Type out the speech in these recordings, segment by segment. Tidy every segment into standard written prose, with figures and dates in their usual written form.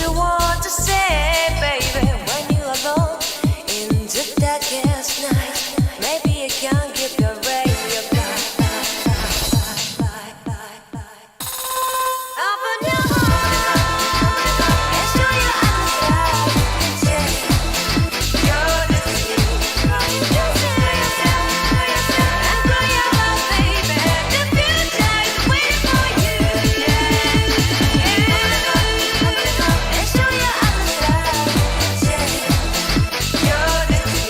you want to say, baby, when you're alone in the darkest night. Maybe you can't keep your radio blind. Open your heart and show your understand. You're listening. And cry your love, baby. The future is waiting for you. And show your understand. You're listening.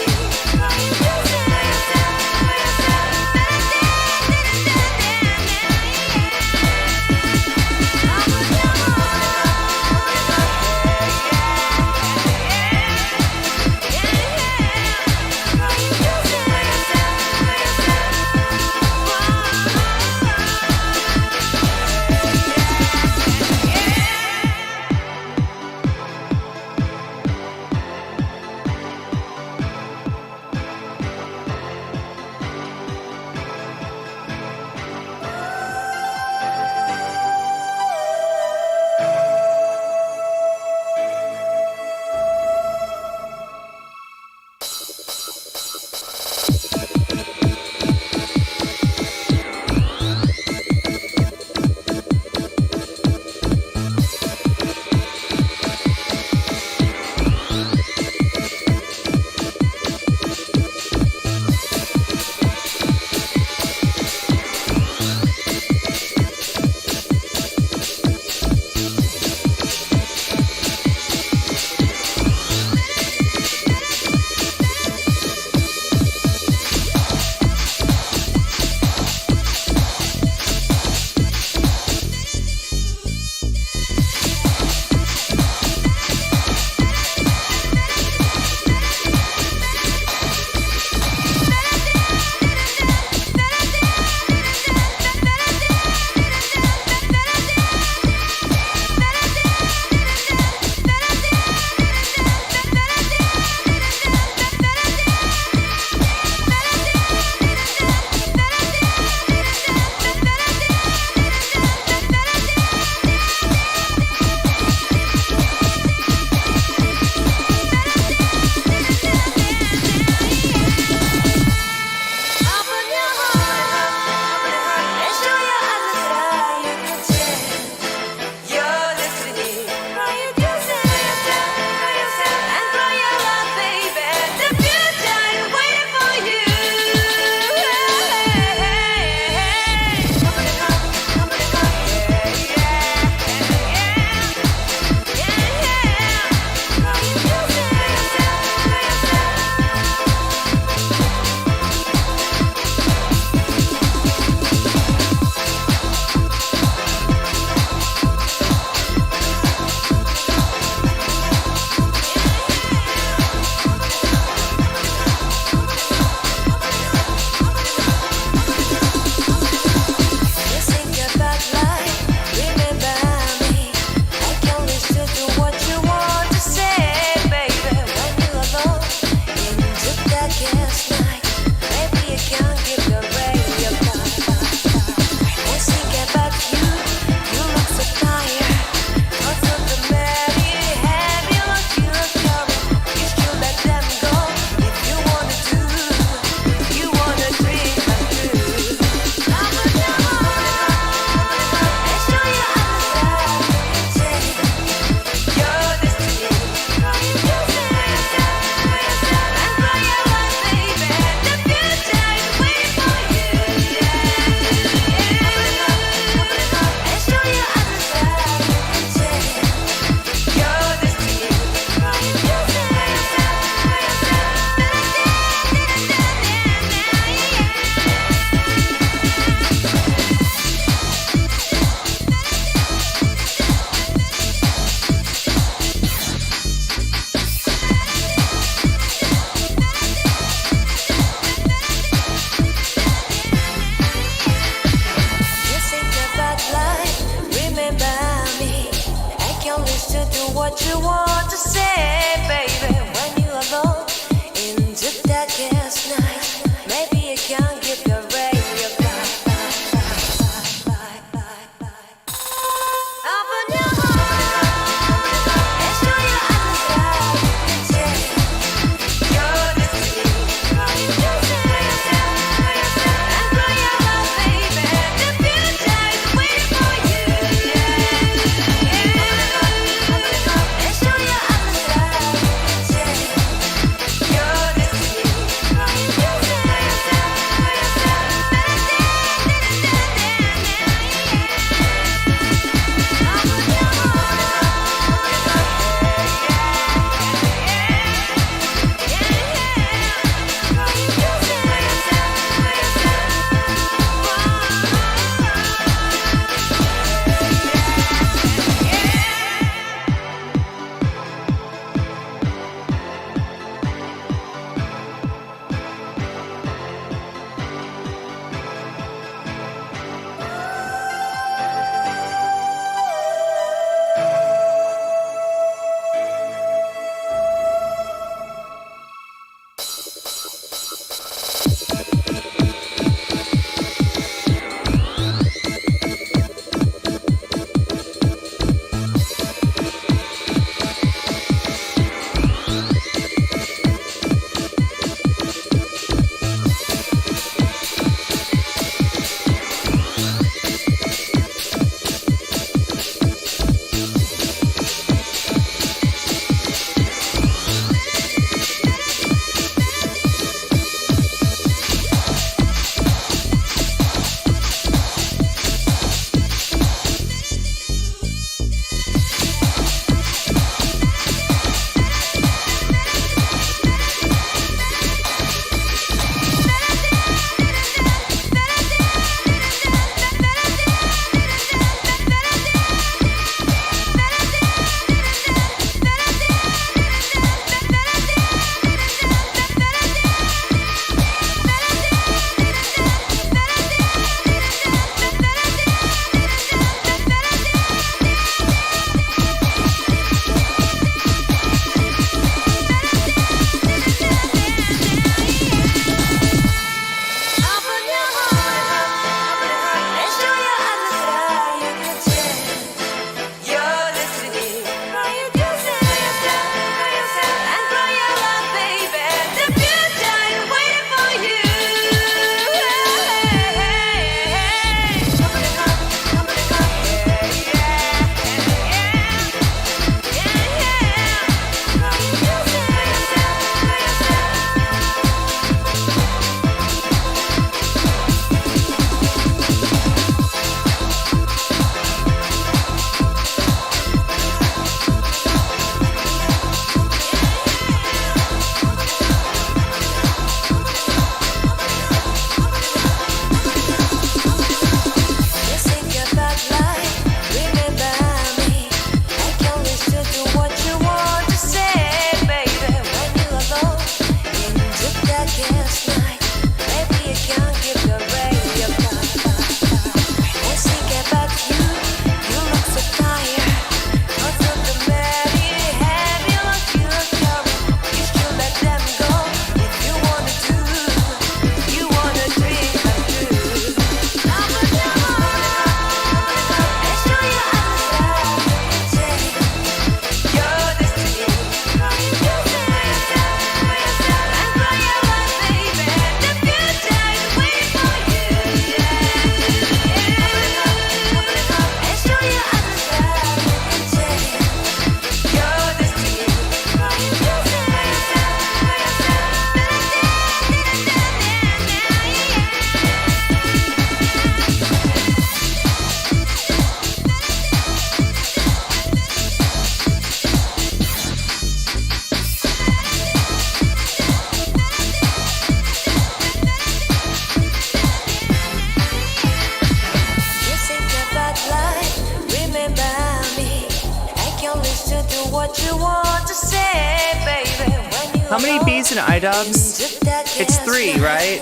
How many B's in iDubbz? It's 3, right?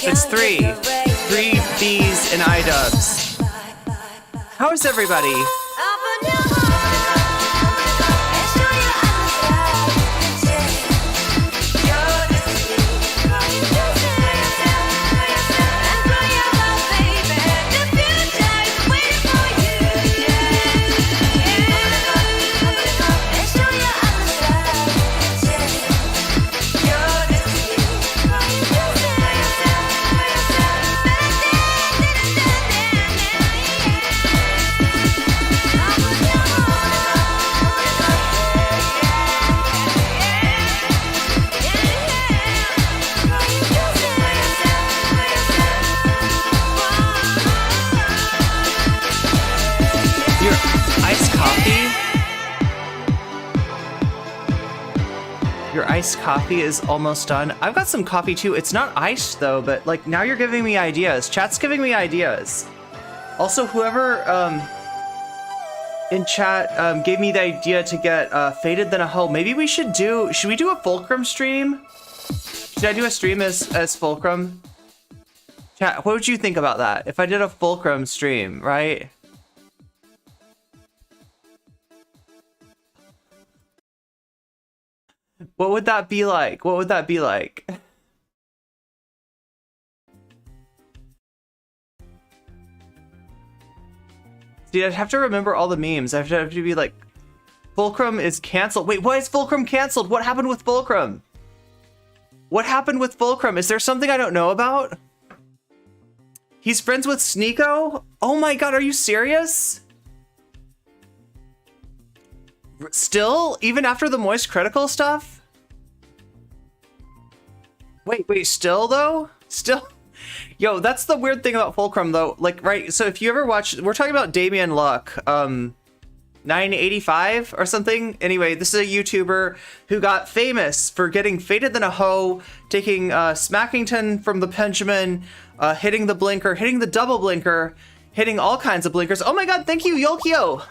It's 3. 3 B's in iDubbz. How's everybody? Your iced coffee is almost done. I've got some coffee too. It's not iced though, but like now you're giving me ideas. Chat's giving me ideas. Also, whoever in chat gave me the idea to get Faded Than a Hoe. Maybe we should do a Fulcrum stream? Should I do a stream as Fulcrum? Chat, what would you think about that? If I did a Fulcrum stream, right? What would that be like? What would that be like? See, I'd have to remember all the memes. I have to be like, Fulcrum is canceled. Wait, why is Fulcrum canceled? What happened with Fulcrum? What happened with Fulcrum? Is there something I don't know about? He's friends with Sneeko? Oh my god, are you serious? Still? Even after the Moist Critical stuff? Wait, still though? Still? Yo, that's the weird thing about Fulcrum though. Like, right, so if you ever watch, we're talking about Damien Luck, 985 or something. Anyway, this is a YouTuber who got famous for getting Faded Than a Hoe, taking Smackington from the Benjamin, hitting the blinker, hitting the double blinker, hitting all kinds of blinkers. Oh my god, thank you, Yolkio!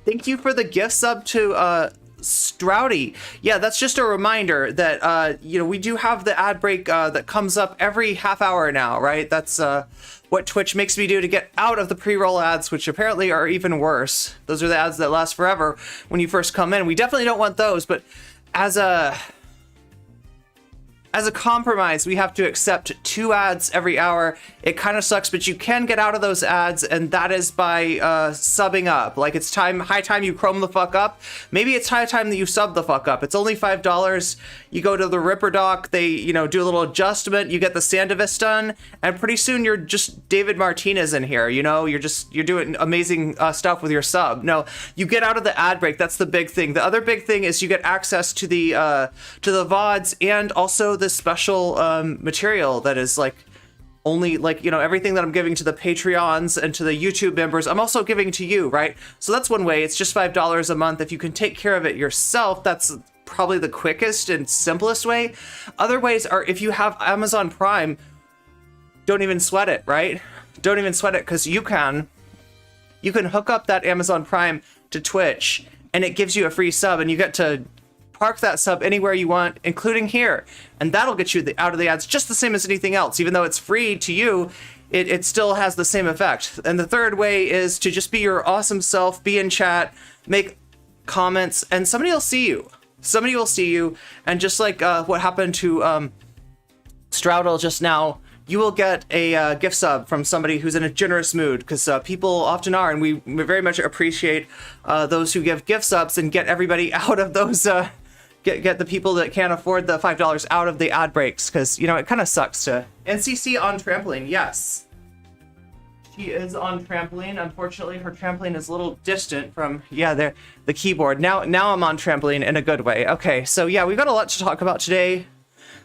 Thank you for the gift sub to Stroudy. Yeah, that's just a reminder that you know, we do have the ad break that comes up every half hour now, right? That's what Twitch makes me do to get out of the pre-roll ads, which apparently are even worse. Those are the ads that last forever when you first come in. We definitely don't want those, but as a compromise, we have to accept 2 ads every hour. It kind of sucks, but you can get out of those ads, and that is by subbing up. Like, it's high time you chrome the fuck up. Maybe it's high time that you sub the fuck up. It's only $5. You go to the Ripper Doc, they, you know, do a little adjustment, you get the Sandivis done, and pretty soon you're just David Martinez in here, you know? You're doing amazing stuff with your sub. No, you get out of the ad break. That's the big thing. The other big thing is you get access to the VODs and also this special material that is like only, like, you know, everything that I'm giving to the Patreons and to the YouTube members, I'm also giving to you, right? So that's one way. It's just $5 a month. If you can take care of it yourself, that's probably the quickest and simplest way. Other ways are, if you have Amazon Prime, don't even sweat it, right? Don't even sweat it, because you can hook up that Amazon Prime to Twitch and it gives you a free sub, and you get to park that sub anywhere you want, including here, and that'll get you out of the ads just the same as anything else. Even though it's free to you, it still has the same effect. And the third way is to just be your awesome self, be in chat, make comments, and somebody will see you. Somebody will see you, and just like what happened to Stroudel just now, you will get a gift sub from somebody who's in a generous mood, because people often are, and we very much appreciate those who give gift subs and get everybody out of those get the people that can't afford the $5 out of the ad breaks, because, you know, it kind of sucks to... NCC on trampoline, yes. She is on trampoline. Unfortunately, her trampoline is a little distant from, the keyboard. Now I'm on trampoline in a good way. Okay, so yeah, we've got a lot to talk about today.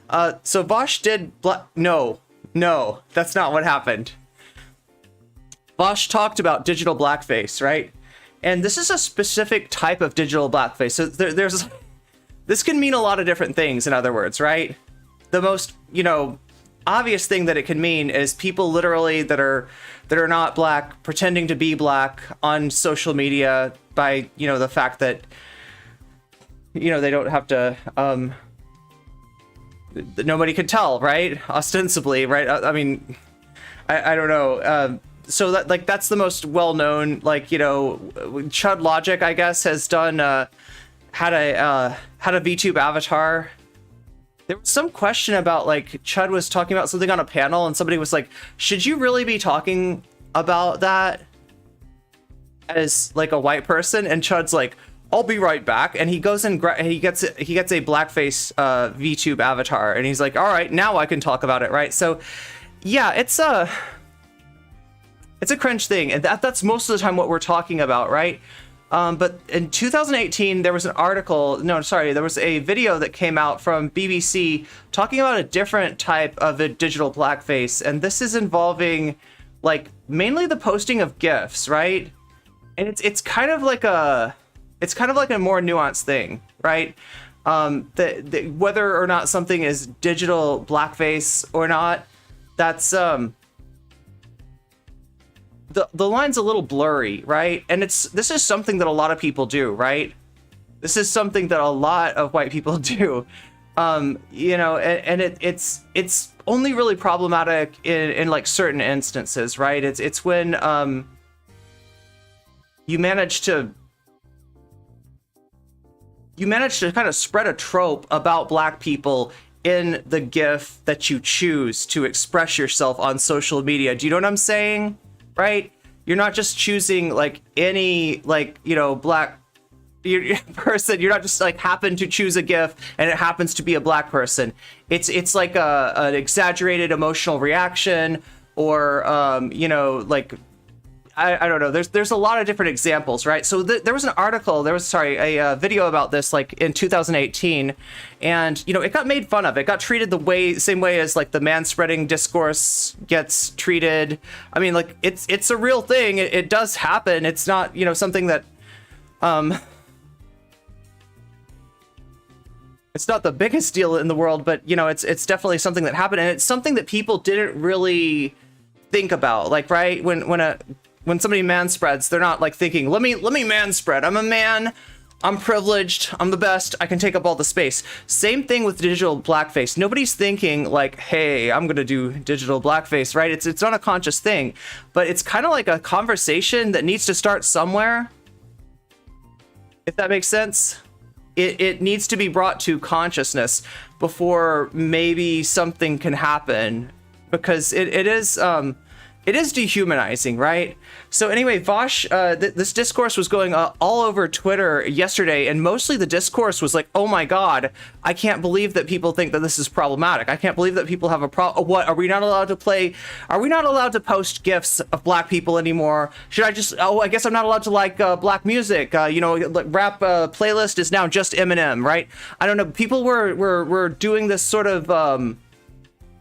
So Vaush did... No, that's not what happened. Vaush talked about digital blackface, right? And this is a specific type of digital blackface. So there's... This can mean a lot of different things, in other words, right? The most, you know, obvious thing that it can mean is people literally that are not black pretending to be black on social media by, you know, the fact that you know, they don't have to, nobody could tell, right? Ostensibly, right? I mean, I don't know. So that, like, that's the most well-known, like, you know, Chud Logic, I guess, has done, had a VTube avatar. There was some question about, like, Chud was talking about something on a panel, and somebody was like, should you really be talking about that as, like, a white person? And Chud's like, I'll be right back. And he goes and he gets a Blackface VTube avatar, and he's like, all right, now I can talk about it, right? So, yeah, it's a cringe thing, and that's most of the time what we're talking about, right? But in 2018, there was there was a video that came out from BBC talking about a different type of a digital blackface, and this is involving, like, mainly the posting of GIFs, right? And it's kind of like a more nuanced thing, right? Whether or not something is digital blackface or not, that's the line's a little blurry, right? And this is something that a lot of people do, right? This is something that a lot of white people do, you know, and it's only really problematic in like certain instances, right? It's when you manage to kind of spread a trope about black people in the GIF that you choose to express yourself on social media. Do you know what I'm saying? Right? You're not just choosing, like, any, like, you know, black person. You're not just, like, happen to choose a GIF and it happens to be a black person. It's like an exaggerated emotional reaction, or you know, like, I don't know. There's a lot of different examples, right? So there was an article, a video about this, like, in 2018, and, you know, it got made fun of. It got treated same way as, like, the manspreading discourse gets treated. I mean, like, it's a real thing. It does happen. It's not, you know, something that, it's not the biggest deal in the world, but, you know, it's definitely something that happened, and it's something that people didn't really think about, like, right? When somebody manspreads, they're not, like, thinking, let me manspread. I'm a man. I'm privileged. I'm the best. I can take up all the space. Same thing with digital blackface. Nobody's thinking, like, hey, I'm going to do digital blackface, right? It's not a conscious thing, but it's kind of like a conversation that needs to start somewhere. If that makes sense. It needs to be brought to consciousness before maybe something can happen, because it is dehumanizing, right? So anyway, Vaush, this discourse was going all over Twitter yesterday, and mostly the discourse was like, oh my God, I can't believe that people think that this is problematic. I can't believe that people have a problem. What, are we not allowed to play? Are we not allowed to post GIFs of black people anymore? Should I just, I guess I'm not allowed to like black music. You know, like, rap playlist is now just Eminem, right? I don't know. People were doing this sort of,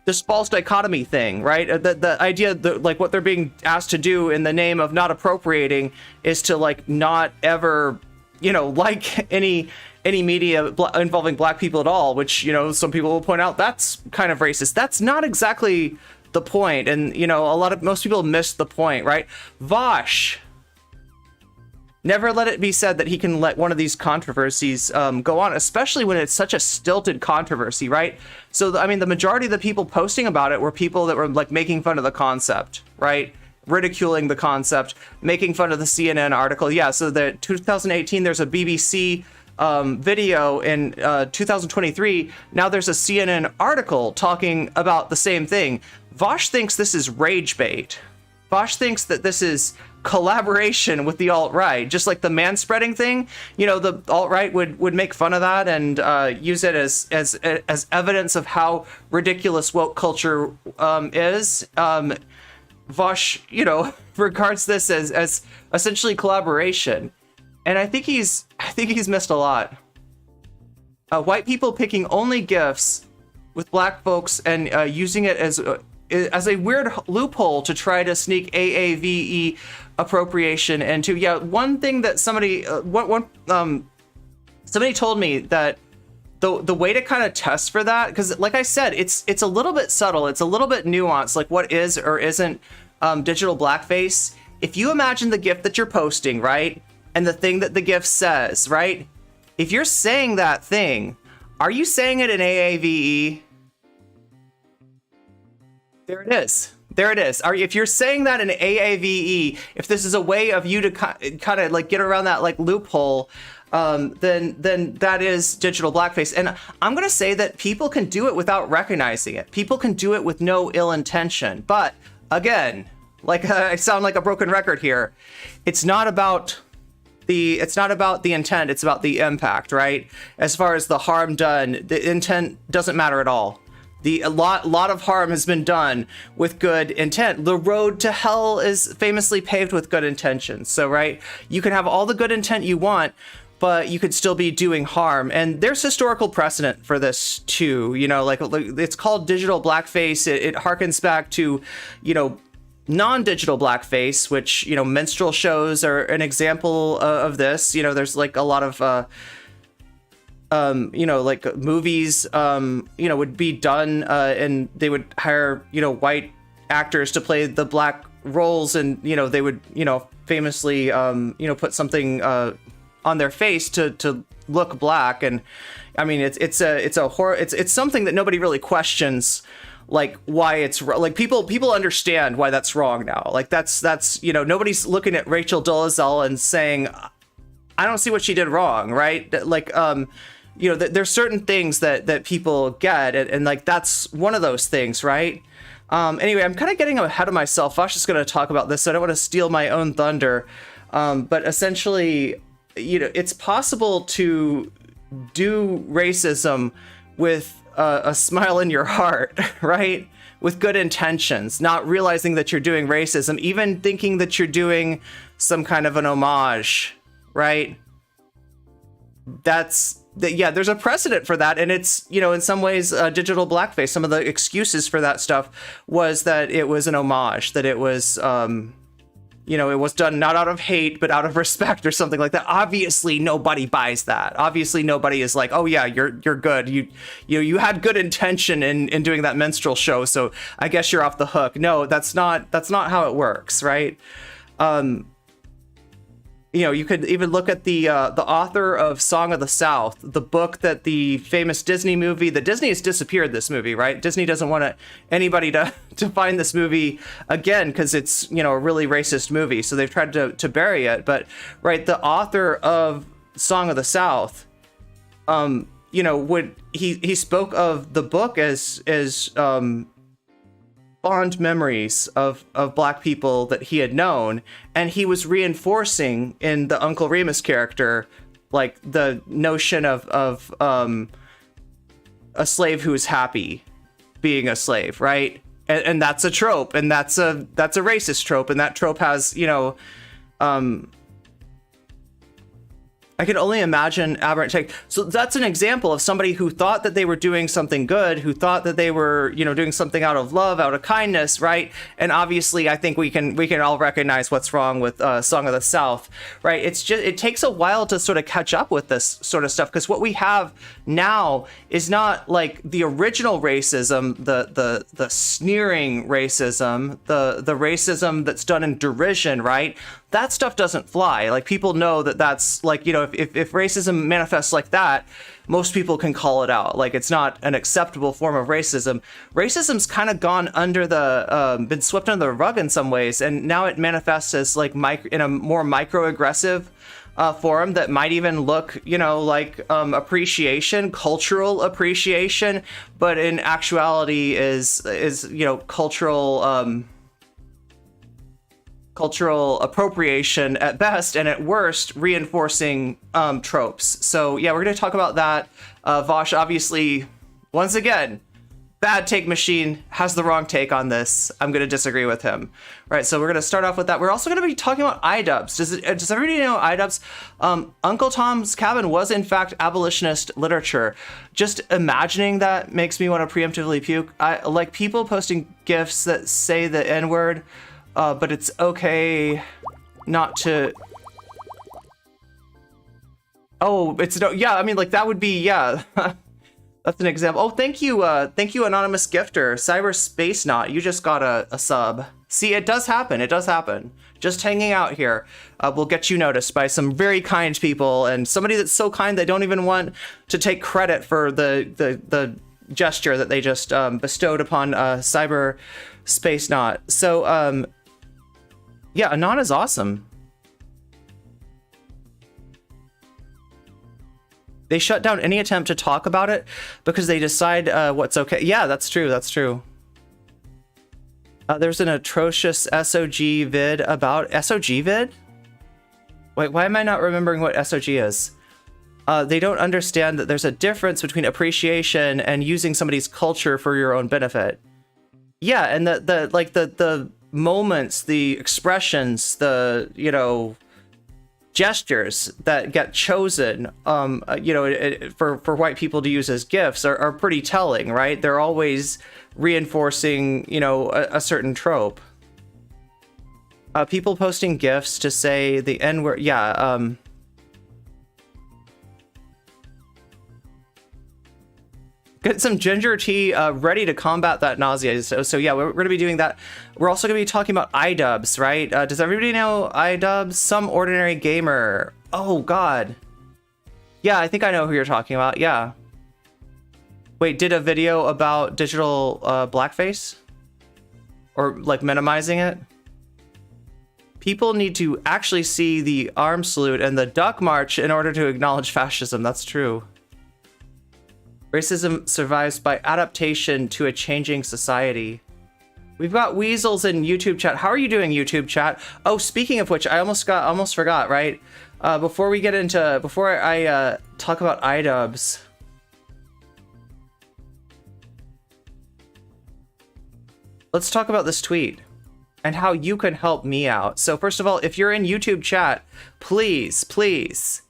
this false dichotomy thing, right? The idea that, like, what they're being asked to do in the name of not appropriating is to, like, not ever, you know, like any media involving black people at all, which, you know, some people will point out that's kind of racist. That's not exactly the point. And, you know, most people miss the point, right? Vaush, never let it be said that he can let one of these controversies go on, especially when it's such a stilted controversy, right? So, I mean, the majority of the people posting about it were people that were, like, making fun of the concept, right? Ridiculing the concept, making fun of the CNN article. Yeah, so the 2018, there's a BBC video. In 2023, now there's a CNN article talking about the same thing. Vaush thinks this is rage bait. Vaush thinks that this is collaboration with the alt-right, just like the manspreading thing. You know, the alt-right would make fun of that and use it as evidence of how ridiculous woke culture is. Vaush, you know, regards this as essentially collaboration, and I think he's missed a lot. White people picking only GIFs with black folks and using it as a weird loophole to try to sneak AAVE appropriation into. Yeah, one thing that somebody told me that the way to kind of test for that, because like I said, it's a little bit subtle, it's a little bit nuanced, like what is or isn't digital blackface. If you imagine the GIF that you're posting, right, and the thing that the GIF says, right, if you're saying that thing, are you saying it in AAVE? There it is. There it is. If you're saying that in AAVE, if this is a way of you to kind of like get around that like loophole, then that is digital blackface. And I'm gonna say that people can do it without recognizing it. People can do it with no ill intention. But again, like I sound like a broken record here. It's not about the intent. It's about the impact, right? As far as the harm done, the intent doesn't matter at all. A lot of harm has been done with good intent. The road to hell is famously paved with good intentions. So, right, you can have all the good intent you want, but you could still be doing harm. And there's historical precedent for this too. You know, like it's called digital blackface. It harkens back to, you know, non-digital blackface, which, you know, minstrel shows are an example of this. You know, there's like a lot of you know, like movies, you know, would be done and they would hire, you know, white actors to play the black roles, and, you know, they would, you know, famously, you know, put something on their face to look black. And I mean, it's something that nobody really questions, like why it's like people understand why that's wrong now. Like that's, you know, nobody's looking at Rachel Dolezal and saying, I don't see what she did wrong, right? Like, you know, there's certain things that people get, and like that's one of those things, right? Anyway, I'm kind of getting ahead of myself. Vaush is going to talk about this, so I don't want to steal my own thunder. But essentially, you know, it's possible to do racism with a smile in your heart, right? With good intentions, not realizing that you're doing racism, even thinking that you're doing some kind of an homage, right? Yeah, there's a precedent for that, and it's, you know, in some ways digital blackface. Some of the excuses for that stuff was that it was an homage, that it was you know, it was done not out of hate but out of respect or something like that. Obviously nobody buys that. Obviously nobody is like, oh yeah, you're good, you had good intention in doing that minstrel show, so I guess you're off the hook. No, that's not how it works, right? You know, you could even look at the author of Song of the South, the book that the famous Disney movie, Disney has disappeared this movie, right? Disney doesn't want anybody to find this movie again because it's, you know, a really racist movie. So they've tried to bury it. But, right, the author of Song of the South, you know, he spoke of the book as fond memories of black people that he had known, and he was reinforcing in the Uncle Remus character like the notion of a slave who's happy being a slave, right? And that's a trope, and that's a racist trope, and that trope has, you know, I can only imagine aberrant take. So that's an example of somebody who thought that they were doing something good, who thought that they were, you know, doing something out of love, out of kindness, right? And obviously, I think we can all recognize what's wrong with Song of the South, right? It's just, it takes a while to sort of catch up with this sort of stuff, because what we have now is not like the original racism, the sneering racism, the racism that's done in derision, right? That stuff doesn't fly. Like, people know that that's like, you know, if racism manifests like that, most people can call it out. Like, it's not an acceptable form of racism. Racism's kind of gone under been swept under the rug in some ways, and now it manifests as like in a more microaggressive form that might even look, you know, like appreciation, cultural appreciation, but in actuality is you know, cultural appropriation at best, and at worst reinforcing tropes. So yeah, we're going to talk about that. Vaush, obviously, once again, bad take machine, has the wrong take on this. I'm going to disagree with him. All right, so we're going to start off with that. We're also going to be talking about iDubbz. Does everybody know iDubbz? Uncle Tom's Cabin was in fact abolitionist literature. Just imagining that makes me want to preemptively puke. I like people posting GIFs that say the N-word, but it's okay not to. Oh, it's no. Yeah, I mean, like, that would be, yeah. That's an example. Oh, thank you, anonymous gifter, Cyberspace Not. You just got a sub. See, it does happen. It does happen. just hanging out here will get you noticed by some very kind people, and somebody that's so kind they don't even want to take credit for the gesture that they just bestowed upon Cyber Space Knot. So yeah, Anon is awesome. They shut down any attempt to talk about it because they decide what's okay. Yeah, that's true. That's true. There's an atrocious SOG vid about SOG vid? Wait, why am I not remembering what SOG is? They don't understand that there's a difference between appreciation and using somebody's culture for your own benefit. Yeah, and the moments, the expressions, the, you know, gestures that get chosen, you know, for white people to use as gifts are pretty telling, right? They're always reinforcing, you know, a certain trope. People posting gifs to say the N-word, yeah, get some ginger tea ready to combat that nausea. So yeah, we're going to be doing that. We're also going to be talking about iDubbz, right? Does everybody know iDubbz? Some ordinary gamer. Oh, God. Yeah, I think I know who you're talking about. Yeah. Wait, did a video about digital blackface? Or, like, minimizing it? People need to actually see the arm salute and the duck march in order to acknowledge fascism. That's true. Racism survives by adaptation to a changing society. We've got Weasels in YouTube chat. How are you doing, YouTube chat? Oh, speaking of which, I almost forgot, right? Before I talk about iDubbz, let's talk about this tweet and how you can help me out. So first of all, if you're in YouTube chat, please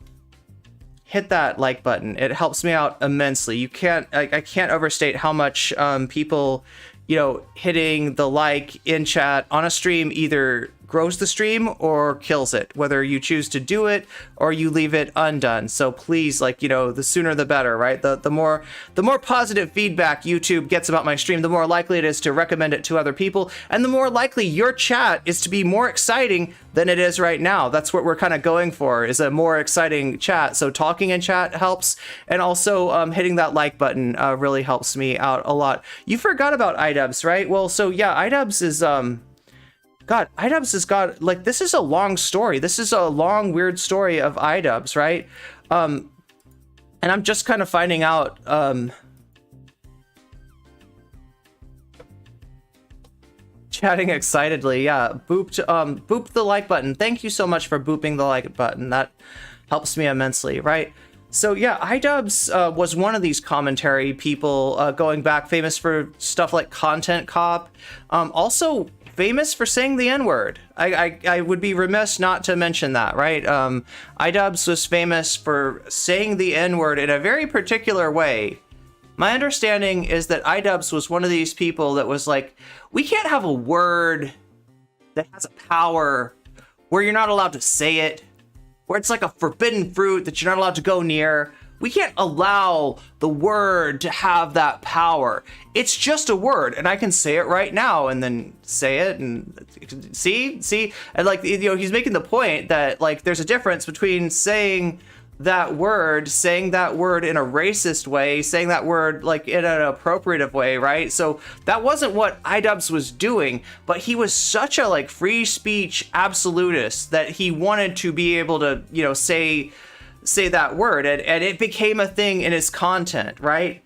hit that like button. It helps me out immensely. I can't overstate how much people, you know, hitting the like in chat on a stream either grows the stream or kills it, whether you choose to do it or you leave it undone. So please, like, you know, the sooner the better, right? The more positive feedback YouTube gets about my stream, the more likely it is to recommend it to other people, and the more likely your chat is to be more exciting than it is right now. That's what we're kind of going for, is a more exciting chat. So talking in chat helps, and also hitting that like button really helps me out a lot. You forgot about iDubbz, right? Well, so yeah, iDubbz is God, iDubbz has got, like, this is a long story. This is a long, weird story of iDubbz, right? And I'm just kind of finding out, chatting excitedly, yeah, booped the like button. Thank you so much for booping the like button. That helps me immensely, right? So yeah, iDubbz was one of these commentary people going back, famous for stuff like Content Cop, also famous for saying the N-word. I would be remiss not to mention that, right? iDubbz was famous for saying the N-word in a very particular way. My understanding is that iDubbz was one of these people that was like, we can't have a word that has a power where you're not allowed to say it, where it's like a forbidden fruit that you're not allowed to go near. We can't allow the word to have that power. It's just a word, and I can say it right now and then say it and see, and, like, you know, he's making the point that, like, there's a difference between saying that word in a racist way, saying that word, like, in an appropriative way, right? So that wasn't what iDubbz was doing, but he was such a, like, free speech absolutist that he wanted to be able to, you know, say that word, and it became a thing in his content, right?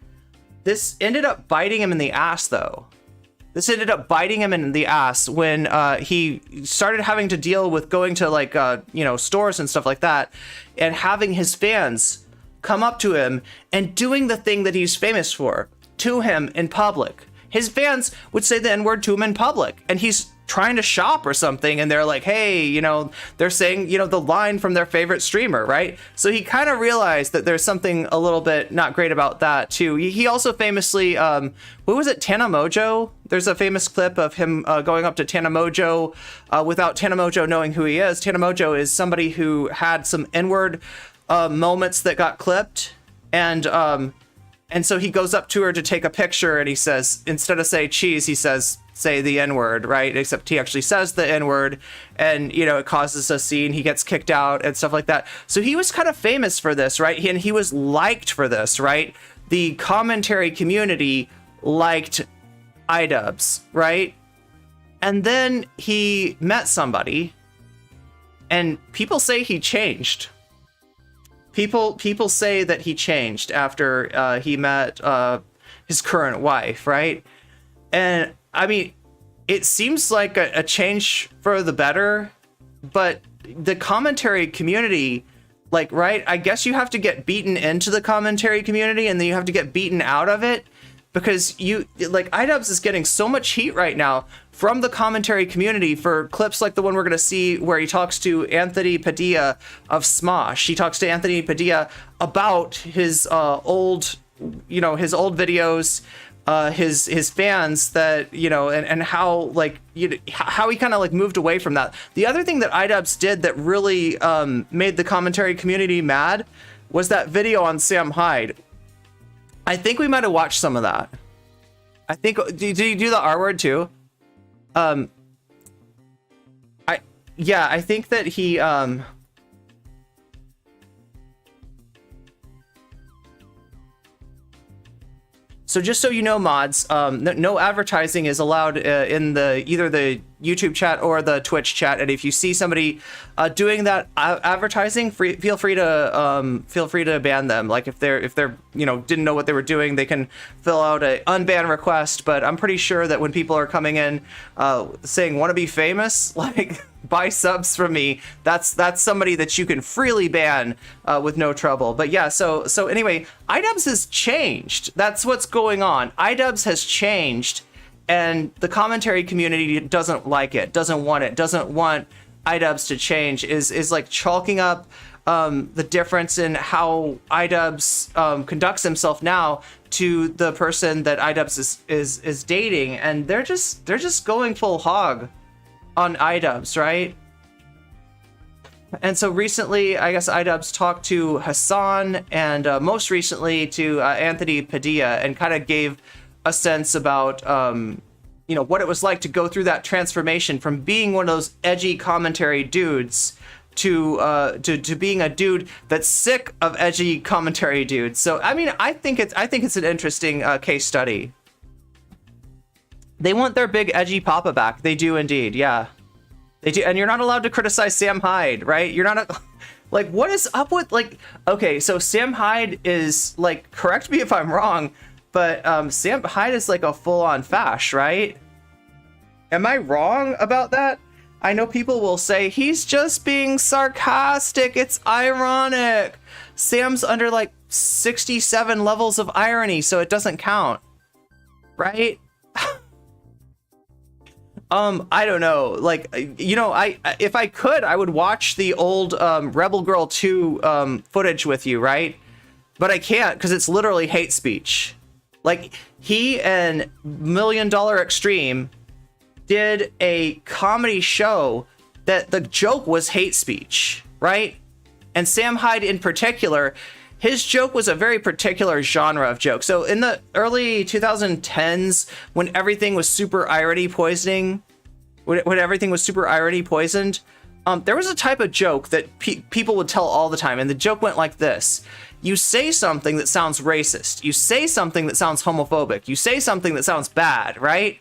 This ended up biting him in the ass, though. This ended up biting him in the ass when he started having to deal with going to, like, you know, stores and stuff like that, and having his fans come up to him and doing the thing that he's famous for to him in public. His fans would say the N-word to him in public, and he's trying to shop or something, and they're like, hey, you know, they're saying, you know, the line from their favorite streamer, right? So he kind of realized that there's something a little bit not great about that too. He also famously, what was it, Tana Mojo? There's a famous clip of him going up to Tana Mojo without Tana Mojo knowing who he is. Tana Mojo is somebody who had some N-word moments that got clipped, and so he goes up to her to take a picture, and he says, instead of say cheese, he says say the N-word, right? Except he actually says the N-word, and, you know, it causes a scene. He gets kicked out and stuff like that. So he was kind of famous for this, right? And he was liked for this, right? The commentary community liked iDubbz, right? And then he met somebody, and people say he changed. People say that he changed after he met his current wife, right? And I mean, it seems like a change for the better, but the commentary community, like, right? I guess you have to get beaten into the commentary community, and then you have to get beaten out of it, because you, like, iDubbz is getting so much heat right now from the commentary community for clips like the one we're going to see where he talks to Anthony Padilla of Smosh. He talks to Anthony Padilla about his old videos, his fans, that, you know, and how, like, how he kind of like moved away from that. The other thing that iDubbz did that really made the commentary community mad was that video on Sam Hyde. I think we might have watched some of that. I think, did you do the R word too? I think that he so just so you know, mods, no advertising is allowed in either the YouTube chat or the Twitch chat. And if you see somebody doing that advertising, feel free to ban them. Like if they're you know, didn't know what they were doing, they can fill out a unban request. But I'm pretty sure that when people are coming in saying want to be famous, like, buy subs from me, that's somebody that you can freely ban with no trouble. But yeah, so anyway, iDubbz has changed. That's what's going on. iDubbz has changed, and the commentary community doesn't like it, doesn't want iDubbz to change, is like chalking up the difference in how iDubbz conducts himself now to the person that iDubbz is dating, and they're just going full hog on iDubbz, right? And so recently, I guess iDubbz talked to Hasan, and most recently to Anthony Padilla, and kind of gave a sense about you know, what it was like to go through that transformation from being one of those edgy commentary dudes to being a dude that's sick of edgy commentary dudes. So I mean, I think it's an interesting case study. They want their big edgy papa back. They do indeed, yeah. They do, and you're not allowed to criticize Sam Hyde, right? You're not like, what is up with, like, okay, so Sam Hyde is, like, correct me if I'm wrong, but Sam Hyde is like a full-on fash, right? Am I wrong about that? I know people will say he's just being sarcastic, it's ironic. Sam's under like 67 levels of irony, so it doesn't count, right? I don't know, like, you know, if I could, I would watch the old Rebel Girl 2 footage with you, right? But I can't, because it's literally hate speech. Like, he and $1 Million Extreme did a comedy show that the joke was hate speech, right? And Sam Hyde in particular, his joke was a very particular genre of joke. So in the early 2010s, when everything was super irony poisoning, when everything was super irony poisoned, there was a type of joke that people would tell all the time. And the joke went like this. You say something that sounds racist. You say something that sounds homophobic. You say something that sounds bad, right?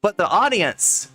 But the audience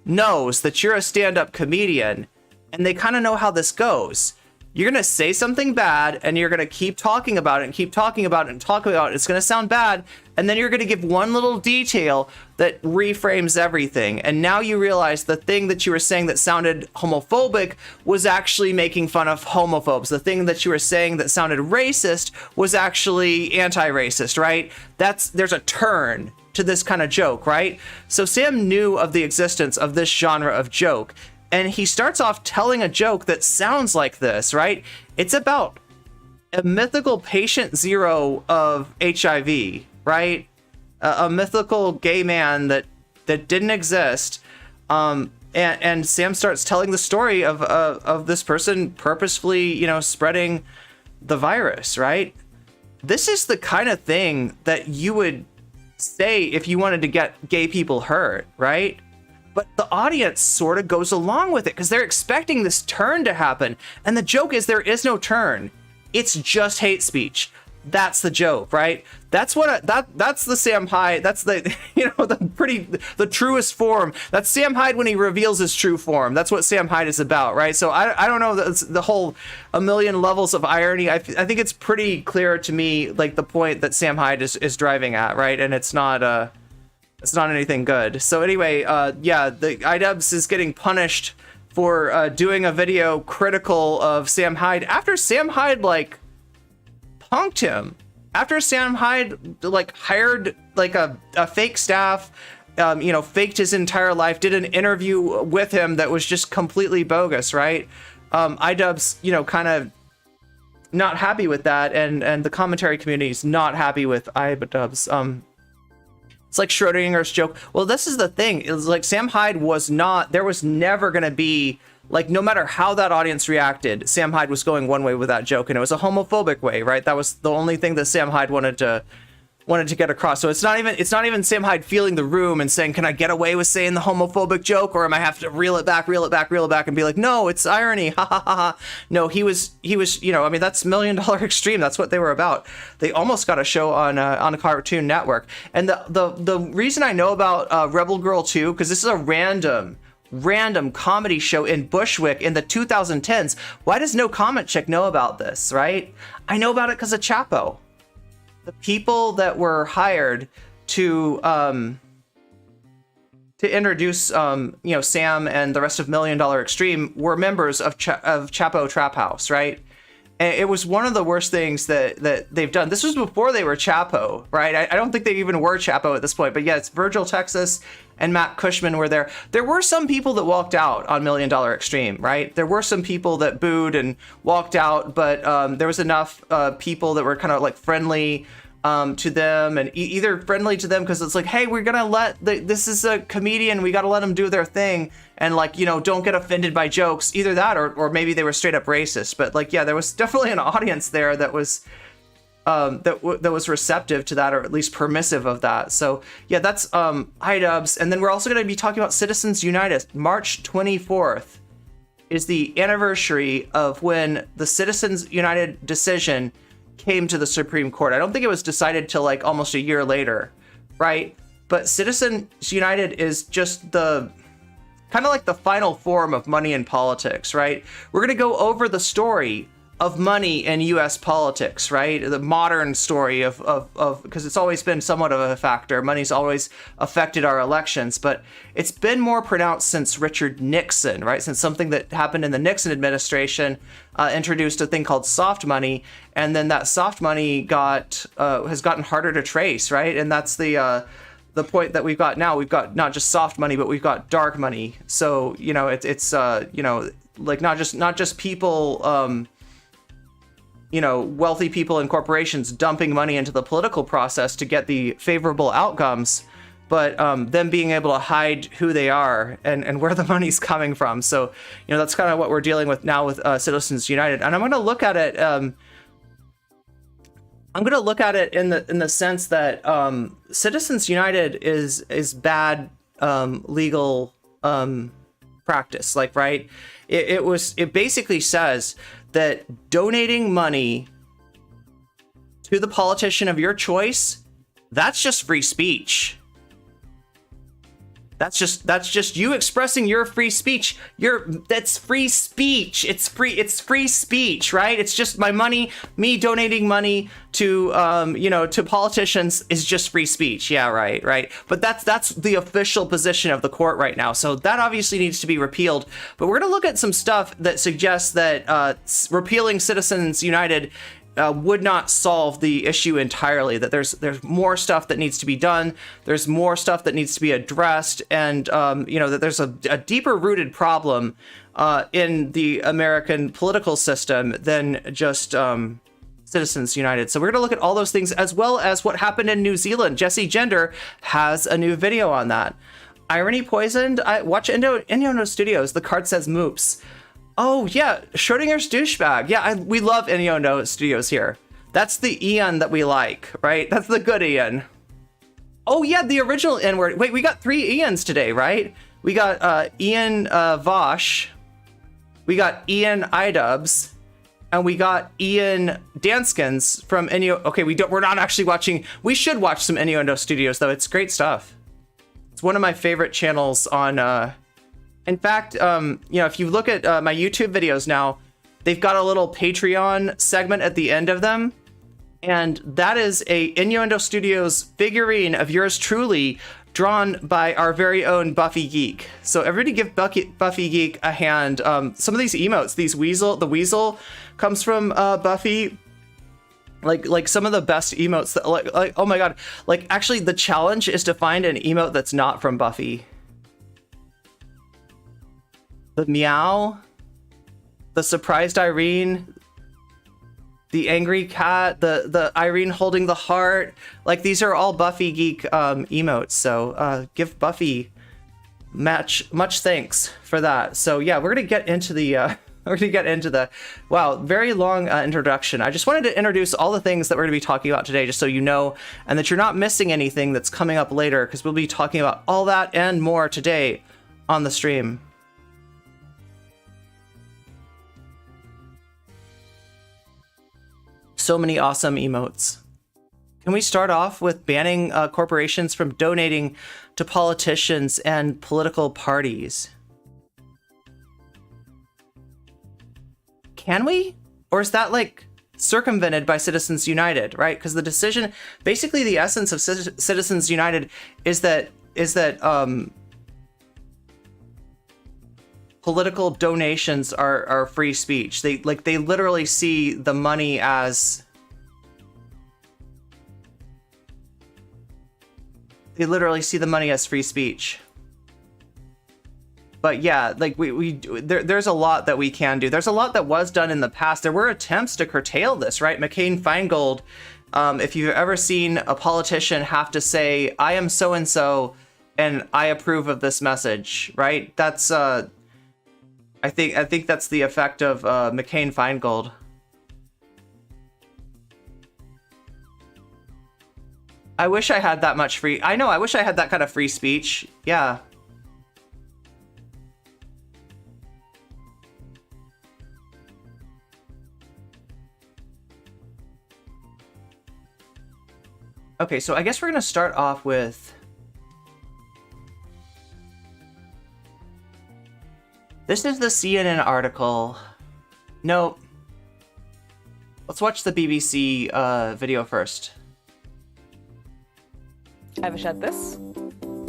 knows that you're a stand-up comedian, and they kind of know how this goes. You're going to say something bad, and you're going to keep talking about it and keep talking about it and talk about it. It's going to sound bad, and then you're going to give one little detail that reframes everything. And now you realize the thing that you were saying that sounded homophobic was actually making fun of homophobes. The thing that you were saying that sounded racist was actually anti-racist, right? There's a turn to this kind of joke, right? So Sam knew of the existence of this genre of joke, and he starts off telling a joke that sounds like this, right? It's about a mythical patient zero of HIV, right? A mythical gay man that didn't exist. And Sam starts telling the story of this person purposefully, you know, spreading the virus, right? This is the kind of thing that you would say if you wanted to get gay people hurt, right? But the audience sort of goes along with it because they're expecting this turn to happen. And the joke is there is no turn. It's just hate speech. That's the joke, right? That's what that's the Sam Hyde. That's the, you know, the truest form. That's Sam Hyde when he reveals his true form. That's what Sam Hyde is about, right? So I don't know, that's the whole a million levels of irony. I think it's pretty clear to me, like the point that Sam Hyde is driving at, right? And it's not anything good. So anyway, yeah, the iDubbz is getting punished for doing a video critical of Sam Hyde after Sam Hyde like punked him, after Sam Hyde like hired like a fake staff, you know, faked his entire life, did an interview with him that was just completely bogus, right? iDubbz, you know, kind of not happy with that, and the commentary community is not happy with iDubbz. It's like Schrodinger's joke. Well, this is the thing. It was like Sam Hyde was not, there was never going to be, like, no matter how that audience reacted, Sam Hyde was going one way with that joke, and it was a homophobic way, right? That was the only thing that Sam Hyde wanted to get across. So it's not even Sam Hyde feeling the room and saying, can I get away with saying the homophobic joke, or am I have to reel it back and be like, no, it's irony, ha ha ha ha. No, he was, you know, I mean, that's $1 Million Extreme. That's what they were about. They almost got a show on a Cartoon Network. And the reason I know about Rebel Girl 2, because this is a random comedy show in Bushwick in the 2010s. Why does No Comment Chick know about this, right? I know about it because of Chapo. The people that were hired to introduce, you know, Sam and the rest of $1 Million Extreme were members of Chapo Trap House, right? And it was one of the worst things that they've done. This was before they were Chapo, right? I don't think they even were Chapo at this point, but yeah, it's Virgil Texas and Matt Cushman were there. There were some people that walked out on $1 Million Extreme, right? There were some people that booed and walked out, but there was enough people that were kind of like friendly to them, and either friendly to them because it's like, hey, we're gonna this is a comedian, we gotta let them do their thing, and like, you know, don't get offended by jokes. Either that, or maybe they were straight up racist. But like, yeah, there was definitely an audience there that was that was receptive to that, or at least permissive of that. So yeah, that's iDubbz. And then we're also going to be talking about Citizens United. March 24th is the anniversary of when the Citizens United decision came to the Supreme Court. I don't think it was decided till like almost a year later, right? But Citizens United is just the kind of like the final form of money in politics, right? We're going to go over the story of money in US politics, right? The modern story of because it's always been somewhat of a factor. Money's always affected our elections, but it's been more pronounced since Richard Nixon, right? Since something that happened in the Nixon administration introduced a thing called soft money, and then that soft money has gotten harder to trace, right? And that's the point that we've got now. We've got not just soft money, but we've got dark money. So, you know, it's you know, like not just people, you know, wealthy people and corporations dumping money into the political process to get the favorable outcomes, but them being able to hide who they are and where the money's coming from. So, you know, that's kind of what we're dealing with now with Citizens United. And I'm going to look at it. I'm going to look at it in the sense that Citizens United is bad legal practice. Like, right? It basically says that donating money to the politician of your choice, that's just free speech. That's just you expressing your free speech. That's free speech. It's free speech, right? It's just my money, me donating money to you know, to politicians is just free speech. Yeah, right. But that's the official position of the court right now. So that obviously needs to be repealed. But we're going to look at some stuff that suggests that repealing Citizens United would not solve the issue entirely, that there's more stuff that needs to be done, there's more stuff that needs to be addressed, and you know, that there's a deeper rooted problem in the American political system than just Citizens United. So we're going to look at all those things, as well as what happened in New Zealand. Jessie Gender has a new video on that. Irony Poisoned, watch Inyo Studios, the card says moops. Oh, yeah, Schrodinger's douchebag. Yeah, we love Inyo Studios here. That's the Ian that we like, right? That's the good Ian. Oh yeah, the original N-word. Wait, we got 3 Ians today, right? We got Ian Vaush, we got Ian iDubbz, and we got Ian Danskins from Innuendo. Okay, we're not actually watching. We should watch some Innuendo Studios though. It's great stuff. It's one of my favorite channels on. In fact, you know, if you look at my YouTube videos now, they've got a little Patreon segment at the end of them. And that is a Innuendo Studios figurine of yours truly, drawn by our very own Buffy Geek. So everybody give Buffy Geek a hand. Some of these emotes, the weasel comes from Buffy. Like some of the best emotes that, like oh my god, like actually the challenge is to find an emote that's not from Buffy. The meow, the surprised Irene, the angry cat, the Irene holding the heart, like these are all Buffy Geek emotes. So give Buffy much thanks for that. So yeah, we're gonna get into the wow, very long introduction. I just wanted to introduce all the things that we're gonna be talking about today, just so you know, and that you're not missing anything that's coming up later, because we'll be talking about all that and more today on the stream. So many awesome emotes. Can we start off with banning corporations from donating to politicians and political parties? Can we? Or is that like circumvented by Citizens United, right? Because the decision, basically the essence of Citizens United is that political donations are free speech. They literally see the money as free speech. But yeah, like there's a lot that we can do. There's a lot that was done in the past. There were attempts to curtail this, right? McCain-Feingold, if you've ever seen a politician have to say, I am so-and-so and I approve of this message, right? That's I think that's the effect of McCain-Feingold. I wish I had that much free. I know. I wish I had that kind of free speech. Yeah. Okay, so I guess we're gonna start off with. This is the CNN article. Nope. Let's watch the BBC video first. Ever shared this?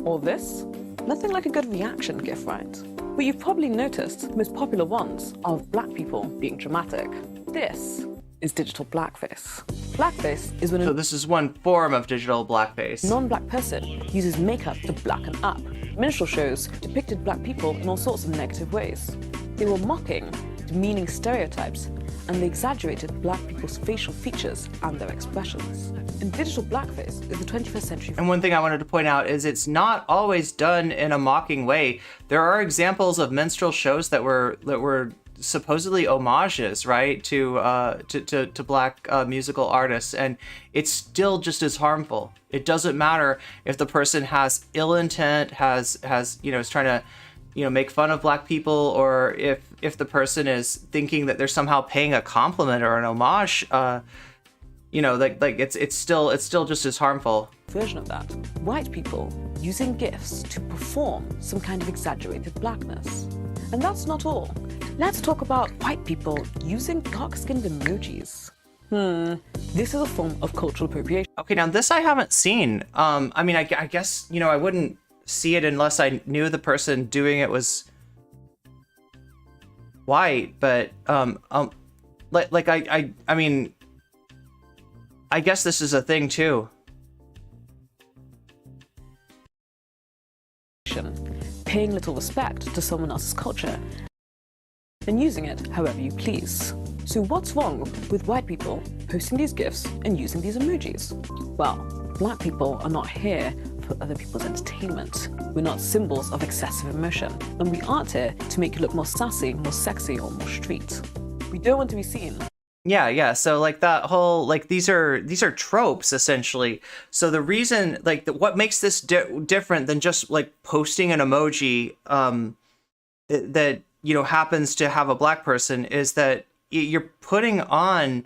Or this? Nothing like a good reaction GIF, right? But you've probably noticed the most popular ones are of black people being dramatic. This is digital blackface. Blackface is when So this is one form of digital blackface. a non-black person uses makeup to blacken up. Minstrel shows depicted black people in all sorts of negative ways. They were mocking, demeaning stereotypes, and they exaggerated black people's facial features and their expressions. And digital blackface is the 21st century. And one thing I wanted to point out is it's not always done in a mocking way. There are examples of minstrel shows that were supposedly homages, right, to black musical artists, and it's still just as harmful. It doesn't matter if the person has ill intent, has is trying to make fun of black people, or if the person is thinking that they're somehow paying a compliment or an homage. It's still just as harmful. Version of that. White people using GIFs to perform some kind of exaggerated blackness. And that's not all. Let's talk about white people using dark-skinned emojis. This is a form of cultural appropriation. Okay, now this I haven't seen. I mean, I guess, I wouldn't see it unless I knew the person doing it was white, but, I mean, I guess this is a thing too. Paying little respect to someone else's culture and using it however you please. So what's wrong with white people posting these GIFs and using these emojis? Well, black people are not here for other people's entertainment. We're not symbols of excessive emotion, and we aren't here to make you look more sassy, more sexy, or more street. We don't want to be seen Yeah. So like that whole like these are tropes essentially. So the reason like what makes this different than just like posting an emoji that happens to have a black person is that you're putting on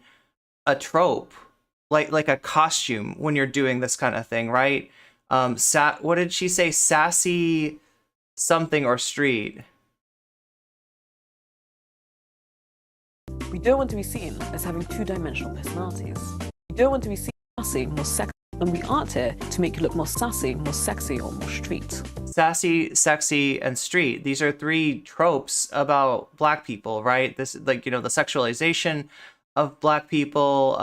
a trope like a costume when you're doing this kind of thing, right? What did she say? Sassy something or street. We don't want to be seen as having two-dimensional personalities. We don't want to be seen as sassy, more sexy, and we aren't here to make you look more sassy, more sexy, or more street. Sassy, sexy, and street. These are three tropes about black people, right? This like the sexualization of black people,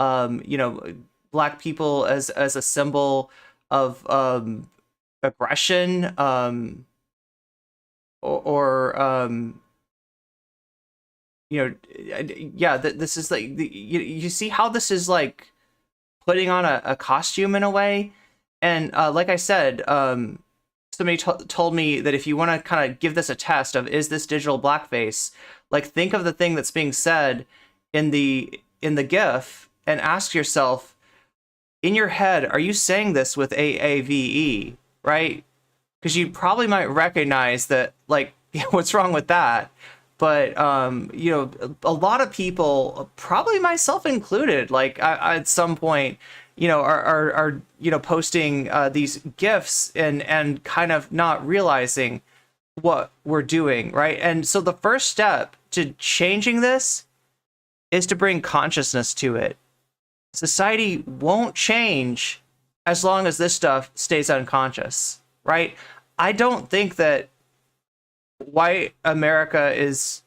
black people as a symbol of aggression, this is like you see how this is like putting on a costume in a way. And like I said, somebody told me that if you want to kind of give this a test of is this digital blackface, like think of the thing that's being said in the GIF and ask yourself in your head, are you saying this with AAVE, right? Because you probably might recognize that, like, what's wrong with that? But a lot of people, probably myself included, like at some point, are posting these GIFs and kind of not realizing what we're doing, right? And so the first step to changing this is to bring consciousness to it. Society won't change as long as this stuff stays unconscious, right? I don't think that white America is,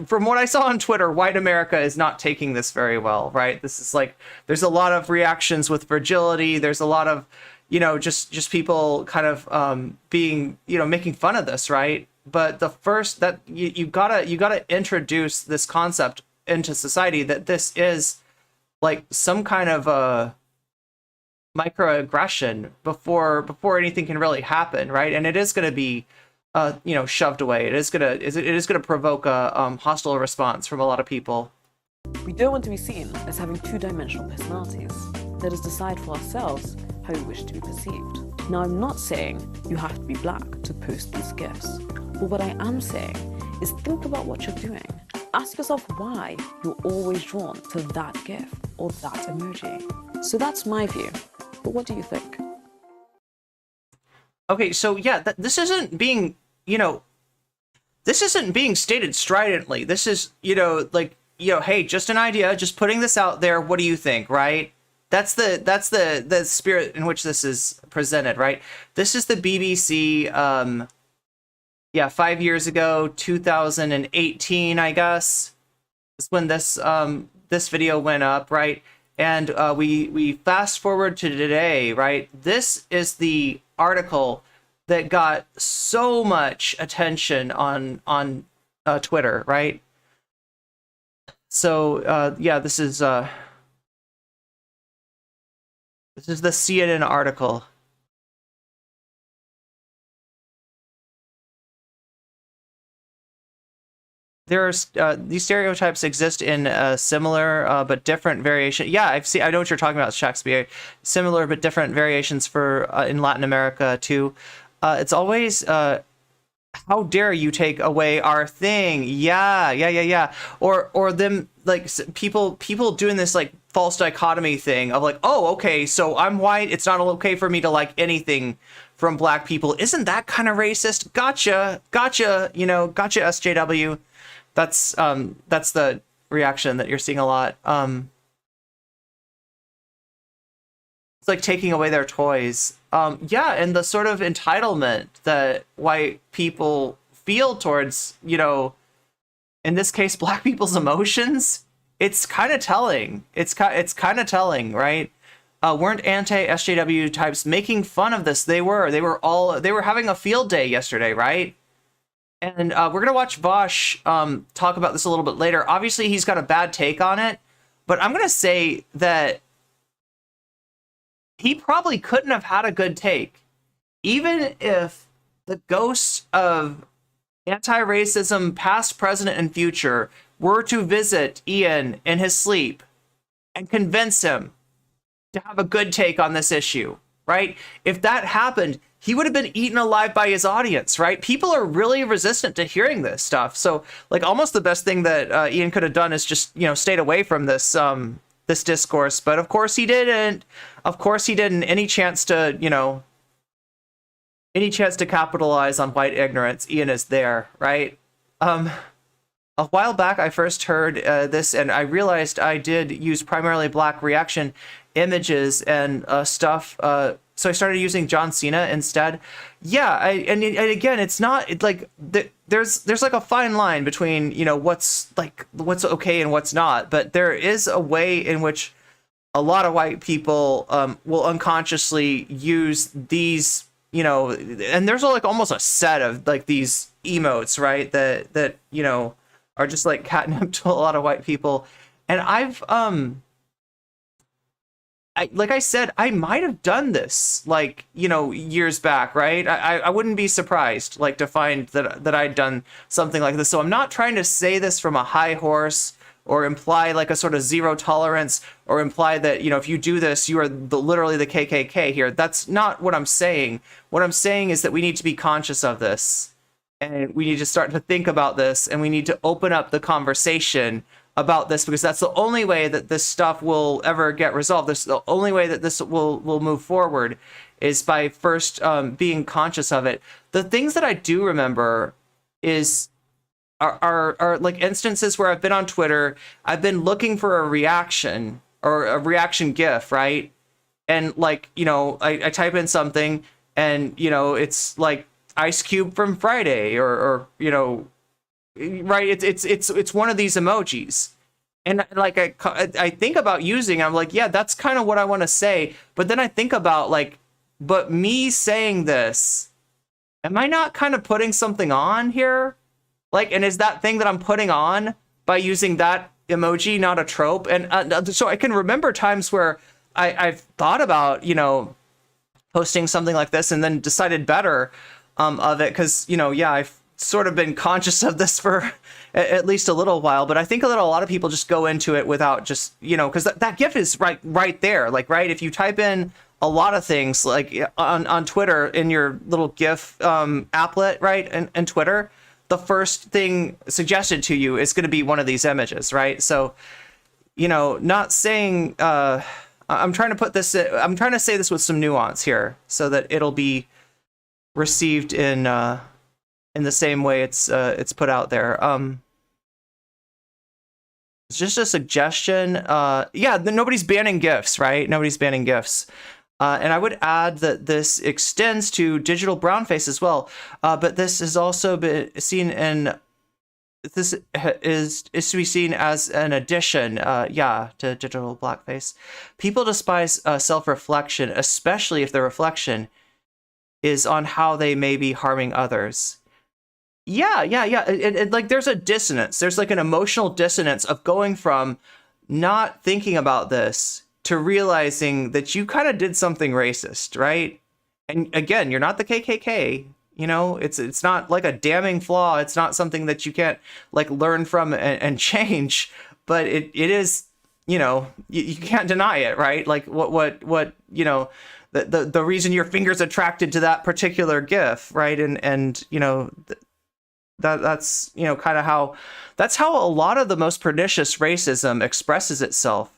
from what I saw on Twitter, white America is not taking this very well, right? This is like, there's a lot of reactions with fragility. There's a lot of, just people kind of being, making fun of this, right? But the first that you gotta introduce this concept into society that this is like some kind of a microaggression before anything can really happen, right? And it is going to be shoved away. It is gonna provoke a hostile response from a lot of people. We don't want to be seen as having two-dimensional personalities. Let us decide for ourselves how we wish to be perceived. Now, I'm not saying you have to be black to post these GIFs, but what I am saying is think about what you're doing. Ask yourself why you're always drawn to that GIF or that emoji. So that's my view, but what do you think? Okay, so yeah, this isn't being stated stridently. This is, hey, just an idea, just putting this out there. What do you think, right? That's the spirit in which this is presented, right? This is the BBC, 5 years ago, 2018, I guess, is when this video went up, right? And we fast forward to today, right? This is the article that got so much attention on Twitter, right? So this is the CNN article. There are these stereotypes exist in similar but different variation. Yeah, I know what you're talking about, Shakespeare. Similar but different variations for in Latin America too. It's always how dare you take away our thing? Yeah. Or them like people doing this like false dichotomy thing of like, oh, okay, so I'm white. It's not okay for me to like anything from black people. Isn't that kind of racist? Gotcha. Gotcha, SJW. That's the reaction that you're seeing a lot. It's like taking away their toys. And the sort of entitlement that white people feel towards, in this case, black people's emotions. It's kind of telling. It's kind of telling, right? Weren't anti-SJW types making fun of this? They were having a field day yesterday, right? And we're going to watch Vaush talk about this a little bit later. Obviously, he's got a bad take on it, but I'm going to say that he probably couldn't have had a good take, even if the ghosts of anti-racism, past, present, and future, were to visit Ian in his sleep and convince him to have a good take on this issue, right? If that happened, he would have been eaten alive by his audience, right? People are really resistant to hearing this stuff. So, like, almost the best thing that Ian could have done is just, stayed away from this this discourse. But of course he didn't. Of course he didn't. Any chance to capitalize on white ignorance, Ian is there, right? A while back, I first heard this, and I realized I did use primarily black reaction images and stuff. So I started using John Cena instead. Yeah, and again, it's not there's like a fine line between what's okay and what's not. But there is a way in which a lot of white people will unconsciously use these. And there's like almost a set of like these emotes, right? That are just like catnip to a lot of white people. And I've like I said, I might have done this years back, right? I wouldn't be surprised to find that I'd done something like this. So I'm not trying to say this from a high horse or imply like a sort of zero tolerance or imply that, if you do this, you are literally the KKK here. That's not what I'm saying. What I'm saying is that we need to be conscious of this, and we need to start to think about this, and we need to open up the conversation about this, because that's the only way that this stuff will ever get resolved. This the only way that this will move forward is by first being conscious of it. The things that I do remember are like instances where I've been on Twitter, I've been looking for a reaction or a reaction GIF, right? And I type in something, and it's like Ice Cube from Friday, or right? It's one of these emojis, and I think about using. I'm like, yeah, that's kind of what I want to say. But then I think about but me saying this, am I not kind of putting something on here? And is that thing that I'm putting on by using that emoji not a trope? And so I can remember times where I've thought about posting something like this, and then decided better of it, because I've sort of been conscious of this for at least a little while. But I think that a lot of people just go into it without just because that GIF is right there, right? If you type in a lot of things on Twitter in your little GIF applet, right, and Twitter, the first thing suggested to you is going to be one of these images, right? So, not saying, I'm trying to say this with some nuance here, so that it'll be received in the same way it's put out there. It's just a suggestion. Nobody's banning GIFs, right? Nobody's banning GIFs. And I would add that this extends to digital brownface as well. But this has also been seen this is to be seen as an addition, to digital blackface. People despise self-reflection, especially if the reflection is on how they may be harming others. Yeah. And there's a dissonance. There's an emotional dissonance of going from not thinking about this to realizing that you kind of did something racist, right? And again, you're not the KKK. It's not like a damning flaw. It's not something that you can't learn from and change. But it is, you can't deny it, right? What the reason your finger's attracted to that particular GIF, right? And that's kind of how a lot of the most pernicious racism expresses itself,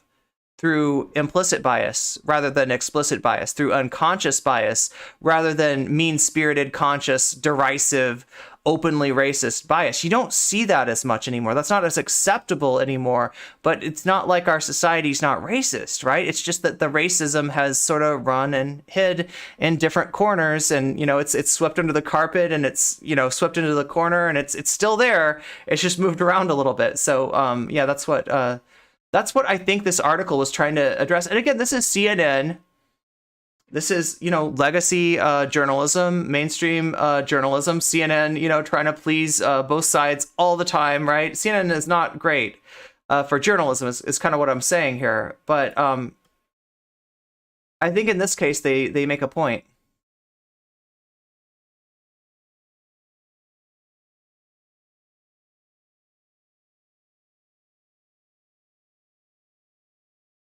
through implicit bias rather than explicit bias, through unconscious bias rather than mean-spirited, conscious, derisive, openly racist bias. You don't see that as much anymore. That's not as acceptable anymore, but it's not like our society's not racist, right? It's just that the racism has sort of run and hid in different corners, and it's swept under the carpet, and it's swept into the corner, and it's still there. It's just moved around a little bit. So that's what I think this article was trying to address. And again, this is CNN. This is, legacy journalism, mainstream journalism. CNN, trying to please both sides all the time, right? CNN is not great for journalism, is kind of what I'm saying here. But I think in this case, they make a point.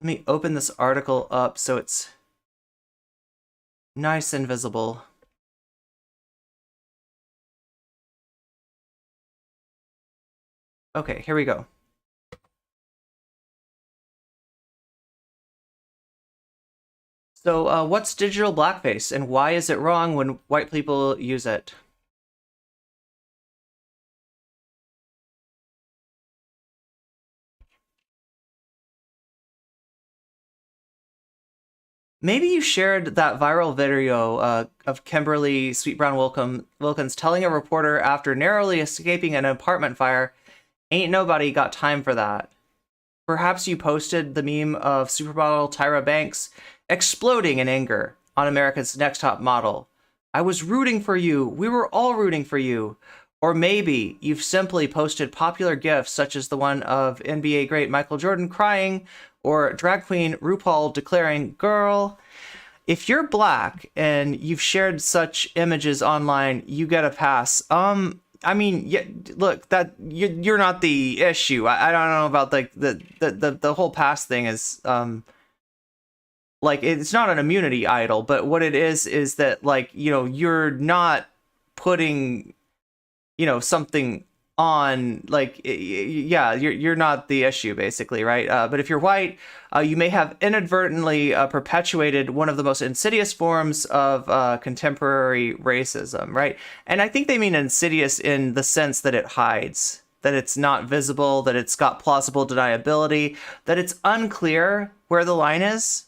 Let me open this article up so it's nice and visible. Okay, here we go. So, what's digital blackface, and why is it wrong when white people use it? Maybe you shared that viral video of Kimberly Sweet Brown Wilkins telling a reporter after narrowly escaping an apartment fire, "Ain't nobody got time for that." Perhaps you posted the meme of supermodel Tyra Banks exploding in anger on America's Next Top Model. "I was rooting for you. We were all rooting for you." Or maybe you've simply posted popular GIFs such as the one of NBA great Michael Jordan crying, or drag queen RuPaul declaring, "Girl." If you're black and you've shared such images online, you get a pass. I mean, yeah, look, that you're not the issue. I don't know about like the whole pass thing is like, it's not an immunity idol, but what it is that, like, you know, you're not putting, you know, something on, like, yeah, you're not the issue, basically, right? But if you're white, you may have inadvertently perpetuated one of the most insidious forms of contemporary racism, right? And I think they mean insidious in the sense that it hides, that it's not visible, that it's got plausible deniability, that it's unclear where the line is.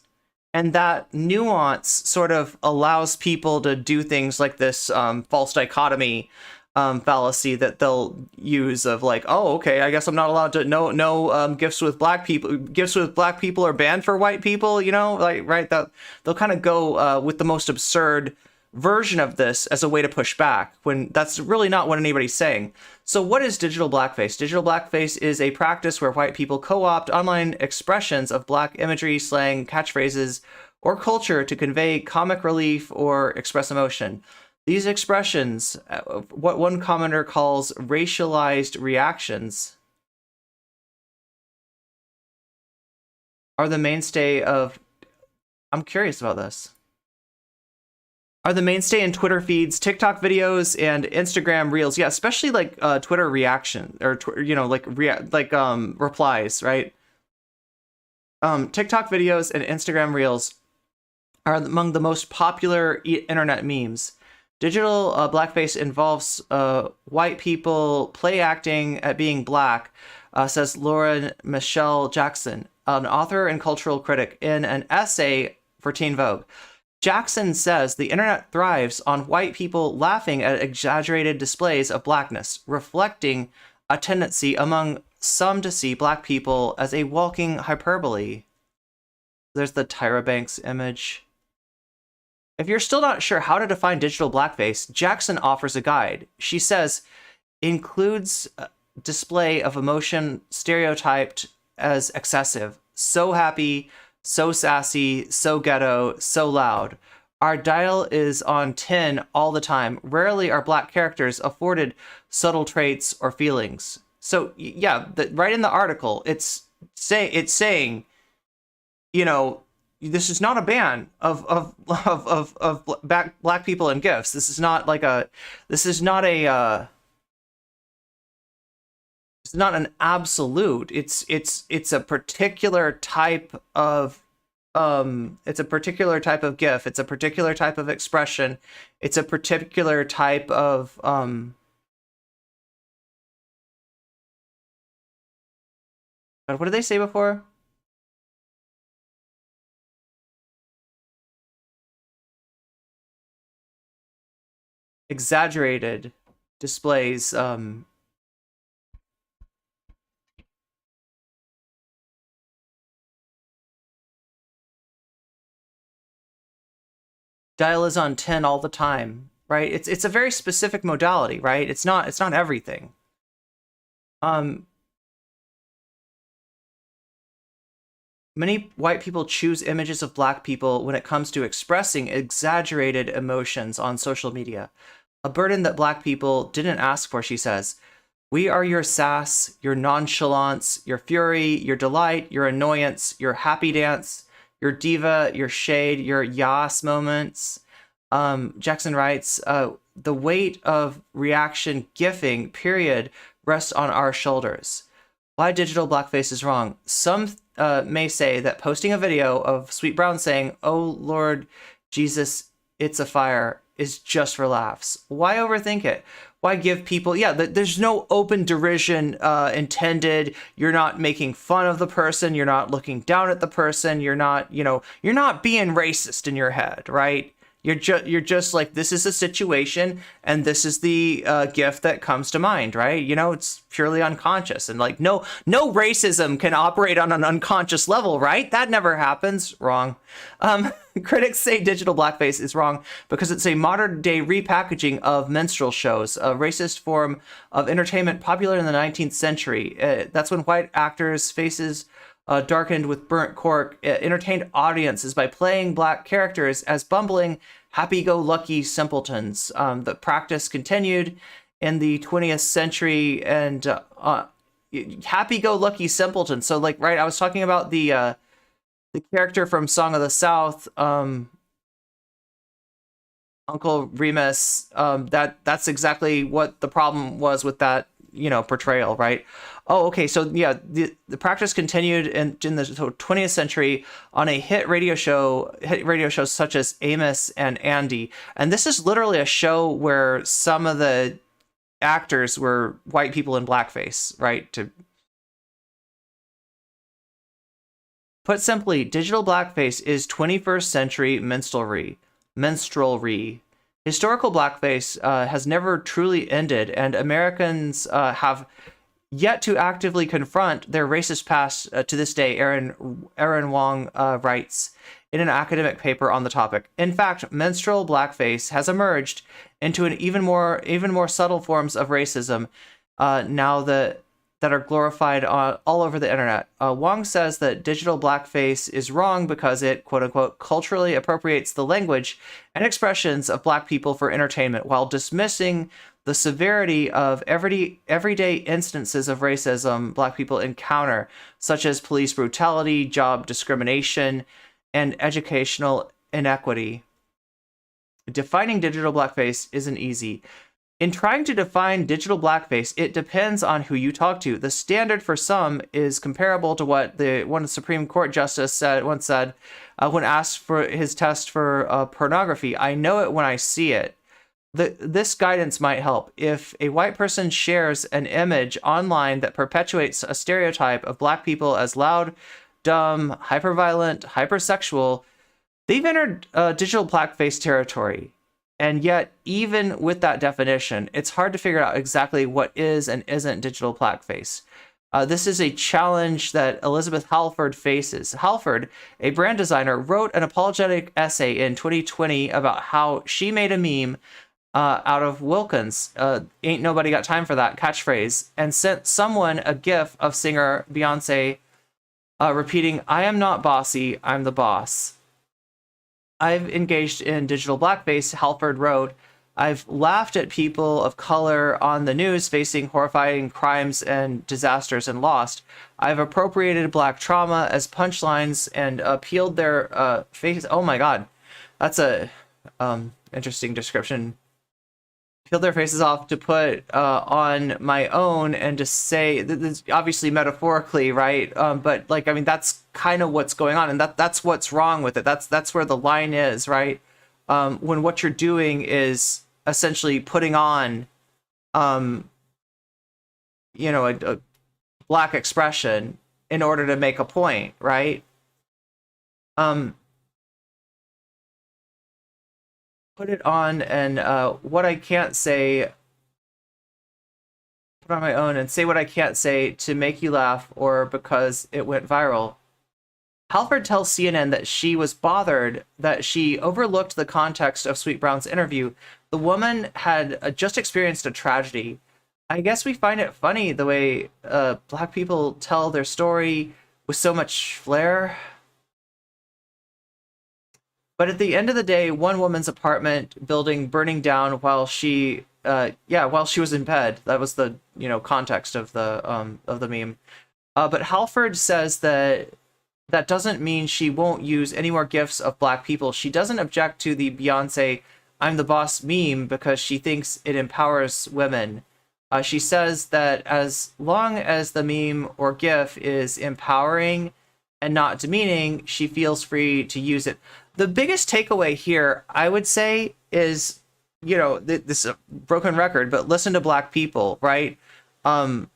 And that nuance sort of allows people to do things like this false dichotomy fallacy that they'll use of, like, oh, okay, I guess I'm not allowed to, no gifts with black people are banned for white people, you know, like, right? That they'll kind of go with the most absurd version of this as a way to push back, when that's really not what anybody's saying. So what is digital blackface? Digital blackface is a practice where white people co-opt online expressions of black imagery, slang, catchphrases, or culture to convey comic relief or express emotion. These expressions, what one commenter calls racialized reactions, are the mainstay of... I'm curious about this. Are the mainstay in Twitter feeds, TikTok videos, and Instagram Reels. Yeah, especially like Twitter reaction, or you know, like replies, right? TikTok videos and Instagram Reels are among the most popular internet memes. Digital blackface involves white people play acting at being black, says Laura Michelle Jackson, an author and cultural critic, in an essay for Teen Vogue. Jackson says the internet thrives on white people laughing at exaggerated displays of blackness, reflecting a tendency among some to see black people as a walking hyperbole. There's the Tyra Banks image. If you're still not sure how to define digital blackface, Jackson offers a guide. She says, includes display of emotion stereotyped as excessive, so happy, so sassy, so ghetto, so loud. Our dial is on 10 all the time. Rarely are black characters afforded subtle traits or feelings. So yeah, right in the article, it's saying, you know, this is not a ban of black people and gifts. This is not like a, this is not a, it's not an absolute. It's a particular type of it's a particular type of GIF. It's a particular type of expression. It's a particular type of what did they say before? Exaggerated displays dial is on 10 all the time, right? It's a very specific modality, right? It's not everything. Many white people choose images of black people when it comes to expressing exaggerated emotions on social media. A burden that black people didn't ask for, she says. We are your sass, your nonchalance, your fury, your delight, your annoyance, your happy dance, your diva, your shade, your yas moments. Jackson writes, the weight of reaction gifting, period, rests on our shoulders. Why digital blackface is wrong. Some may say that posting a video of Sweet Brown saying, "Oh Lord Jesus, it's a fire," is just for laughs. Why overthink it? Why give people, there's no open derision intended. You're not making fun of the person. You're not looking down at the person. You're not, you're not being racist in your head, right? You're just like, this is a situation and this is the gift that comes to mind, right? It's purely unconscious, and like no racism can operate on an unconscious level, right? That never happens. Wrong. Critics say digital blackface is wrong because it's a modern day repackaging of minstrel shows, a racist form of entertainment popular in the 19th century. That's when white actors' faces darkened with burnt cork entertained audiences by playing black characters as bumbling, happy-go-lucky simpletons. The practice continued in the 20th century, and happy-go-lucky simpletons. So, like, right, I was talking about the character from Song of the South, Uncle Remus. That's exactly what the problem was with that, portrayal, right? Oh, okay. So yeah, the practice continued in the 20th century on a hit radio shows such as Amos and Andy. And this is literally a show where some of the actors were white people in blackface, right? To put simply, digital blackface is 21st century minstrelry. Historical blackface has never truly ended, and Americans have yet to actively confront their racist past to this day, Aaron Wong writes in an academic paper on the topic. In fact, minstrel blackface has emerged into an even more subtle forms of racism now that are glorified all over the internet. Wong says that digital blackface is wrong because it, quote unquote, culturally appropriates the language and expressions of black people for entertainment while dismissing the severity of everyday instances of racism black people encounter, such as police brutality, job discrimination, and educational inequity. Defining digital blackface isn't easy. In trying to define digital blackface, it depends on who you talk to. The standard for some is comparable to what one Supreme Court justice once said when asked for his test for pornography. I know it when I see it. This guidance might help. If a white person shares an image online that perpetuates a stereotype of black people as loud, dumb, hyperviolent, hypersexual, they've entered digital blackface territory. And yet, even with that definition, it's hard to figure out exactly what is and isn't digital blackface. This is a challenge that Elizabeth Halford faces. Halford, a brand designer, wrote an apologetic essay in 2020 about how she made a meme out of Wilkins, "Ain't nobody got time for that" catchphrase, and sent someone a gif of singer Beyonce repeating, "I am not bossy, I'm the boss." I've engaged in digital blackface, Halford wrote. I've laughed at people of color on the news facing horrifying crimes and disasters and lost. I've appropriated black trauma as punchlines and peeled their face. Oh my God, that's a interesting description. Peeled their faces off to put on my own and to say, this obviously metaphorically, right? But like, I mean, that's kind of what's going on, and that's what's wrong with it. That's where the line is, right? When what you're doing is essentially putting on, a black expression in order to make a point, right? Put it on, and what I can't say, put on my own and say what I can't say to make you laugh or because it went viral. Halford tells CNN that she was bothered that she overlooked the context of Sweet Brown's interview. The woman had just experienced a tragedy. I guess we find it funny the way black people tell their story with so much flair. But at the end of the day, one woman's apartment building burning down while she yeah, while she was in bed. That was the, context of the meme. But Halford says that that doesn't mean she won't use any more gifs of black people. She doesn't object to the Beyonce "I'm the boss" meme because she thinks it empowers women. She says that as long as the meme or gif is empowering and not demeaning, she feels free to use it. The biggest takeaway here, I would say, is, this is a broken record, but listen to black people, right? I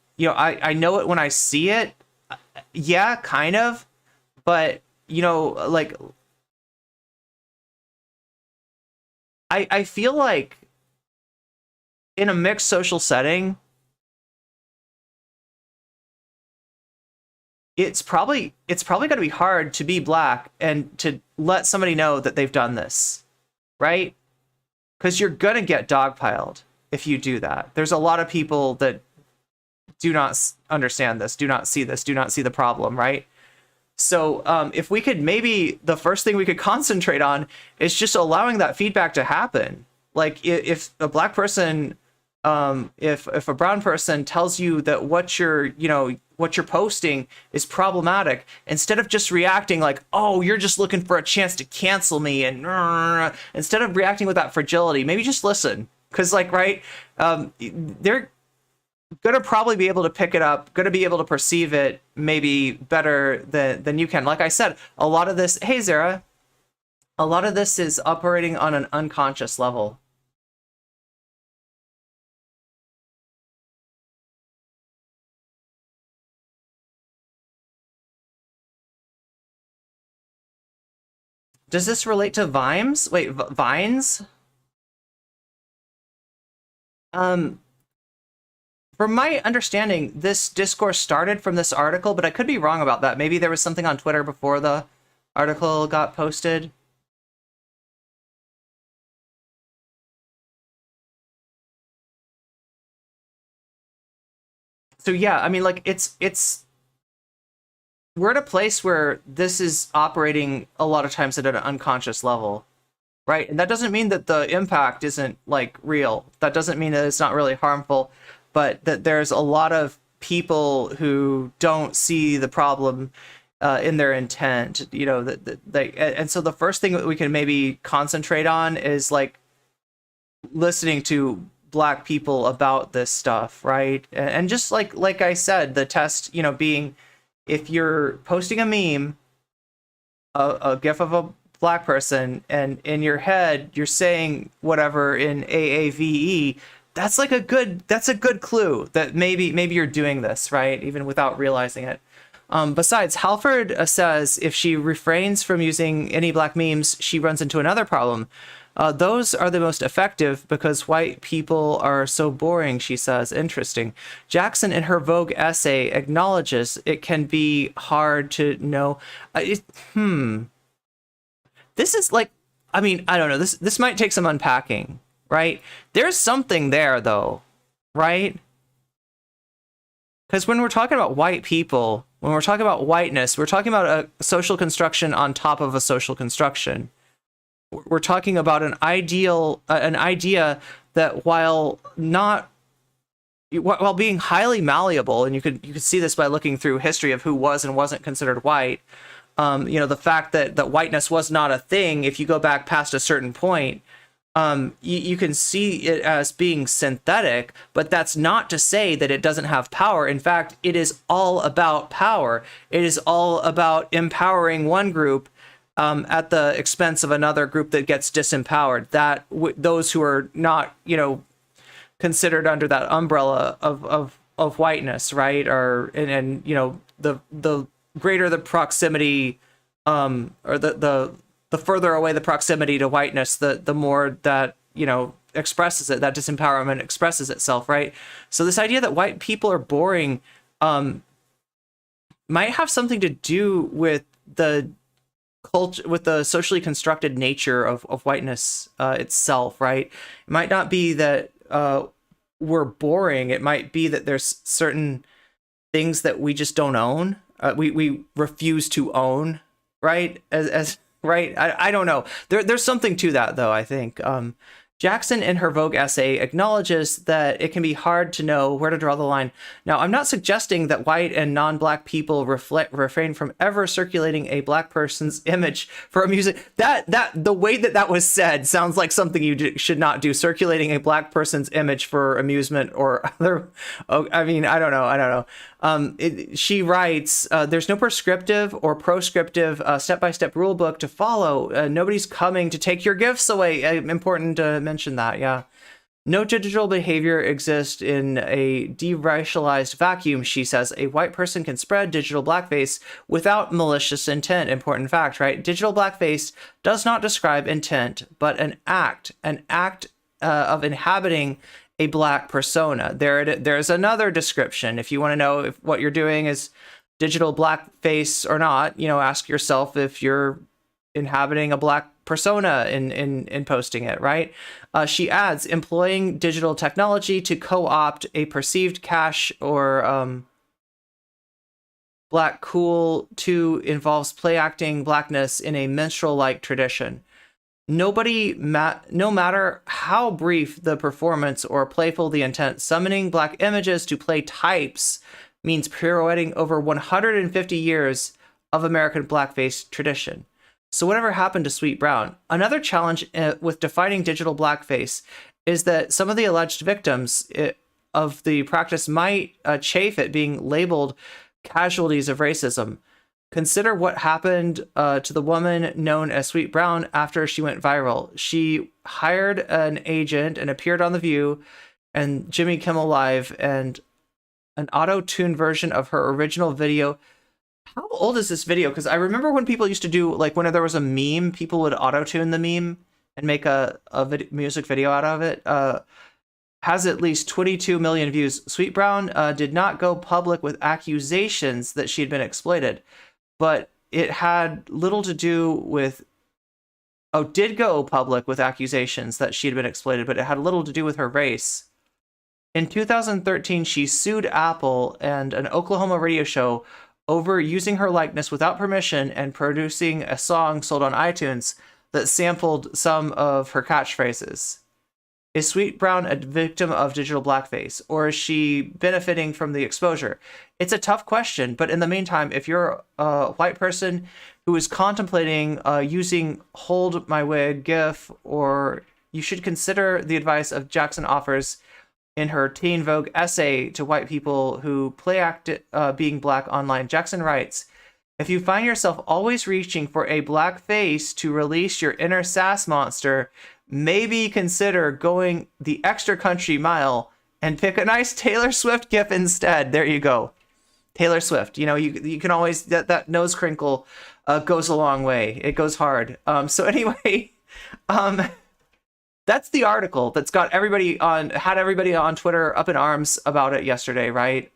know it when I see it. Yeah, kind of. But, like, I feel like in a mixed social setting, it's probably going to be hard to be black and to let somebody know that they've done this, right? Because you're going to get dogpiled if you do that. There's a lot of people that do not understand this, do not see this, do not see the problem, right? So if we could, maybe the first thing we could concentrate on is just allowing that feedback to happen. Like if a black person, if a brown person tells you that what you're posting is problematic, instead of just reacting like, oh, you're just looking for a chance to cancel me, and instead of reacting with that fragility, maybe just listen. Because they're gonna probably be able to pick it up, gonna be able to perceive it maybe better than you can. Like I said, a lot of this, hey Zara, a lot of this is operating on an unconscious level. Does this relate to Vimes? Wait, Vines? From my understanding, this discourse started from this article, but I could be wrong about that. Maybe there was something on Twitter before the article got posted. So yeah, I mean, like, we're at a place where this is operating a lot of times at an unconscious level, right? And that doesn't mean that the impact isn't, like, real. That doesn't mean that it's not really harmful, but that there's a lot of people who don't see the problem in their intent, and so the first thing that we can maybe concentrate on is, like, listening to black people about this stuff, right? And just like I said, the test, being, if you're posting a meme, a gif of a black person, and in your head you're saying whatever in AAVE, that's a good clue that maybe you're doing this, right? Even without realizing it. Besides, Halford says if she refrains from using any black memes, she runs into another problem. Those are the most effective because white people are so boring, she says. Interesting. Jackson, in her Vogue essay, acknowledges it can be hard to know. This is like, I mean, I don't know. This might take some unpacking, right? There's something there, though, right? Because when we're talking about white people, when we're talking about whiteness, we're talking about a social construction on top of a social construction. We're talking about an idea that while being highly malleable, and you could see this by looking through history of who was and wasn't considered white, the fact that whiteness was not a thing, if you go back past a certain point, you can see it as being synthetic, but that's not to say that it doesn't have power. In fact, it is all about power. It is all about empowering one group at the expense of another group that gets disempowered. That those who are not, considered under that umbrella of whiteness, right? And the greater the proximity, or the further away the proximity to whiteness, the more that, expresses it, that disempowerment expresses itself, right? So this idea that white people are boring might have something to do with the culture, with the socially constructed nature of whiteness itself, right? It might not be that we're boring. It might be that there's certain things that we just don't own. We refuse to own, right? As right? I don't know. There's something to that, though, I think. Jackson, in her Vogue essay, acknowledges that it can be hard to know where to draw the line. Now, I'm not suggesting that white and non-black people refrain from ever circulating a black person's image for a music. The way that was said sounds like something you should not do. Circulating a black person's image for amusement or other. Oh, I mean, I don't know. She writes, there's no prescriptive or proscriptive step-by-step rule book to follow. Nobody's coming to take your gifts away. Important to mention that, yeah. No digital behavior exists in a deracialized vacuum, she says. A white person can spread digital blackface without malicious intent. Important fact, right? Digital blackface does not describe intent, but an act of inhabiting a black persona. There's another description. If you want to know if what you're doing is digital blackface or not, ask yourself if you're inhabiting a black persona in posting it, right? She adds, employing digital technology to co-opt a perceived cash or black cool to involves play acting blackness in a minstrel-like tradition. No matter how brief the performance or playful the intent, summoning black images to play types means pirouetting over 150 years of American blackface tradition. So whatever happened to Sweet Brown? Another challenge with defining digital blackface is that some of the alleged victims of the practice might chafe at being labeled casualties of racism. Consider what happened to the woman known as Sweet Brown after she went viral. She hired an agent and appeared on The View and Jimmy Kimmel Live, and an auto-tuned version of her original video. How old is this video? Because I remember when people used to do, like, when there was a meme, people would auto-tune the meme and make a music video out of it. Has at least 22 million views. Sweet Brown did not go public with accusations that she had been exploited, but it had little to do with... did go public with accusations that she had been exploited, but it had little to do with her race. In 2013, she sued Apple and an Oklahoma radio show over using her likeness without permission and producing a song sold on iTunes that sampled some of her catchphrases. Is Sweet Brown a victim of digital blackface, or is she benefiting from the exposure? It's a tough question, but in the meantime, if you're a white person who is contemplating using Hold My Wig GIF, or you should consider the advice of Jackson offers in her Teen Vogue essay to white people who play act being black online. Jackson writes, if you find yourself always reaching for a black face to release your inner sass monster, maybe consider going the extra country mile and pick a nice Taylor Swift gif instead. There you go. Taylor Swift. You can always, that nose crinkle goes a long way. It goes hard. So anyway, that's the article that's got had everybody on Twitter up in arms about it yesterday, right?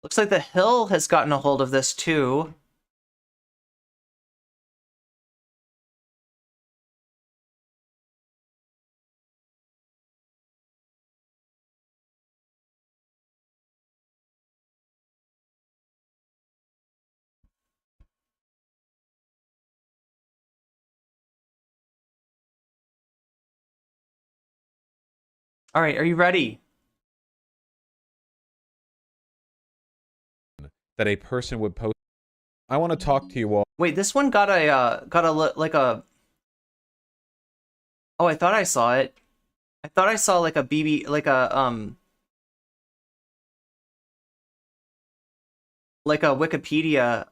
Looks like The Hill has gotten a hold of this too. All right, are you ready? That a person would post. I want to talk to you all. Wait, this one got a Oh, I thought I saw it. I thought I saw like a BB, like a Wikipedia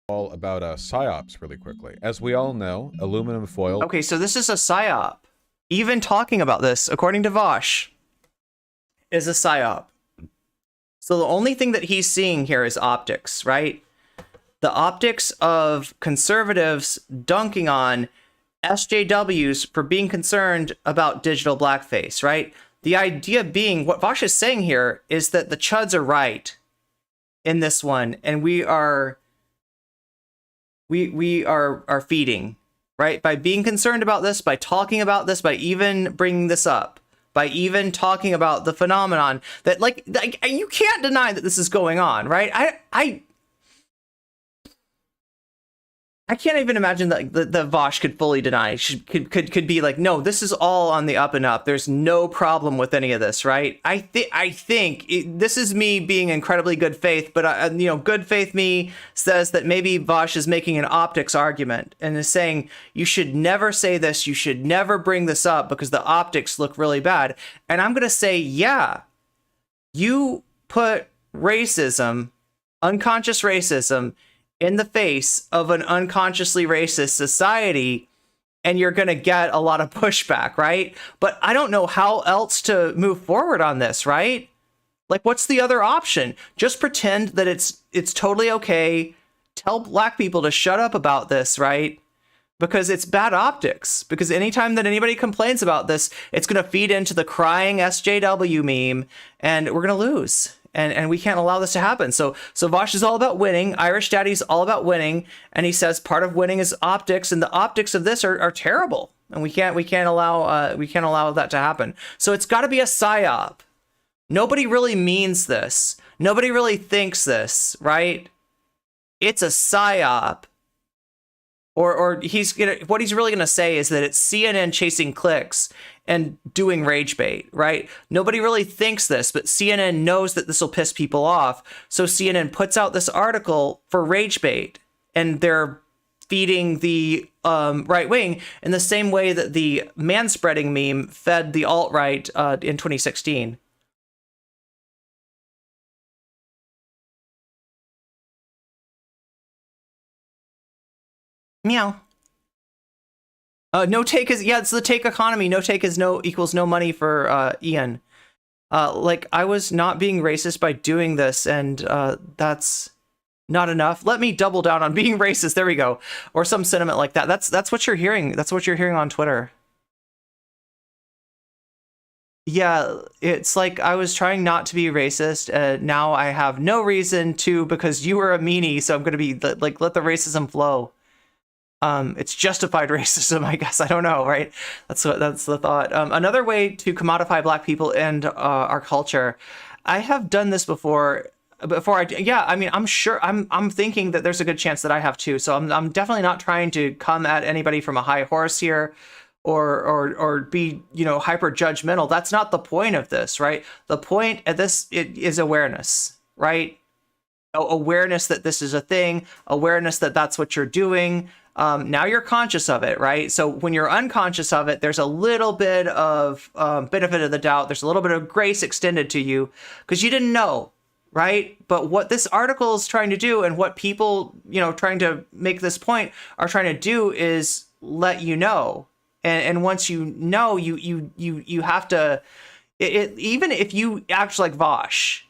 all about psyops really quickly. As we all know, aluminum foil. Okay, so this is a psyop. Even talking about this, according to Vaush, is a psyop. So the only thing that he's seeing here is optics, right? The optics of conservatives dunking on SJWs for being concerned about digital blackface, right? The idea being, what Vaush is saying here is that the chuds are right in this one, and we are feeding right? By being concerned about this, by talking about this, by even bringing this up, by even talking about the phenomenon that like you can't deny that this is going on, right? I can't even imagine that the Vaush could fully deny, could be like, no, this is all on the up and up. There's no problem with any of this, right? I think this is me being incredibly good faith, but you know, good faith me says that maybe Vaush is making an optics argument and is saying you should never say this, you should never bring this up because the optics look really bad. And I'm gonna say, yeah, you put racism, unconscious racism, in the face of an unconsciously racist society, and you're going to get a lot of pushback, right? But I don't know how else to move forward on this, right? Like, what's the other option? Just pretend that it's totally okay. Tell black people to shut up about this, right? Because it's bad optics. Because anytime that anybody complains about this, it's going to feed into the crying SJW meme, and we're going to lose. And we can't allow this to happen. So Vaush is all about winning. Irish Daddy's all about winning, and he says part of winning is optics, and the optics of this are terrible, and we can't allow that to happen. So it's got to be a psyop. Nobody really means this. Nobody really thinks this, right? It's a psyop. Or what he's really gonna say is that it's CNN chasing clicks and doing rage bait, right? Nobody really thinks this, but CNN knows that this will piss people off. So CNN puts out this article for rage bait, and they're feeding the right wing in the same way that the manspreading meme fed the alt-right in 2016. Meow. No take is, yeah, it's the take economy. No take is equals no money for Ian. Like, I was not being racist by doing this, and that's not enough. Let me double down on being racist. There we go. Or some sentiment like that. That's what you're hearing. That's what you're hearing on Twitter. Yeah, it's like I was trying not to be racist. Now I have no reason to because you were a meanie, so I'm going to be like, let the racism flow. It's justified racism, I guess. I don't know, right? That's the thought. Another way to commodify black people and our culture. I have done this before. I mean, I'm sure I'm thinking that there's a good chance that I have too. So I'm definitely not trying to come at anybody from a high horse here, or be, you know, hyper judgmental. That's not the point of this, right? The point of this is awareness, right? Awareness that this is a thing. Awareness that that's what you're doing. Now you're conscious of it, right? So when you're unconscious of it, there's a little bit of benefit of the doubt. There's a little bit of grace extended to you because you didn't know, right? But what this article is trying to do, and what people, you know, trying to make this point are trying to do, is let you know. And once you know, you have to. Even if you act like Vaush,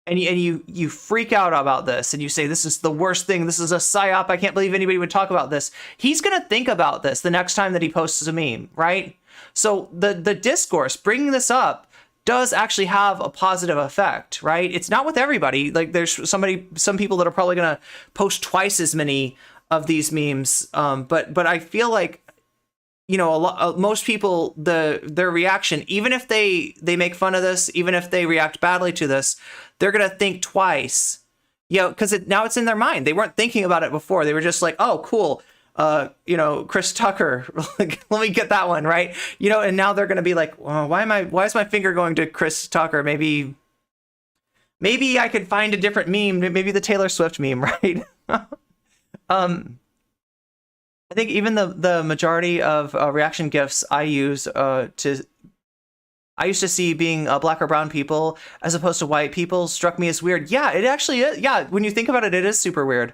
and you freak out about this, and you say, this is the worst thing, this is a psyop, I can't believe anybody would talk about this. He's going to think about this the next time that he posts a meme, right? So the discourse, bringing this up, does actually have a positive effect, right? It's not with everybody. Like, there's some people that are probably going to post twice as many of these memes, but I feel like, you know, most people, their reaction, even if they make fun of this, even if they react badly to this, they're gonna think twice, you know, because now it's in their mind. They weren't thinking about it before. They were just like, oh, cool, you know, Chris Tucker, let me get that one, right? You know, and now they're gonna be like, well, why is my finger going to Chris Tucker? Maybe I could find a different meme, maybe the Taylor Swift meme, right? I think even the majority of reaction GIFs I use I used to see being black or brown people as opposed to white people struck me as weird. Yeah, it actually is. Yeah, when you think about it, it is super weird.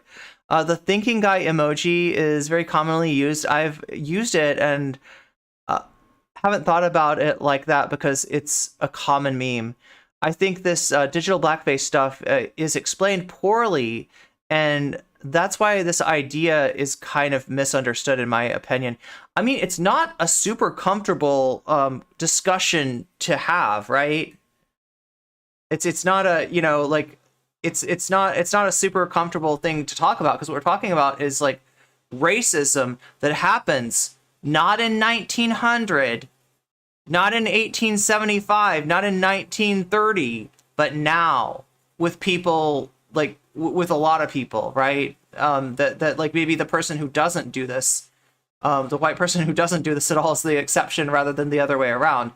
The thinking guy emoji is very commonly used. I've used it and haven't thought about it like that because it's a common meme. I think this digital blackface stuff is explained poorly, and that's why this idea is kind of misunderstood, in my opinion. I mean, it's not a super comfortable discussion to have, right? It's not a, you know, like it's not a super comfortable thing to talk about, because what we're talking about is like racism that happens not in 1900, not in 1875, not in 1930, but now with people, like with a lot of people, right? That like maybe the person who doesn't do this, the white person who doesn't do this at all is the exception rather than the other way around.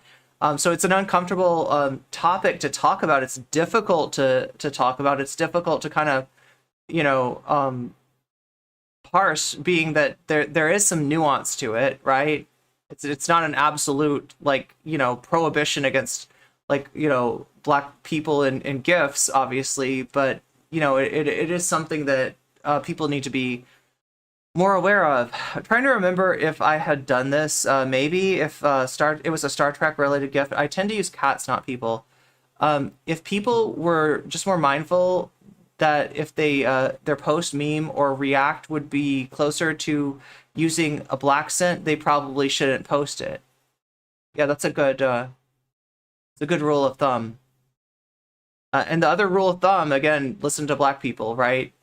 So it's an uncomfortable topic to talk about. It's difficult to talk about. It's difficult to kind of, parse, being that there is some nuance to it, right? It's not an absolute, like, prohibition against, like, black people in gifts, obviously, but it is something that people need to be more aware of. I'm trying to remember if I had done this. Maybe if it was a Star Trek related gift. I tend to use cats, not people. If people were just more mindful that if they their post, meme, or react would be closer to using a black scent, they probably shouldn't post it. Yeah, that's a good rule of thumb. And the other rule of thumb, again, listen to black people, right?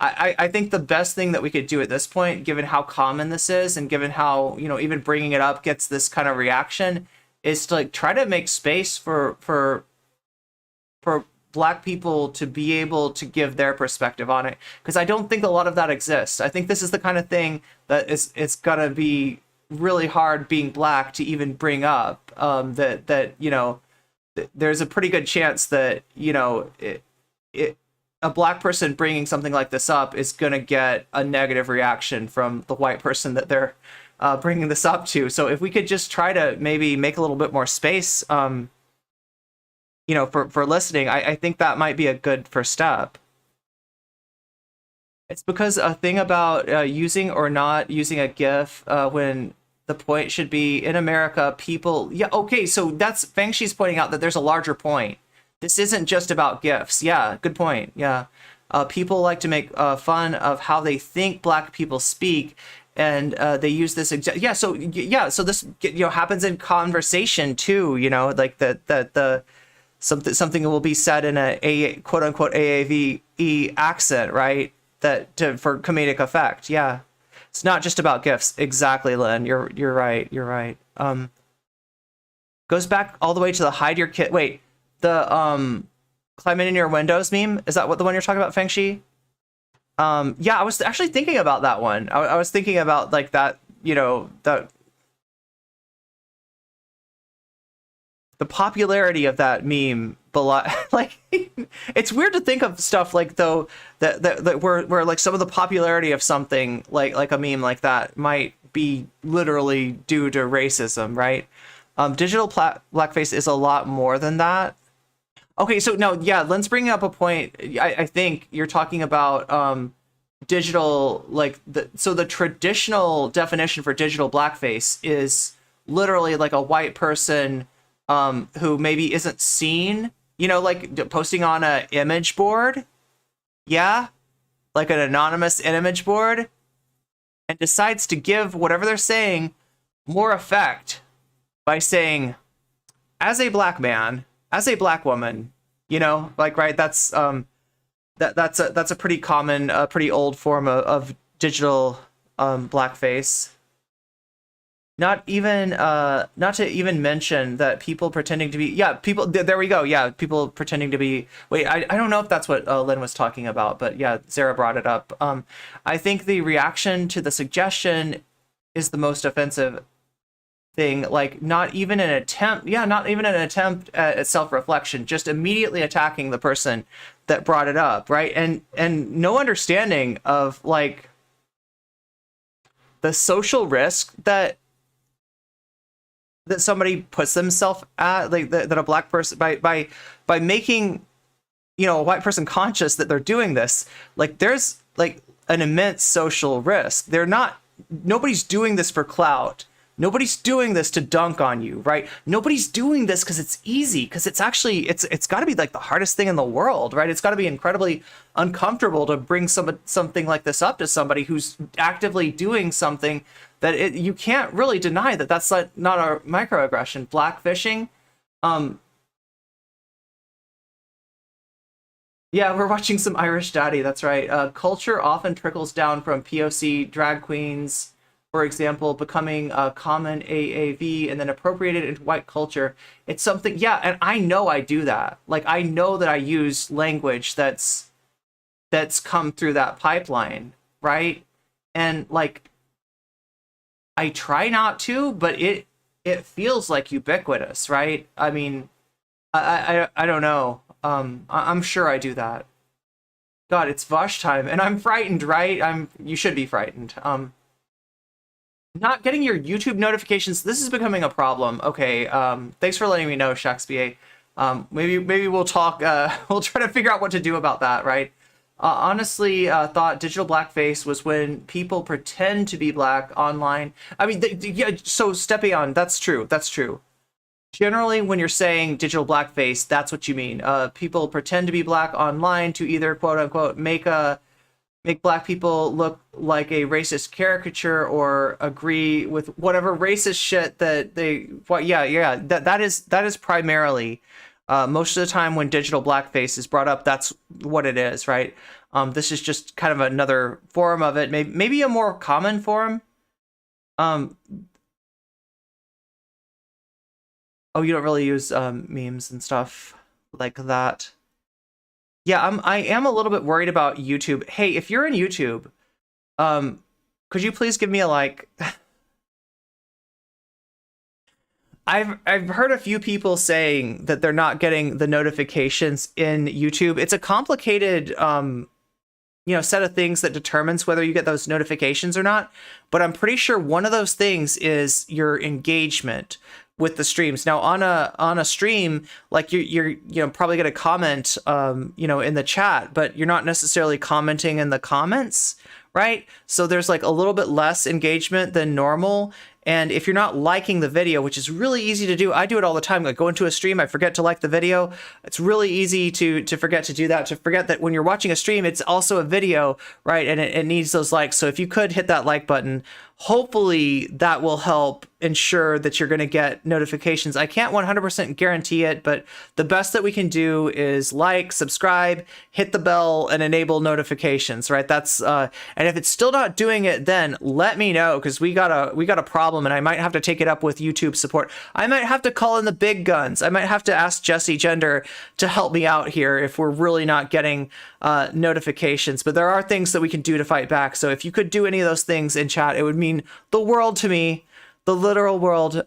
I think the best thing that we could do at this point, given how common this is, and given how, even bringing it up gets this kind of reaction, is to like try to make space for black people to be able to give their perspective on it, because I don't think a lot of that exists. I think this is the kind of thing that it's gonna be really hard, being black, to even bring up. There's a pretty good chance that a black person bringing something like this up is going to get a negative reaction from the white person that they're bringing this up to. So if we could just try to maybe make a little bit more space, for listening, I think that might be a good first step. It's because a thing about using or not using a GIF when the point should be, in America, people... Yeah, okay, so that's... Fangshi's pointing out that there's a larger point. This isn't just about GIFs. Yeah, good point. Yeah. People like to make fun of how they think black people speak, and they use this... So this happens in conversation too, like the something will be said in a quote-unquote AAVE accent, right? For comedic effect. Yeah. It's not just about GIFs. Exactly, Lynn. You're right. You're right. Goes back all the way to the hide your kid. Wait, the climate in your windows meme. Is that what the one you're talking about, Fengshi? Yeah, I was actually thinking about that one. I was thinking about like that. The popularity of that meme. Like, it's weird to think of stuff like though that where like some of the popularity of something like a meme like that might be literally due to racism, right? Digital blackface is a lot more than that. Okay, so no, yeah, Lynn's bringing up a point. I think you're talking about digital, like the traditional definition for digital blackface is literally like a white person who maybe isn't seen, like posting on a image board. Yeah, like an anonymous image board, and decides to give whatever they're saying more effect by saying, as a black man, as a black woman, right? That's that's a pretty common, pretty old form of digital blackface. Not to even mention that people pretending to be, there we go. Yeah, people pretending to be, wait, I don't know if that's what Lynn was talking about, but yeah, Sarah brought it up. I think the reaction to the suggestion is the most offensive thing. Like, not even an attempt at self-reflection, just immediately attacking the person that brought it up, right? And no understanding of like the social risk that somebody puts themselves at, like that a black person, by making a white person conscious that they're doing this. Like, there's like an immense social risk. Nobody's doing this for clout. Nobody's doing this to dunk on you, right? Nobody's doing this because it's easy, because it's actually, it's got to be like the hardest thing in the world, right? It's got to be incredibly uncomfortable to bring something like this up to somebody who's actively doing something that you can't really deny that that's not a microaggression. Blackfishing, Yeah, we're watching some Irish Daddy. That's right. Culture often trickles down from POC drag queens, for example, becoming a common AAV and then appropriated into white culture. It's something, yeah, and I know I do that. Like, I know that I use language that's come through that pipeline, right? And like, I try not to, but it feels like ubiquitous, right? I mean, I don't know. I'm sure I do that. God, it's Vaush time, and I'm frightened, right? You should be frightened. Not getting your YouTube notifications. This is becoming a problem. Okay. Thanks for letting me know, Shakespeare. Maybe we'll talk. We'll try to figure out what to do about that, right? Honestly, thought digital blackface was when people pretend to be black online. I mean, yeah. So Stepion, that's true. That's true. Generally, when you're saying digital blackface, that's what you mean. People pretend to be black online to either quote unquote make black people look like a racist caricature or agree with whatever racist shit that they. Well, yeah. That is primarily. Most of the time when digital blackface is brought up, that's what it is, right? This is just kind of another form of it, maybe a more common form. Oh, you don't really use memes and stuff like that. Yeah, I am a little bit worried about YouTube. Hey, if you're in YouTube, could you please give me a like? I've heard a few people saying that they're not getting the notifications in YouTube. It's a complicated set of things that determines whether you get those notifications or not. But I'm pretty sure one of those things is your engagement with the streams. Now on a stream, like you're probably going to comment in the chat, but you're not necessarily commenting in the comments, right? So there's like a little bit less engagement than normal. And if you're not liking the video, which is really easy to do, I do it all the time. I go into a stream, I forget to like the video. It's really easy to forget to do that, to forget that when you're watching a stream, it's also a video, right? And it needs those likes. So if you could hit that like button, hopefully that will help ensure that you're going to get notifications. I can't 100% guarantee it, but the best that we can do is like, subscribe, hit the bell, and enable notifications, right? That's and if it's still not doing it, then let me know, because we got a problem, and I might have to take it up with YouTube support. I might have to call in the big guns. I might have to ask Jessie Gender to help me out here if we're really not getting notifications. But there are things that we can do to fight back. So if you could do any of those things in chat, it would mean the world to me, the literal world.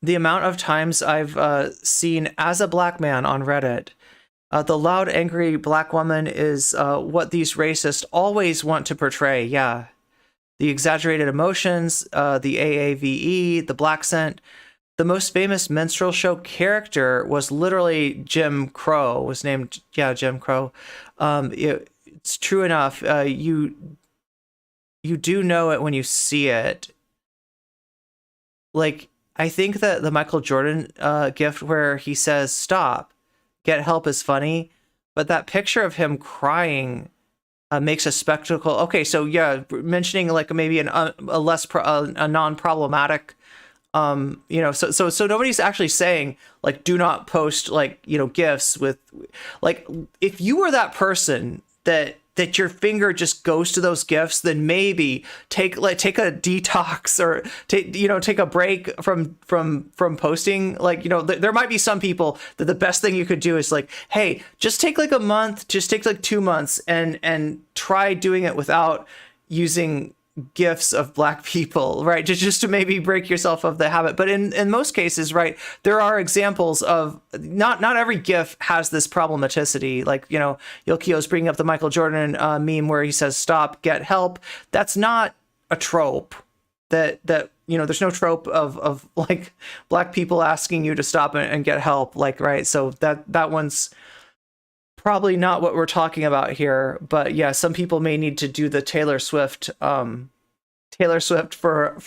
The amount of times I've seen "as a black man" on Reddit, the loud, angry black woman is what these racists always want to portray. Yeah, the exaggerated emotions, the AAVE, the black scent. The most famous minstrel show character was literally Jim Crow. Was named Jim Crow. It's true enough. You do know it when you see it. Like, I think that the Michael Jordan gift where he says "stop, get help" is funny, but that picture of him crying makes a spectacle. Okay, so yeah, mentioning like maybe a non-problematic. So nobody's actually saying like do not post like gifs with, like, if you were that person that your finger just goes to those gifs, then maybe take a detox or take a break from posting. Like, there might be some people that the best thing you could do is like, hey, just take like a month, just take like 2 months and try doing it without using gifts of black people, right? Just to maybe break yourself of the habit. But in most cases, right, there are examples of not every gif has this problematicity. Like, Yokio's bringing up the Michael Jordan meme where he says "stop, get help." That's not a trope. That there's no trope of like black people asking you to stop and get help, like, right? So that one's probably not what we're talking about here. But yeah, some people may need to do the Taylor Swift for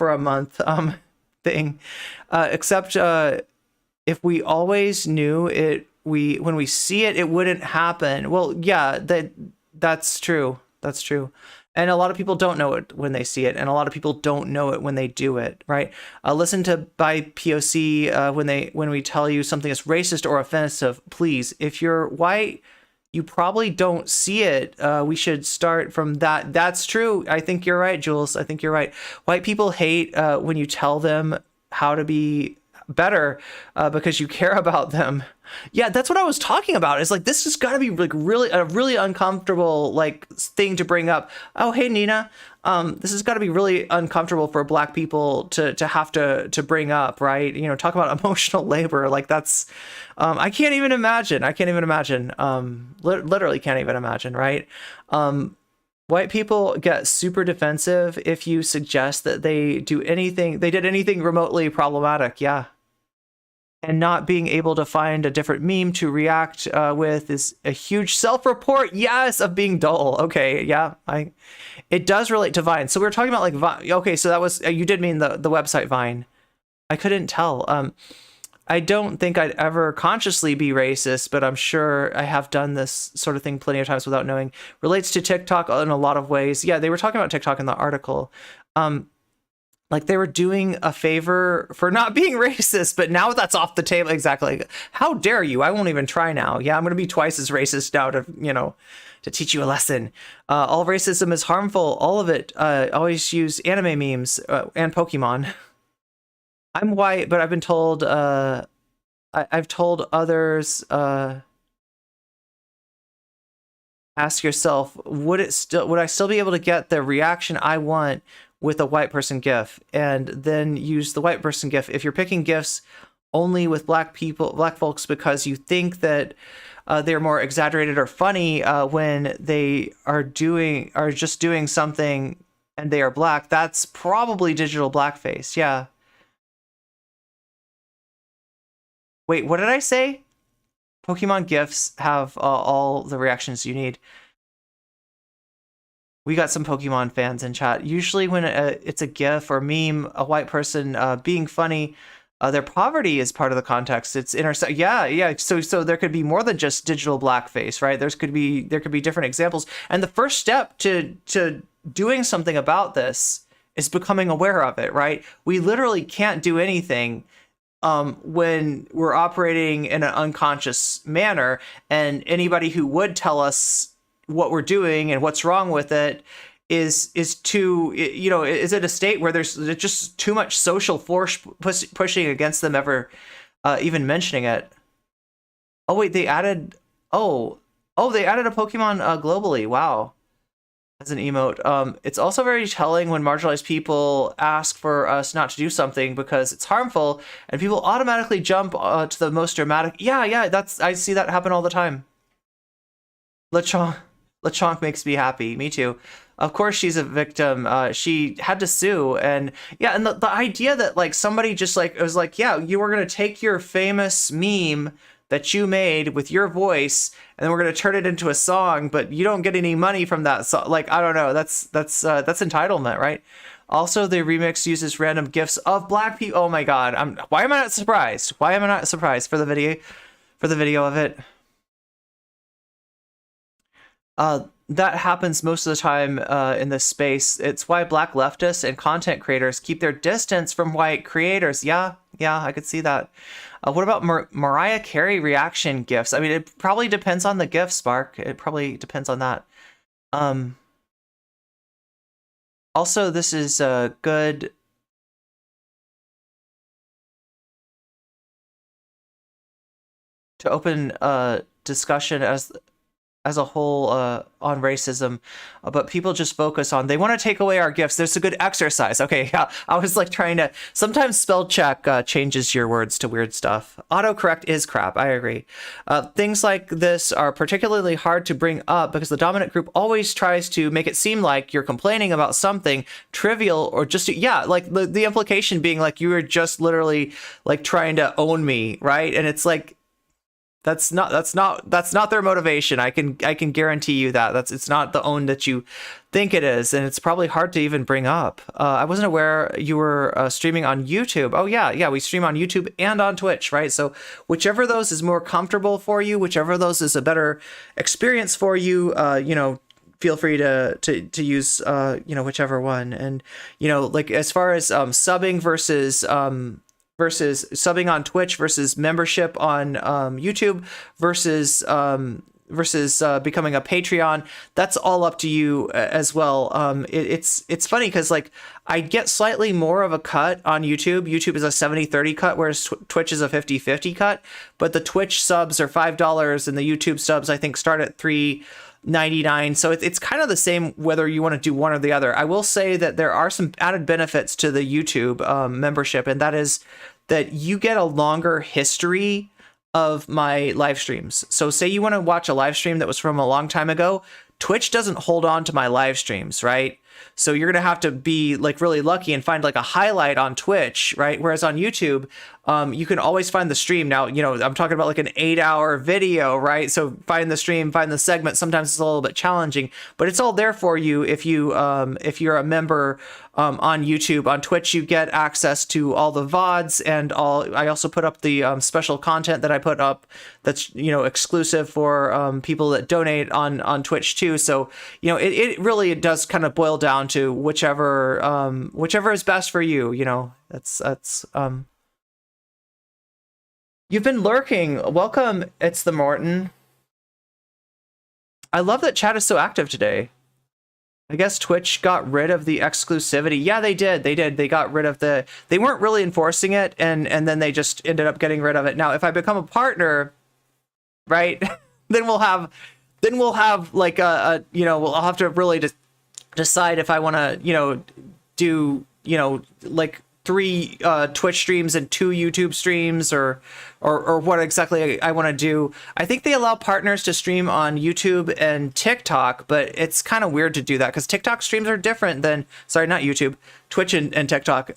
a month thing. Except if we always knew it, when we see it, it wouldn't happen. Well, yeah, that's true. That's true. And a lot of people don't know it when they see it, and a lot of people don't know it when they do it, right? Listen to by POC when we tell you something is racist or offensive. Please, if you're white, you probably don't see it. We should start from that. That's true. I think you're right, Jules. I think you're right. White people hate when you tell them how to be better because you care about them. Yeah, that's what I was talking about. It's like, this has got to be like really uncomfortable like thing to bring up. Oh, hey Nina, this has got to be really uncomfortable for Black people to have to bring up, right? You know, talk about emotional labor. Like that's, I can't even imagine. Literally can't even imagine, right? White people get super defensive if you suggest that they did anything remotely problematic. Yeah. And not being able to find a different meme to react with is a huge self-report, yes, of being dull. Okay, yeah, it does relate to Vine. So we were talking about like Vine. Okay, so that was, you did mean the website Vine. I couldn't tell. I don't think I'd ever consciously be racist, but I'm sure I have done this sort of thing plenty of times without knowing. Relates to TikTok in a lot of ways. Yeah, they were talking about TikTok in the article. Like they were doing a favor for not being racist, but now that's off the table. Exactly. How dare you? I won't even try now. Yeah, I'm going to be twice as racist now to teach you a lesson. All racism is harmful. All of it. Always use anime memes and Pokemon. I'm white, but I've been told, I've told others, ask yourself, would I still be able to get the reaction I want with a white person GIF, and then use the white person GIF? If you're picking GIFs only with Black folks because you think that they're more exaggerated or funny when they are just doing something and they are Black, that's probably digital blackface. Yeah. Wait, what did I say? Pokemon GIFs have all the reactions you need. We got some Pokemon fans in chat. Usually when it's a GIF or meme, a white person being funny, their poverty is part of the context. It's yeah. So there could be more than just digital blackface, right? There could be different examples. And the first step to doing something about this is becoming aware of it, right? We literally can't do anything when we're operating in an unconscious manner, and anybody who would tell us what we're doing and what's wrong with it is at a state where there's just too much social force pushing against them ever even mentioning it. Oh wait, they added a Pokemon globally. Wow, as an emote. It's also very telling when marginalized people ask for us not to do something because it's harmful, and people automatically jump to the most dramatic. Yeah, I see that happen all the time. LeChonk makes me happy. Me too. Of course she's a victim. She had to sue, and yeah, and the idea that like somebody just like, it was like, yeah, you were gonna take your famous meme that you made with your voice, and then we're gonna turn it into a song, but you don't get any money from that song. Like, I don't know. That's entitlement, right? Also, the remix uses random GIFs of Black people. Oh my God. Why am I not surprised? Why am I not surprised for the video of it? That happens most of the time in this space. It's why Black leftists and content creators keep their distance from white creators. Yeah, I could see that. What about Mariah Carey reaction GIFs? I mean, it probably depends on the GIF, Spark. It probably depends on that. Also, this is good. To open discussion as a whole on racism, but people just focus on, they want to take away our gifts. There's a good exercise. Okay, yeah, I was like trying to, sometimes spell check changes your words to weird stuff. Autocorrect is crap, I agree. Things like this are particularly hard to bring up because the dominant group always tries to make it seem like you're complaining about something trivial or just, yeah, like the implication being like you were just literally like trying to own me, right? And it's like, that's not their motivation. I can guarantee you that. It's not the own that you think it is, and it's probably hard to even bring up. I wasn't aware you were streaming on YouTube. Oh yeah, we stream on YouTube and on Twitch, right? So whichever of those is more comfortable for you, whichever of those is a better experience for you, feel free to use whichever one. And like as far as subbing versus subbing on Twitch versus membership on YouTube versus becoming a Patreon, that's all up to you as well. It's funny because like I get slightly more of a cut on YouTube. YouTube is a 70-30 cut, whereas Twitch is a 50-50 cut. But the Twitch subs are $5 and the YouTube subs I think start at $3.99. So it's kind of the same whether you want to do one or the other. I will say that there are some added benefits to the YouTube membership, and that is that you get a longer history of my live streams. So say you want to watch a live stream that was from a long time ago, Twitch doesn't hold on to my live streams, right? So you're going to have to be like really lucky and find like a highlight on Twitch, right? Whereas on YouTube, you can always find the stream. Now, I'm talking about like an 8-hour video, right? So find the stream, find the segment. Sometimes it's a little bit challenging, but it's all there for you if you're a member on YouTube. On Twitch, you get access to all the VODs and I also put up the special content that I put up that's exclusive for people that donate on Twitch too. So it really does kind of boil down to whichever is best for you. That's You've been lurking. Welcome. It's the Morton. I love that chat is so active today. I guess Twitch got rid of the exclusivity. Yeah, they did. They got rid of they weren't really enforcing it, and then they just ended up getting rid of it. Now, if I become a partner, right, then we'll have like I'll have to really decide if I want to, do, like 3 Twitch streams and 2 YouTube streams or what exactly I want to do. I think they allow partners to stream on YouTube and TikTok, but it's kind of weird to do that because TikTok streams are different than, sorry, not YouTube, Twitch and TikTok.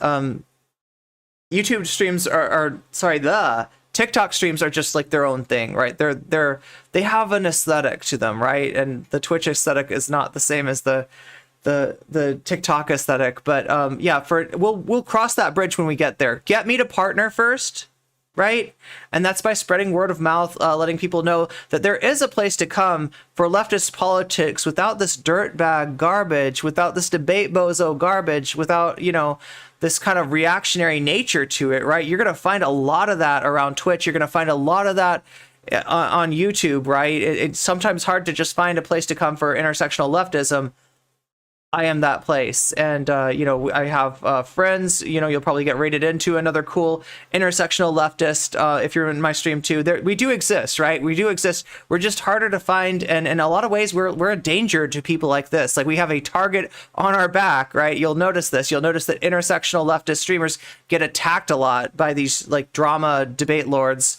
YouTube streams the TikTok streams are just like their own thing, right? They have an aesthetic to them, right? And the Twitch aesthetic is not the same as the TikTok aesthetic, but we'll cross that bridge when we get there. Get me to partner first, right? And that's by spreading word of mouth, letting people know that there is a place to come for leftist politics without this dirtbag garbage, without this debate bozo garbage, without this kind of reactionary nature to it, right? You're gonna find a lot of that around Twitch. You're gonna find a lot of that on YouTube, right? It's sometimes hard to just find a place to come for intersectional leftism. I am that place. And, I have friends, you'll probably get rated into another cool intersectional leftist if you're in my stream too. We do exist, right? We do exist. We're just harder to find. And in a lot of ways, we're a danger to people like this. Like we have a target on our back, right? You'll notice this. You'll notice that intersectional leftist streamers get attacked a lot by these like drama debate lords.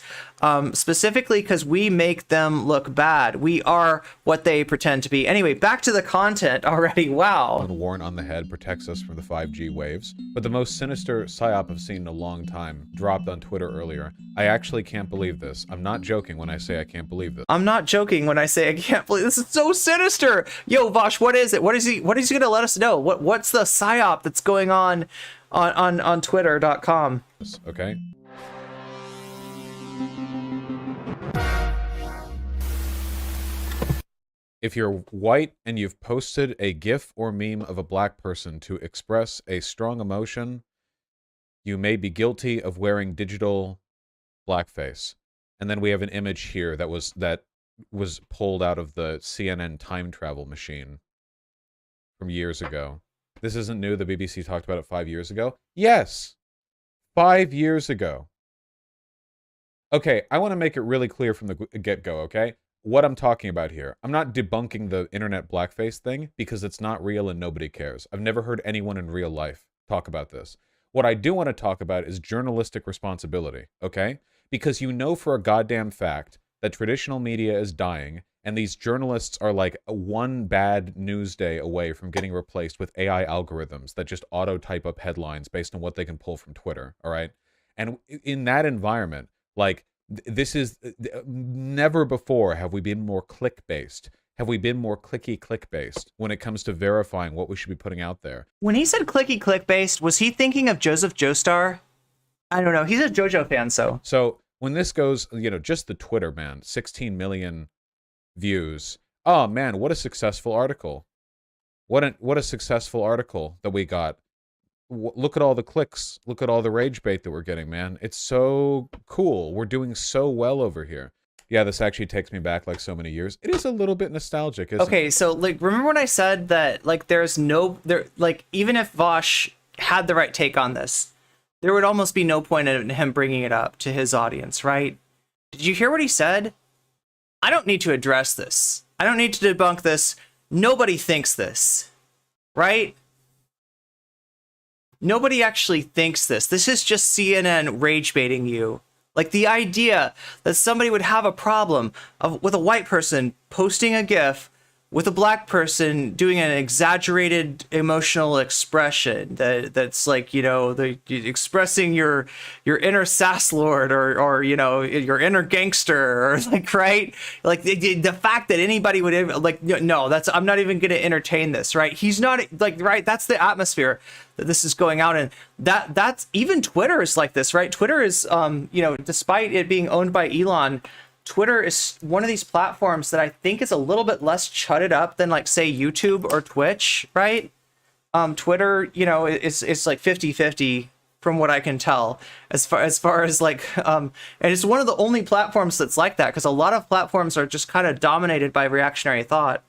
Specifically because we make them look bad. We are what they pretend to be. Anyway, back to the content already. Wow. Warrant on the head protects us from the 5G waves. But the most sinister psyop I've seen in a long time dropped on Twitter earlier. I actually can't believe this. I'm not joking when I say I can't believe this. I'm not joking when I say I can't believe this. Is so sinister. Yo, Vaush, what is it? What is he gonna let us know? What's the psyop that's going on Twitter.com? Okay. If you're white and you've posted a GIF or meme of a black person to express a strong emotion, you may be guilty of wearing digital blackface. And then we have an image here that was pulled out of the CNN time travel machine from years ago. This isn't new. The BBC talked about it 5 years ago. Yes, 5 years ago. Okay, I want to make it really clear from the get-go, okay? What I'm talking about here. I'm not debunking the internet blackface thing because it's not real and nobody cares. I've never heard anyone in real life talk about this. What I do want to talk about is journalistic responsibility, okay? Because for a goddamn fact that traditional media is dying and these journalists are like one bad news day away from getting replaced with AI algorithms that just auto-type up headlines based on what they can pull from Twitter, all right? And in that environment, like, this is never before have we been more click-based. Have we been more click-based when it comes to verifying what we should be putting out there? When he said click-based, was he thinking of Joseph Joestar? I don't know. He's a JoJo fan, so. So when this goes, just the Twitter, man, 16 million views. Oh man, what a successful article. What a successful article that we got. Look at all the clicks. Look at all the rage bait that we're getting, man. It's so cool. We're doing so well over here. Yeah, this actually takes me back like so many years. It is a little bit nostalgic, isn't Okay, it? so like, remember when I said that like like even if Vaush had the right take on this, there would almost be no point in him bringing it up to his audience, right? Did you hear what he said? I don't need to address this. I don't need to debunk this. Nobody thinks this, right? Nobody actually thinks this. This is just CNN rage baiting you. Like the idea that somebody would have a problem with a white person posting a GIF with a black person doing an exaggerated emotional expression that's like, you know, expressing your inner sass lord or you know, your inner gangster, or like, right? Like the fact that anybody would like, no, I'm not even going to entertain this, right? He's not like, right? That's the atmosphere that this is going out in. That's even Twitter is like this, right? Twitter is, you know, despite it being owned by Elon, Twitter is one of these platforms that I think is a little bit less chudded up than like say YouTube or Twitch, right? Twitter, you know, it's like 50-50 from what I can tell as far as like, and it's one of the only platforms that's like that, because a lot of platforms are just kind of dominated by reactionary thought.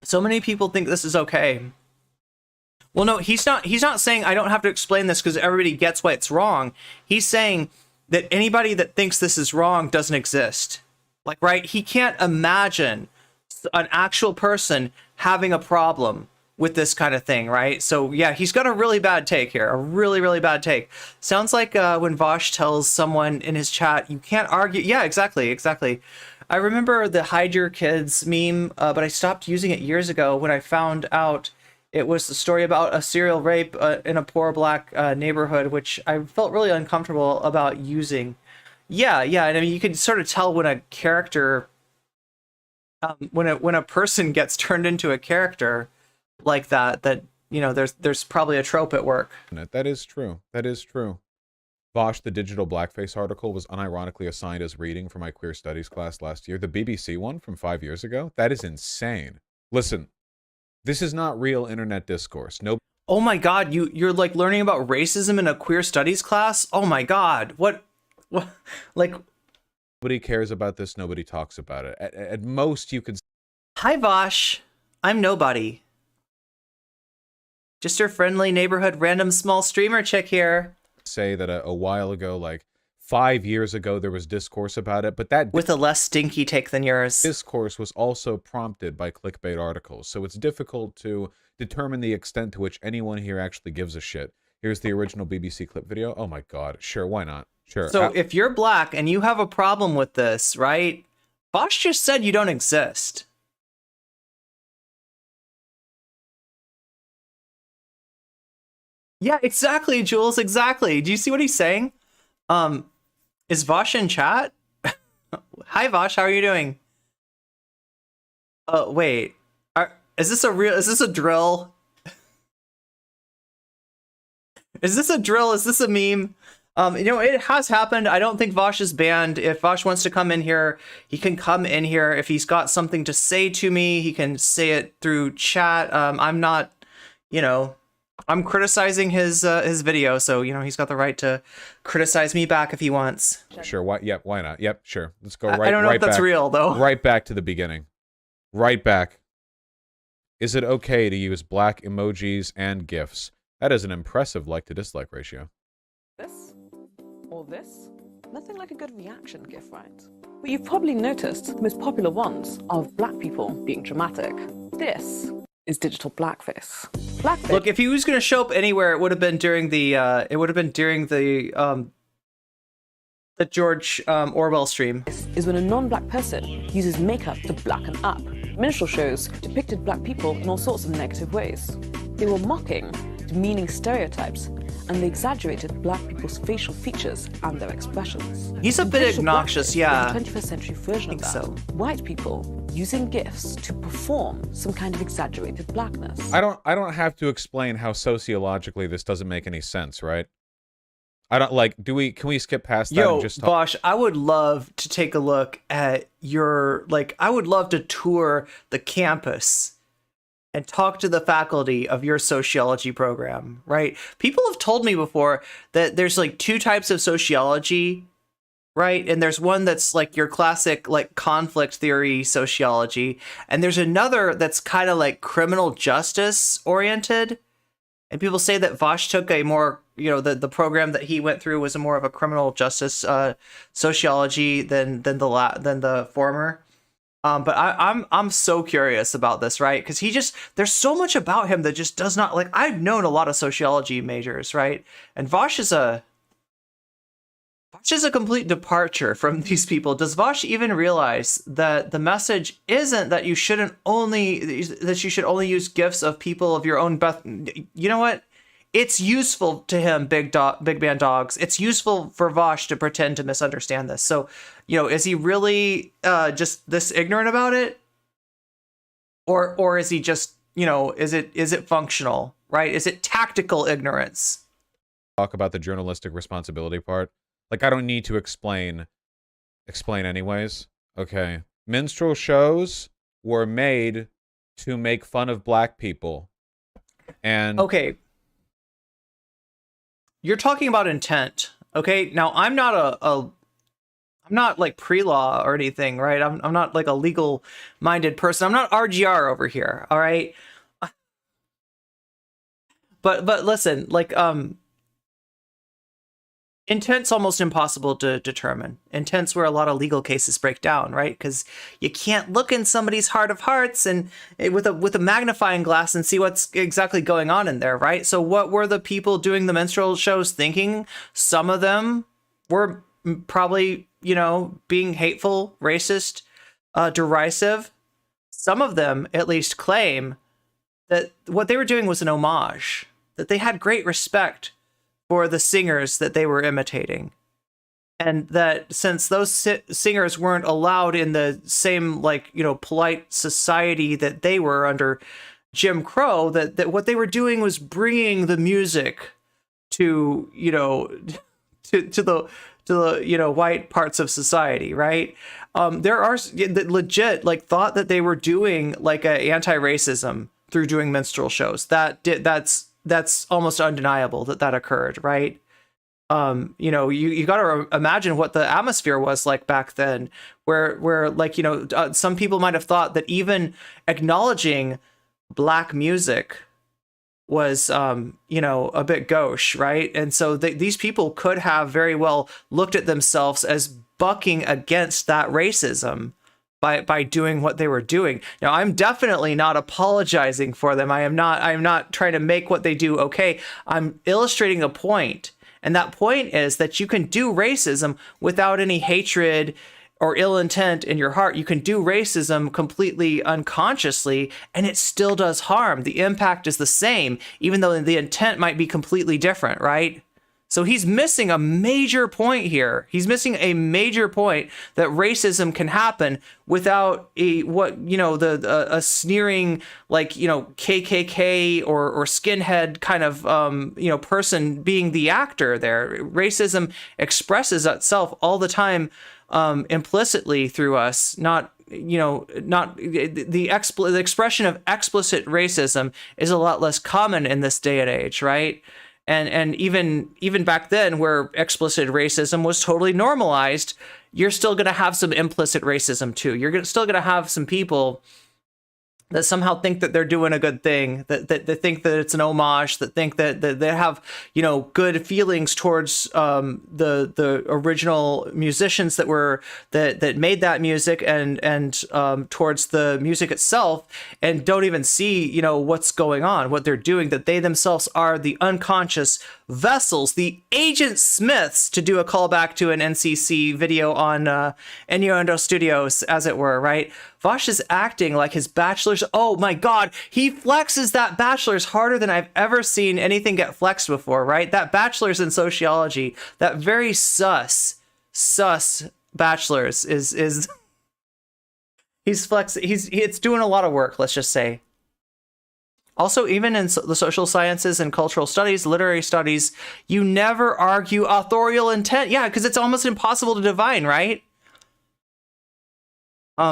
So many people think this is okay. Well, no, he's not saying I don't have to explain this because everybody gets why it's wrong. He's saying that anybody that thinks this is wrong doesn't exist. Like, right? He can't imagine an actual person having a problem with this kind of thing, right? So yeah, he's got a really bad take here, a really, really bad take. Sounds like when Vaush tells someone in his chat, you can't argue. Yeah, exactly. I remember the hide your kids meme, but I stopped using it years ago when I found out it was the story about a serial rape in a poor black neighborhood, which I felt really uncomfortable about using. Yeah, and I mean, you can sort of tell when a character, when a person gets turned into a character like that, you know, there's probably a trope at work. That is true. That is true. Vaush, the digital blackface article, was unironically assigned as reading for my queer studies class last year. The BBC one from 5 years ago? That is insane. Listen, this is not real internet discourse. No. Oh my God, you're like learning about racism in a queer studies class? Oh my God, what like? Nobody cares about this. Nobody talks about it. At most, you could. Hi Vaush, I'm nobody. Just your friendly neighborhood random small streamer chick here. Say that a while ago, like 5 years ago, there was discourse about it, but that with a less stinky take than yours. Discourse was also prompted by clickbait articles, so it's difficult to determine the extent to which anyone here actually gives a shit. Here's the original BBC clip video. Oh my God, sure, why not? Sure. So if you're black and you have a problem with this, right? Vaush just said you don't exist. Yeah, exactly, Jules, exactly. Do you see what he's saying? Is Vaush in chat? Hi Vaush, how are you doing? Wait. Is this a drill? Is this a drill? Is this a meme? You know, it has happened. I don't think Vaush is banned. If Vaush wants to come in here, he can come in here. If he's got something to say to me, he can say it through chat. I'm not, you know, I'm criticizing his video, so you know he's got the right to criticize me back if he wants. Sure. Why? Yep. Why not? Yep. Sure. Let's go right. I don't know if that's back, real though. Right back to the beginning. Right back. Is it okay to use black emojis and GIFs? That is an impressive like to dislike ratio. This or this? Nothing like a good reaction GIF, right? But you've probably noticed the most popular ones are of black people being dramatic. This is digital blackface. Blackface. Look, if he was going to show up anywhere, it would have been during the George Orwell stream. Is when a non-black person uses makeup to blacken up. Minstrel shows depicted black people in all sorts of negative ways. They were mocking, demeaning stereotypes, and they exaggerated black people's facial features and their expressions. He's a bit Digital obnoxious, blackface yeah. is the 21st century version of that. So. White people using GIFs to perform some kind of exaggerated blackness. I don't have to explain how sociologically this doesn't make any sense, right? I don't like. Can we skip past that Yo, and just talk? Vaush, I would love to take a look at your, like, I would love to tour the campus and talk to the faculty of your sociology program, right? People have told me before that there's like two types of sociology, right? And there's one that's like your classic like conflict theory sociology, and there's another that's kind of like criminal justice oriented. And people say that Vaush took a more, the program that he went through was a more of a criminal justice sociology than the former. But I'm so curious about this, right? Because there's so much about him that just does not, like, I've known a lot of sociology majors, right? And Vaush is a complete departure from these people. Does Vaush even realize that the message isn't that you should only use gifts of people of your own breath? You know what? It's useful to him, big man dogs. It's useful for Vaush to pretend to misunderstand this. So, is he really just this ignorant about it, or is he just, is it functional, right? Is it tactical ignorance? Talk about the journalistic responsibility part. Like, I don't need to explain anyways. Okay, minstrel shows were made to make fun of black people, and okay. You're talking about intent, okay? Now, I'm not like pre-law or anything, right? I'm not like a legal-minded person. I'm not RGR over here, all right? But listen, like, intent's almost impossible to determine. Intent's where a lot of legal cases break down, right? Because you can't look in somebody's heart of hearts and with a magnifying glass and see what's exactly going on in there, right? So what were the people doing the minstrel shows thinking? Some of them were probably, being hateful, racist, derisive. Some of them at least claim that what they were doing was an homage, that they had great respect for the singers that they were imitating. And that since those singers weren't allowed in the same, like, polite society that they were under Jim Crow, that what they were doing was bringing the music to, to the white parts of society, right? There are that legit, like, thought that they were doing, like, a anti-racism through doing minstrel shows. That's almost undeniable that occurred, right? You got to imagine what the atmosphere was like back then, where like, some people might have thought that even acknowledging black music was, a bit gauche, right? And so these people could have very well looked at themselves as bucking against that racism by doing what they were doing. Now, I'm definitely not apologizing for them. I'm not trying to make what they do okay. I'm illustrating a point. And that point is that you can do racism without any hatred or ill intent in your heart. You can do racism completely unconsciously, and it still does harm. The impact is the same, even though the intent might be completely different, right? So he's missing a major point here. He's missing a major point that racism can happen without a sneering, like, KKK or skinhead kind of person being the actor there. Racism expresses itself all the time implicitly through us, not the expression of explicit racism is a lot less common in this day and age, right? And even back then, where explicit racism was totally normalized, you're still going to have some implicit racism too. You're still going to have some people that somehow think that they're doing a good thing, that think that it's an homage, that think that they have, good feelings towards the original musicians that made that music and towards the music itself, and don't even see, what's going on, what they're doing, that they themselves are the unconscious vessels, the Agent Smiths, to do a callback to an NCC video on Innuendo Studios, as it were, right? Vaush is acting like his bachelor's. Oh my God, he flexes that bachelor's harder than I've ever seen anything get flexed before, right? That bachelor's in sociology, that very sus bachelor's is it's doing a lot of work, let's just say. Also, even in the social sciences and cultural studies, literary studies, you never argue authorial intent. Yeah, because it's almost impossible to divine, right?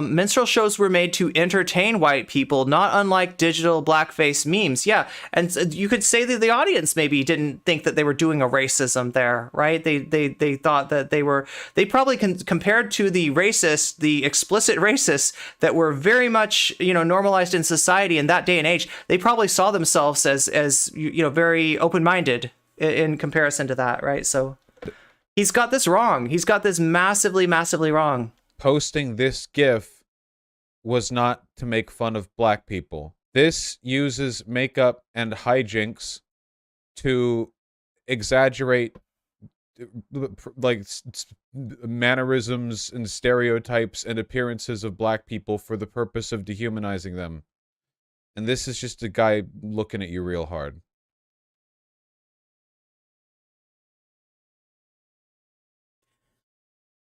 Minstrel shows were made to entertain white people, not unlike digital blackface memes. Yeah, and you could say that the audience maybe didn't think that they were doing a racism there, right? They thought that they probably compared to the explicit racists that were very much, normalized in society in that day and age. They probably saw themselves as very open-minded in comparison to that, right? So he's got this wrong. He's got this massively, massively wrong. Posting this GIF was not to make fun of black people. This uses makeup and hijinks to exaggerate like mannerisms and stereotypes and appearances of black people for the purpose of dehumanizing them. And this is just a guy looking at you real hard.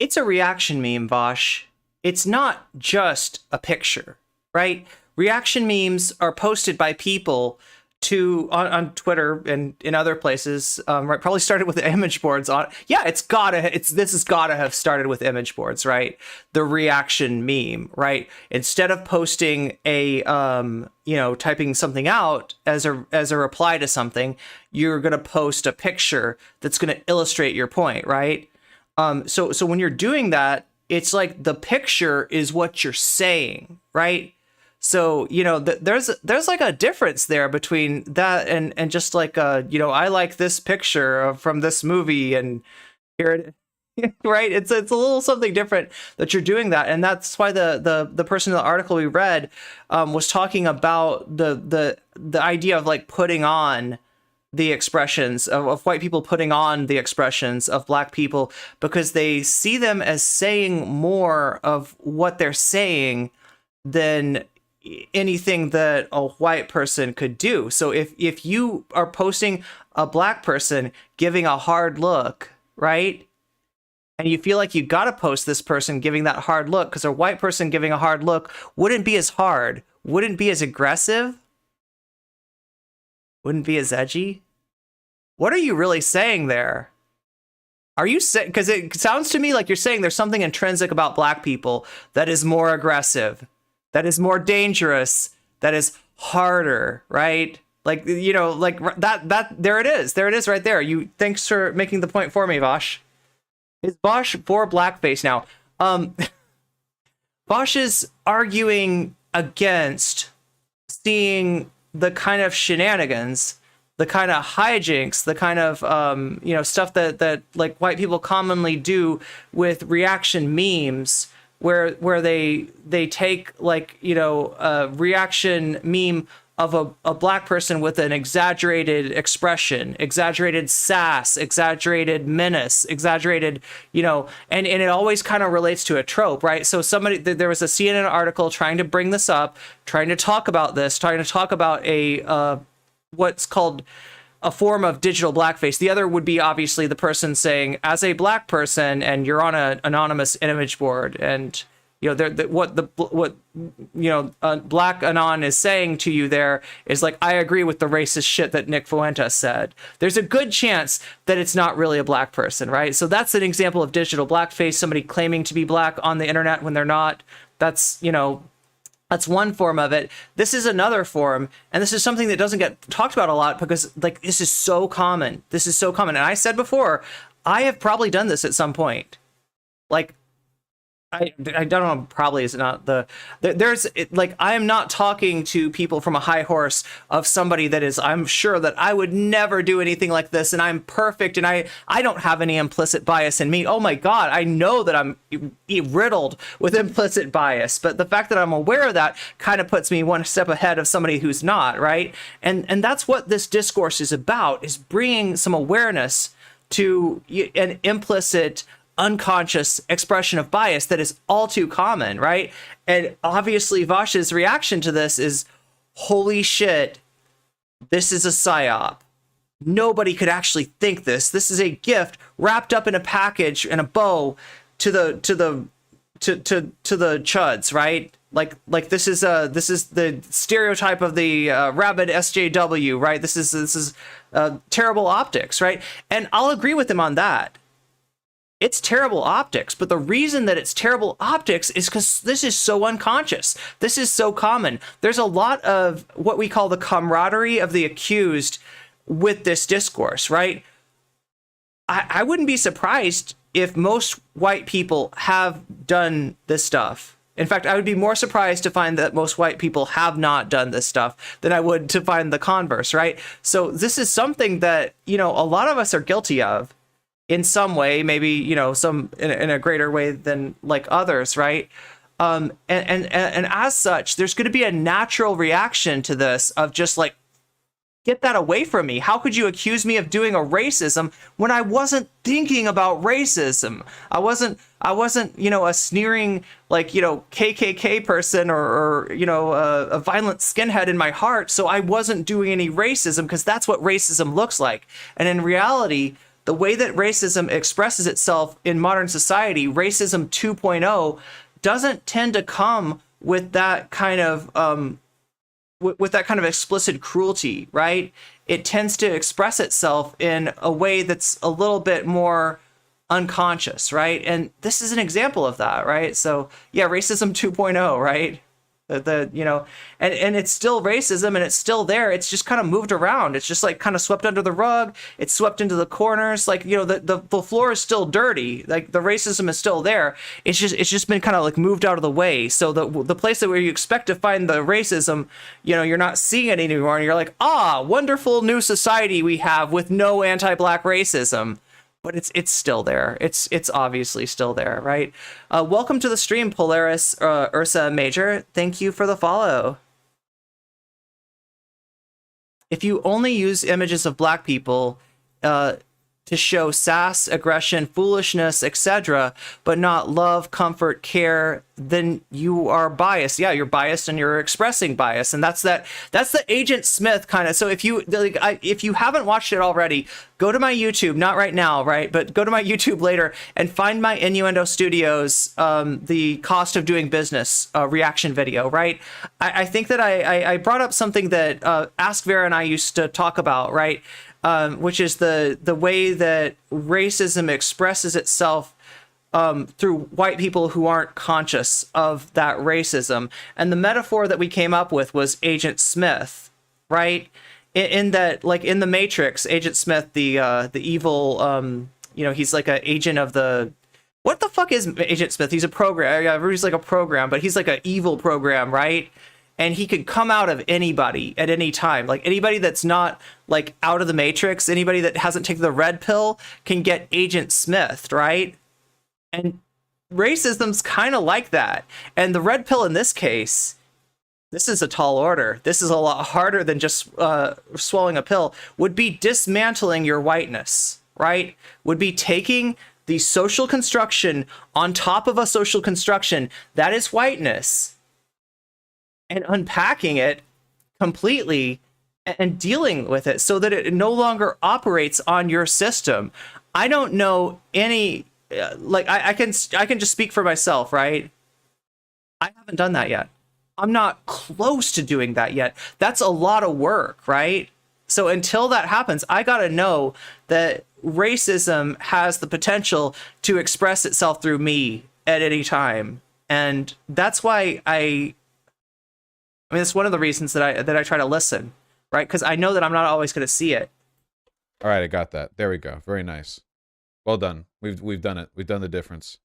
It's a reaction meme, Vaush. It's not just a picture, right? Reaction memes are posted by people on Twitter and in other places. Right, probably started with the image boards on. Yeah, this has gotta have started with image boards, right? The reaction meme, right? Instead of posting a typing something out as a reply to something, you're gonna post a picture that's gonna illustrate your point, right? So when you're doing that, it's like the picture is what you're saying, right? So, there's like a difference there between that and just like, I like this picture from this movie and here it, right? It's a little something different that you're doing that. And that's why the person in the article we read was talking about the idea of like putting on the expressions of white people, putting on the expressions of black people, because they see them as saying more of what they're saying than anything that a white person could do. So if you are posting a black person giving a hard look, right? And you feel like you got to post this person giving that hard look because a white person giving a hard look wouldn't be as hard, wouldn't be as aggressive, wouldn't be as edgy. What are you really saying there? Are you saying, because it sounds to me like you're saying there's something intrinsic about black people that is more aggressive, that is more dangerous, that is harder, right? Like, like that there it is right there. Thanks for making the point for me, Vaush. Is Vaush for blackface now? Vaush is arguing against seeing the kind of shenanigans, the kind of hijinks, the kind of stuff that like white people commonly do with reaction memes, where they take like a reaction meme of a black person with an exaggerated expression, exaggerated sass, exaggerated menace, exaggerated, and it always kind of relates to a trope, right? So there was a CNN article trying to bring this up, trying to talk about a what's called a form of digital blackface. The other would be obviously the person saying, as a black person, and you're on an anonymous image board, and Black Anon is saying to you there is like, I agree with the racist shit that Nick Fuentes said. There's a good chance that it's not really a black person, right? So that's an example of digital blackface, somebody claiming to be black on the internet when they're not. That's one form of it. This is another form, and this is something that doesn't get talked about a lot because like this is so common. This is so common. And I said before, I have probably done this at some point. Like, I don't know, probably is not I am not talking to people from a high horse of somebody that is, I'm sure that I would never do anything like this and I'm perfect and I don't have any implicit bias in me. Oh my God, I know that I'm riddled with implicit bias, but the fact that I'm aware of that kind of puts me one step ahead of somebody who's not, right? And that's what this discourse is about, is bringing some awareness to an implicit, unconscious expression of bias that is all too common, right? And obviously Vaush's reaction to this is, holy shit, this is a psyop. Nobody could actually think this. This is a gift wrapped up in a package and a bow to the chuds, right? Like this is the stereotype of the rabid SJW, right? This is terrible optics, right? And I'll agree with him on that. It's terrible optics, but the reason that it's terrible optics is because this is so unconscious. This is so common. There's a lot of what we call the camaraderie of the accused with this discourse, right? I wouldn't be surprised if most white people have done this stuff. In fact, I would be more surprised to find that most white people have not done this stuff than I would to find the converse, right? So this is something that, a lot of us are guilty of in some way, maybe, some in a greater way than like others, right? And as such, there's going to be a natural reaction to this of just like, get that away from me. How could you accuse me of doing a racism when I wasn't thinking about racism? I wasn't, a sneering, like, KKK person or a violent skinhead in my heart. So I wasn't doing any racism because that's what racism looks like. And in reality, the way that racism expresses itself in modern society, racism 2.0, doesn't tend to come with that kind of, explicit cruelty, right? It tends to express itself in a way that's a little bit more unconscious, right? And this is an example of that, right? So yeah, racism 2.0, right? And it's still racism and it's still there. It's just kind of moved around. It's just like kind of swept under the rug. It's swept into the corners. Like, the floor is still dirty. Like the racism is still there. It's just been kind of like moved out of the way. So the place that where you expect to find the racism, you're not seeing it anymore. And you're like, wonderful new society we have with no anti-black racism. But it's still there. It's obviously still there, right? Welcome to the stream, Polaris Ursa Major. Thank you for the follow. If you only use images of black people to show sass, aggression, foolishness, etc., but not love, comfort, care, then you are biased. Yeah, you're biased and you're expressing bias, and that's the Agent Smith kind of. So if you haven't watched it already, go to my YouTube, not right now, right? But go to my YouTube later and find my Innuendo Studios, the cost of doing business reaction video, right? I think that I brought up something that Ask Vera and I used to talk about, right? Which is the way that racism expresses itself through white people who aren't conscious of that racism. And the metaphor that we came up with was Agent Smith, right? In that, like in the Matrix, Agent Smith, the evil, he's like an agent of the. What the fuck is Agent Smith? He's a program. Yeah, he's like a program, but he's like an evil program, right? And he could come out of anybody at any time. Like anybody that's not like out of the Matrix, anybody that hasn't taken the red pill can get Agent Smith, right? And racism's kind of like that. And the red pill in this case, this is a tall order. This is a lot harder than just swallowing a pill, would be dismantling your whiteness, right? Would be taking the social construction on top of a social construction that is whiteness and unpacking it completely and dealing with it so that it no longer operates on your system. I don't know any, I can just speak for myself, right? I haven't done that yet. I'm not close to doing that yet. That's a lot of work, right? So until that happens, I gotta know that racism has the potential to express itself through me at any time. And that's why I mean, it's one of the reasons that I try to listen, right? Because I know that I'm not always going to see it. All right, I got that. There we go. Very nice. Well done. We've done it. We've done the difference.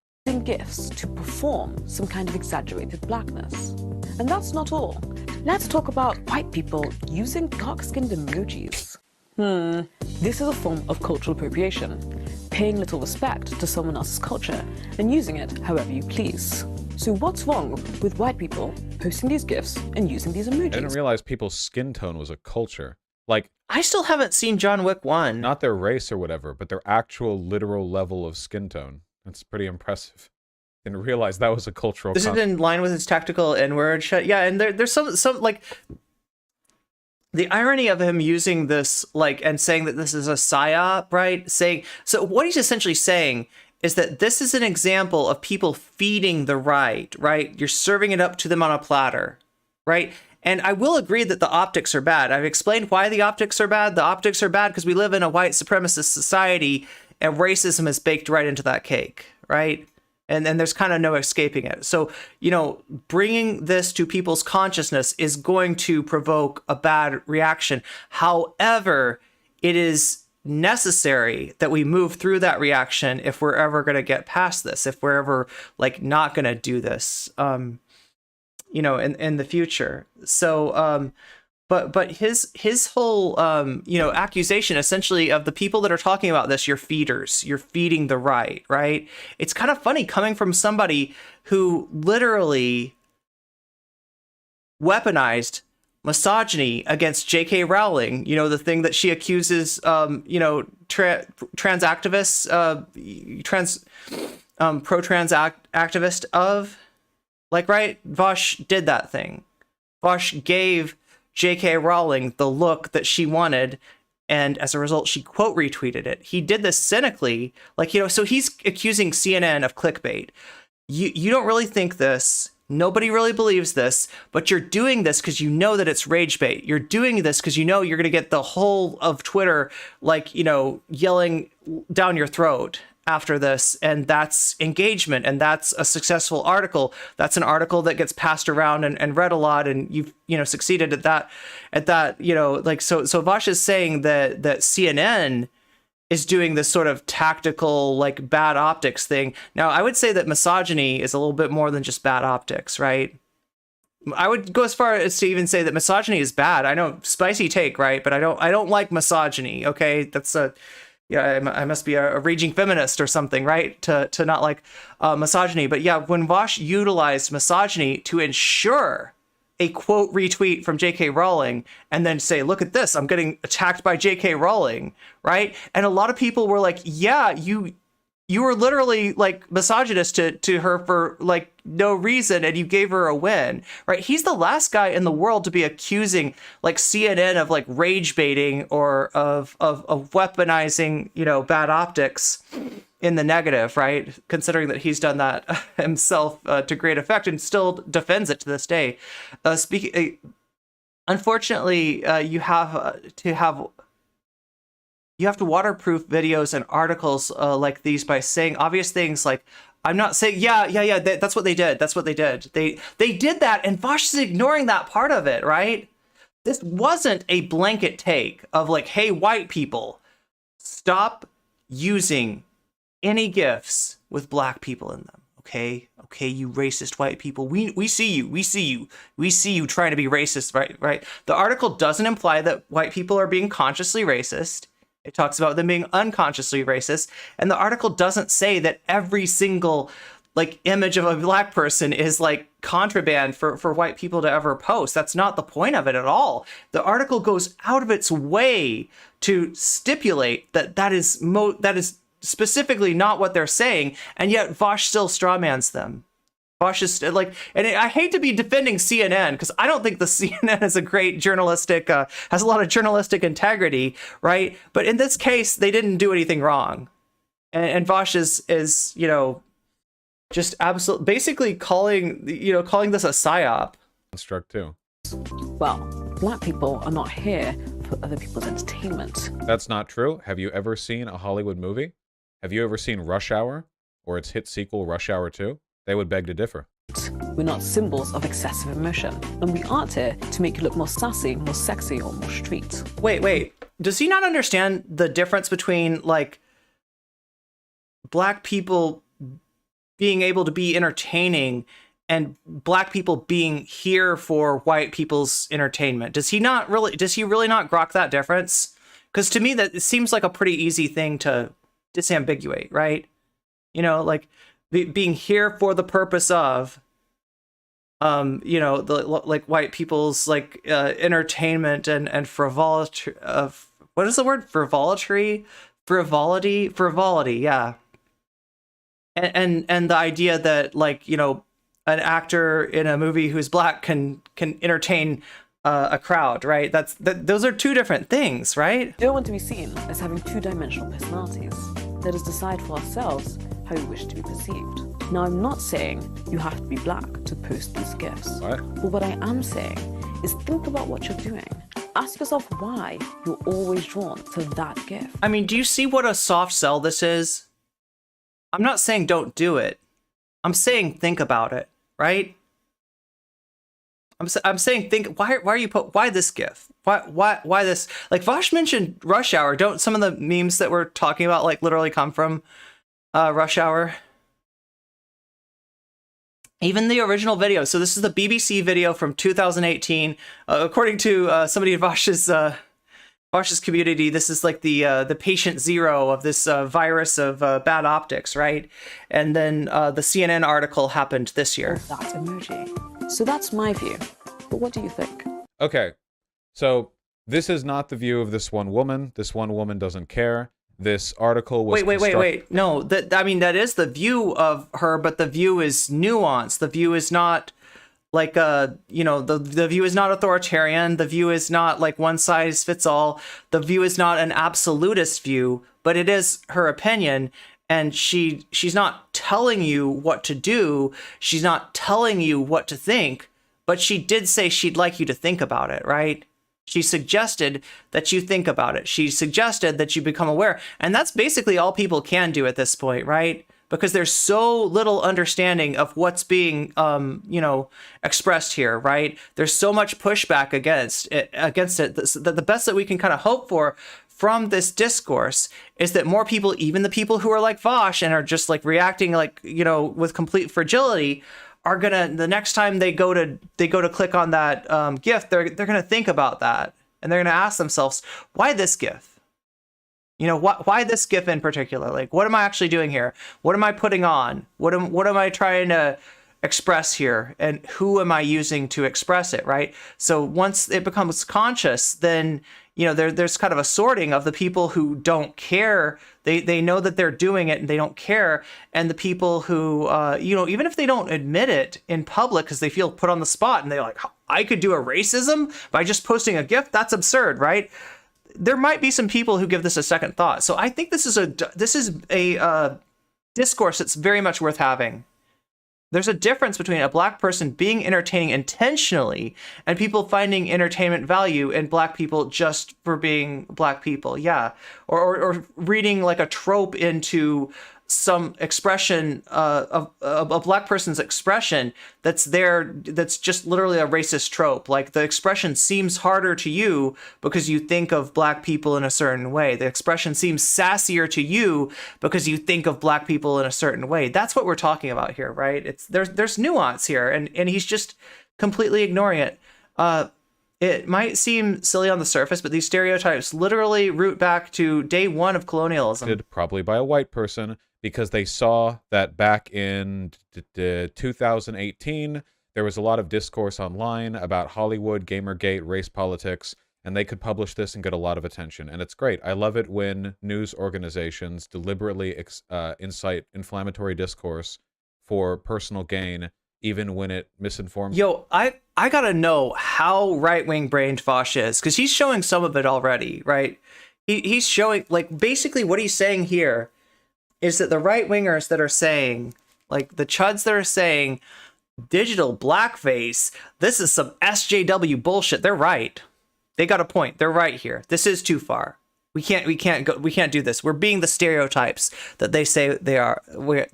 Gifts to perform some kind of exaggerated blackness. And that's not all. Let's talk about white people using dark-skinned emojis. This is a form of cultural appropriation, paying little respect to someone else's culture and using it however you please. So what's wrong with white people posting these GIFs and using these emojis? I didn't realize people's skin tone was a culture. Like, I still haven't seen John Wick 1. Not their race or whatever, but their actual literal level of skin tone. That's pretty impressive. Didn't realize that was a cultural This is in line with his tactical N-word shit. Yeah, and there's some like the irony of him using this, like, and saying that this is a psyop, right? So what he's essentially saying is that this is an example of people feeding the right? You're serving it up to them on a platter, right? And I will agree that the optics are bad. I've explained why the optics are bad. The optics are bad because we live in a white supremacist society and racism is baked right into that cake, right? And then there's kind of no escaping it. So, bringing this to people's consciousness is going to provoke a bad reaction. However, it is necessary that we move through that reaction if we're ever going to get past this, if we're ever not going to do this, in the future. So, but his whole, accusation essentially of the people that are talking about this, you're feeders, you're feeding the right? It's kind of funny coming from somebody who literally weaponized misogyny against J.K. Rowling, the thing that she accuses, trans activists, pro-trans activist of, right? Vaush did that thing. Vaush gave J.K. Rowling the look that she wanted, and as a result, she quote retweeted it. He did this cynically, so he's accusing CNN of clickbait. You don't really think this. Nobody really believes this, but you're doing this because you know that it's rage bait. You're doing this because you know you're going to get the whole of Twitter, yelling down your throat after this, and that's engagement, and that's a successful article. That's an article that gets passed around and read a lot, and you've succeeded at that so Vaush is saying that CNN is doing this sort of tactical bad optics thing. Now I would say that misogyny is a little bit more than just bad optics, right? I would go as far as to even say that misogyny is bad. I know, spicy take, right? But I don't like misogyny. Okay, that's I must be a raging feminist or something, right? To not like misogyny. But yeah, when Vaush utilized misogyny to ensure a quote retweet from J.K. Rowling and then say, look at this, I'm getting attacked by J.K. Rowling, right? And a lot of people were like, yeah, you were literally misogynist to her for no reason, and you gave her a win, right? He's the last guy in the world to be accusing CNN of rage baiting or of weaponizing bad optics in the negative, right? Considering that he's done that himself to great effect and still defends it to this day. Unfortunately, you have to waterproof videos and articles like these by saying obvious things like, I'm not saying, that's what they did. That's what they did. They did that, and Vaush is ignoring that part of it, right? This wasn't a blanket take of hey, white people, stop using any GIFs with black people in them, okay? Okay, you racist white people. We see you. We see you. We see you trying to be racist, right? The article doesn't imply that white people are being consciously racist. It talks about them being unconsciously racist. And the article doesn't say that every single image of a black person is contraband for white people to ever post. That's not the point of it at all. The article goes out of its way to stipulate that is specifically not what they're saying, and yet Vaush still strawmans them. Vaush is and I hate to be defending CNN because I don't think the CNN is a great journalistic, has a lot of journalistic integrity, right? But in this case, they didn't do anything wrong, and Vaush is just absolutely basically calling this a psyop. Struck too. Well, black people are not here for other people's entertainment. That's not true. Have you ever seen a Hollywood movie? Have you ever seen Rush Hour or its hit sequel Rush Hour 2? They would beg to differ. We're not symbols of excessive emotion, and we aren't here to make you look more sassy, more sexy, or more street. Wait. Does he not understand the difference between black people being able to be entertaining and black people being here for white people's entertainment? Does he really not grok that difference? Because to me, that it seems like a pretty easy thing to disambiguate, right? Being here for the purpose of, the white people's entertainment and frivolity of, what is the word? Frivolity, yeah. And the idea that an actor in a movie who's black can entertain a crowd, right? Those are two different things, right? We don't want to be seen as having two-dimensional personalities. Let us decide for ourselves how how you wish to be perceived. Now, I'm not saying you have to be black to post these GIFs. What? But what I am saying is think about what you're doing. Ask yourself why you're always drawn to that GIF. I mean, do you see what a soft sell this is? I'm not saying don't do it. I'm saying think about it, right? I'm saying think. Why are you why this GIF? Why this? Like Vaush mentioned Rush Hour. Don't some of the memes that we're talking about like literally come from Rush Hour? Even the original video. So this is the BBC video from 2018. According to somebody in Vaush's community, this is like the patient zero of this virus of bad optics, right? And then the CNN article happened this year. That emoji. So that's my view. But what do you think? Okay, so this is not the view of this one woman. This one woman doesn't care. This article was wait. No, I mean, that is the view of her, but the view is nuanced. The view is not like, the view is not authoritarian. The view is not like one size fits all. The view is not an absolutist view, but it is her opinion. And she's not telling you what to do. She's not telling you what to think, but she did say she'd like you to think about it, right? She suggested that you think about it. She suggested that you become aware. And that's basically all people can do at this point, right? Because there's so little understanding of what's being, expressed here, right? There's so much pushback against it that the best that we can kind of hope for from this discourse is that more people, even the people who are like Vaush and are just like reacting like, with complete fragility, are gonna, the next time they go to click on that GIF, they're gonna think about that, and they're gonna ask themselves, why this GIF? Why this GIF in particular? Like, what am I actually doing here? What am I putting on? What am I trying to express here? And who am I using to express it, right? So once it becomes conscious, then there's kind of a sorting of the people who don't care. They know that they're doing it and they don't care. And the people who, even if they don't admit it in public because they feel put on the spot and they're like, I could do a racism by just posting a GIF. That's absurd, right? There might be some people who give this a second thought. So I think this is a discourse that's very much worth having. There's a difference between a black person being entertaining intentionally and people finding entertainment value in black people just for being black people. Yeah. Or reading like a trope into some expression of a black person's expression that's just literally a racist trope. Like the expression seems harder to you because you think of black people in a certain way. The expression seems sassier to you because you think of black people in a certain way. That's what we're talking about here, right? There's nuance here, and he's just completely ignoring it. It might seem silly on the surface, but these stereotypes literally root back to day one of colonialism. Probably by a white person, because they saw that back in 2018, there was a lot of discourse online about Hollywood, Gamergate, race politics, and they could publish this and get a lot of attention. And it's great. I love it when news organizations deliberately incite inflammatory discourse for personal gain, even when it misinforms. Yo, I gotta know how right-wing brained Vaush is, because he's showing some of it already, right? He's showing, like, basically what he's saying here is that the right-wingers that are saying, like, the chuds that are saying, digital blackface, this is some SJW bullshit, they're right. They got a point. They're right here. This is too far. We can't do this. We're being the stereotypes that they say they are. We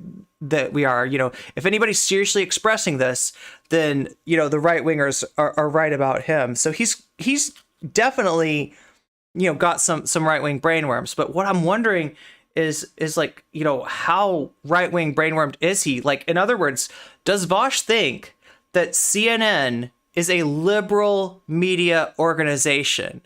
are. If anybody's seriously expressing this, then the right wingers are right about him. So he's definitely got some right wing brainworms. But what I'm wondering is like how right wing brainwormed is he? Like, in other words, does Vaush think that CNN is a liberal media organization?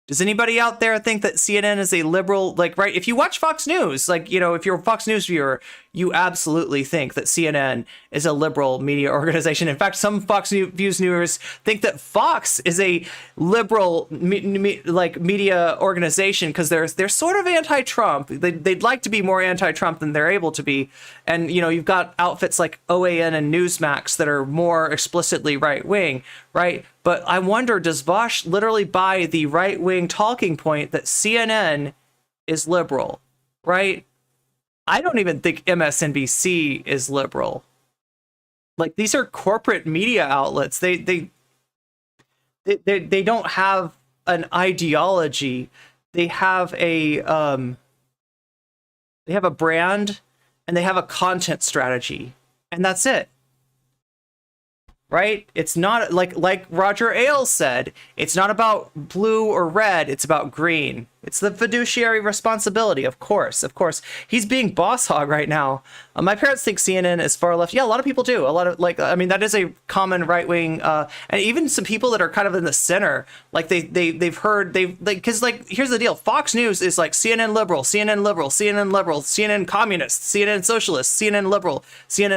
Does anybody out there think that CNN is a liberal, like, right? If you watch Fox News, like, if you're a Fox News viewer, you absolutely think that CNN is a liberal media organization. In fact, some Fox News viewers think that Fox is a liberal media organization because they're sort of anti-Trump. They'd like to be more anti-Trump than they're able to be. And, you've got outfits like OAN and Newsmax that are more explicitly right-wing, right? But I wonder, does Vaush literally buy the right-wing talking point that CNN is liberal, right? I don't even think MSNBC is liberal. Like, these are corporate media outlets. They don't have an ideology. They have a brand, and they have a content strategy, and that's it. Right? It's not like Roger Ailes said, it's not about blue or red, it's about green. It's the fiduciary responsibility, of course. He's being boss hog right now. My parents think CNN is far left. Yeah, a lot of people do. A lot of, like, I mean, that is a common right wing, and even some people that are kind of in the center, like they've heard, because, like, here's the deal. Fox News is like CNN liberal, CNN liberal, CNN liberal, CNN communist, CNN socialist, CNN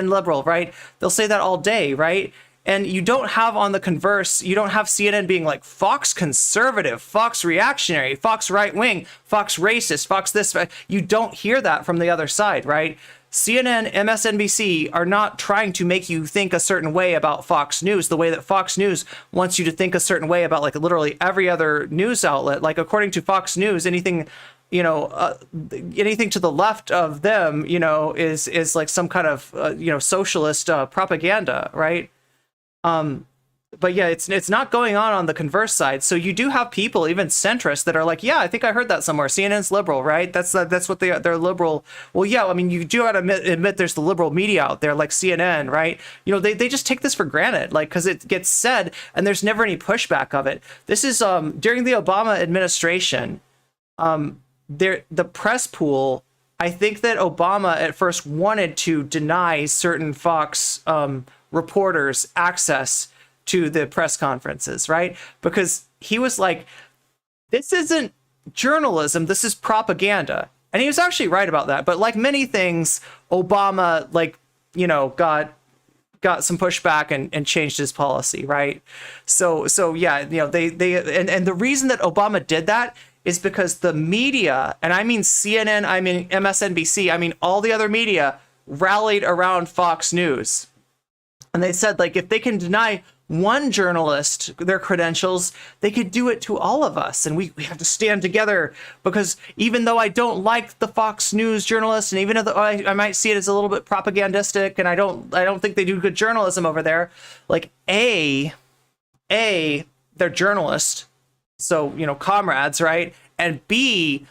liberal, right? They'll say that all day, right? And you don't have, on the converse, you don't have CNN being like Fox conservative, Fox reactionary, Fox right wing, Fox racist, Fox this. You don't hear that from the other side, right? CNN, MSNBC are not trying to make you think a certain way about Fox News the way that Fox News wants you to think a certain way about, like, literally every other news outlet. Like, according to Fox News, anything, anything to the left of them, is like some kind of, socialist propaganda, right? But yeah, it's not going on the converse side. So you do have people, even centrists, that are like, yeah, I think I heard that somewhere. CNN's liberal, right? That's what they're liberal. Well, yeah, I mean, you do have to admit there's the liberal media out there, like CNN, right? They just take this for granted, like, because it gets said and there's never any pushback of it. This is during the Obama administration, the press pool. I think that Obama at first wanted to deny certain Fox reporters access to the press conferences, right? Because he was like, this isn't journalism, this is propaganda. And he was actually right about that. But like many things, Obama, got some pushback and changed his policy, right? So yeah, and the reason that Obama did that is because the media, and I mean CNN, I mean MSNBC, I mean all the other media, rallied around Fox News. And they said, like, if they can deny one journalist their credentials, they could do it to all of us. And we have to stand together, because even though I don't like the Fox News journalists, and even though I might see it as a little bit propagandistic, and I don't think they do good journalism over there, like, they're journalists, so, comrades, right? And B,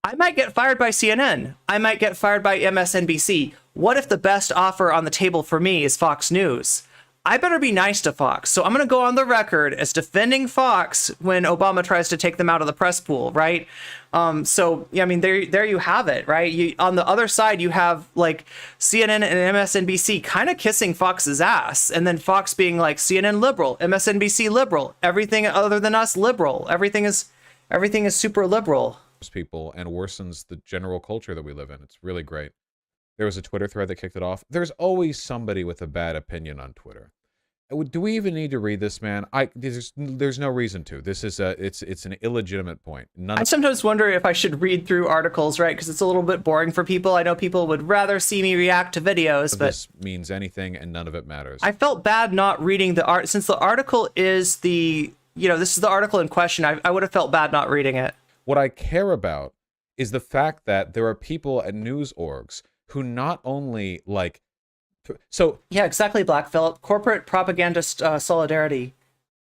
I might get fired by CNN. I might get fired by MSNBC. What if the best offer on the table for me is Fox News? I better be nice to Fox. So I'm going to go on the record as defending Fox when Obama tries to take them out of the press pool, right? So, yeah, I mean, there you have it, right? On the other side, you have, like, CNN and MSNBC kind of kissing Fox's ass, and then Fox being like, CNN liberal, MSNBC liberal, everything other than us liberal. Everything is super liberal. People and worsens the general culture that we live in. It's really great. There was a Twitter thread that kicked it off. There's always somebody with a bad opinion on Twitter. Do we even need to read this, man? There's no reason to. This is it's an illegitimate point. I sometimes wonder if I should read through articles, right? Because it's a little bit boring for people. I know people would rather see me react to videos, but this means anything, and none of it matters. I felt bad not reading the art, since the article is this is the article in question. I would have felt bad not reading it. What I care about is the fact that there are people at news orgs who not only, like, so... Yeah, exactly, Black Phillip. Corporate propagandist solidarity.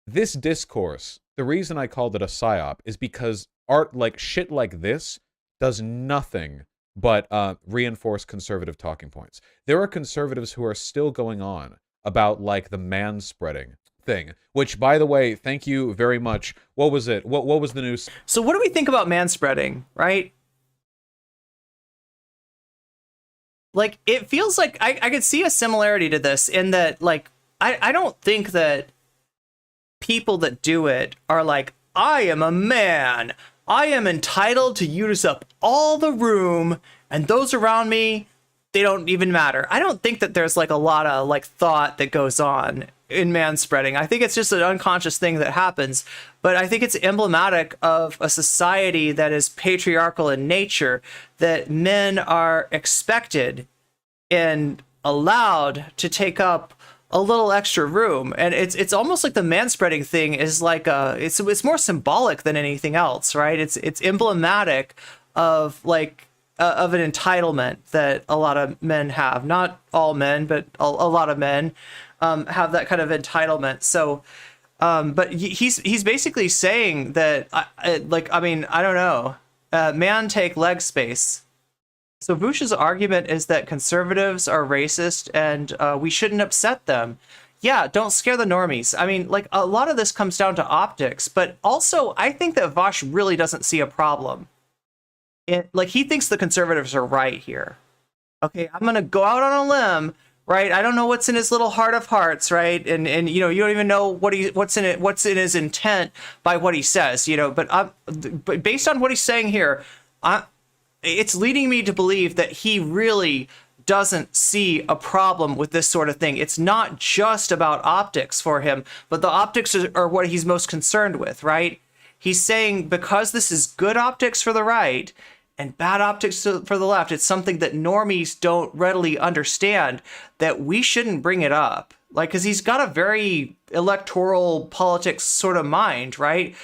This discourse, the reason I called it a psyop is because shit like this does nothing but reinforce conservative talking points. There are conservatives who are still going on about, like, the man-spreading thing, which, by the way, thank you very much. What was it? What was the news? So what do we think about manspreading, right? Like, it feels like I could see a similarity to this in that, like, I don't think that people that do it are like, I am a man, I am entitled to use up all the room, and those around me, they don't even matter. I don't think that there's, like, a lot of, like, thought that goes on in manspreading. I think it's just an unconscious thing that happens, but I think it's emblematic of a society that is patriarchal in nature, that men are expected and allowed to take up a little extra room. And it's almost like the manspreading thing is like it's more symbolic than anything else, right? It's emblematic of, like, of an entitlement that a lot of men have. Not all men, but a lot of men have that kind of entitlement. So, but he's basically saying that, I mean, I don't know, man take leg space. So Vaush's argument is that conservatives are racist and we shouldn't upset them. Yeah, don't scare the normies. I mean, like, a lot of this comes down to optics, but also I think that Vaush really doesn't see a problem. Like, he thinks the conservatives are right here. Okay, I'm gonna go out on a limb, right? I don't know what's in his little heart of hearts, right? And you know, you don't even know what's in his intent by what he says, you know. But based on what he's saying here, it's leading me to believe that he really doesn't see a problem with this sort of thing. It's not just about optics for him, but the optics are what he's most concerned with, right? He's saying because this is good optics for the right and bad optics for the left, it's something that normies don't readily understand, that we shouldn't bring it up. Like, because he's got a very electoral politics sort of mind, right?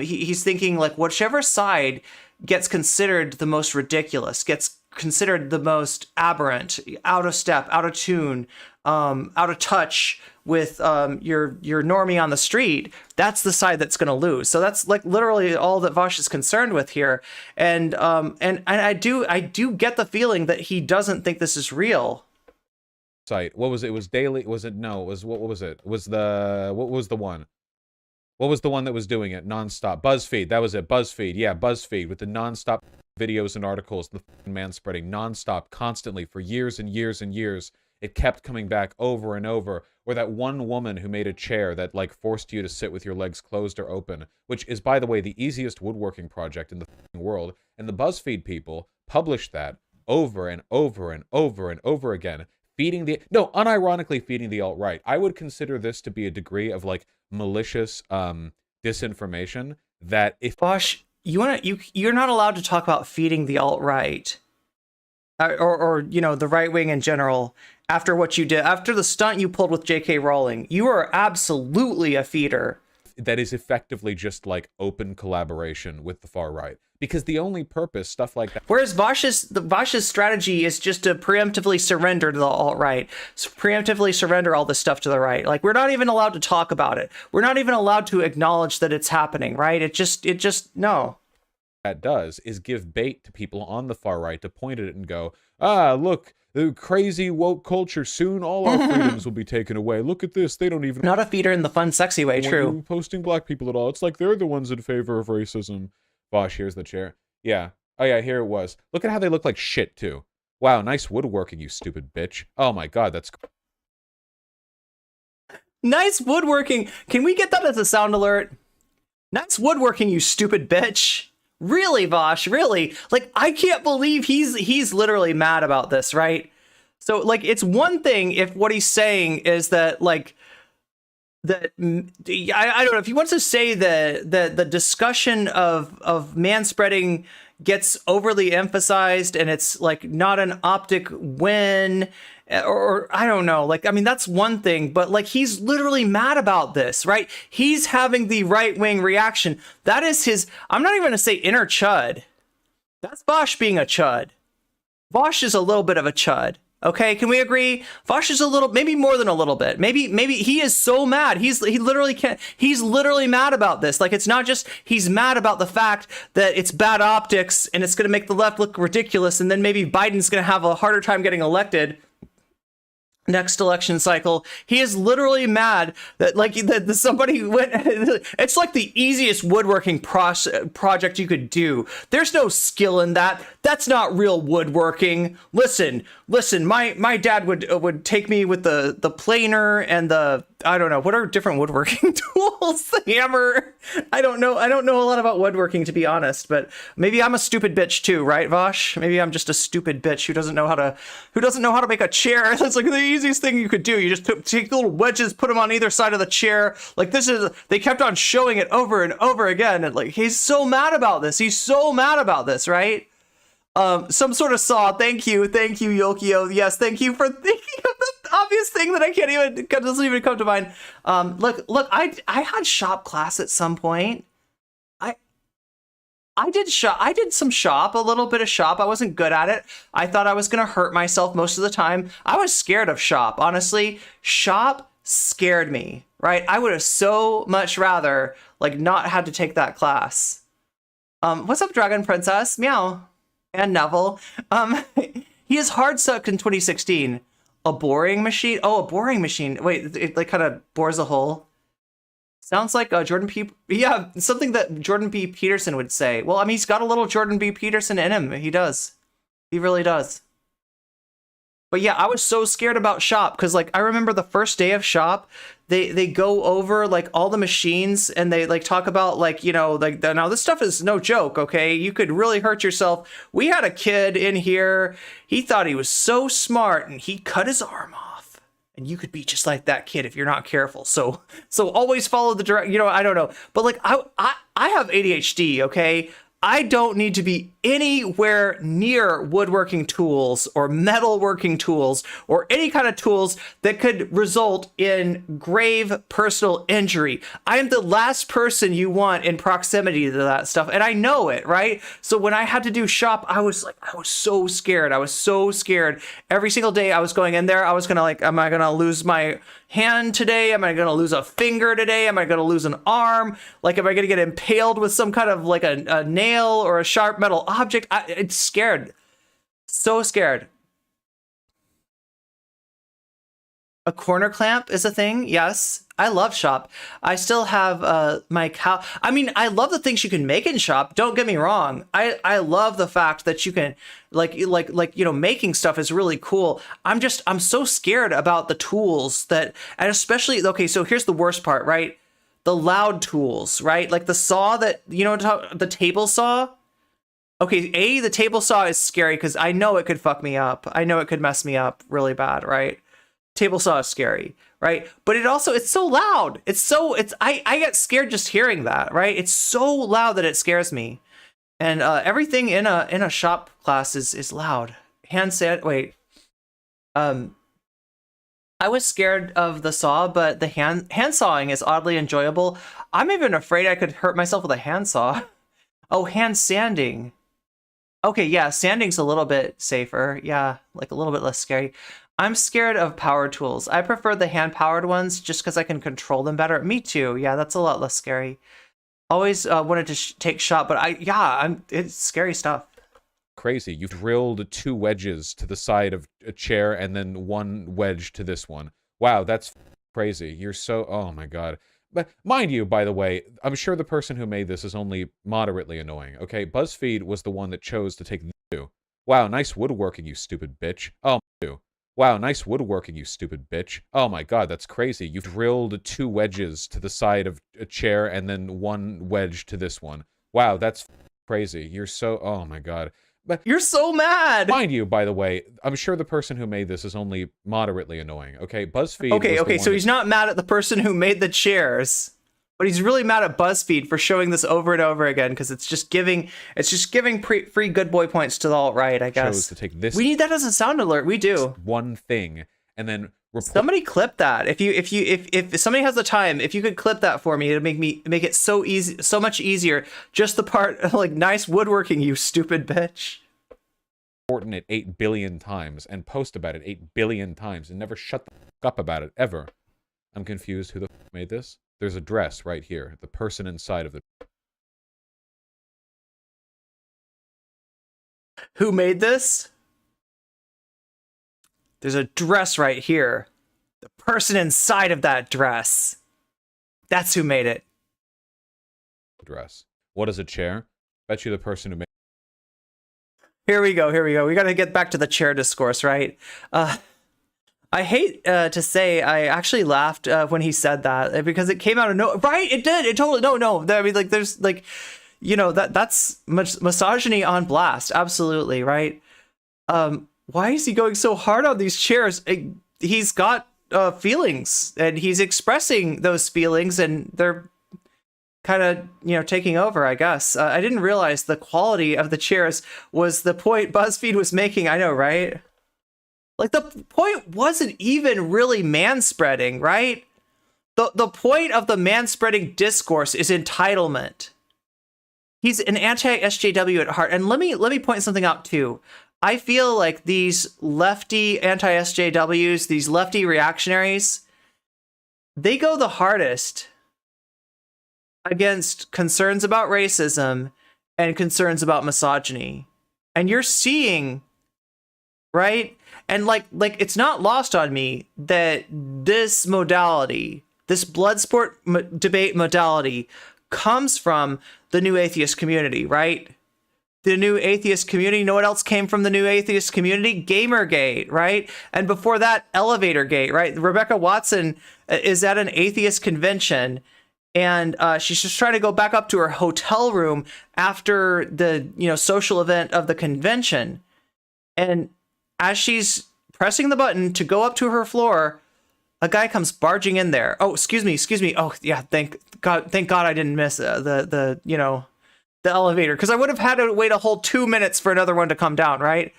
He's thinking, like, whichever side gets considered the most ridiculous, gets considered the most aberrant, out of step, out of tune, out of touch with your normie on the street, that's the side that's going to lose. So that's like literally all that Vaush is concerned with here. And I do get the feeling that he doesn't think this is real. Site. What was it? It was daily. Was it? No. It was what was it? It was the what was the one? What was the one that was doing it nonstop? BuzzFeed. That was it. BuzzFeed. Yeah, BuzzFeed with the nonstop videos and articles, the man spreading nonstop, constantly for years and years and years. It kept coming back over and over. Or that one woman who made a chair that like forced you to sit with your legs closed or open, which is, by the way, the easiest woodworking project in the world. And the BuzzFeed people published that over and over and over and over again, unironically feeding the alt-right. I would consider this to be a degree of like malicious disinformation that if Vaush, you're not allowed to talk about feeding the alt-right or you know, the right wing in general after what you did, after the stunt you pulled with J.K. Rowling. You are absolutely a feeder. That is effectively just like open collaboration with the far right, because the only purpose stuff like that. Whereas Vaush's strategy is just to preemptively surrender to the alt-right, preemptively surrender all this stuff to the right. Like, we're not even allowed to talk about it. We're not even allowed to acknowledge that it's happening, right? It just no. That does is give bait to people on the far right to point at it and go, ah, look, the crazy woke culture, soon all our freedoms will be taken away. Look at this, they don't even... Not a feeder in the fun, sexy way, true. Posting black people at all. It's like they're the ones in favor of racism. Vaush, here's the chair. Yeah. Oh yeah, here it was. Look at how they look like shit, too. Wow, nice woodworking, you stupid bitch. Oh my god, that's... Nice woodworking. Can we get that as a sound alert? Nice woodworking, you stupid bitch. Really, Vaush, really? Like, I can't believe he's literally mad about this, right? So, like, it's one thing if what he's saying is that, like, that I don't know, if he wants to say that the discussion of manspreading gets overly emphasized and it's like not an optic win, or I don't know, like, I mean, that's one thing, but like, he's literally mad about this, right? He's having the right-wing reaction. That is his, I'm not even going to say inner chud. That's Vaush being a chud. Vaush is a little bit of a chud. Okay, can we agree? Vaush is a little, maybe more than a little bit. Maybe he is so mad. He literally can't. He's literally mad about this. Like, it's not just he's mad about the fact that it's bad optics and it's going to make the left look ridiculous, and then maybe Biden's going to have a harder time getting elected next election cycle. He is literally mad that that somebody went. It's like the easiest woodworking project you could do. There's no skill in that. That's not real woodworking. Listen. My dad would take me with the planer and the, I don't know, what are different woodworking tools? The hammer. I don't know a lot about woodworking, to be honest. But maybe I'm a stupid bitch too, right, Vaush? Maybe I'm just a stupid bitch who doesn't know how to make a chair. That's like the easiest thing you could do. You just take the little wedges, put them on either side of the chair. Like, they kept on showing it over and over again. And like, he's so mad about this. He's so mad about this, right? Some sort of saw. Thank you, Yokio. Yes, thank you for thinking of the obvious thing that doesn't even come to mind. Look, I had shop class at some point. I did shop. I did some shop, a little bit of shop. I wasn't good at it. I thought I was gonna hurt myself most of the time. I was scared of shop. Honestly, shop scared me. Right? I would have so much rather like not had to take that class. What's up, Dragon Princess? Meow. And Neville. He is hard sucked in 2016. A boring machine? Oh, a boring machine. Wait, it like kind of bores a hole. Sounds like Jordan P. Yeah, something that Jordan B. Peterson would say. Well, I mean, he's got a little Jordan B. Peterson in him. He does. He really does. But yeah, I was so scared about shop because like I remember the first day of shop, they go over like all the machines and they like talk about like, you know, like now this stuff is no joke, okay? You could really hurt yourself. We had a kid in here. He thought he was so smart and he cut his arm off. And you could be just like that kid if you're not careful. So always follow the direct, you know, I don't know. But like I have ADHD, okay? I don't need to be anywhere near woodworking tools or metalworking tools or any kind of tools that could result in grave personal injury. I am the last person you want in proximity to that stuff. And I know it, right? So when I had to do shop, I was so scared. I was so scared. Every single day I was going in there, I was gonna like, am I gonna lose my hand today? Am I gonna lose a finger today? Am I gonna lose an arm? Like, am I gonna get impaled with some kind of like a nail or a sharp metal object? It's scared. So scared. A corner clamp is a thing. Yes. I love shop. I still have my cow. I mean, I love the things you can make in shop. Don't get me wrong. I love the fact that you can like, you know, making stuff is really cool. I'm so scared about the tools that, and especially, okay, so here's the worst part, right? The loud tools, right? Like the saw that, you know, the table saw. Okay, the table saw is scary because I know it could fuck me up. I know it could mess me up really bad, right? Table saw is scary, right? But it's so loud. I get scared just hearing that, right? It's so loud that it scares me. And everything in a shop class is loud. I was scared of the saw, but the hand sawing is oddly enjoyable. I'm even afraid I could hurt myself with a handsaw. Oh, hand sanding. Okay, yeah, sanding's a little bit safer. Yeah, like a little bit less scary. I'm scared of power tools. I prefer the hand-powered ones just because I can control them better. Me too. Yeah, that's a lot less scary. Always wanted to take shot, but it's scary stuff. Crazy. You've drilled 2 wedges to the side of a chair and then 1 wedge to this one. Wow, that's crazy. You're so... Oh my god. But mind you, by the way, I'm sure the person who made this is only moderately annoying, okay? BuzzFeed was the one that chose to take the 2. Wow, nice woodworking, you stupid bitch. Oh, my. Wow, nice woodworking, you stupid bitch. Oh my god, that's crazy. You've drilled 2 wedges to the side of a chair and then 1 wedge to this one. Wow, that's crazy. You're so... Oh my god. But you're so mad! Mind you, by the way, I'm sure the person who made this is only moderately annoying, okay? BuzzFeed... Okay, so he's not mad at the person who made the chairs, but he's really mad at BuzzFeed for showing this over and over again, because it's just giving free good boy points to the alt-right, I guess. Chose to take this... We need that as a sound alert, we do. One thing, and then... Somebody clip that. If somebody has the time, if you could clip that for me, it'd make it so easy, so much easier. Just the part like nice woodworking, you stupid bitch. Important it 8 billion times and post about it 8 billion times and never shut the fuck up about it ever. I'm confused. Who the fuck made this? There's a dress right here. The person inside of the... Who made this? There's a dress right here. The person inside of that dress. That's who made it. Dress. What is a chair? Bet you the person who made... Here we go. We gotta get back to the chair discourse, right? I hate to say I actually laughed when he said that because it came out of no... Right, it did. It totally... No. I mean, like, there's, like... You know, that's misogyny on blast. Absolutely, right? Why is he going so hard on these chairs? He's got feelings, and he's expressing those feelings, and they're kind of, you know, taking over, I guess. I didn't realize the quality of the chairs was the point BuzzFeed was making. I know, right? Like, the point wasn't even really manspreading, right? The point of the manspreading discourse is entitlement. he's an anti-SJW at heart. And let me point something out too. I feel like these lefty anti-SJWs, these lefty reactionaries, they go the hardest against concerns about racism and concerns about misogyny. And you're seeing, right? And like it's not lost on me that this modality, this blood sport debate modality, comes from the new atheist community, right? The new atheist community. You know what else came from the new atheist community? Gamergate, right? And before that, Elevator Gate, right? Rebecca Watson is at an atheist convention, and she's just trying to go back up to her hotel room after the social event of the convention. And as she's pressing the button to go up to her floor, a guy comes barging in there. Oh, excuse me. Oh, yeah. Thank God I didn't miss the elevator, because I would have had to wait a whole 2 minutes for another one to come down, right?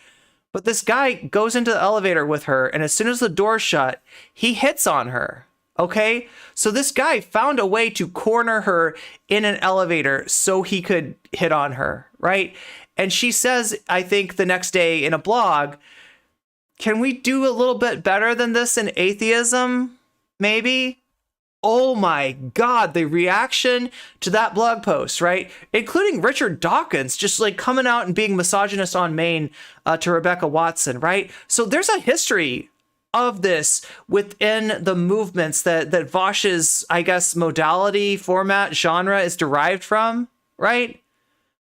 But this guy goes into the elevator with her, and as soon as the door's shut, he hits on her. Okay? So this guy found a way to corner her in an elevator so he could hit on her, right? And she says, I think the next day in a blog, can we do a little bit better than this in atheism? Maybe? Oh my God, the reaction to that blog post, right? Including Richard Dawkins just like coming out and being misogynist on main to Rebecca Watson, right? So there's a history of this within the movements that Vaush's, I guess, modality, format, genre is derived from, right?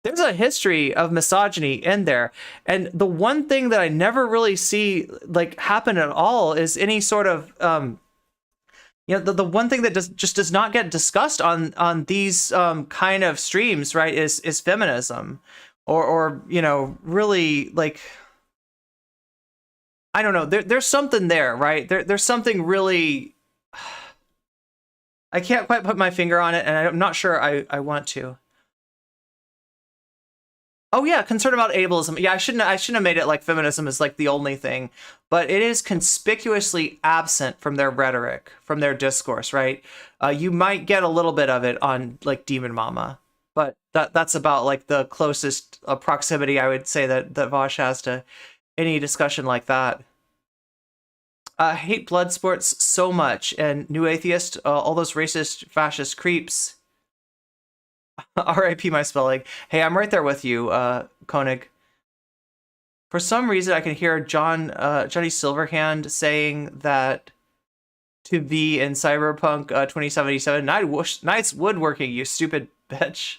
There's a history of misogyny in there. And the one thing that I never really see like happen at all is any sort of, the one thing that just does not get discussed on these kind of streams, right, is feminism or really like, I don't know. There's something there, right? There's something really, I can't quite put my finger on it, and I'm not sure I want to. Oh yeah, concern about ableism. Yeah, I shouldn't have made it like feminism is like the only thing, but it is conspicuously absent from their rhetoric, from their discourse, right? You might get a little bit of it on like Demon Mama, but that's about like the closest proximity I would say that Vaush has to any discussion like that. I hate blood sports so much, and New Atheist, all those racist, fascist creeps. R.I.P. my spelling. Hey, I'm right there with you, Koenig. For some reason, I can hear Johnny Silverhand saying that to be in Cyberpunk 2077, nice woodworking, you stupid bitch.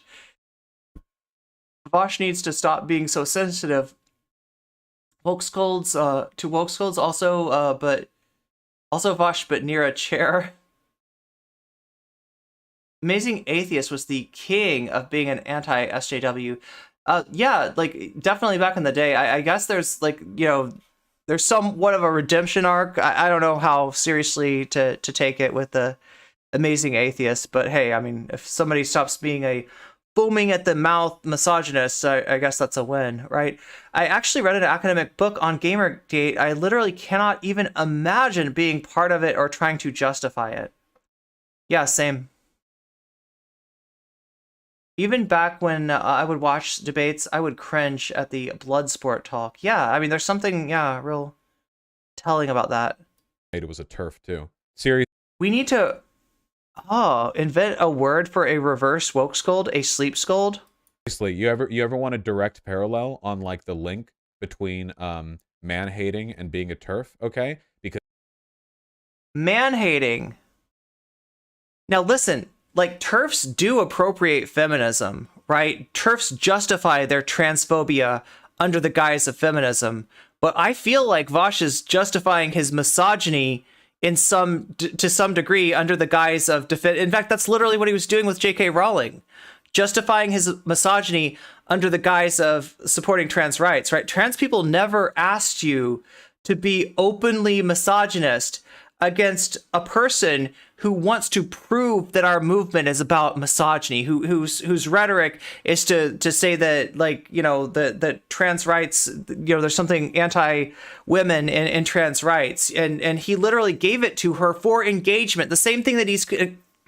Vaush needs to stop being so sensitive. Woke scolds also, but also Vaush, but near a chair. Amazing Atheist was the king of being an anti-SJW. Yeah, like definitely back in the day. I guess there's like, there's somewhat of a redemption arc. I don't know how seriously to take it with the Amazing Atheist, but hey, I mean, if somebody stops being a foaming at the mouth misogynist, I guess that's a win, right? I actually read an academic book on Gamergate. I literally cannot even imagine being part of it or trying to justify it. Yeah, same. Even back when I would watch debates, I would cringe at the blood sport talk. Yeah, I mean, there's something, real telling about that. It was a turf, too. Seriously. We need to, invent a word for a reverse woke scold, a sleep scold. Seriously, you ever want a direct parallel on, like, the link between man-hating and being a turf, okay? Because man-hating. Now, listen. Like, TERFs do appropriate feminism, right? TERFs justify their transphobia under the guise of feminism. But I feel like Vaush is justifying his misogyny to some degree under the guise of defense. In fact, that's literally what he was doing with J.K. Rowling. Justifying his misogyny under the guise of supporting trans rights, right? Trans people never asked you to be openly misogynist against a person who wants to prove that our movement is about misogyny, whose rhetoric is to say that, like, that trans rights, there's something anti-women in trans rights, and he literally gave it to her for engagement. The same thing that he's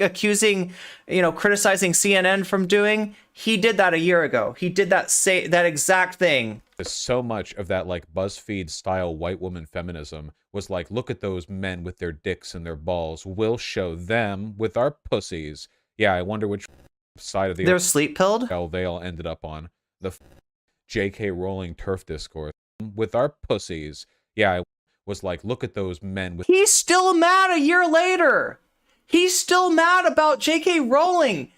accusing, criticizing CNN from doing, he did that a year ago. He did that exact thing. So much of that like BuzzFeed style white woman feminism was like, look at those men with their dicks and their balls. We'll show them with our pussies. Yeah, I wonder which side of the They're sleep pilled. they all ended up on. The J.K. Rowling turf discourse with our pussies. Yeah, I was like, look at those men with. He's still mad a year later. He's still mad about J.K. Rowling.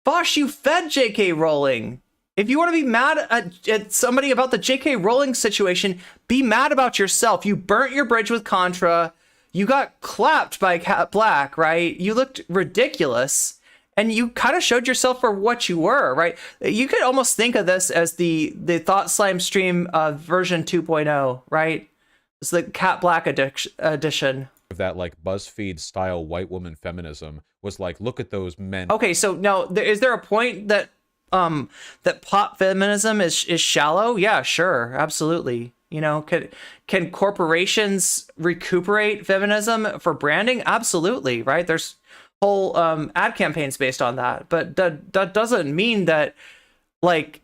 Vaush, you fed J.K. Rowling. If you want to be mad at somebody about the J.K. Rowling situation, be mad about yourself. You burnt your bridge with Contra. You got clapped by Cat Black, right? You looked ridiculous. And you kind of showed yourself for what you were, right? You could almost think of this as the Thought Slime stream version 2.0, right? It's the Cat Black edition. That like BuzzFeed style white woman feminism was like, look at those men. Okay, so now is there a point that that pop feminism is shallow? Yeah, sure, absolutely. Can corporations recuperate feminism for branding? Absolutely, right? There's whole ad campaigns based on that, but that doesn't mean that like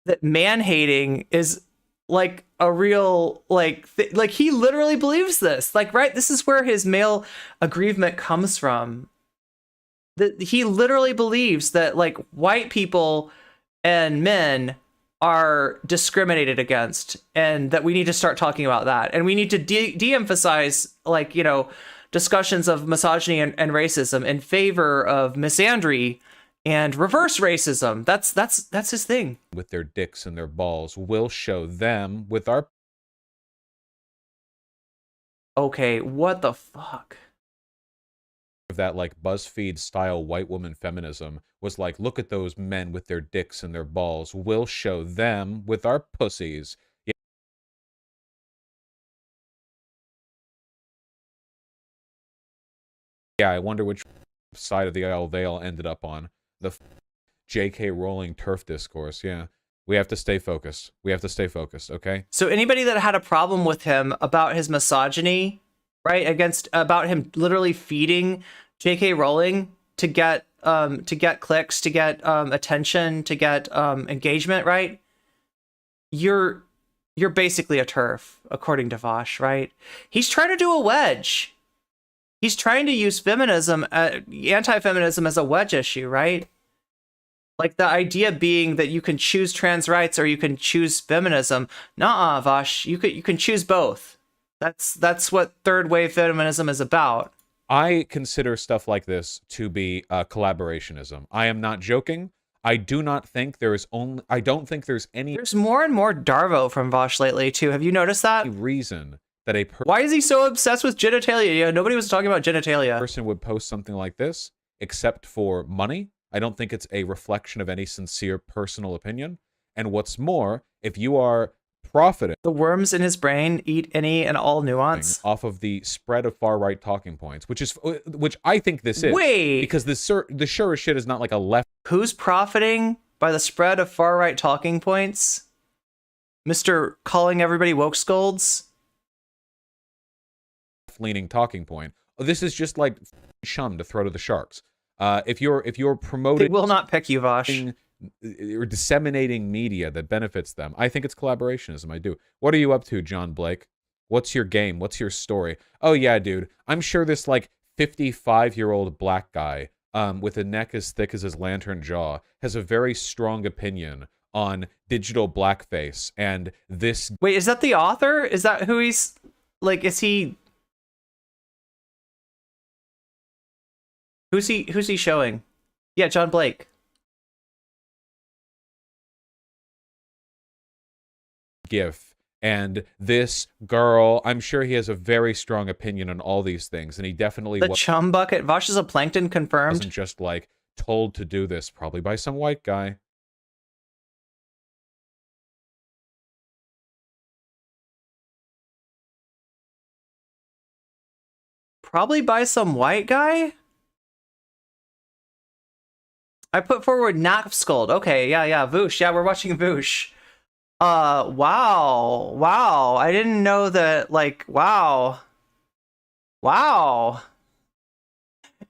that man hating is like a real like he literally believes this, like, right? This is where his male aggrievement comes from. That he literally believes that like white people and men are discriminated against, and that we need to start talking about that, and we need to de-emphasize like discussions of misogyny and racism in favor of misandry and reverse racism. That's his thing. With their dicks and their balls, we'll show them with our. Okay, what the fuck? That like BuzzFeed style white woman feminism was like, look at those men with their dicks and their balls. We'll show them with our pussies. Yeah, I wonder which side of the aisle they all ended up on. The J.K. Rowling turf discourse. Yeah, we have to stay focused. We have to stay focused. Okay. So anybody that had a problem with him about his misogyny, right, about him literally feeding J.K. Rowling to get clicks, to get attention, to get engagement, right? You're basically a turf, according to Vaush, right? He's trying to do a wedge. He's trying to use feminism, anti-feminism, as a wedge issue, right? Like the idea being that you can choose trans rights or you can choose feminism. Nuh-uh, Vaush, you can choose both. That's what third wave feminism is about. I consider stuff like this to be collaborationism. I am not joking. I do not think there is only. I don't think there's any. There's more and more Darvo from Vaush lately too. Have you noticed that? Reason that a Why is he so obsessed with genitalia? Nobody was talking about genitalia. Person would post something like this except for money. I don't think it's a reflection of any sincere personal opinion. And what's more, if you are profiting, the worms in his brain eat any and all nuance off of the spread of far right talking points, which I think this is. Wait, because the sure as shit is not like a left. Who's profiting by the spread of far right talking points? Mr. calling everybody woke scolds? Leaning talking point. This is just like chum to throw to the sharks. If you're promoting, they will not pick you, Vaush. Or disseminating media that benefits them, I think it's collaborationism. I do. What are you up to, John Blake? What's your game? What's your story? Oh yeah, dude. I'm sure this like 55-year-old black guy with a neck as thick as his lantern jaw has a very strong opinion on digital blackface and this. Wait, is that the author? Is that who he's like? Is he? Who's he showing? Yeah, John Blake. GIF. And this girl, I'm sure he has a very strong opinion on all these things, and he definitely the chum bucket. Vaush is a plankton confirmed. Wasn't just like told to do this, probably by some white guy. Probably by some white guy. I put forward Napscold. Okay, yeah, Vaush. Yeah, we're watching Vaush. Wow. I didn't know that, like, wow.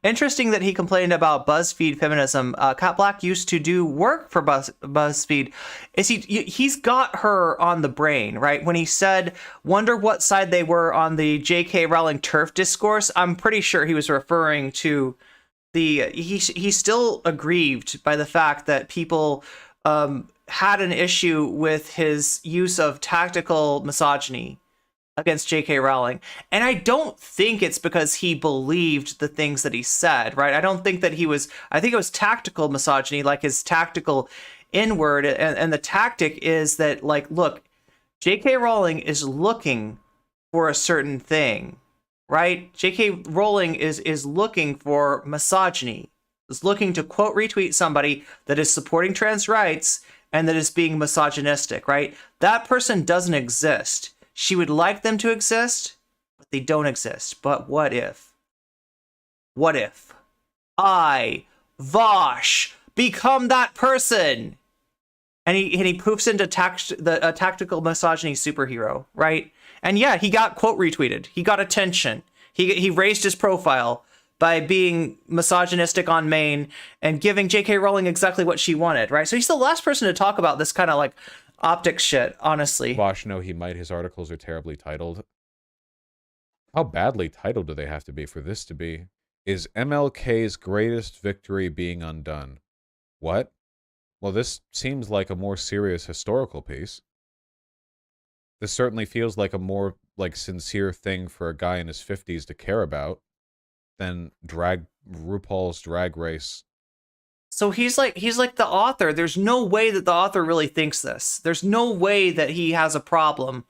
Interesting that he complained about BuzzFeed feminism. Kat Black used to do work for BuzzFeed. He's got her on the brain, right? When he said, wonder what side they were on the J.K. Rowling turf discourse, I'm pretty sure he was referring to he's still aggrieved by the fact that people had an issue with his use of tactical misogyny against J.K. Rowling. And I don't think it's because he believed the things that he said, right? I don't think that I think it was tactical misogyny, like his tactical inward. And the tactic is that, like, look, J.K. Rowling is looking for a certain thing, right? J.K. Rowling is looking for misogyny, is looking to quote retweet somebody that is supporting trans rights and that is being misogynistic, right? That person doesn't exist. She would like them to exist, but they don't exist. But what if? What if I, Vaush, become that person? And he poofs into a tactical misogyny superhero, right? And yeah, he got quote retweeted. He got attention. He raised his profile by being misogynistic on main and giving J.K. Rowling exactly what she wanted, right? So he's the last person to talk about this kind of like optics shit, honestly. Vaush, no, he might. His articles are terribly titled. How badly titled do they have to be for this to be? Is MLK's greatest victory being undone? What? Well, this seems like a more serious historical piece. This certainly feels like a more like sincere thing for a guy in his 50s to care about than RuPaul's Drag Race. So he's like the author. There's no way that the author really thinks this. There's no way that he has a problem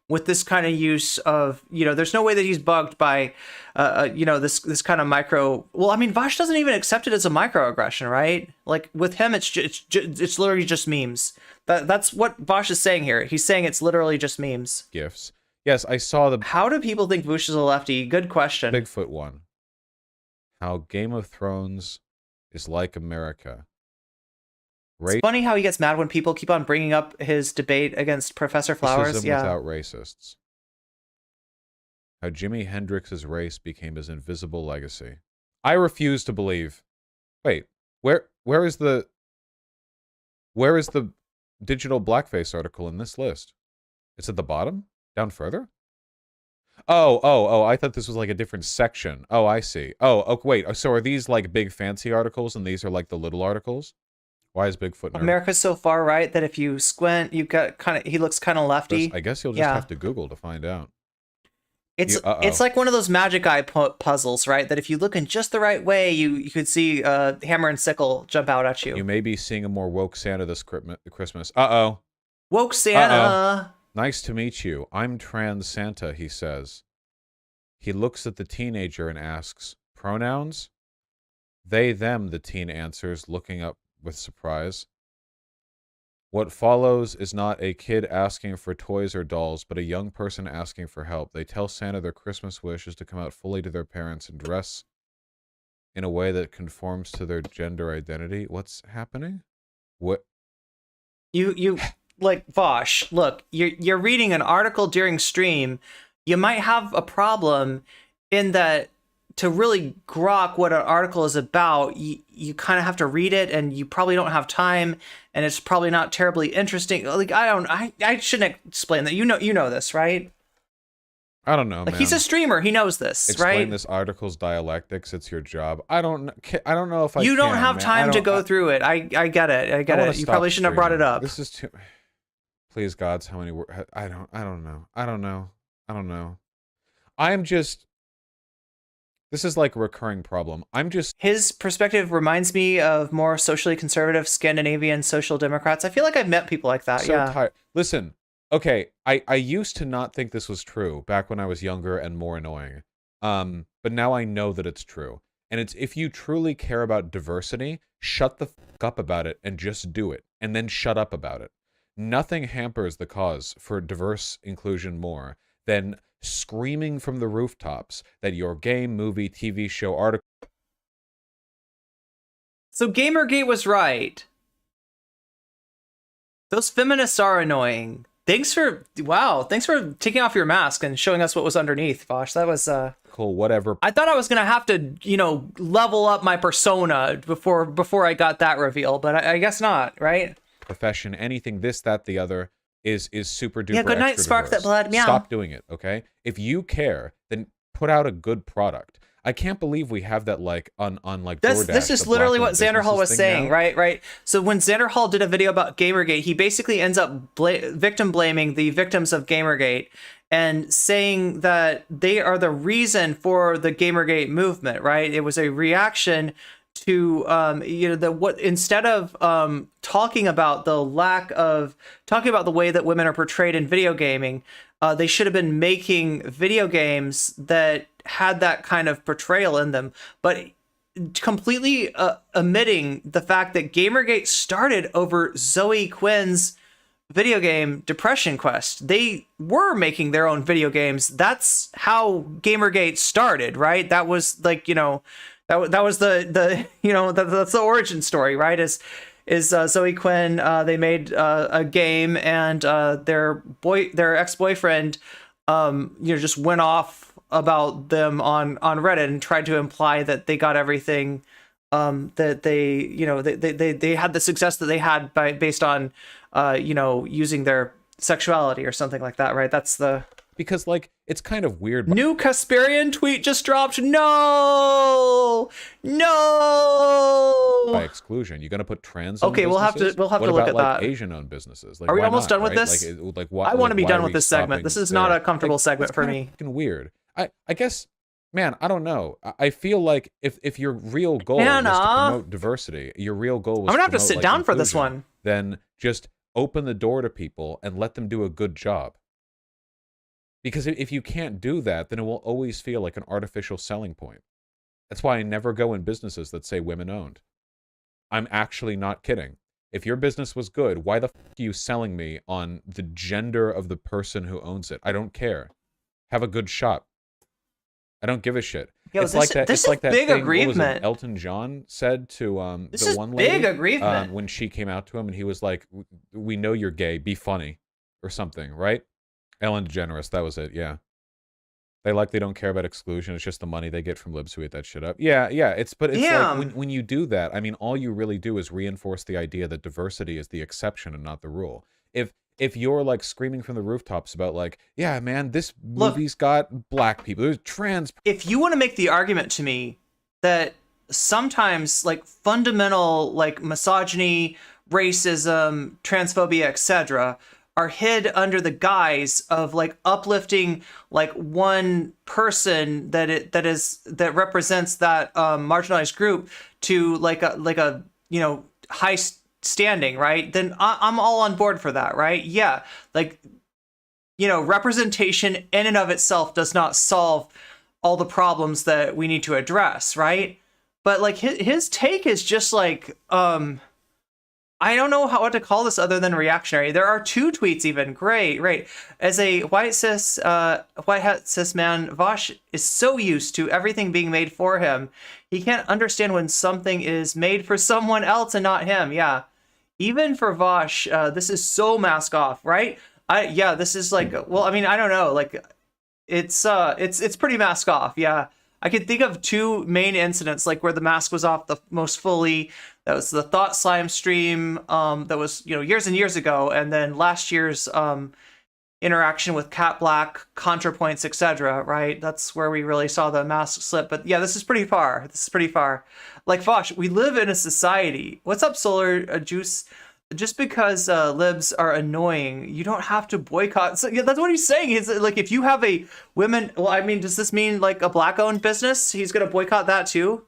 with this kind of use of, there's no way that he's bugged by, this kind of micro. Well, I mean, Vaush doesn't even accept it as a microaggression, right? Like with him, it's literally just memes. That's what Vaush is saying here. He's saying it's literally just memes. Gifts. Yes, I saw the. How do people think Vaush is a lefty? Good question. Bigfoot one. How Game of Thrones is like America. It's funny how he gets mad when people keep on bringing up his debate against Professor Flowers. Racism without racists. How Jimi Hendrix's race became his invisible legacy. I refuse to believe. Wait, where is the digital blackface article in this list? It's at the bottom? Down further? Oh, I thought this was like a different section. Oh, I see. Oh, wait. So are these like big fancy articles and these are like the little articles? Why is Bigfoot nervous? America's so far right that if you squint, you got he looks kind of lefty. I guess you'll just have to Google to find out. It's like one of those magic eye puzzles, right? That if you look in just the right way, you could see hammer and sickle jump out at you. You may be seeing a more woke Santa this Christmas. Uh-oh. Woke Santa. Nice to meet you. I'm trans Santa, he says. He looks at the teenager and asks, pronouns? They, them, the teen answers, looking up with surprise. What follows is not a kid asking for toys or dolls, but a young person asking for help. They tell Santa their Christmas wish is to come out fully to their parents and dress in a way that conforms to their gender identity. What's happening? What? You like, Vaush, look, you're reading an article during stream. You might have a problem in that to really grok what an article is about, you kind of have to read it, and you probably don't have time, and it's probably not terribly interesting. Like, I shouldn't explain that. You know this, right? I don't know, like, man. He's a streamer. He knows this, Explain right? this article's dialectics. It's your job. I don't know if You don't have time to go through it. I get it. I get it. You probably shouldn't have brought it up. This is too. Please, gods, how many words? I don't know. I'm just. This is like a recurring problem. His perspective reminds me of more socially conservative Scandinavian social democrats. I feel like I've met people like that. So tired. Listen, okay, I used to not think this was true back when I was younger and more annoying. But now I know that it's true. And it's, if you truly care about diversity, shut the fuck up about it and just do it. And then shut up about it. Nothing hampers the cause for diverse inclusion more than screaming from the rooftops that your game, movie, TV show, article. So Gamergate was right. Those feminists are annoying. Thanks for taking off your mask and showing us what was underneath, Vaush. That was Cool, whatever. I thought I was gonna have to, level up my persona before I got that reveal, but I guess not, right? Profession, anything, this, that, the other is super duper. Yeah, good night, extra spark that diverse. blood, meow. Stop doing it, okay? If you care, then put out a good product. I can't believe we have that like on like DoorDash. This is the literally what black-owned Xander Hall was businesses thing saying, now. right? So when Xander Hall did a video about Gamergate, he basically ends up victim blaming the victims of Gamergate and saying that they are the reason for the Gamergate movement, right? It was a reaction to instead of talking about the way that women are portrayed in video gaming, they should have been making video games that had that kind of portrayal in them, but completely omitting the fact that Gamergate started over Zoe Quinn's video game Depression Quest. They were making their own video games. That's how Gamergate started, right? That was like, that was the that's the origin story, right? Is Zoe Quinn, they made a game, and their ex-boyfriend just went off about them on Reddit and tried to imply that they got everything, that they had the success that they had based on using their sexuality or something like that, right? That's the Because like it's kind of weird. new Kasparian tweet just dropped. No. By exclusion, you're gonna put trans. Okay, we'll have to what look about, at like, that. Asian-owned businesses? Like, Are we why almost not, done with right? this? Like why? I want to be why done are with we this segment. stopping This is there? not a comfortable segment it's for kinda me. fucking weird. I guess, man, I don't know. I feel like if your real goal was to Hannah. promote diversity, your real goal was I'm gonna have to promote, sit like, down for this inclusion, one. then just open the door to people and let them do a good job. Because if you can't do that, then it will always feel like an artificial selling point. That's why I never go in businesses that say women owned. I'm actually not kidding. If your business was good, why the f are you selling me on the gender of the person who owns it? I don't care. Have a good shop. I don't give a shit. Yo, it's this- like that. this It's like is that big thing, aggrievement. What was it, Elton John said to This the is one big lady aggrievement. when she came out to him, and he was like, "We know you're gay. Be funny," or something, right? Ellen DeGeneres. That was it. Yeah. They don't care about exclusion. It's just the money they get from libs who eat that shit up. Yeah. It's Yeah. like when you do that, I mean, all you really do is reinforce the idea that diversity is the exception and not the rule. If you're like screaming from the rooftops about like, yeah, man, this movie's got black people, there's trans. If you want to make the argument to me that sometimes like fundamental like misogyny, racism, transphobia, etc., are hid under the guise of like uplifting like one person that represents that marginalized group to like a high standing, right? Then I'm all on board for that, right? Yeah, like representation in and of itself does not solve all the problems that we need to address, right? But like his take is just like I don't know what to call this other than reactionary. There are two tweets even. Great. As a white hat cis man, Vaush is so used to everything being made for him. He can't understand when something is made for someone else and not him. Yeah. Even for Vaush, this is so mask off, right? This is like, well, I mean, I don't know. Like it's pretty mask off. Yeah. I could think of two main incidents, like where the mask was off the most fully. That was the Thought Slime stream that was, years and years ago. And then last year's interaction with Cat Black, ContraPoints, etc., right? That's where we really saw the mask slip. But yeah, this is pretty far. Like, Vaush, we live in a society. What's up, Solar Juice? Just because libs are annoying, you don't have to boycott. So yeah, that's what he's saying. He's like, if you have a women, well, I mean, does this mean like a black-owned business? He's gonna boycott that too.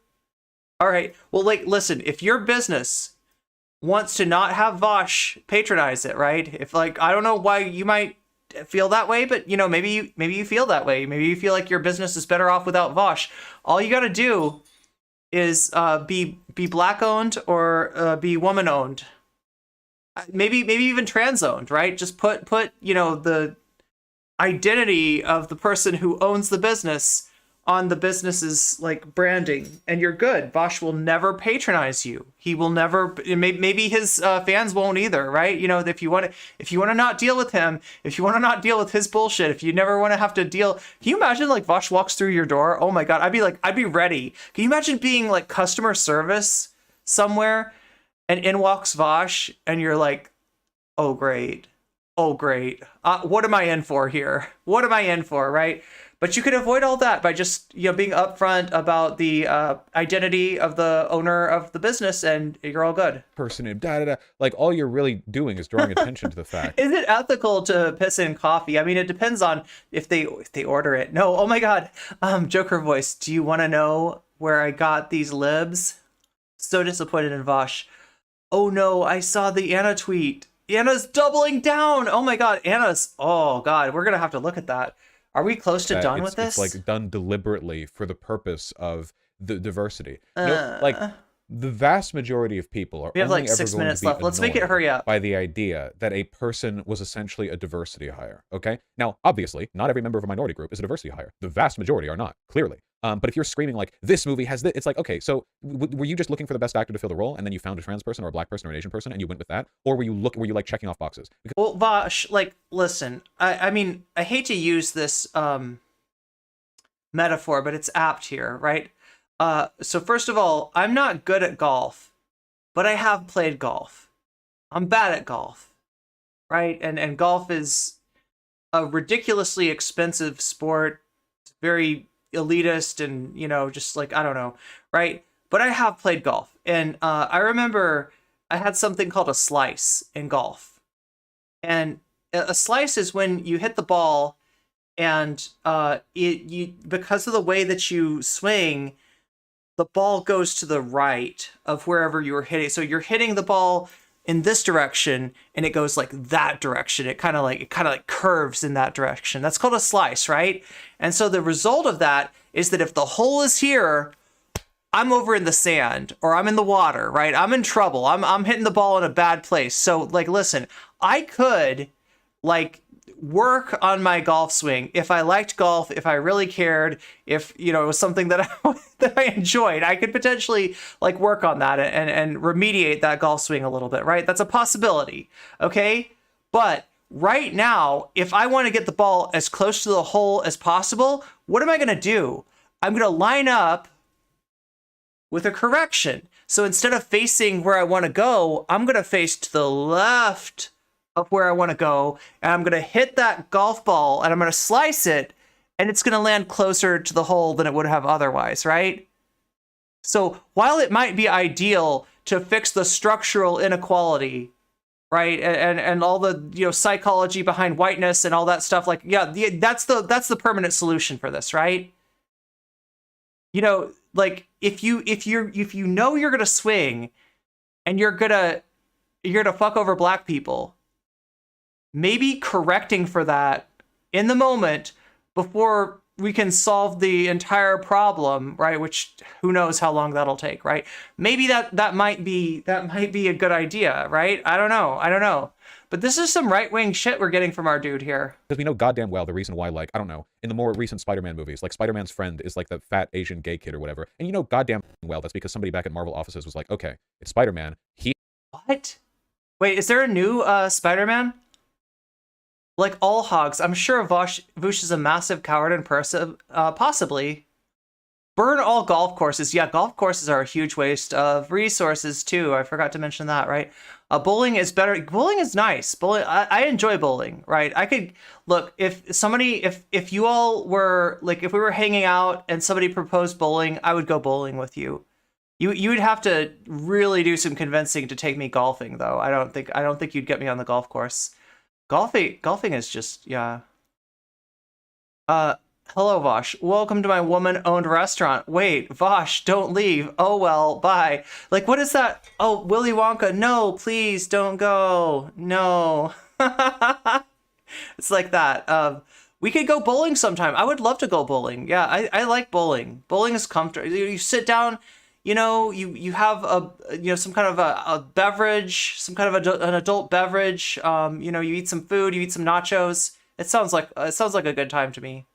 All right. Well, like, listen, if your business wants to not have Vaush patronize it, right? If like, I don't know why you might feel that way, but maybe you feel that way. Maybe you feel like your business is better off without Vaush. All you got to do is be black-owned or be woman-owned. Maybe even trans-owned, right? Just put the identity of the person who owns the business on the business's like branding, and you're good. Vaush will never patronize you. He will never. Maybe his fans won't either, right? You know, if you want to not deal with him, if you want to not deal with his bullshit, if you never want to have to deal. Can you imagine like Vaush walks through your door? Oh my god, I'd be ready. Can you imagine being like customer service somewhere, and in walks Vaush, and you're like, oh great, what am I in for here? What am I in for, right? But you could avoid all that by just, you know, being upfront about the identity of the owner of the business, and you're all good. Person and like all you're really doing is drawing attention to the fact. Is it ethical to piss in coffee? I mean, it depends on if they order it. No, oh my god, Joker voice. Do you want to know where I got these libs? So disappointed in Vaush. Oh no, I saw the Anna tweet. Anna's doubling down. Oh my god, oh god, we're gonna have to look at that. Are we close to done with this? It's like done deliberately for the purpose of the diversity. No, like the vast majority of people are. We have only like ever 6 going minutes to be left. Let's make it annoyed hurry up. By the idea that a person was essentially a diversity hire. Okay. Now, obviously, not every member of a minority group is a diversity hire. The vast majority are not. Clearly. But if you're screaming like this movie has this, it's like, okay, so were you just looking for the best actor to fill the role, and then you found a trans person or a black person or an Asian person, and you went with that, or were you like checking off boxes? Because well, Vaush, like, listen, I mean, I hate to use this metaphor, but it's apt here, right? So first of all, I'm not good at golf, but I have played golf. I'm bad at golf, right? And golf is a ridiculously expensive sport. It's very elitist and, you know, just like, I don't know, right? But I have played golf, and I remember I had something called a slice in golf. And a slice is when you hit the ball and because of the way that you swing, the ball goes to the right of wherever you were hitting. So you're hitting the ball in this direction, and it goes like that direction. It kind of like curves in that direction. That's called a slice, right? And so the result of that is that if the hole is here, I'm over in the sand, or I'm in the water, right? I'm in trouble. I'm hitting the ball in a bad place. So like, listen, I could like work on my golf swing if I liked golf, if I really cared, if, you know, it was something that I enjoyed. I could potentially like work on that and remediate that golf swing a little bit, right? That's a possibility, okay? But right now, if I want to get the ball as close to the hole as possible, what am I going to do? I'm going to line up with a correction. So instead of facing where I want to go, I'm going to face to the left of where I want to go, and I'm going to hit that golf ball, and I'm going to slice it, and it's going to land closer to the hole than it would have otherwise, right? So while it might be ideal to fix the structural inequality, right, and all the, you know, psychology behind whiteness and all that stuff, like, yeah, that's the permanent solution for this, right? You know, like if you know you're gonna swing and you're gonna fuck over black people, maybe correcting for that in the moment before we can solve the entire problem, right? Which who knows how long that'll take, right? Maybe that might be a good idea, right? I don't know. But this is some right-wing shit we're getting from our dude here. Because we know goddamn well the reason why, like, I don't know, in the more recent Spider-Man movies, like Spider-Man's friend is like the fat Asian gay kid or whatever. And you know goddamn well that's because somebody back at Marvel offices was like, okay, it's Spider-Man. What? Wait, is there a new Spider-Man? Like all hogs, I'm sure Vaush is a massive coward in person, possibly. Burn all golf courses. Yeah, golf courses are a huge waste of resources too. I forgot to mention that, right? Bowling is better. Bowling is nice. Bowling, I enjoy bowling, right? I could look if you all were like, if we were hanging out and somebody proposed bowling, I would go bowling with you. You would have to really do some convincing to take me golfing, though. I don't think you'd get me on the golf course. Golfing is just, yeah. Hello, Vaush. Welcome to my woman-owned restaurant. Wait, Vaush, don't leave. Oh, well, bye. Like, what is that? Oh, Willy Wonka. No, please, don't go. No. It's like that. We could go bowling sometime. I would love to go bowling. Yeah, I like bowling. Bowling is comfortable. You sit down, you know, you have some kind of a beverage, some kind of an adult beverage. You know, you eat some food, you eat some nachos. It sounds like a good time to me.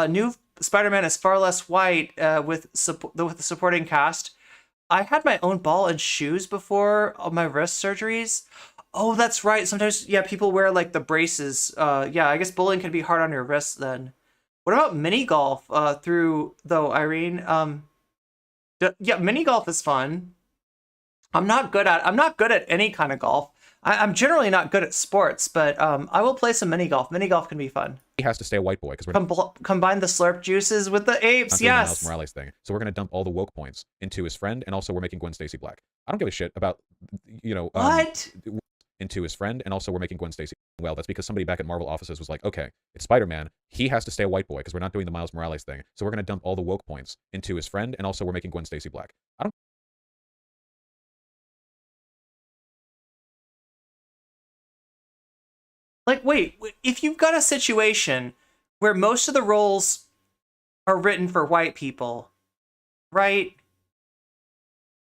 New Spider-Man is far less white with the supporting cast. I had my own ball and shoes before my wrist surgeries. Oh, that's right. Sometimes, yeah, people wear like the braces. Yeah, I guess bowling can be hard on your wrists then. What about mini golf? Though, Irene. Yeah, mini golf is fun. I'm not good at any kind of golf. I'm generally not good at sports, but I will play some mini golf. Mini golf can be fun. He has to stay a white boy because we're Combine the slurp juices with the apes. not doing the Yes. Miles Morales thing. So we're gonna dump all the woke points into his friend, and also we're making Gwen Stacy black. I don't give a shit about, you know, What? into his friend, and also we're making Gwen Stacy. Well, that's because somebody back at Marvel offices was like, okay, it's Spider-Man. He has to stay a white boy because we're not doing the Miles Morales thing. So we're gonna dump all the woke points into his friend, and also we're making Gwen Stacy black. I don't. Like, wait, if you've got a situation where most of the roles are written for white people, right?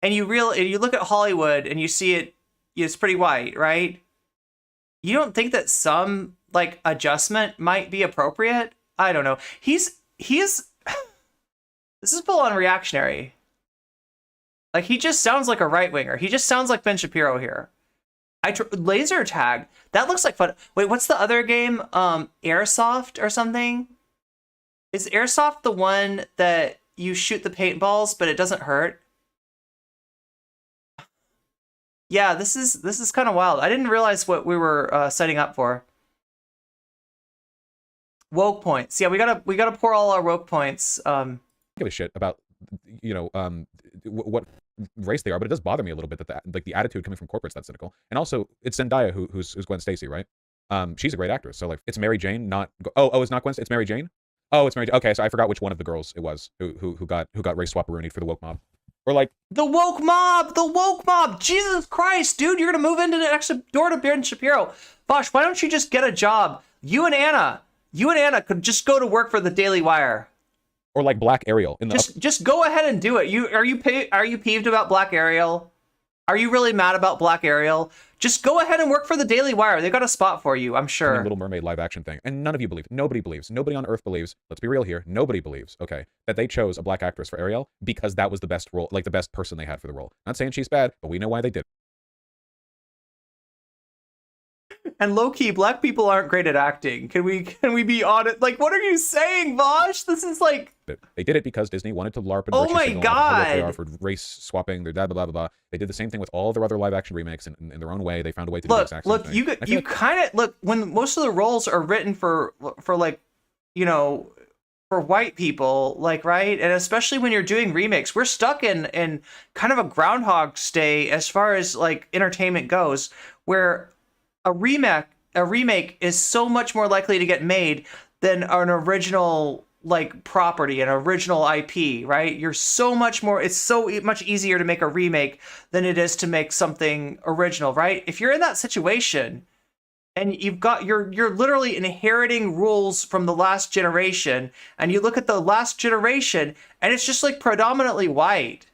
And you look at Hollywood and you see it's pretty white, right? You don't think that some like adjustment might be appropriate? I don't know. He's this is full on reactionary. Like, he just sounds like a right winger. He just sounds like Ben Shapiro here. Laser tag. That looks like fun. Wait, what's the other game? Airsoft or something? Is Airsoft the one that you shoot the paintballs but it doesn't hurt? Yeah, this is kind of wild. I didn't realize what we were setting up for. Woke points. Yeah, we gotta pour all our woke points. Give a shit about, you know, what race they are, but it does bother me a little bit that the attitude coming from corporate's that cynical. And also, it's Zendaya who's Gwen Stacy, right? She's a great actress. So like, it's Mary Jane, not it's not Gwen. It's Mary Jane. Oh, it's Mary Jane. Okay, so I forgot which one of the girls it was who got race swapperoonie for the woke mob. Or like the woke mob. Jesus Christ, dude, you're gonna move into the next door to Ben Shapiro. Vaush, why don't you just get a job? You and Anna could just go to work for the Daily Wire. Or like Black Ariel in the just go ahead and do it. Are you peeved about Black Ariel? Are you really mad about Black Ariel? Just go ahead and work for the Daily Wire. They got a spot for you, I'm sure. Little Mermaid live action thing. And none of you believe. Nobody believes. Nobody on Earth believes. Let's be real here. Nobody believes, okay, that they chose a black actress for Ariel because that was the best role, like the best person they had for the role. Not saying she's bad, but we know why they did. And low-key, black people aren't great at acting. Can we be honest? Like, what are you saying, Vaush? This is like... They did it because Disney wanted to LARP and oh my god, they are for race swapping, their blah blah blah blah. They did the same thing with all their other live action remakes in their own way. They found a way to do the exact same thing. You kind of look when most of the roles are written for like, you know, for white people, like, right? And especially when you're doing remakes, we're stuck in kind of a Groundhog Day as far as like entertainment goes, where a remake is so much more likely to get made than an original like property, an original IP, right? It's so much much easier to make a remake than it is to make something original, right? If you're in that situation and you're literally inheriting rules from the last generation, and you look at the last generation and it's just like predominantly white,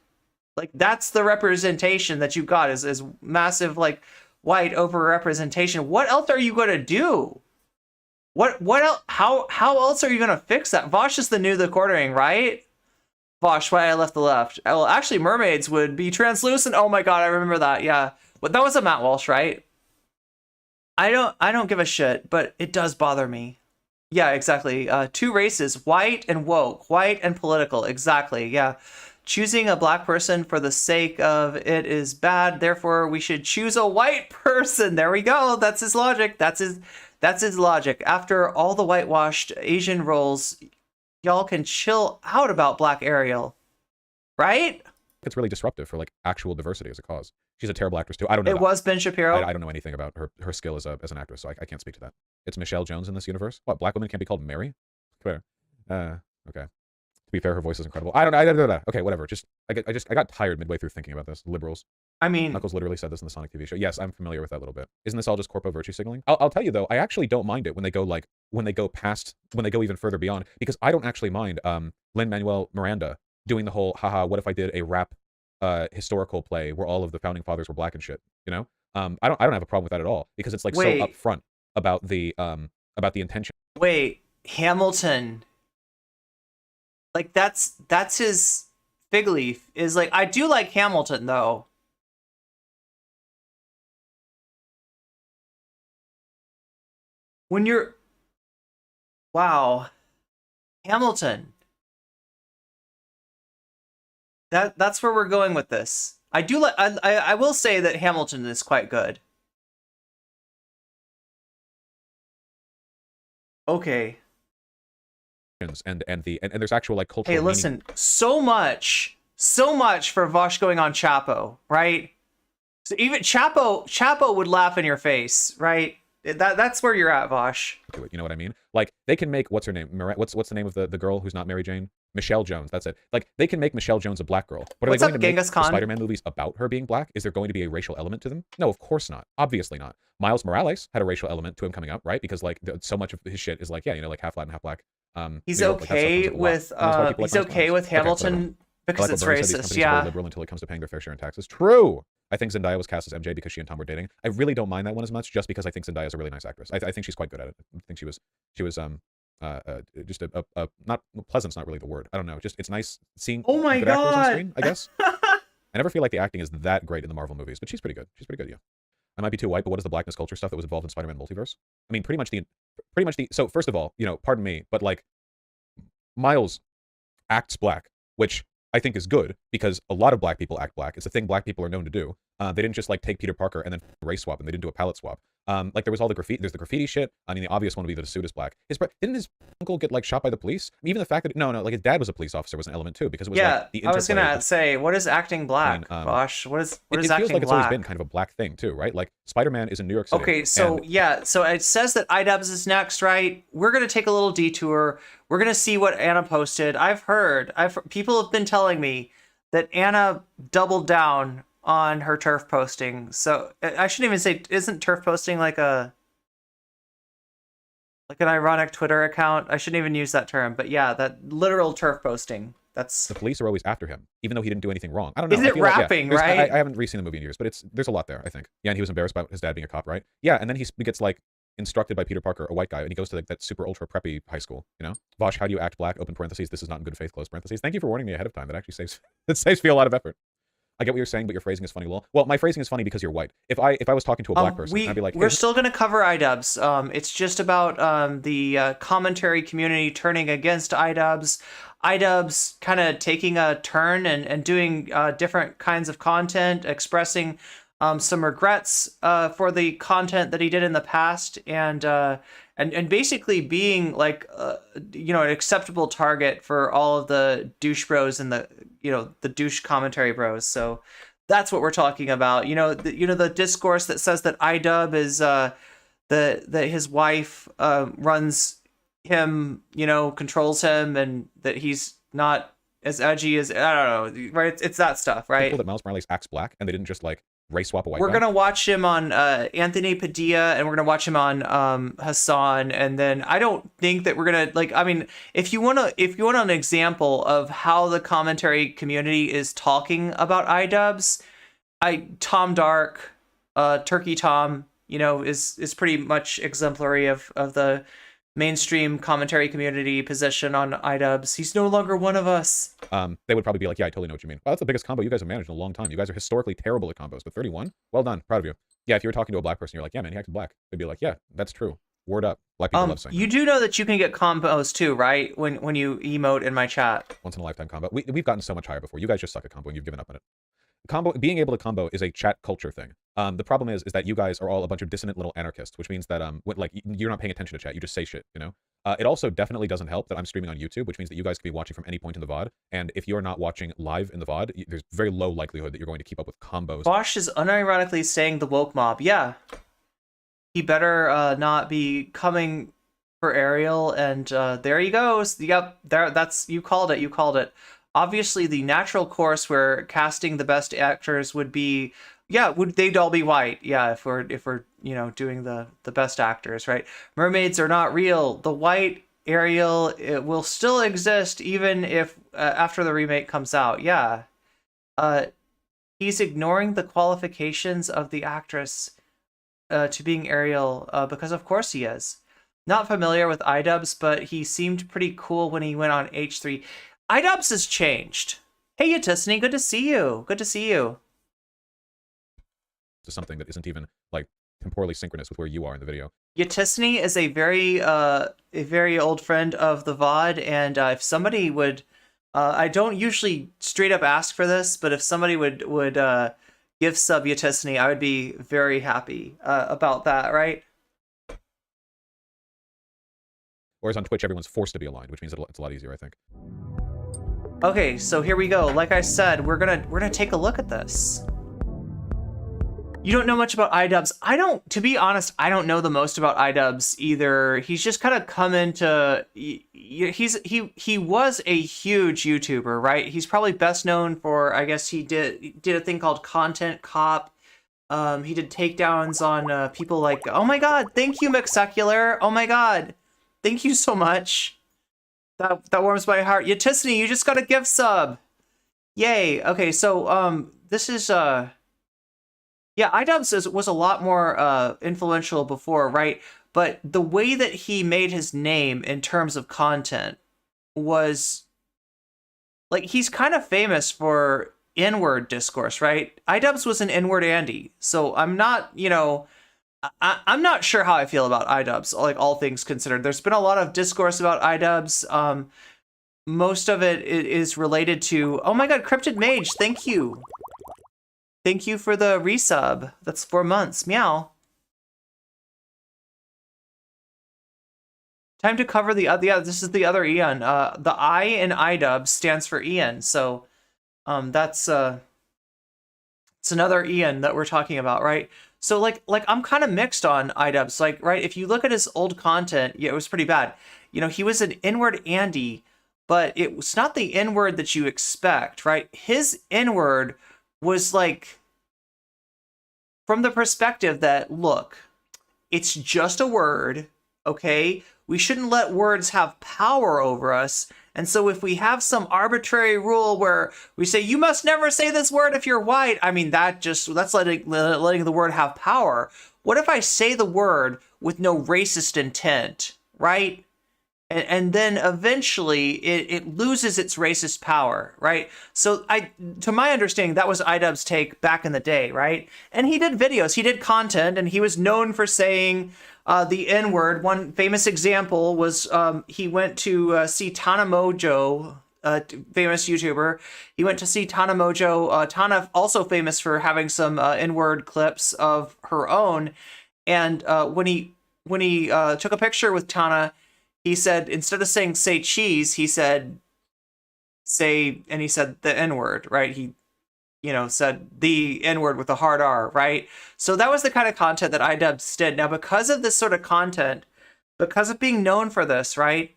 like that's the representation that you got is massive like white overrepresentation. What else are you going to do? What else? How else are you going to fix that? Vaush is the quartering, right? Vaush, why I left the left. Well, actually, mermaids would be translucent. Oh my god, I remember that. Yeah, but that was a Matt Walsh, right? I don't give a shit, but it does bother me. Yeah, exactly. Two races, white and woke, white and political. Exactly. Yeah. Choosing a black person for the sake of it is bad, therefore we should choose a white person. There we go. That's his logic. That's his logic. After all the whitewashed Asian roles, y'all can chill out about Black Ariel. Right? It's really disruptive for like actual diversity as a cause. She's a terrible actress too. I don't know. It was Ben Shapiro. I don't know anything about her skill as an actress, so I can't speak to that. It's Michelle Jones in this universe. What, black women can't be called Mary? Clear. Okay. To be fair, her voice is incredible. I don't know. Okay, whatever. I got tired midway through thinking about this. Liberals. I mean, Knuckles literally said this in the Sonic TV show. Yes, I'm familiar with that a little bit. Isn't this all just corpo virtue signaling? I'll tell you though, I actually don't mind it when they go even further beyond, because I don't actually mind Lin-Manuel Miranda doing the whole haha, what if I did a rap historical play where all of the founding fathers were black and shit, you know? I don't have a problem with that at all, because it's like so upfront about the intention. Wait, Hamilton. Like that's his fig leaf. Is like I do like Hamilton though. When you're wow, Hamilton. That's where we're going with this. I do like I will say that Hamilton is quite good. Okay. And there's actual like cultural Hey, meaning. listen, so much for Vaush going on Chapo, right? So even Chapo would laugh in your face, right? That's where you're at, Vaush. To it, you know what I mean? Like they can make what's her name? What's the name of the girl who's not Mary Jane? Michelle Jones. That's it. Like they can make Michelle Jones a black girl. But are What's they going up, to make Genghis the Khan? Spider-Man movies about her being black? Is there going to be a racial element to them? No, of course not. Obviously not. Miles Morales had a racial element to him coming up, right? Because like so much of his shit is like, yeah, you know, like half Latin, half black. He's New York, like, that stuff okay comes up a lot. with And that's why people like Miles Morales. Okay, Hamilton whatever. because Like it's what Bernie said, these racist. companies are very Yeah. liberal until it comes to paying their fair share in taxes. True. I think Zendaya was cast as MJ because she and Tom were dating. I really don't mind that one as much, just because I think Zendaya is a really nice actress. I think she's quite good at it. I think she was just a not pleasant's not really the word. I don't know. Just it's nice seeing Oh my good actors on God. screen, I guess. I never feel like the acting is that great in the Marvel movies, but she's pretty good. She's pretty good, yeah. I might be too white, but what is the blackness culture stuff that was involved in Spider-Man Multiverse? I mean, pretty much the so first of all, you know, pardon me, but like Miles acts black, which I think is good because a lot of black people act black. It's a thing black people are known to do. They didn't just like take Peter Parker and then race swap, and they didn't do a palette swap. Like there was all the graffiti. There's the graffiti shit. I mean, the obvious one would be that the suit is black. Didn't his uncle get like shot by the police? Even the fact that no, like his dad was a police officer was an element too because it was Yeah, like the I was interplay gonna of say, what is acting black, between, Vaush? What is it feels acting like it's always black? been kind of a black thing too, right? Like Spider-Man is in New York City. Okay, so and yeah, so it says that iDubbz is next, right? We're gonna take a little detour. We're gonna see what Anna posted. People have been telling me that Anna doubled down on her turf posting. So I shouldn't even say, isn't turf posting like an ironic Twitter account? I shouldn't even use that term, but yeah, that literal turf posting. That's the police are always after him, even though he didn't do anything wrong. I don't know. Is I it feel like, yeah, rapping, there's- right? I haven't re-seen the movie in years, but there's a lot there, I think. Yeah, and he was embarrassed about his dad being a cop, right? Yeah, and then he gets like instructed by Peter Parker, a white guy, and he goes to like, that super ultra preppy high school, you know? Vaush, how do you act black? Open parentheses. This is not in good faith, close parentheses. Thank you for warning me ahead of time. That actually saves me a lot of effort. I get what you're saying, but your phrasing is funny, lol. Well, my phrasing is funny because you're white. If I was talking to a black person, I'd be like, we're hey, still gonna cover iDubbz. It's just about the commentary community turning against iDubbz. iDubbz kind of taking a turn and doing different kinds of content, expressing some regrets for the content that he did in the past, and basically being like an acceptable target for all of the douche bros and the douche commentary bros. So that's what we're talking about. The discourse that says that iDubbz is that his wife runs him, controls him, and that he's not as edgy as, I don't know, right? It's that stuff, right? people that Miles Morales acts black and they didn't just like race swap a white We're guy. gonna watch him on Anthony Padilla, and we're gonna watch him on Hasan, and then I don't think that we're gonna like. I mean, if you want an example of how the commentary community is talking about iDubbz, Tom Dark, Turkey Tom, is pretty much exemplary of the mainstream commentary community position on iDubbz. He's no longer one of us. They would probably be like, yeah, I totally know what you mean. Well, that's the biggest combo you guys have managed in a long time. You guys are historically terrible at combos, but 31? Well done. Proud of you. Yeah, if you were talking to a black person, you're like, yeah, man, he acted black. They'd be like, yeah, that's true. Word up. Black people love saying You that. do know that you can get combos too, right? When you emote in my chat. Once in a lifetime combo. We've gotten so much higher before. You guys just suck at combo and you've given up on it. Being able to combo is a chat culture thing. The problem is that you guys are all a bunch of dissonant little anarchists, which means that you're not paying attention to chat. You just say shit, It also definitely doesn't help that I'm streaming on YouTube, which means that you guys can be watching from any point in the VOD. And if you're not watching live in the VOD, there's very low likelihood that you're going to keep up with combos. Vaush is unironically saying the woke mob. Yeah. He better not be coming for Ariel, and there he goes. Yep, you called it. You called it. Obviously, the natural course where casting the best actors would be, they'd all be white. Yeah, if we're doing the best actors, right? Mermaids are not real. The white Ariel, it will still exist even if after the remake comes out. Yeah. He's ignoring the qualifications of the actress to being Ariel because of course he is. Not familiar with iDubbz, but he seemed pretty cool when he went on H3. iDubbz has changed. Hey, Yatisni, good to see you. Good to see you. To something that isn't even like temporally synchronous with where you are in the video. Yatisni is a very old friend of the VOD, and if somebody would, I don't usually straight up ask for this, but if somebody would give sub Yatisni, I would be very happy about that, right? Whereas on Twitch, everyone's forced to be aligned, which means it's a lot easier, I think. Okay, so here we go. Like I said, we're gonna take a look at this. You don't know much about iDubbz. To be honest, I don't know the most about iDubbz either. He's just kind of come into, he was a huge YouTuber, right? He's probably best known for, I guess he did a thing called Content Cop. He did takedowns on people like, oh my god, thank you, McSecular. Oh my god, thank you so much. That warms my heart. Yatisni, you just got a gift sub. Yay. Okay, so this is yeah, iDubbz was a lot more influential before, right? But the way that he made his name in terms of content was like, he's kind of famous for N-word discourse, right? iDubbz was an N-word Andy, so I'm not, you know, I'm not sure how I feel about iDubbz, like all things considered. There's been a lot of discourse about iDubbz. Most of it is related to, oh my god, Cryptid Mage, thank you. Thank you for the resub. That's 4 months. Meow. Time to cover the other. This is the other Ian. The I in iDubbz stands for Ian. So, that's it's another Ian that we're talking about, right? So like I'm kind of mixed on iDubbz. Like, right, if you look at his old content, yeah, it was pretty bad. You know, he was an N-word Andy, but it was not the N-word that you expect, right? His N-word was like, from the perspective that, look, it's just a word, okay? We shouldn't let words have power over us. And so if we have some arbitrary rule where we say, you must never say this word if you're white, I mean, that's letting the word have power. What if I say the word with no racist intent, right? And then eventually it loses its racist power, right? So to my understanding, that was iDubbz's take back in the day, right? And he did videos, he did content, and he was known for saying the N-word. One famous example was he went to see Tana Mojo, famous YouTuber. He went to see Tana Mojo. Tana also famous for having some N-word clips of her own. And when he took a picture with Tana, he said, instead of saying say cheese, he said the N-word, right? He, you know, said the N-word with a hard R, right? So that was the kind of content that iDubbz did. Now, because of this sort of content, because of being known for this, right,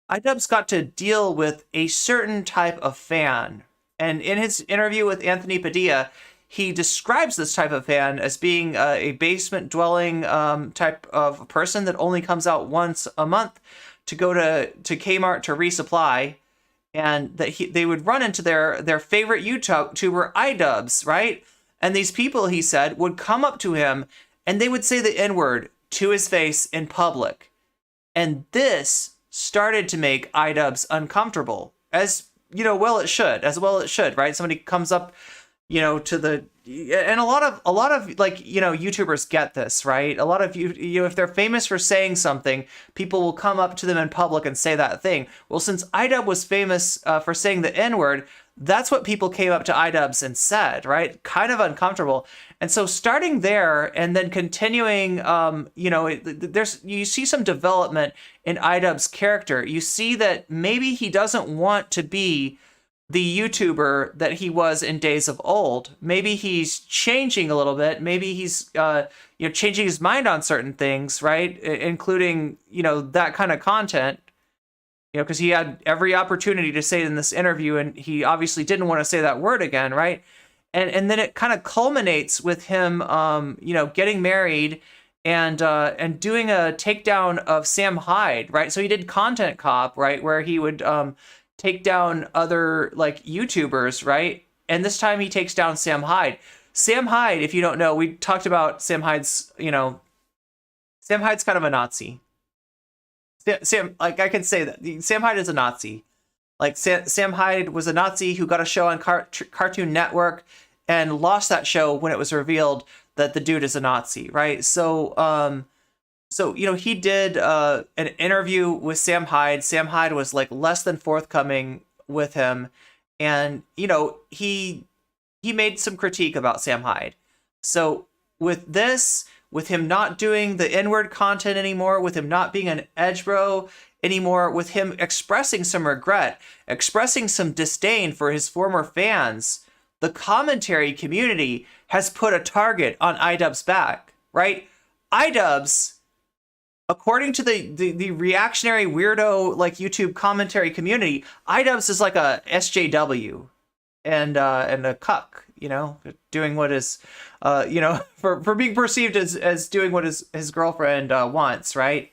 iDubbz got to deal with a certain type of fan. And in his interview with Anthony Padilla, he describes this type of fan as being a basement-dwelling type of person that only comes out once a month to go to Kmart to resupply, and that they would run into their favorite YouTuber, iDubbz, right? And these people, he said, would come up to him and they would say the N-word to his face in public. And this started to make iDubbz uncomfortable, as you know, well it should, right? Somebody comes up, you know, and a lot of like, you know, YouTubers get this, right? A lot of you know, if they're famous for saying something, people will come up to them in public and say that thing. Well, since iDubbz was famous for saying the N-word, that's what people came up to iDubbz and said, right? Kind of uncomfortable. And so starting there and then continuing, you know, you see some development in iDubbz's character. You see that maybe he doesn't want to be the YouTuber that he was in days of old. Maybe he's changing a little bit. Maybe he's, you know, changing his mind on certain things, right? Including, you know, that kind of content, you know, because he had every opportunity to say it in this interview, and he obviously didn't want to say that word again, right? And then it kind of culminates with him, you know, getting married and doing a takedown of Sam Hyde, right? So he did Content Cop, right, where he would take down other like YouTubers, right? And this time he takes down Sam Hyde. Sam Hyde, if you don't know, we talked about Sam Hyde's, you know, Sam Hyde's kind of a Nazi. Sam, like I can say that Sam Hyde is a Nazi. Like Sam Hyde was a Nazi who got a show on Cartoon Network and lost that show when it was revealed that the dude is a Nazi, right? So he did an interview with Sam Hyde. Sam Hyde was like less than forthcoming with him, and he made some critique about Sam Hyde. So with this, with him not doing the N-word content anymore, with him not being an edge bro anymore, with him expressing some regret, expressing some disdain for his former fans, the commentary community has put a target on iDubbz back, right? iDubbz, according to the reactionary weirdo like YouTube commentary community, iDubbz is like a SJW and a cuck, doing what is, for being perceived as doing what his girlfriend wants, right?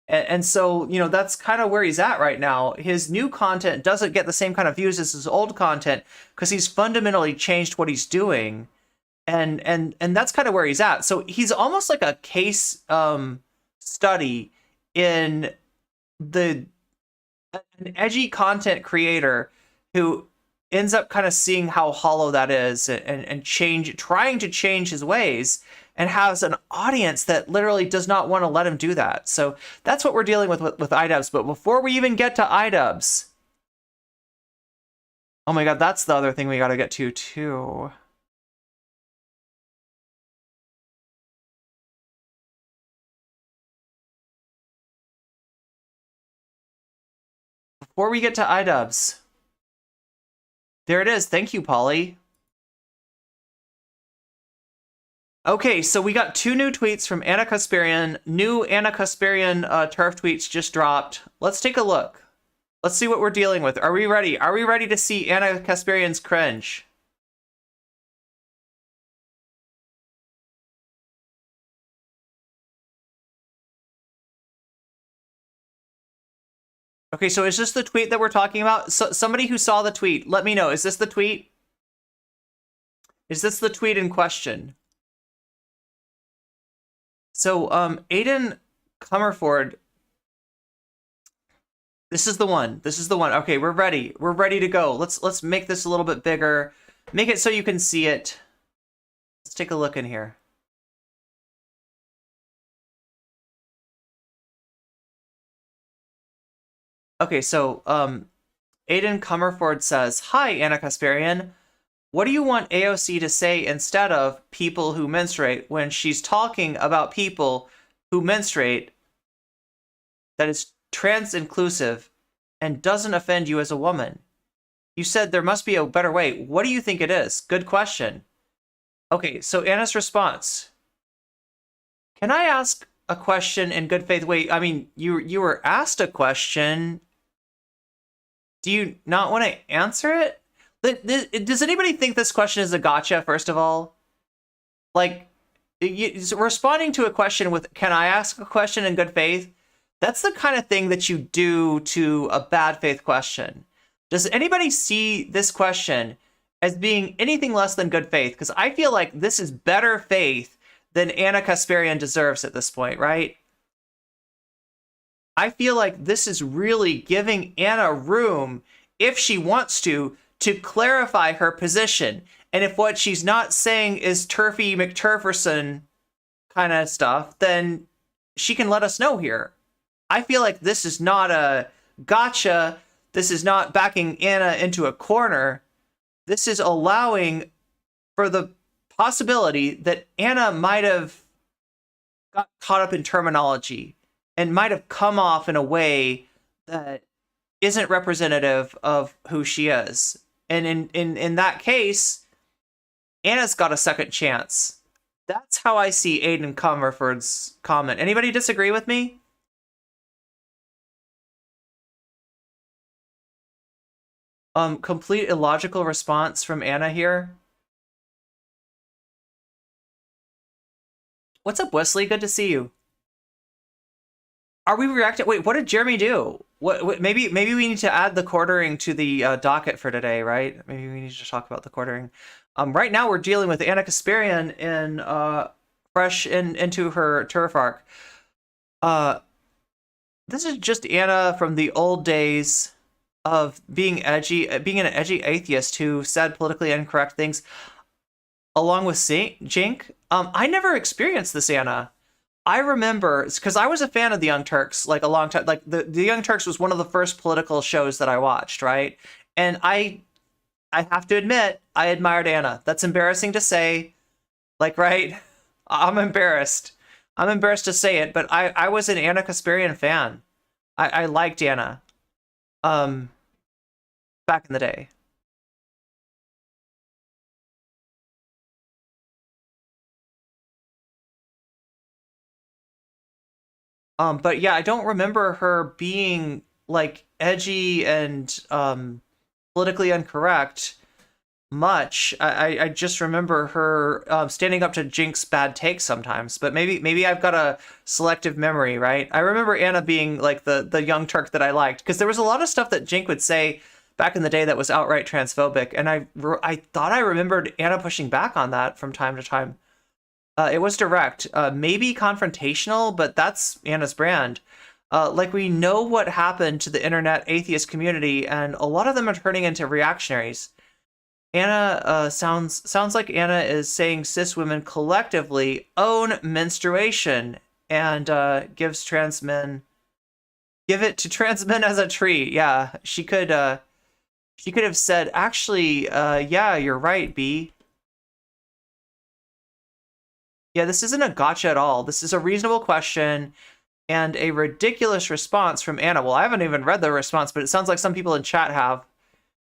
And so, that's kind of where he's at right now. His new content doesn't get the same kind of views as his old content because he's fundamentally changed what he's doing. And that's kind of where he's at. So he's almost like a case study in an edgy content creator who ends up kind of seeing how hollow that is and trying to change his ways, and has an audience that literally does not want to let him do that. So that's what we're dealing with iDubbz. But before we even get to iDubbz, oh my god, that's the other thing we got to get to too. Before we get to iDubbz, there it is. Thank you, Polly. Okay, so we got 2 new tweets from Anna Kasparian. New Anna Kasparian turf tweets just dropped. Let's take a look. Let's see what we're dealing with. Are we ready? Are we ready to see Anna Kasparian's cringe? Okay, so is this the tweet that we're talking about? So, somebody who saw the tweet, let me know. Is this the tweet? Is this the tweet in question? So, Aiden Comerford, this is the one. This is the one. Okay, we're ready. We're ready to go. Let's make this a little bit bigger. Make it so you can see it. Let's take a look in here. Okay, so, Aiden Comerford says, "Hi, Anna Kasparian. What do you want AOC to say instead of people who menstruate when she's talking about people who menstruate that is trans inclusive and doesn't offend you as a woman? You said there must be a better way. What do you think it is? Good question." Okay, so Anna's response. Can I ask a question in good faith? Wait, I mean, you were asked a question. Do you not want to answer it? Does anybody think this question is a gotcha, first of all? Like, responding to a question with, can I ask a question in good faith? That's the kind of thing that you do to a bad faith question. Does anybody see this question as being anything less than good faith? Because I feel like this is better faith than Anna Kasparian deserves at this point, right? I feel like this is really giving Anna room, if she wants to clarify her position. And if what she's not saying is Turfy McTurferson kind of stuff, then she can let us know here. I feel like this is not a gotcha. This is not backing Anna into a corner. This is allowing for the possibility that Anna might have got caught up in terminology and might have come off in a way that isn't representative of who she is. And in that case, Anna's got a second chance. That's how I see Aiden Comerford's comment. Anybody disagree with me? Complete illogical response from Anna here. What's up, Wesley? Good to see you. Are we reacting? Wait, what did Jeremy do? What maybe we need to add the quartering to the docket for today, right? Maybe we need to talk about the quartering. Right now we're dealing with Anna Kasparian in fresh into her turf arc. This is just Anna from the old days. of being edgy, being an edgy atheist who said politically incorrect things along with Jink. I never experienced this, Anna. I remember, because I was a fan of the Young Turks like a long time. Like the Young Turks was one of the first political shows that I watched, right? And I have to admit, I admired Anna. That's embarrassing to say, like, right? I'm embarrassed. I'm embarrassed to say it, but I was an Anna Kasparian fan. I liked Anna. Back in the day. But yeah, I don't remember her being like edgy and politically incorrect much. I just remember her standing up to Jink's bad takes sometimes. But maybe I've got a selective memory, right? I remember Anna being like the Young Turk that I liked, because there was a lot of stuff that Jink would say back in the day that was outright transphobic, and I thought I remembered Anna pushing back on that from time to time. It was direct, maybe confrontational, but that's Anna's brand. Like, we know what happened to the internet atheist community, and a lot of them are turning into reactionaries. Anna sounds like Anna is saying cis women collectively own menstruation, and give it to trans men as a treat. Yeah, she could have said, actually, yeah, you're right, B. Yeah, this isn't a gotcha at all. This is a reasonable question and a ridiculous response from Anna. Well, I haven't even read the response, but it sounds like some people in chat have.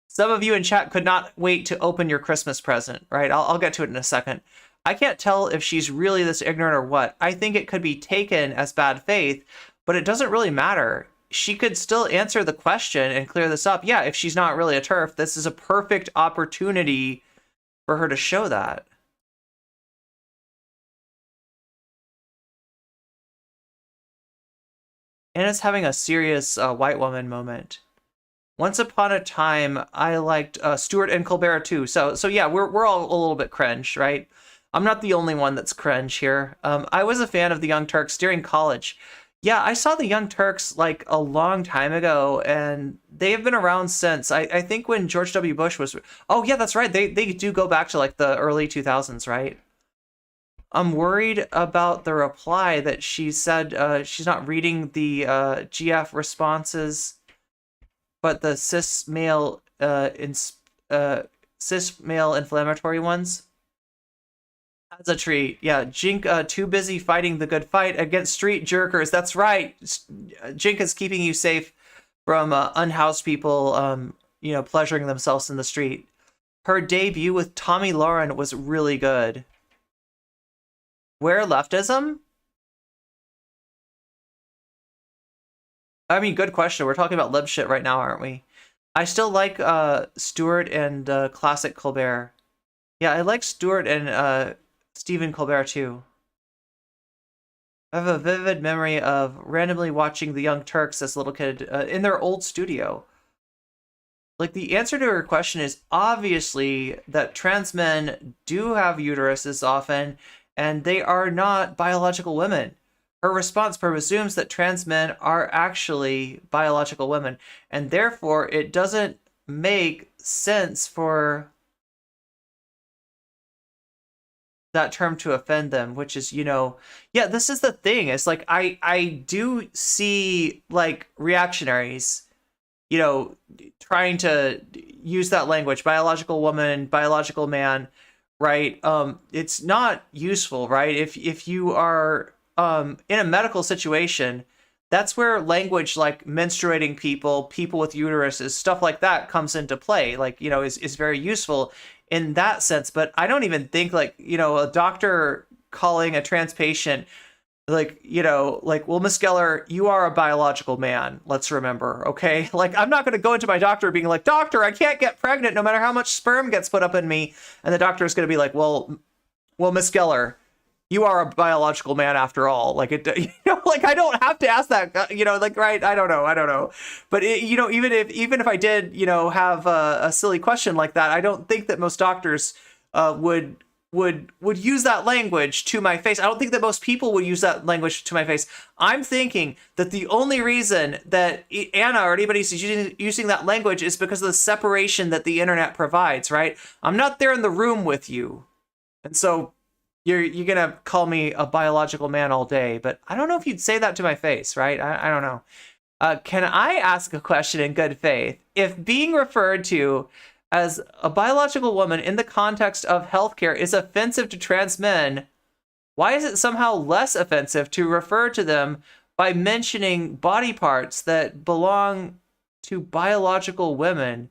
Some of you in chat could not wait to open your Christmas present, right? I'll get to it in a second. I can't tell if she's really this ignorant or what. I think it could be taken as bad faith, but it doesn't really matter. She could still answer the question and clear this up. Yeah, if she's not really a TERF, this is a perfect opportunity for her to show that. Anna's having a serious white woman moment. Once upon a time, I liked Stewart and Colbert too. So yeah, we're all a little bit cringe, right? I'm not the only one that's cringe here. I was a fan of the Young Turks during college. Yeah, I saw the Young Turks like a long time ago, and they have been around since. I think when George W. Bush was... Oh yeah, that's right. They do go back to like the early 2000s, right? I'm worried about the reply that she said she's not reading the GF responses, but the cis male inflammatory ones. That's a treat. Yeah, Jink too busy fighting the good fight against street jerkers. That's right. Jink is keeping you safe from unhoused people, pleasuring themselves in the street. Her debut with Tommy Lauren was really good. Where leftism? I mean, good question. We're talking about lib shit right now, aren't we? I still like Stewart and classic Colbert. Yeah, I like Stewart and Stephen Colbert too. I have a vivid memory of randomly watching the Young Turks as a little kid in their old studio. Like, the answer to her question is obviously that trans men do have uteruses often, and they are not biological women. Her response presumes that trans men are actually biological women, and therefore it doesn't make sense for that term to offend them, which is, yeah, this is the thing. It's like, I do see, like, reactionaries, trying to use that language, biological woman, biological man, right? It's not useful, right? If you are in a medical situation, that's where language like menstruating people with uteruses, stuff like that comes into play, like, is very useful in that sense. But I don't even think like, a doctor calling a trans patient like, well, Miss Geller, you are a biological man. Let's remember, okay? Like, I'm not going to go into my doctor being like, doctor, I can't get pregnant no matter how much sperm gets put up in me. And the doctor is going to be like, well, Miss Geller, you are a biological man after all. Like, like, I don't have to ask that, like, right? I don't know. But even if I did, have a silly question like that, I don't think that most doctors would would use that language to my face. I don't think that most people would use that language to my face. I'm thinking that the only reason that Anna or anybody is using that language is because of the separation that the internet provides, right? I'm not there in the room with you. And so you're gonna call me a biological man all day, but I don't know if you'd say that to my face, right? I don't know. Can I ask a question in good faith? If being referred to as a biological woman in the context of healthcare is offensive to trans men, why is it somehow less offensive to refer to them by mentioning body parts that belong to biological women?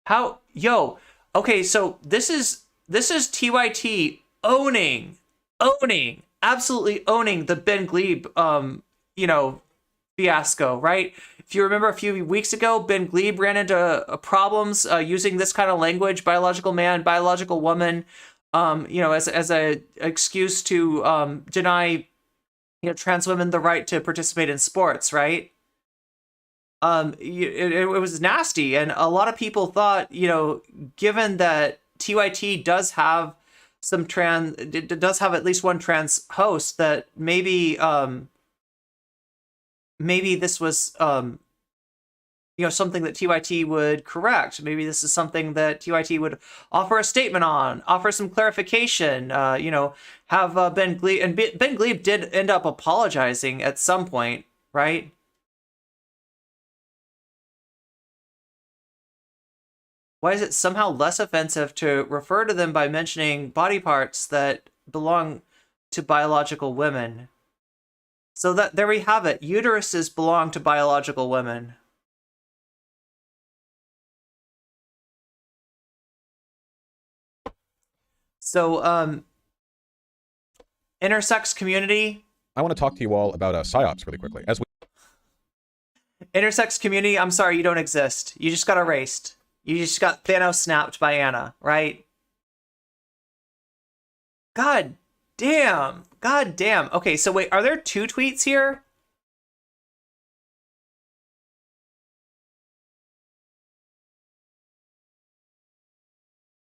How, yo, okay, so this is TYT absolutely owning the Ben Glebe, fiasco, right? If you remember a few weeks ago, Ben Glebe ran into problems using this kind of language, biological man, biological woman, as a excuse to deny, trans women the right to participate in sports, right? It was nasty, and a lot of people thought, given that TYT does have at least one trans host, that maybe this was something that TYT would correct. Maybe this is something that TYT would offer a statement on, offer some clarification, have Ben Glebe, and Ben Glebe did end up apologizing at some point, right? Why is it somehow less offensive to refer to them by mentioning body parts that belong to biological women? So there we have it. Uteruses belong to biological women. So, intersex community. I want to talk to you all about PsyOps really quickly. Intersex community, I'm sorry, you don't exist. You just got erased. You just got Thanos snapped by Anna, right? God damn. Okay, so wait, are there two tweets here?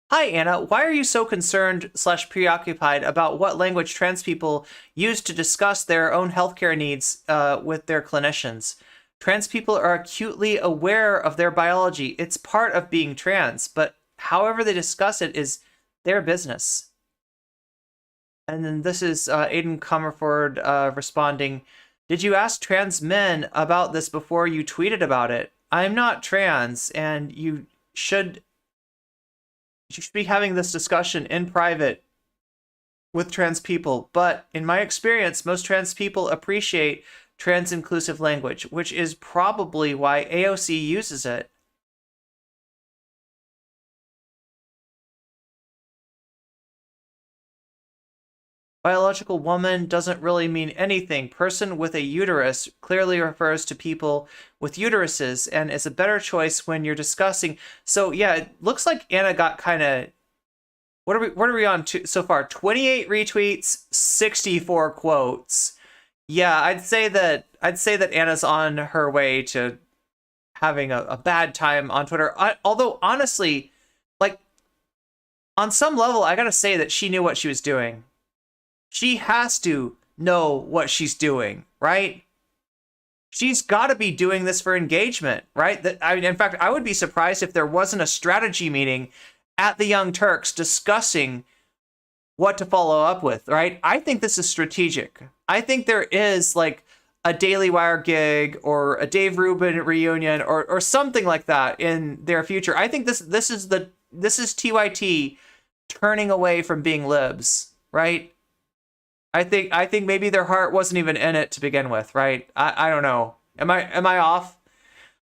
Hi, Anna. Why are you so concerned / preoccupied about what language trans people use to discuss their own healthcare needs with their clinicians? Trans people are acutely aware of their biology. It's part of being trans, but however they discuss it is their business. And then this is Aiden Comerford responding, did you ask trans men about this before you tweeted about it? I'm not trans, and you should be having this discussion in private with trans people. But in my experience, most trans people appreciate trans-inclusive language, which is probably why AOC uses it. Biological woman doesn't really mean anything. Person with a uterus clearly refers to people with uteruses and is a better choice when you're discussing. So yeah, it looks like Anna got kind of, what are we on so far? 28 retweets, 64 quotes. Yeah, I'd say that Anna's on her way to having a bad time on Twitter. Although honestly, like, on some level, I gotta say that she knew what she was doing. She has to know what she's doing, right? She's got to be doing this for engagement, right? In fact, I would be surprised if there wasn't a strategy meeting at the Young Turks discussing what to follow up with, right? I think this is strategic. I think there is like a Daily Wire gig or a Dave Rubin reunion or something like that in their future. I think this is TYT turning away from being libs, right? I think maybe their heart wasn't even in it to begin with, right? I don't know. Am I off?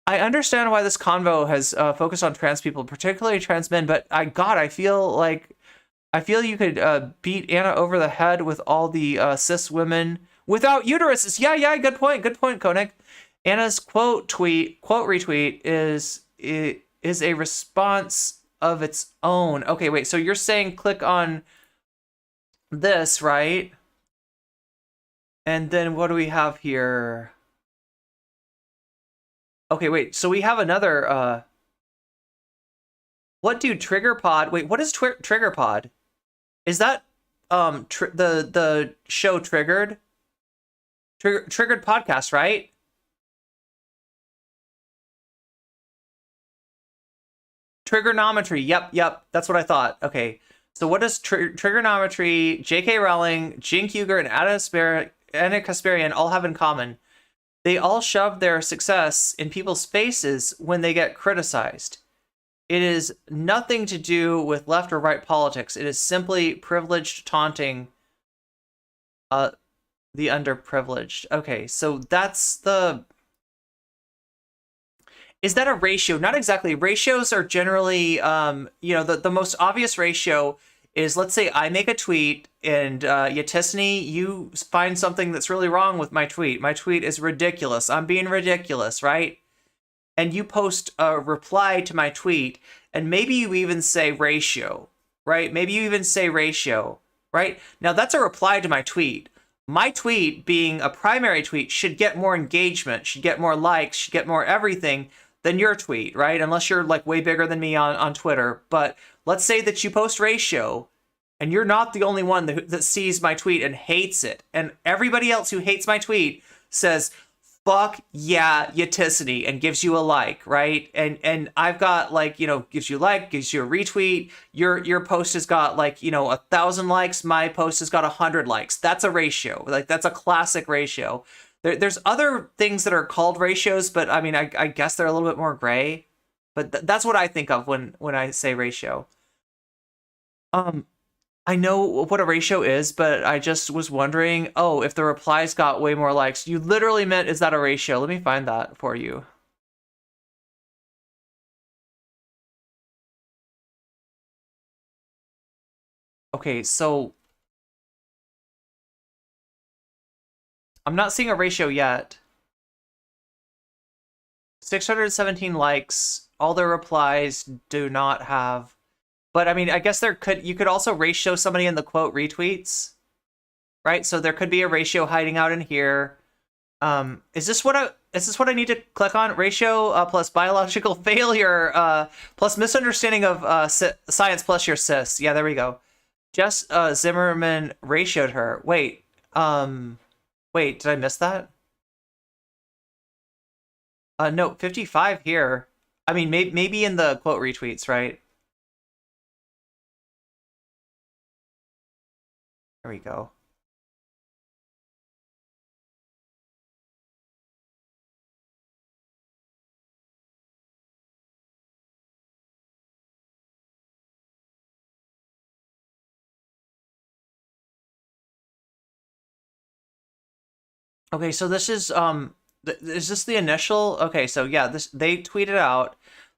I understand why this convo has focused on trans people, particularly trans men, but I feel you could beat Anna over the head with all the cis women without uteruses. Yeah, good point, Koenig. Anna's quote retweet is a response of its own. Okay, wait, so you're saying click on this, right? And then what do we have here? Okay, wait, so we have another, what do Trigger Pod, wait, what is Trigger Pod? Is that the show Triggered? Triggered podcast, right? Trigonometry. Yep. That's what I thought. Okay. So what does Trigonometry, J.K. Rowling, Cenk Uygur, and Anna Kasparian all have in common? They all shove their success in people's faces when they get criticized. It is nothing to do with left or right politics. It is simply privileged taunting the underprivileged. Okay, so that's the... Is that a ratio? Not exactly. Ratios are generally, the most obvious ratio is, let's say I make a tweet and Yatisny, you find something that's really wrong with my tweet. My tweet is ridiculous. I'm being ridiculous, right? And you post a reply to my tweet, and maybe you even say ratio, right? Maybe you even say ratio, right? Now that's a reply to my tweet. My tweet, being a primary tweet, should get more engagement, should get more likes, should get more everything than your tweet, right? Unless you're like way bigger than me on Twitter. But let's say that you post ratio and you're not the only one that sees my tweet and hates it. And everybody else who hates my tweet says, fuck yeah, Yatisny, and gives you a like, right? And I've got like, gives you a like, gives you a retweet. Your post has got like, 1,000 likes. My post has got 100 likes. That's a ratio. Like that's a classic ratio. There's other things that are called ratios, but I mean, I guess they're a little bit more gray. But that's what I think of when I say ratio. I know what a ratio is, but I just was wondering, if the replies got way more likes. You literally meant, is that a ratio? Let me find that for you. Okay, so I'm not seeing a ratio yet. 617 likes. All their replies do not have. But I mean, I guess you could also ratio somebody in the quote retweets, right? So there could be a ratio hiding out in here. Is this what I need to click on? Ratio plus biological failure plus misunderstanding of science plus your cis. Yeah, there we go. Jess Zimmerman ratioed her. Wait, did I miss that? No, 55 here. I mean, maybe in the quote retweets, right? There we go. Okay, so this is this the initial? Okay, so yeah, they tweeted out.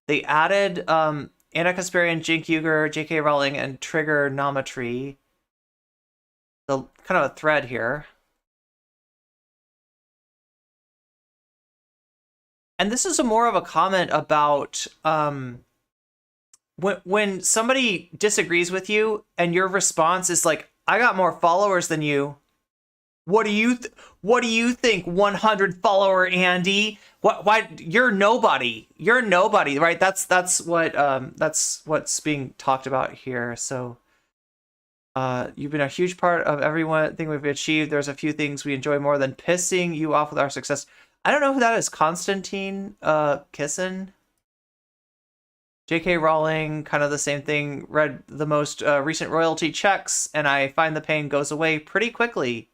They added Anna Kasparian, Cenk Uygur, J.K. Rowling, and Trigonometry. The kind of a thread here. And this is more of a comment about when somebody disagrees with you and your response is like, I got more followers than you. What do you think, 100 follower Andy? Why you're nobody. You're nobody, right? That's what's being talked about here. So you've been a huge part of everything we've achieved. There's a few things we enjoy more than pissing you off with our success. I don't know who that is. Constantine Kissin. J.K. Rowling, kind of the same thing. Read the most recent royalty checks, and I find the pain goes away pretty quickly.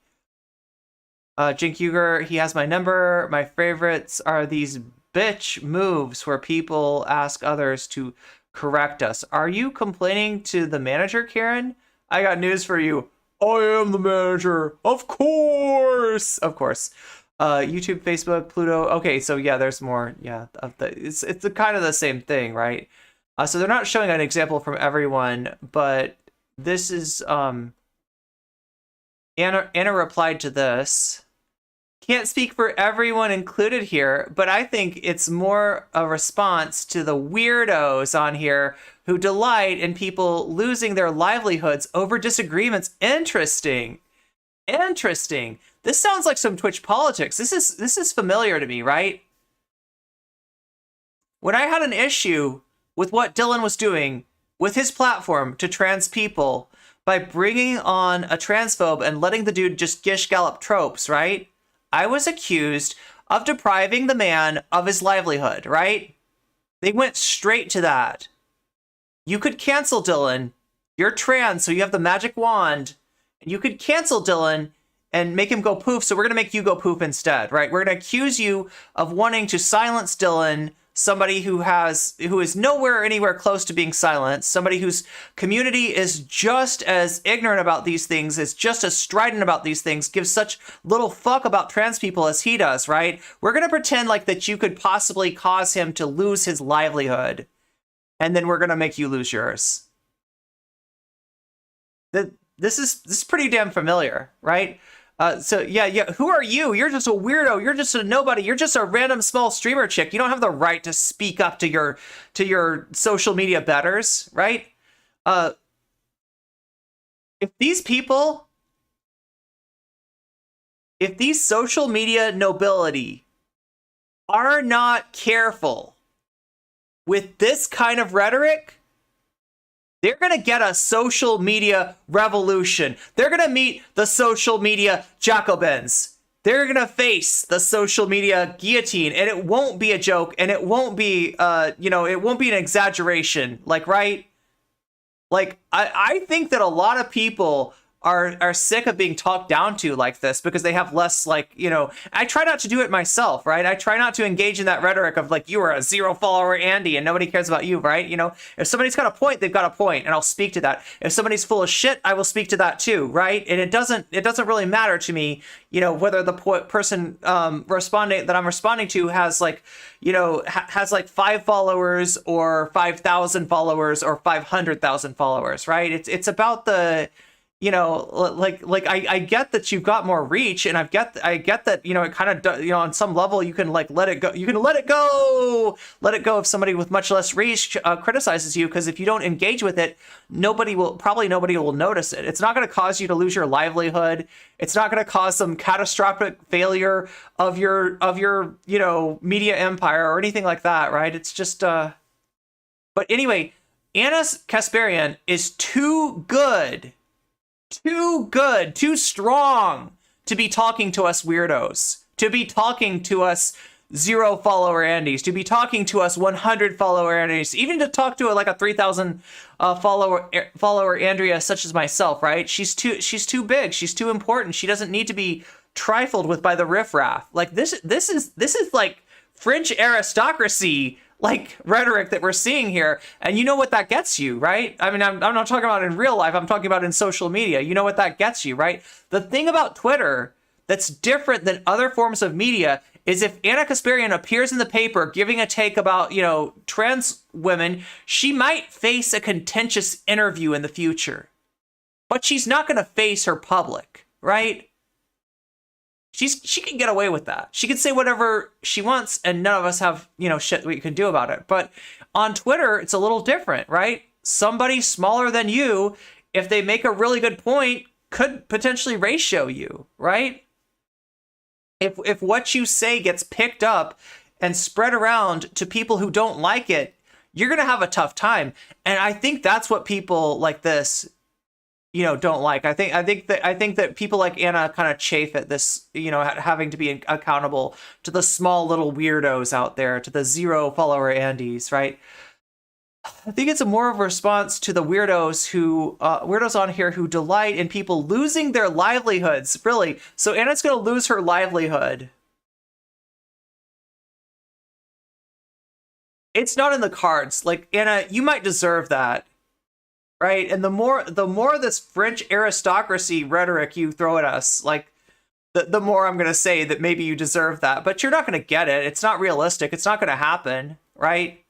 Cenk Uygur, he has my number. My favorites are these bitch moves where people ask others to correct us. Are you complaining to the manager, Karen? I got news for you. I am the manager. Of course. Of course. YouTube, Facebook, Pluto. Okay, so yeah, there's more. Yeah, it's kind of the same thing, right? So they're not showing an example from everyone, but this is Anna replied to this. Can't speak for everyone included here, but I think it's more a response to the weirdos on here who delight in people losing their livelihoods over disagreements. Interesting. This sounds like some Twitch politics. This is familiar to me, right? When I had an issue with what Dylan was doing with his platform to trans people by bringing on a transphobe and letting the dude just gish gallop tropes, right? I was accused of depriving the man of his livelihood, right? They went straight to that. You could cancel Dylan. You're trans, so you have the magic wand. And you could cancel Dylan and make him go poof, so we're going to make you go poof instead, right? We're going to accuse you of wanting to silence Dylan, somebody who is nowhere anywhere close to being silenced, somebody whose community is just as ignorant about these things, is just as strident about these things, gives such little fuck about trans people as he does, right? We're going to pretend like that you could possibly cause him to lose his livelihood, and then we're going to make you lose yours. This is pretty damn familiar, right? So yeah. Who are you? You're just a weirdo. You're just a nobody. You're just a random small streamer chick. You don't have the right to speak up to your social media betters, right? If these social media nobility are not careful with this kind of rhetoric, they're going to get a social media revolution. They're going to meet the social media Jacobins. They're going to face the social media guillotine, and it won't be a joke, and it won't be, it won't be an exaggeration. Like, right? Like, I think that a lot of people are sick of being talked down to like this because they have less, like, I try not to do it myself, right? I try not to engage in that rhetoric of like, you are a 0 follower Andy and nobody cares about you, right? If somebody's got a point, they've got a point, and I'll speak to that. If somebody's full of shit, I will speak to that too, right? And it doesn't really matter to me, whether the person responding that I'm responding to has like, has like 5 followers or 5,000 followers or 500,000 followers, right? It's about the, I get that you've got more reach, and I get that, it kind of, on some level you can like let it go. You can let it go if somebody with much less reach criticizes you, because if you don't engage with it, nobody will notice it. It's not going to cause you to lose your livelihood. It's not going to cause some catastrophic failure of your media empire or anything like that, right? It's just but anyway, Anna Kasparian is too good, too strong to be talking to us weirdos, to be talking to us 0 follower Andys, to be talking to us 100 follower Andys, even to talk to like a 3,000 follower Andrea such as myself, right? She's too big, she's too important. She doesn't need to be trifled with by the riffraff. Like this is like French aristocracy like rhetoric that we're seeing here, and you know what that gets you, right? I mean, I'm not talking about in real life, I'm talking about in social media. You know what that gets you, right? The thing about Twitter that's different than other forms of media is if Anna Kasparian appears in the paper giving a take about, trans women, she might face a contentious interview in the future, but she's not going to face her public, right? She can get away with that. She can say whatever she wants, and none of us have, shit we can do about it. But on Twitter, it's a little different, right? Somebody smaller than you, if they make a really good point, could potentially ratio you, right? If what you say gets picked up and spread around to people who don't like it, you're going to have a tough time. And I think that's what people like this don't like. I think that people like Anna kind of chafe at this, having to be accountable to the small little weirdos out there, to the 0 follower Andys, right? I think it's more of a response to the weirdos on here who delight in people losing their livelihoods, really. So Anna's going to lose her livelihood. It's not in the cards. Like, Anna, you might deserve that. Right, and the more this French aristocracy rhetoric you throw at us, like, the more I'm going to say that maybe you deserve that. But you're not going to get it. It's not realistic. It's not going to happen, right?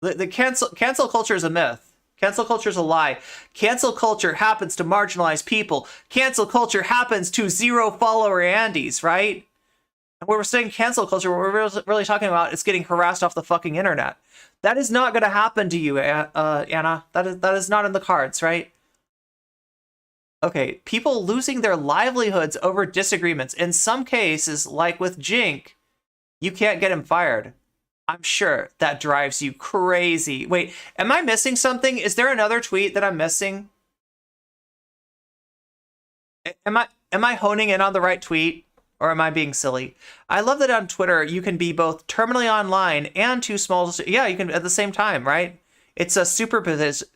The cancel culture is a myth. Cancel culture is a lie. Cancel culture happens to marginalized people. Cancel culture happens to 0 follower Andys, right? And when we're saying cancel culture, what we're really talking about is getting harassed off the fucking internet. That is not going to happen to you, Anna. That is not in the cards, right? Okay, people losing their livelihoods over disagreements. In some cases, like with Jink, you can't get him fired. I'm sure that drives you crazy. Wait, am I missing something? Is there another tweet that I'm missing? Am I honing in on the right tweet, or am I being silly? I love that on Twitter you can be both terminally online and too small to, yeah, you can at the same time, right? It's a superposition.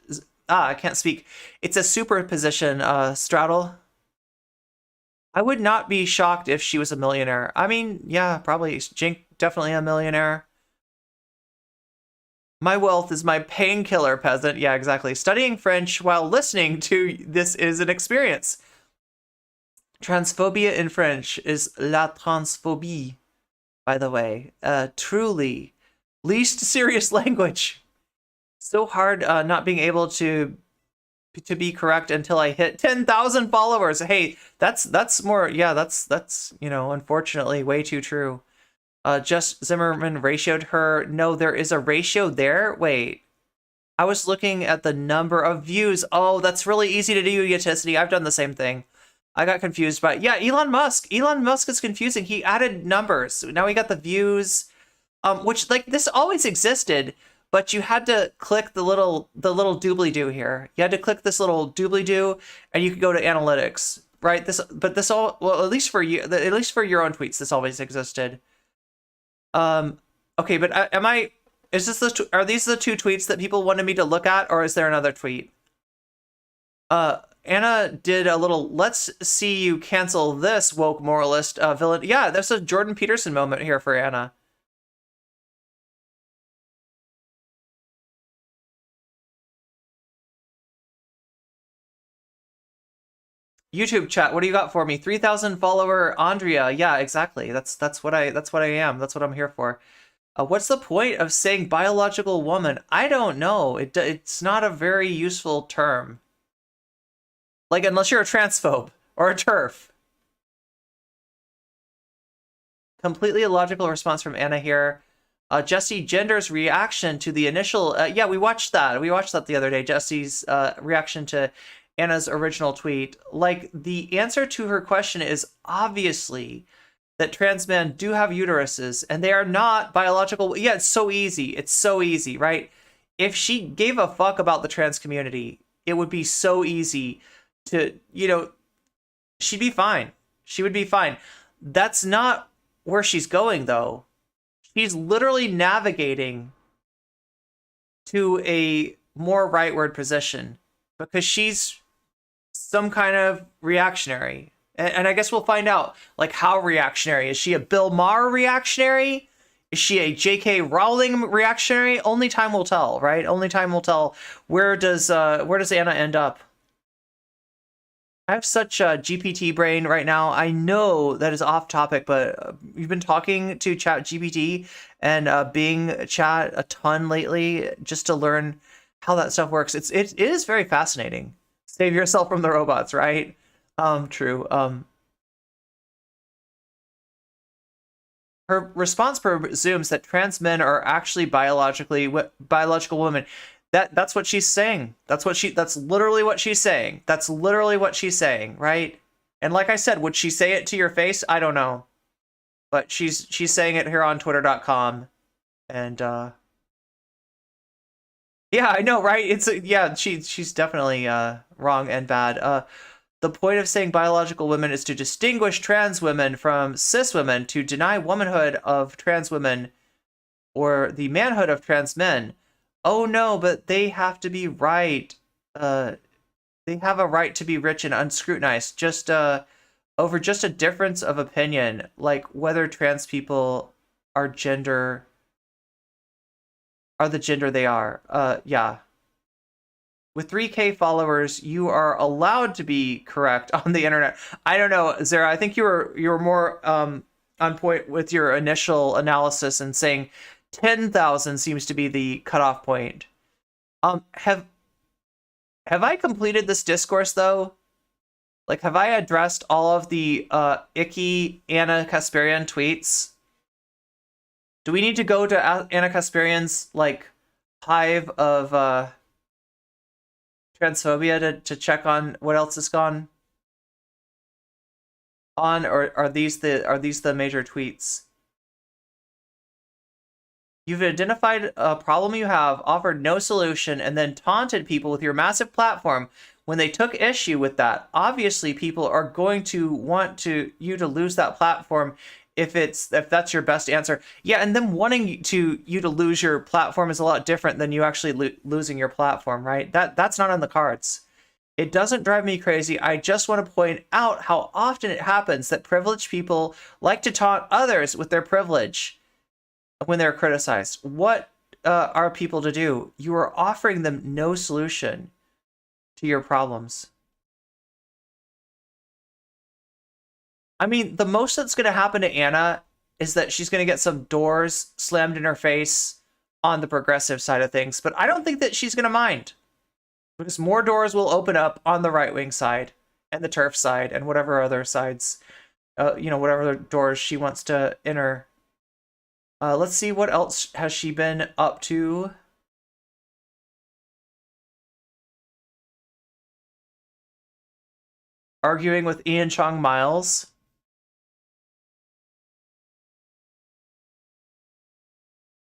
I can't speak. It's a superposition, straddle. I would not be shocked if she was a millionaire. I mean, yeah, probably. Jink, definitely a millionaire. My wealth is my painkiller, peasant. Yeah, exactly. Studying French while listening to this is an experience. Transphobia in French is la transphobie, by the way. Truly. Least serious language. So hard not being able to be correct until I hit 10,000 followers. Hey, that's more, yeah, that's you know, unfortunately way too true. Just Zimmerman ratioed her. No, there is a ratio there. Wait, I was looking at the number of views. Oh, that's really easy to do, Yaticity. I've done the same thing. I got confused by, yeah, Elon Musk. Elon Musk is confusing. He added numbers. Now we got the views, which, like, this always existed, but you had to click the little doobly-doo here. You had to click this little doobly-doo, and you could go to analytics, right? This all, well, at least for you, at least for your own tweets, this always existed. Okay, but are these the two tweets that people wanted me to look at, or is there another tweet? Anna did a little, let's see you cancel this woke moralist villain. Yeah, there's a Jordan Peterson moment here for Anna. YouTube chat, what do you got for me? 3,000 follower Andrea. Yeah, exactly. That's what I am. That's what I'm here for. What's the point of saying biological woman? I don't know. It's not a very useful term. Like, unless you're a transphobe or a TERF. Completely illogical response from Anna here. Jessie Gender's reaction to the initial, yeah, we watched that. We watched that the other day. Jessie's reaction to Anna's original tweet. Like, the answer to her question is obviously that trans men do have uteruses and they are not biological. Yeah, it's so easy. It's so easy, right? If she gave a fuck about the trans community, it would be so easy to, you know, she'd be fine. She would be fine. That's not where she's going, though. She's literally navigating to a more rightward position because she's some kind of reactionary. And I guess we'll find out, like, how reactionary. Is she a Bill Maher reactionary? Is she a J.K. Rowling reactionary? Only time will tell, right? Only time will tell. Where does Anna end up? I have such a GPT brain right now. I know that is off topic, but you've been talking to Chat GPT and Bing Chat a ton lately just to learn how that stuff works. It is very fascinating. Save yourself from the robots, right? True. Her response presumes that trans men are actually biological women. That's what she's saying. That's literally what she's saying. That's literally what she's saying, right? And like I said, would she say it to your face? I don't know. But she's saying it here on twitter.com. And yeah, I know, right? She's definitely wrong and bad. The point of saying biological women is to distinguish trans women from cis women, to deny womanhood of trans women or the manhood of trans men. Oh no, but they have to be right. They have a right to be rich and unscrutinized, just over just a difference of opinion, like whether trans people are the gender they are. Yeah. With 3K followers, you are allowed to be correct on the internet. I don't know, Zara. I think you were more on point with your initial analysis and saying 10,000 seems to be the cutoff point. Have I completed this discourse though? Like, have I addressed all of the icky Anna Kasparian tweets? Do we need to go to Anna Kasparian's like hive of transphobia to check on what else has gone on, or are these the major tweets? You've identified a problem you have, offered no solution, and then taunted people with your massive platform when they took issue with that, obviously people are going to want you to lose that platform if that's your best answer. Yeah, and them wanting you to lose your platform is a lot different than you actually losing your platform, right? That's not on the cards. It doesn't drive me crazy. I just want to point out how often it happens that privileged people like to taunt others with their privilege when they're criticized. What are people to do? You are offering them no solution to your problems. I mean, the most that's going to happen to Anna is that she's going to get some doors slammed in her face on the progressive side of things, but I don't think that she's going to mind, because more doors will open up on the right-wing side and the turf side and whatever other sides, whatever other doors she wants to enter. Let's see, what else has she been up to? Arguing with Ian Chong Miles.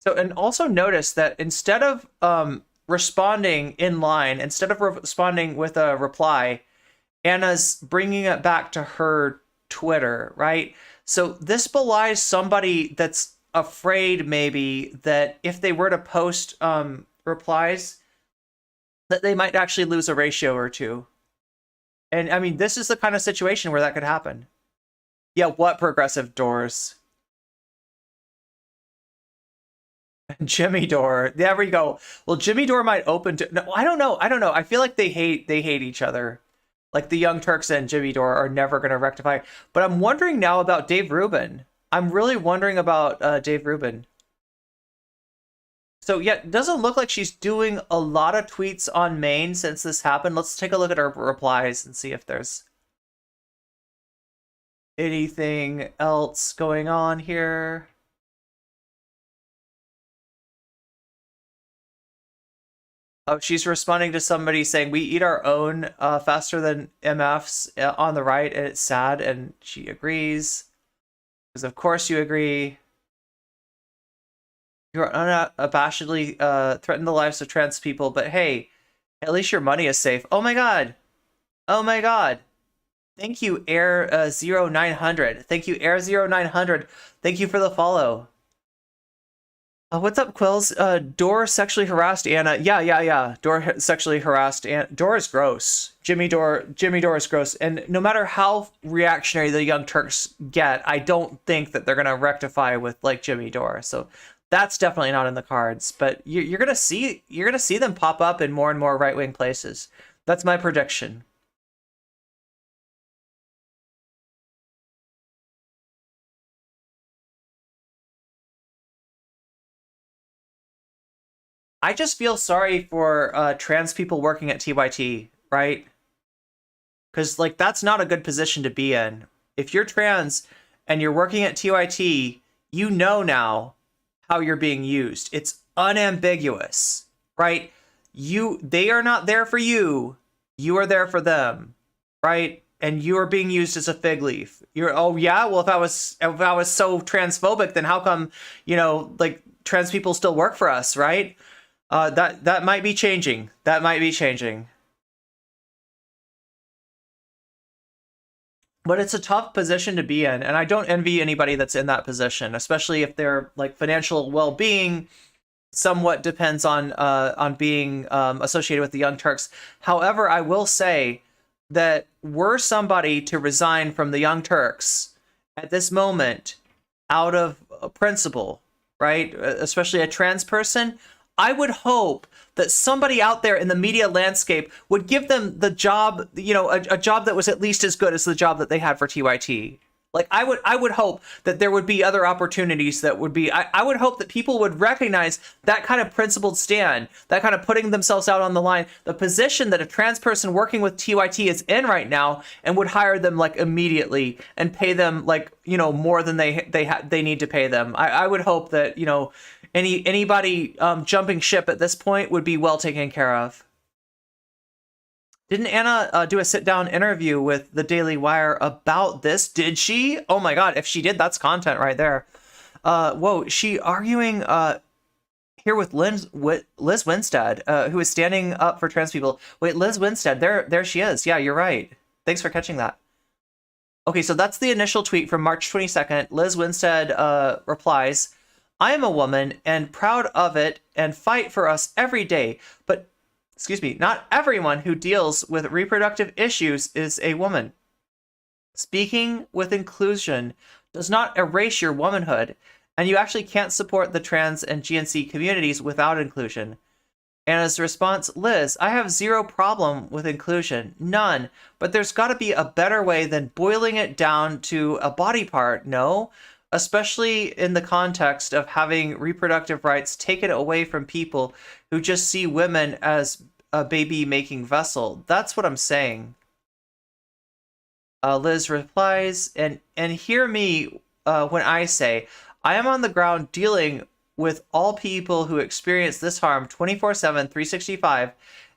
So, and also notice that instead of responding in line, instead of responding with a reply, Anna's bringing it back to her Twitter, right? So this belies somebody that's afraid maybe that if they were to post replies, that they might actually lose a ratio or two. And I mean, this is the kind of situation where that could happen. Yeah, what progressive doors? Jimmy Dore. There we go. Well, Jimmy Dore might open to... No, I don't know. I feel like they hate each other. Like the Young Turks and Jimmy Dore are never going to rectify. But I'm wondering now about Dave Rubin. I'm really wondering about Dave Rubin. So yeah, it doesn't look like she's doing a lot of tweets on Maine since this happened. Let's take a look at her replies and see if there's anything else going on here. Oh, she's responding to somebody saying, we eat our own faster than MFs on the right, and it's sad, and she agrees. Because of course you agree. You are unabashedly threaten the lives of trans people, but hey, at least your money is safe. Oh my god. Oh my god. Thank you, Air0900. Thank you, Air0900. Thank you for the follow. What's up, Quills? Dore sexually harassed Anna. Yeah. Dore sexually harassed Anna. Dore is gross. Jimmy Dore is gross. And no matter how reactionary the Young Turks get, I don't think that they're gonna rectify with like Jimmy Dore. So that's definitely not in the cards. But you're gonna see them pop up in more and more right-wing places. That's my prediction. I just feel sorry for trans people working at TYT, right? Because, like, that's not a good position to be in. If you're trans and you're working at TYT, you know now how you're being used. It's unambiguous, right? They are not there for you. You are there for them, right? And you are being used as a fig leaf. Oh yeah, well if I was so transphobic, then how come, like trans people still work for us, right? That might be changing. That might be changing. But it's a tough position to be in, and I don't envy anybody that's in that position, especially if their like financial well-being somewhat depends on being associated with the Young Turks. However, I will say that were somebody to resign from the Young Turks at this moment out of principle, right, especially a trans person, I would hope that somebody out there in the media landscape would give them the job, a job that was at least as good as the job that they had for TYT. Like, I would hope that there would be other opportunities that would be, I would hope that people would recognize that kind of principled stand, that kind of putting themselves out on the line, the position that a trans person working with TYT is in right now, and would hire them like immediately and pay them like, more than they need to pay them. I would hope that, anybody jumping ship at this point would be well taken care of. Didn't Anna do a sit-down interview with the Daily Wire about this? Did she? Oh my god, if she did, that's content right there. Whoa, she arguing here with Liz Winstead, who is standing up for trans people. Wait, Liz Winstead, there she is. Yeah, you're right. Thanks for catching that. Okay, so that's the initial tweet from March 22nd. Liz Winstead replies, I am a woman and proud of it and fight for us every day. But, excuse me, not everyone who deals with reproductive issues is a woman. Speaking with inclusion does not erase your womanhood, and you actually can't support the trans and GNC communities without inclusion. Anna's response, Liz, I have zero problem with inclusion. None. But there's got to be a better way than boiling it down to a body part, no? Especially in the context of having reproductive rights taken away from people who just see women as a baby-making vessel. That's what I'm saying. Liz replies, and hear me when I say, I am on the ground dealing with all people who experience this harm 24/7, 365,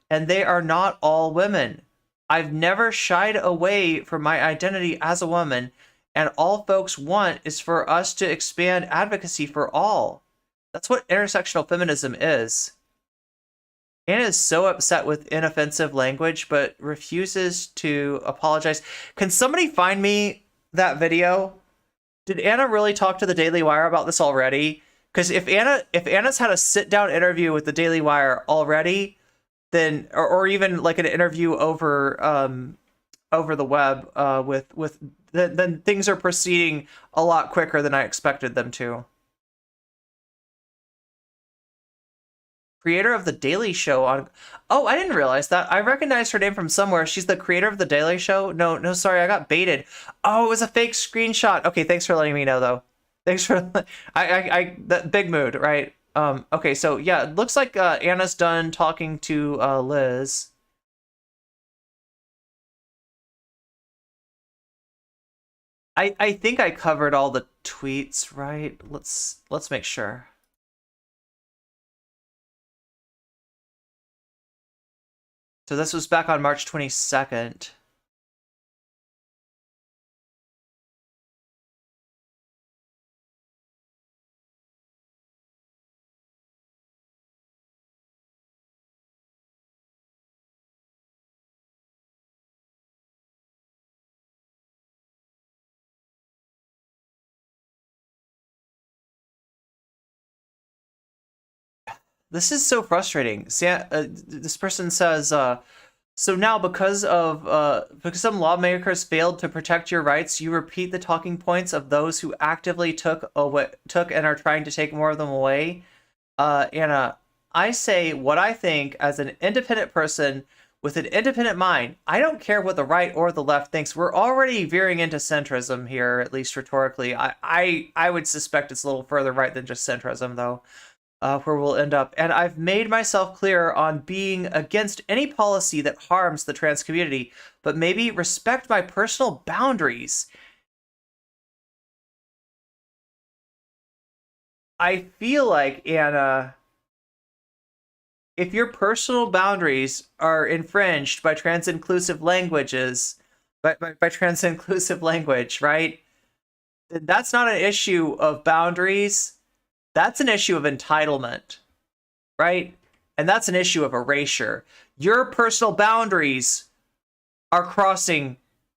and they are not all women. I've never shied away from my identity as a woman, and all folks want is for us to expand advocacy for all. That's what intersectional feminism is. Anna is so upset with inoffensive language, but refuses to apologize. Can somebody find me that video? Did Anna really talk to the Daily Wire about this already? Because if Anna's had a sit-down interview with the Daily Wire already, then or even like an interview over over the web then things are proceeding a lot quicker than I expected them to. Creator of the Daily Show on... Oh, I didn't realize that. I recognize her name from somewhere. She's the creator of the Daily Show. No, sorry, I got baited. Oh, it was a fake screenshot. Okay, thanks for letting me know though. Thanks for that big mood, right? Okay, so yeah, it looks like Anna's done talking to Liz. I think I covered all the tweets, right? Let's make sure. So this was back on March 22nd. This is so frustrating. This person says, so now because some lawmakers failed to protect your rights, you repeat the talking points of those who actively took and are trying to take more of them away. Anna, I say what I think as an independent person with an independent mind. I don't care what the right or the left thinks. We're already veering into centrism here, at least rhetorically. I would suspect it's a little further right than just centrism, though. Where we'll end up. And I've made myself clear on being against any policy that harms the trans community, but maybe respect my personal boundaries. I feel like, Anna, if your personal boundaries are infringed by trans-inclusive languages, by trans-inclusive language, right? Then that's not an issue of boundaries. That's an issue of entitlement, right? And that's an issue of erasure. Your personal boundaries are crossing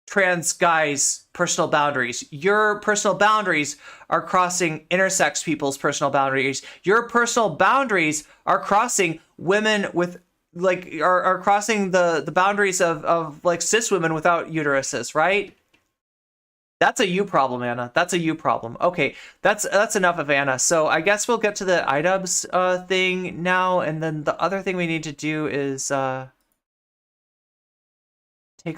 trans guys' personal boundaries. Your personal boundaries are crossing intersex people's personal boundaries. Your personal boundaries are crossing women with, like, are crossing the boundaries of like cis women without uteruses, right? That's a you problem, Anna. That's a you problem. Okay, that's enough of Anna. So I guess we'll get to the iDubbz thing now, and then the other thing we need to do is take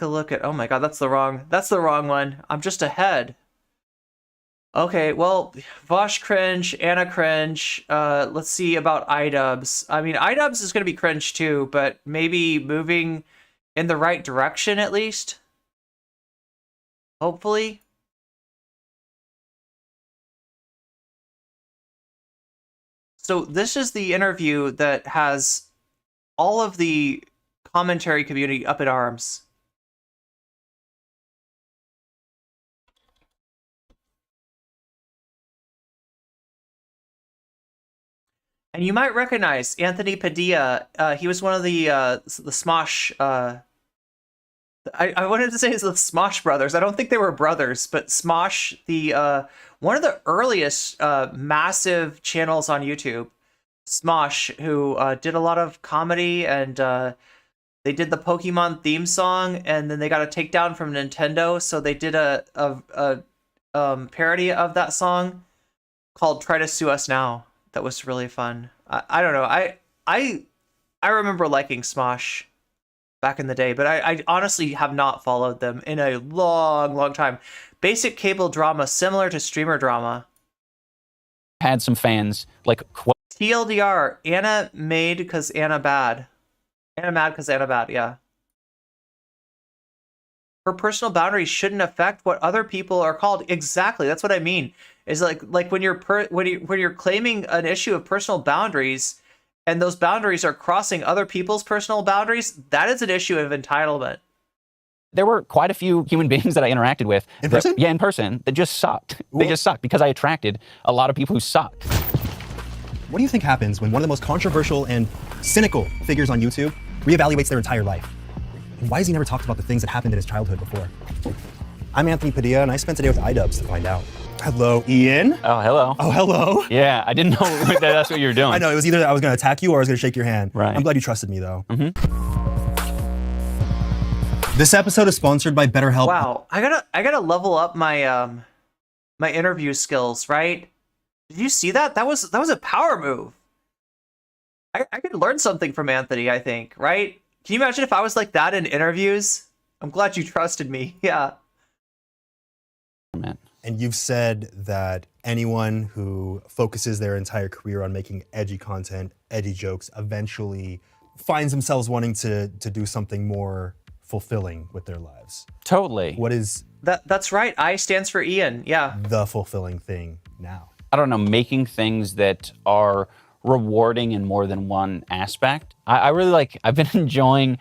a look at... Oh my god, that's the wrong one. I'm just ahead. Okay, well, Vaush cringe, Anna cringe. Let's see about iDubbz. I mean, iDubbz is going to be cringe too, but maybe moving in the right direction at least. Hopefully. So this is the interview that has all of the commentary community up in arms. And you might recognize Anthony Padilla. He was one of the Smosh. I wanted to say it's the Smosh brothers. I don't think they were brothers, but Smosh, the one of the earliest massive channels on YouTube. Smosh, who did a lot of comedy, and they did the Pokemon theme song, and then they got a takedown from Nintendo, so they did a parody of that song called "Try to Sue Us Now." That was really fun. I don't know. I remember liking Smosh back in the day, but I honestly have not followed them in a long time. Basic cable drama similar to streamer drama. Had some fans like TLDR, Anna made because Anna bad. Anna mad because Anna bad, yeah. Her personal boundaries shouldn't affect what other people are called. Exactly, that's what I mean. Is like when you're claiming an issue of personal boundaries, and those boundaries are crossing other people's personal boundaries, that is an issue of entitlement. There were quite a few human beings that I interacted with. In person? Yeah, in person, that just sucked. They just sucked because I attracted a lot of people who sucked. What do you think happens when one of the most controversial and cynical figures on YouTube reevaluates their entire life? And why has he never talked about the things that happened in his childhood before? I'm Anthony Padilla, and I spent today with iDubbz to find out. Hello, Ian. Oh, hello. Oh, hello. Yeah, I didn't know that that's what you were doing. I know, it was either I was going to attack you or I was going to shake your hand. Right. I'm glad you trusted me, though. This episode is sponsored by BetterHelp. Wow, I gotta level up my my interview skills, right? Did you see that? That was a power move. I could learn something from Anthony, I think, right? Can you imagine if I was like that in interviews? I'm glad you trusted me. Yeah. And you've said that anyone who focuses their entire career on making edgy content, edgy jokes, eventually finds themselves wanting to do something more fulfilling with their lives. Totally. What is That's right. I stands for Ian. Yeah. the fulfilling thing now? I don't know, making things that are rewarding in more than one aspect. I really like, I've been enjoying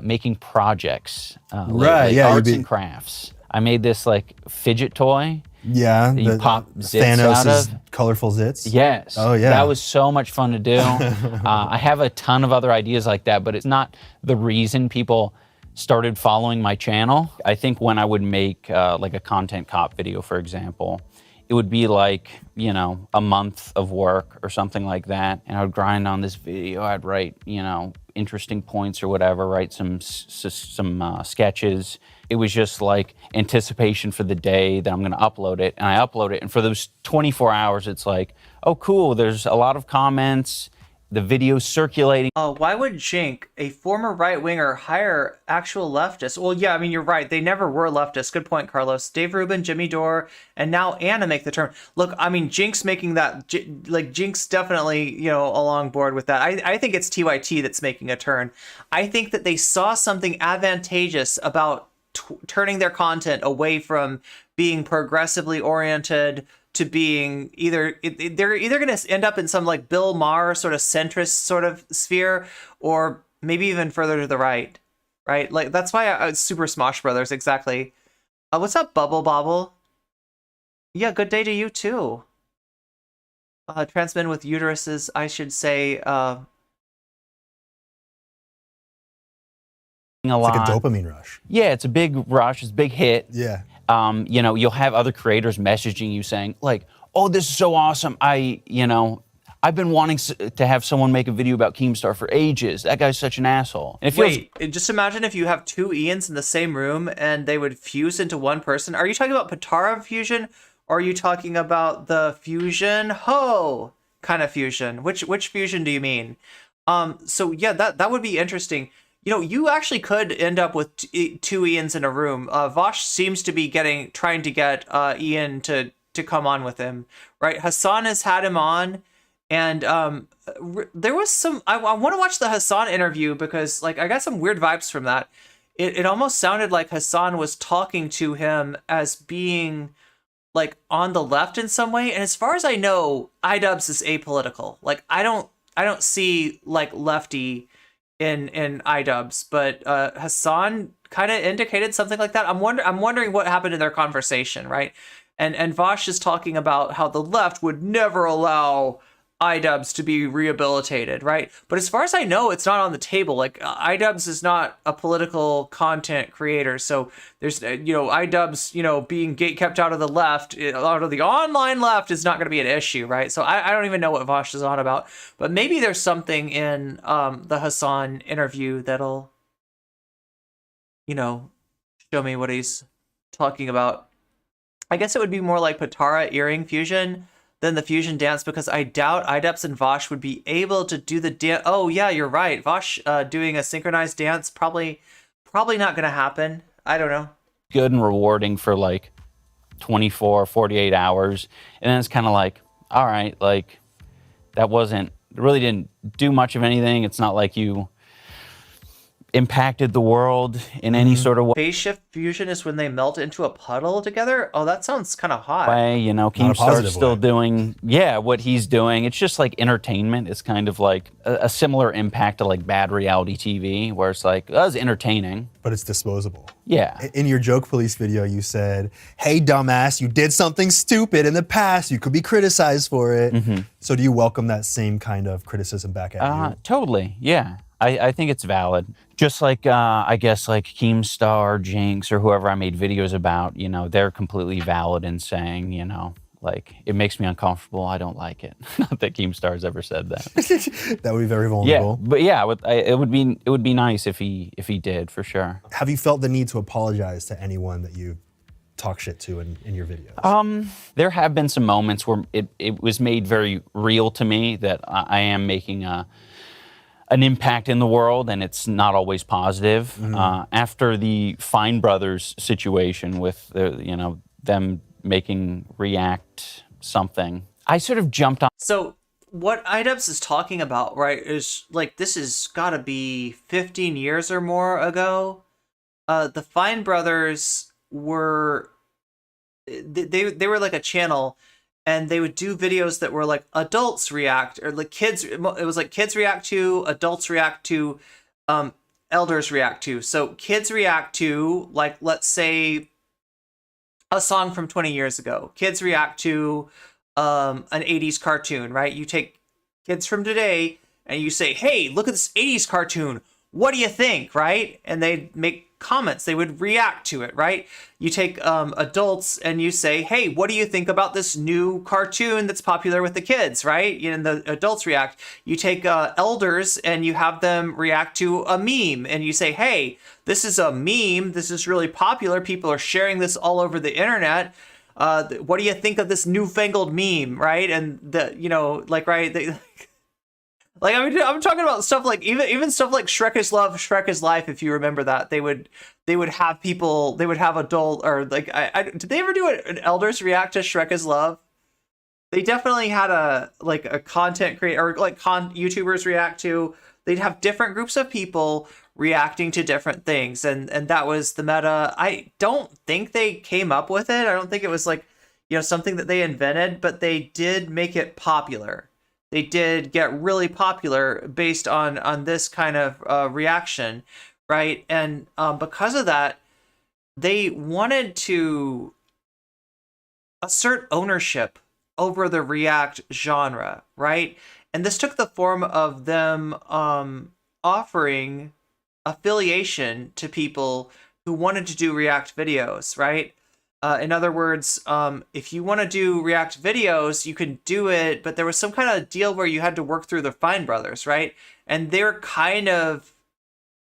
making projects. Right, yeah, Arts and crafts. I made this like fidget toy. Yeah, that you pop zits Thanos' out of. colorful zits. Yes. Oh, yeah. That was so much fun to do. I have a ton of other ideas like that, but it's not the reason people started following my channel. I think when I would make like a content cop video, for example, it would be like, you know, a month of work or something like that. And I would grind on this video. I'd write, you know, interesting points or whatever, write some sketches. It was just like anticipation for the day that I'm gonna upload it. And I upload it, and for those 24 hours, it's like, oh, cool, there's a lot of comments, the video's circulating. Why would Jink, a former right-winger, hire actual leftists? Well, yeah, I mean, you're right. They never were leftists. Good point, Carlos. Dave Rubin, Jimmy Dore, and now Anna make the turn. Look, I mean, Jink's making that, like, Jink's definitely, you know, along board with that. I think it's TYT that's making a turn. I think that they saw something advantageous about turning their content away from being progressively oriented to being they're either going to end up in some like Bill Maher sort of centrist sort of sphere, or maybe even further to the right, right? Like that's why Super Smosh Brothers, exactly. What's up, Bubble Bobble? Yeah, good day to you too. Trans men with uteruses, I should say. It's like a dopamine rush. Yeah, it's a big rush, it's a big hit. Yeah. You know, you'll have other creators messaging you saying like, oh, this is so awesome. I've been wanting to have someone make a video about Keemstar for ages. That guy's such an asshole. And it feels... Wait, just imagine if you have two Ians in the same room and they would fuse into one person. Are you talking about Patara fusion, or are you talking about the fusion ho kind of fusion? Which fusion do you mean? So yeah, that would be interesting. You know, you actually could end up with two Ians in a room. Vaush seems to be trying to get Ian to come on with him, right? Hasan has had him on, and there was some. I want to watch the Hasan interview because, like, I got some weird vibes from that. It almost sounded like Hasan was talking to him as being like on the left in some way. And as far as I know, iDubbz is apolitical. Like, I don't see like lefty in iDubbz, but Hasan kind of indicated something like that. I'm wondering what happened in their conversation, right? And Vaush is talking about how the left would never allow iDubbz to be rehabilitated, right? But as far as I know, it's not on the table. Like iDubbz is not a political content creator, so there's iDubbz being kept out of the left, out of the online left, is not going to be an issue, right? So I don't even know what Vaush is on about, but maybe there's something in the Hasan interview that'll show me what he's talking about. I guess it would be more like Patara earring fusion than the fusion dance, because I doubt iDubbz and Vaush would be able to do the dance. Oh yeah, you're right. Vaush doing a synchronized dance, probably not going to happen. I don't know. Good and rewarding for like 24, 48 hours. And then it's kind of like, all right, like that really didn't do much of anything. It's not like you impacted the world in any sort of way. Phase shift fusion is when they melt into a puddle together. Oh, that sounds kind of hot. Keemstar's still doing, what he's doing. It's just like entertainment. It's kind of like a similar impact to like bad reality TV, where it's like, that was entertaining. But it's disposable. Yeah. In your Joke Police video, you said, hey, dumbass, you did something stupid in the past. You could be criticized for it. So do you welcome that same kind of criticism back at you? Totally, yeah. I think it's valid. Just like, I guess, like Keemstar, Jinx, or whoever I made videos about, they're completely valid in saying, like, it makes me uncomfortable. I don't like it. Not that Keemstar's ever said that. That would be very vulnerable. Yeah, but yeah, it would be nice if he did, for sure. Have you felt the need to apologize to anyone that you talk shit to in your videos? There have been some moments where it was made very real to me that I am making an impact in the world, and it's not always positive. After the Fine Brothers situation with them making React something, I sort of jumped on. So what iDubbz is talking about, right, is like, this has got to be 15 years or more ago. The Fine Brothers were they were like a channel, and they would do videos that were like adults react, or like kids. It was like kids react to, adults react to, elders react to. So kids react to, like, let's say a song from 20 years ago. Kids react to an 80s cartoon, right? You take kids from today and you say, hey, look at this 80s cartoon. What do you think, right? And they make comments. They would react to it, right? You take adults and you say, hey, what do you think about this new cartoon that's popular with the kids, right? And the adults react. You take elders and you have them react to a meme, and you say, hey, this is a meme. This is really popular. People are sharing this all over the internet. What do you think of this newfangled meme, right? And like, I mean, I'm talking about stuff like even stuff like Shrek is Love, Shrek is Life. If you remember that, they would have people, they would have adult, or like, did they ever do an elders react to Shrek is Love? They definitely had a content creator, or like YouTubers react to. They'd have different groups of people reacting to different things, and that was the meta. I don't think they came up with it. I don't think it was like, something that they invented, but they did make it popular. They did get really popular based on this kind of reaction, right? And because of that, they wanted to assert ownership over the React genre, right? And this took the form of them offering affiliation to people who wanted to do React videos, right? In other words, if you want to do React videos, you can do it, but there was some kind of deal where you had to work through the Fine Brothers, right? And they're kind of,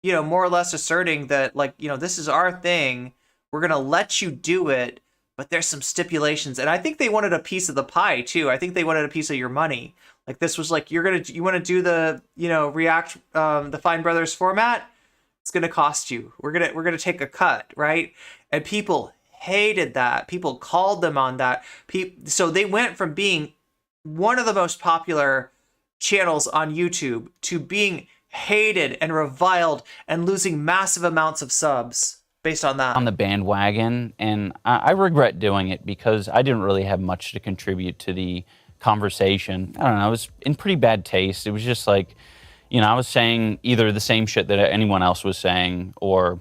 more or less asserting that, like, this is our thing. We're going to let you do it, but there's some stipulations. And I think they wanted a piece of the pie too. I think they wanted a piece of your money. Like, this was like, you want to do the, React, the Fine Brothers format. It's going to cost you. We're going to take a cut, right? And people hated that. People called them on that. So they went from being one of the most popular channels on YouTube to being hated and reviled and losing massive amounts of subs based on that. On the bandwagon, and I regret doing it because I didn't really have much to contribute to the conversation. I don't know, it was in pretty bad taste. It was just like, I was saying either the same shit that anyone else was saying, or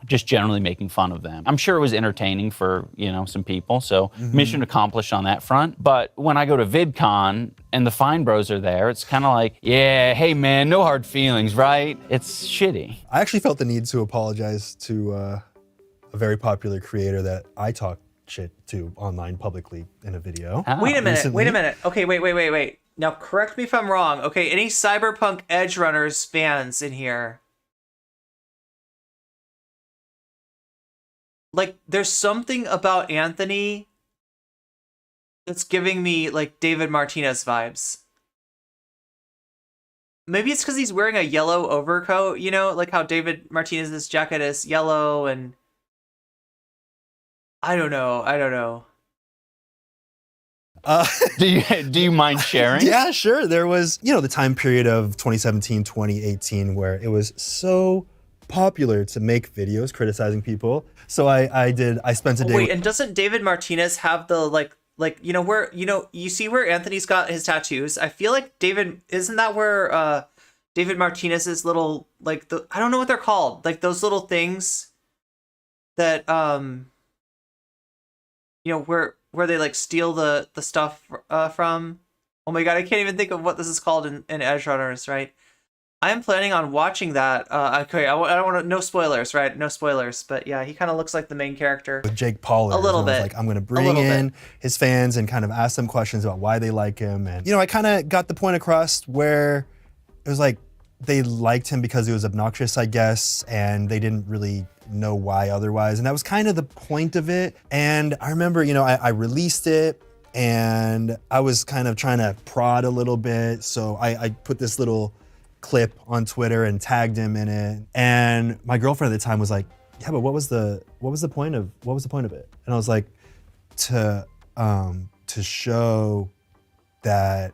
just generally making fun of them. I'm sure it was entertaining for, some people, so mission accomplished on that front. But when I go to VidCon and the Fine Bros are there, it's kind of like, yeah, hey man, no hard feelings, right? It's shitty. I actually felt the need to apologize to a very popular creator that I talk shit to online publicly in a video. Wait a minute. Recently. Wait a minute. Okay, wait. Now, correct me if I'm wrong. Okay, any Cyberpunk Edge Runners fans in here? Like, there's something about Anthony that's giving me, like, David Martinez vibes. Maybe it's because he's wearing a yellow overcoat, like how David Martinez's jacket is yellow, and I don't know. Do you mind sharing? Yeah, sure. There was, the time period of 2017, 2018 where it was so popular to make videos criticizing people. So I spent a day. Wait, and doesn't David Martinez have the where you see where Anthony's got his tattoos? I feel like isn't that where David Martinez's little I don't know what they're called, like those little things that where they like steal the stuff from. Oh my god, I can't even think of what this is called in Edge Runners, right? I am planning on watching that. Okay, I don't want to. No spoilers, right? No spoilers. But yeah, he kind of looks like the main character. With Jake Paul. A little bit. Like, I'm going to bring in his fans and kind of ask them questions about why they like him. And, I kind of got the point across where it was like they liked him because he was obnoxious, I guess, and they didn't really know why otherwise. And that was kind of the point of it. And I remember, I released it and I was kind of trying to prod a little bit. So I put this little clip on Twitter and tagged him in it. And my girlfriend at the time was like, yeah, but what was the point of it? And I was like, to show that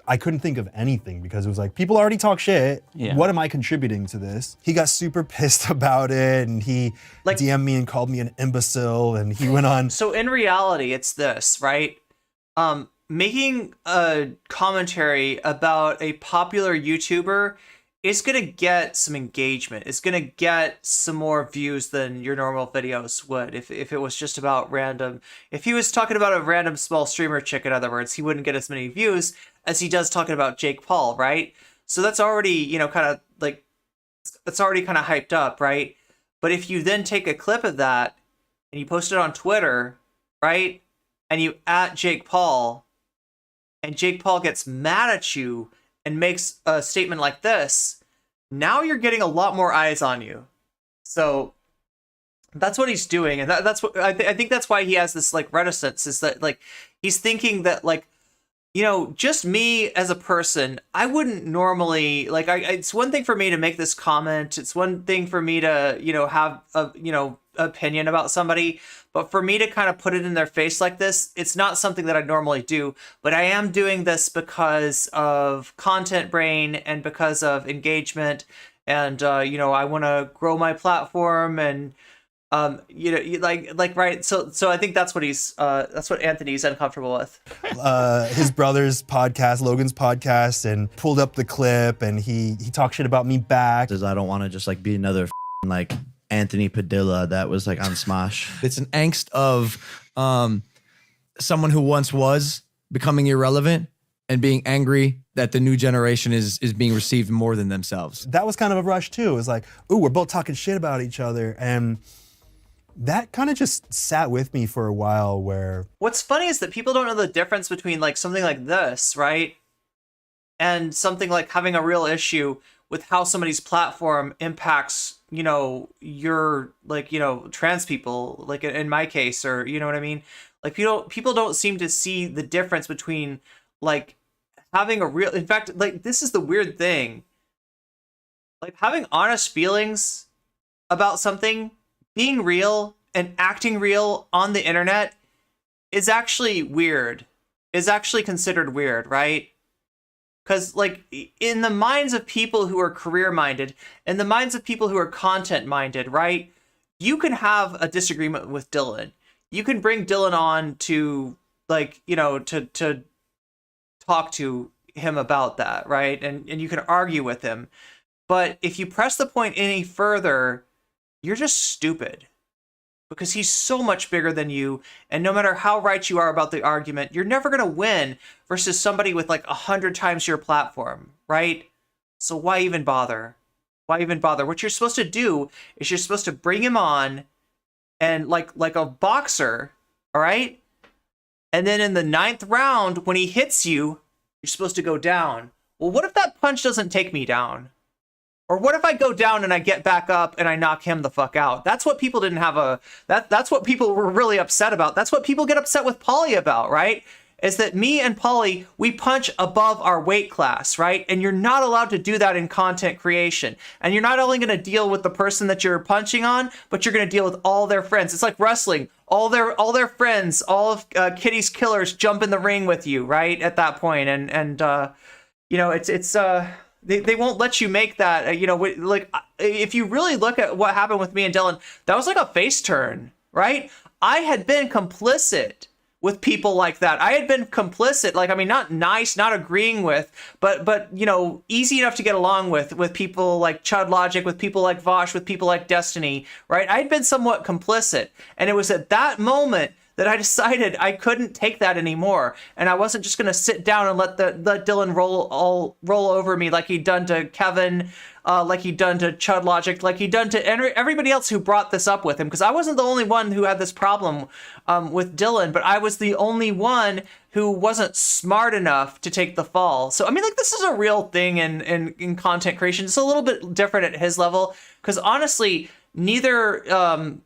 I couldn't think of anything because it was like, people already talk shit. Yeah. What am I contributing to this? He got super pissed about it and he DM'd me and called me an imbecile and he went on. So in reality, it's this, right? Making a commentary about a popular YouTuber is going to get some engagement. It's going to get some more views than your normal videos would if it was just about random. If he was talking about a random small streamer chick, in other words, he wouldn't get as many views as he does talking about Jake Paul, right? So that's already, it's already kind of hyped up, right? But if you then take a clip of that and you post it on Twitter, right? And you @ Jake Paul, and Jake Paul gets mad at you and makes a statement like this, now you're getting a lot more eyes on you. So that's what he's doing, and that's what I think that's why he has this reticence, is that he's thinking that just me as a person, I wouldn't normally it's one thing for me to make this comment, it's one thing for me to have a opinion about somebody, but for me to kind of put it in their face like this, it's not something that I normally do. But I am doing this because of content brain and because of engagement, and I want to grow my platform, and right. So I think that's what Anthony's uncomfortable with. His brother's podcast, Logan's podcast, and pulled up the clip and he talked shit about me back. I don't want to just be another Anthony Padilla that was on Smosh. It's an angst of someone who once was becoming irrelevant and being angry that the new generation is being received more than themselves. That was kind of a rush too. It was like, ooh, we're both talking shit about each other. And that kind of just sat with me for a while where... What's funny is that people don't know the difference between something like this, right? And something like having a real issue with how somebody's platform impacts your trans people, in my case, or you know what I mean, people don't seem to see the difference between having a real, in fact, this is the weird thing, having honest feelings about something, being real and acting real on the internet is actually weird, is actually considered weird, right? Because, in the minds of people who are career-minded, in the minds of people who are content-minded, right, you can have a disagreement with Dylan. You can bring Dylan on to, to talk to him about that, right? And you can argue with him. But if you press the point any further, you're just stupid. Because he's so much bigger than you, and no matter how right you are about the argument, you're never going to win versus somebody with like 100 times your platform, right? So why even bother? Why even bother? What you're supposed to do is you're supposed to bring him on and like a boxer, all right? And then in the 9th round, when he hits you, you're supposed to go down. Well, what if that punch doesn't take me down? Or what if I go down and I get back up and I knock him the fuck out? That's what people didn't have that's what people were really upset about. That's what people get upset with Paulie about, right? Is that me and Paulie, we punch above our weight class, right? And you're not allowed to do that in content creation. And you're not only going to deal with the person that you're punching on, but you're going to deal with all their friends. It's like wrestling. All their friends, all of Kitty's killers jump in the ring with you, right? At that point. And you know, they won't let you make that, you know, like, if you really look at what happened with me and Dylan, that was like a face turn, right? I had been complicit with people like that. I had been complicit, like, I mean, not nice, not agreeing with, but you know, easy enough to get along with people like Chud Logic, with people like Vaush, with people like Destiny, right? I had been somewhat complicit. And it was at that moment that I decided I couldn't take that anymore, and I wasn't just gonna sit down and let Dylan roll over me like he'd done to Kevin, like he'd done to Chud Logic, like he'd done to everybody else who brought this up with him. Because I wasn't the only one who had this problem with Dylan, but I was the only one who wasn't smart enough to take the fall. So I mean, like, this is a real thing in content creation. It's a little bit different at his level, because honestly, neither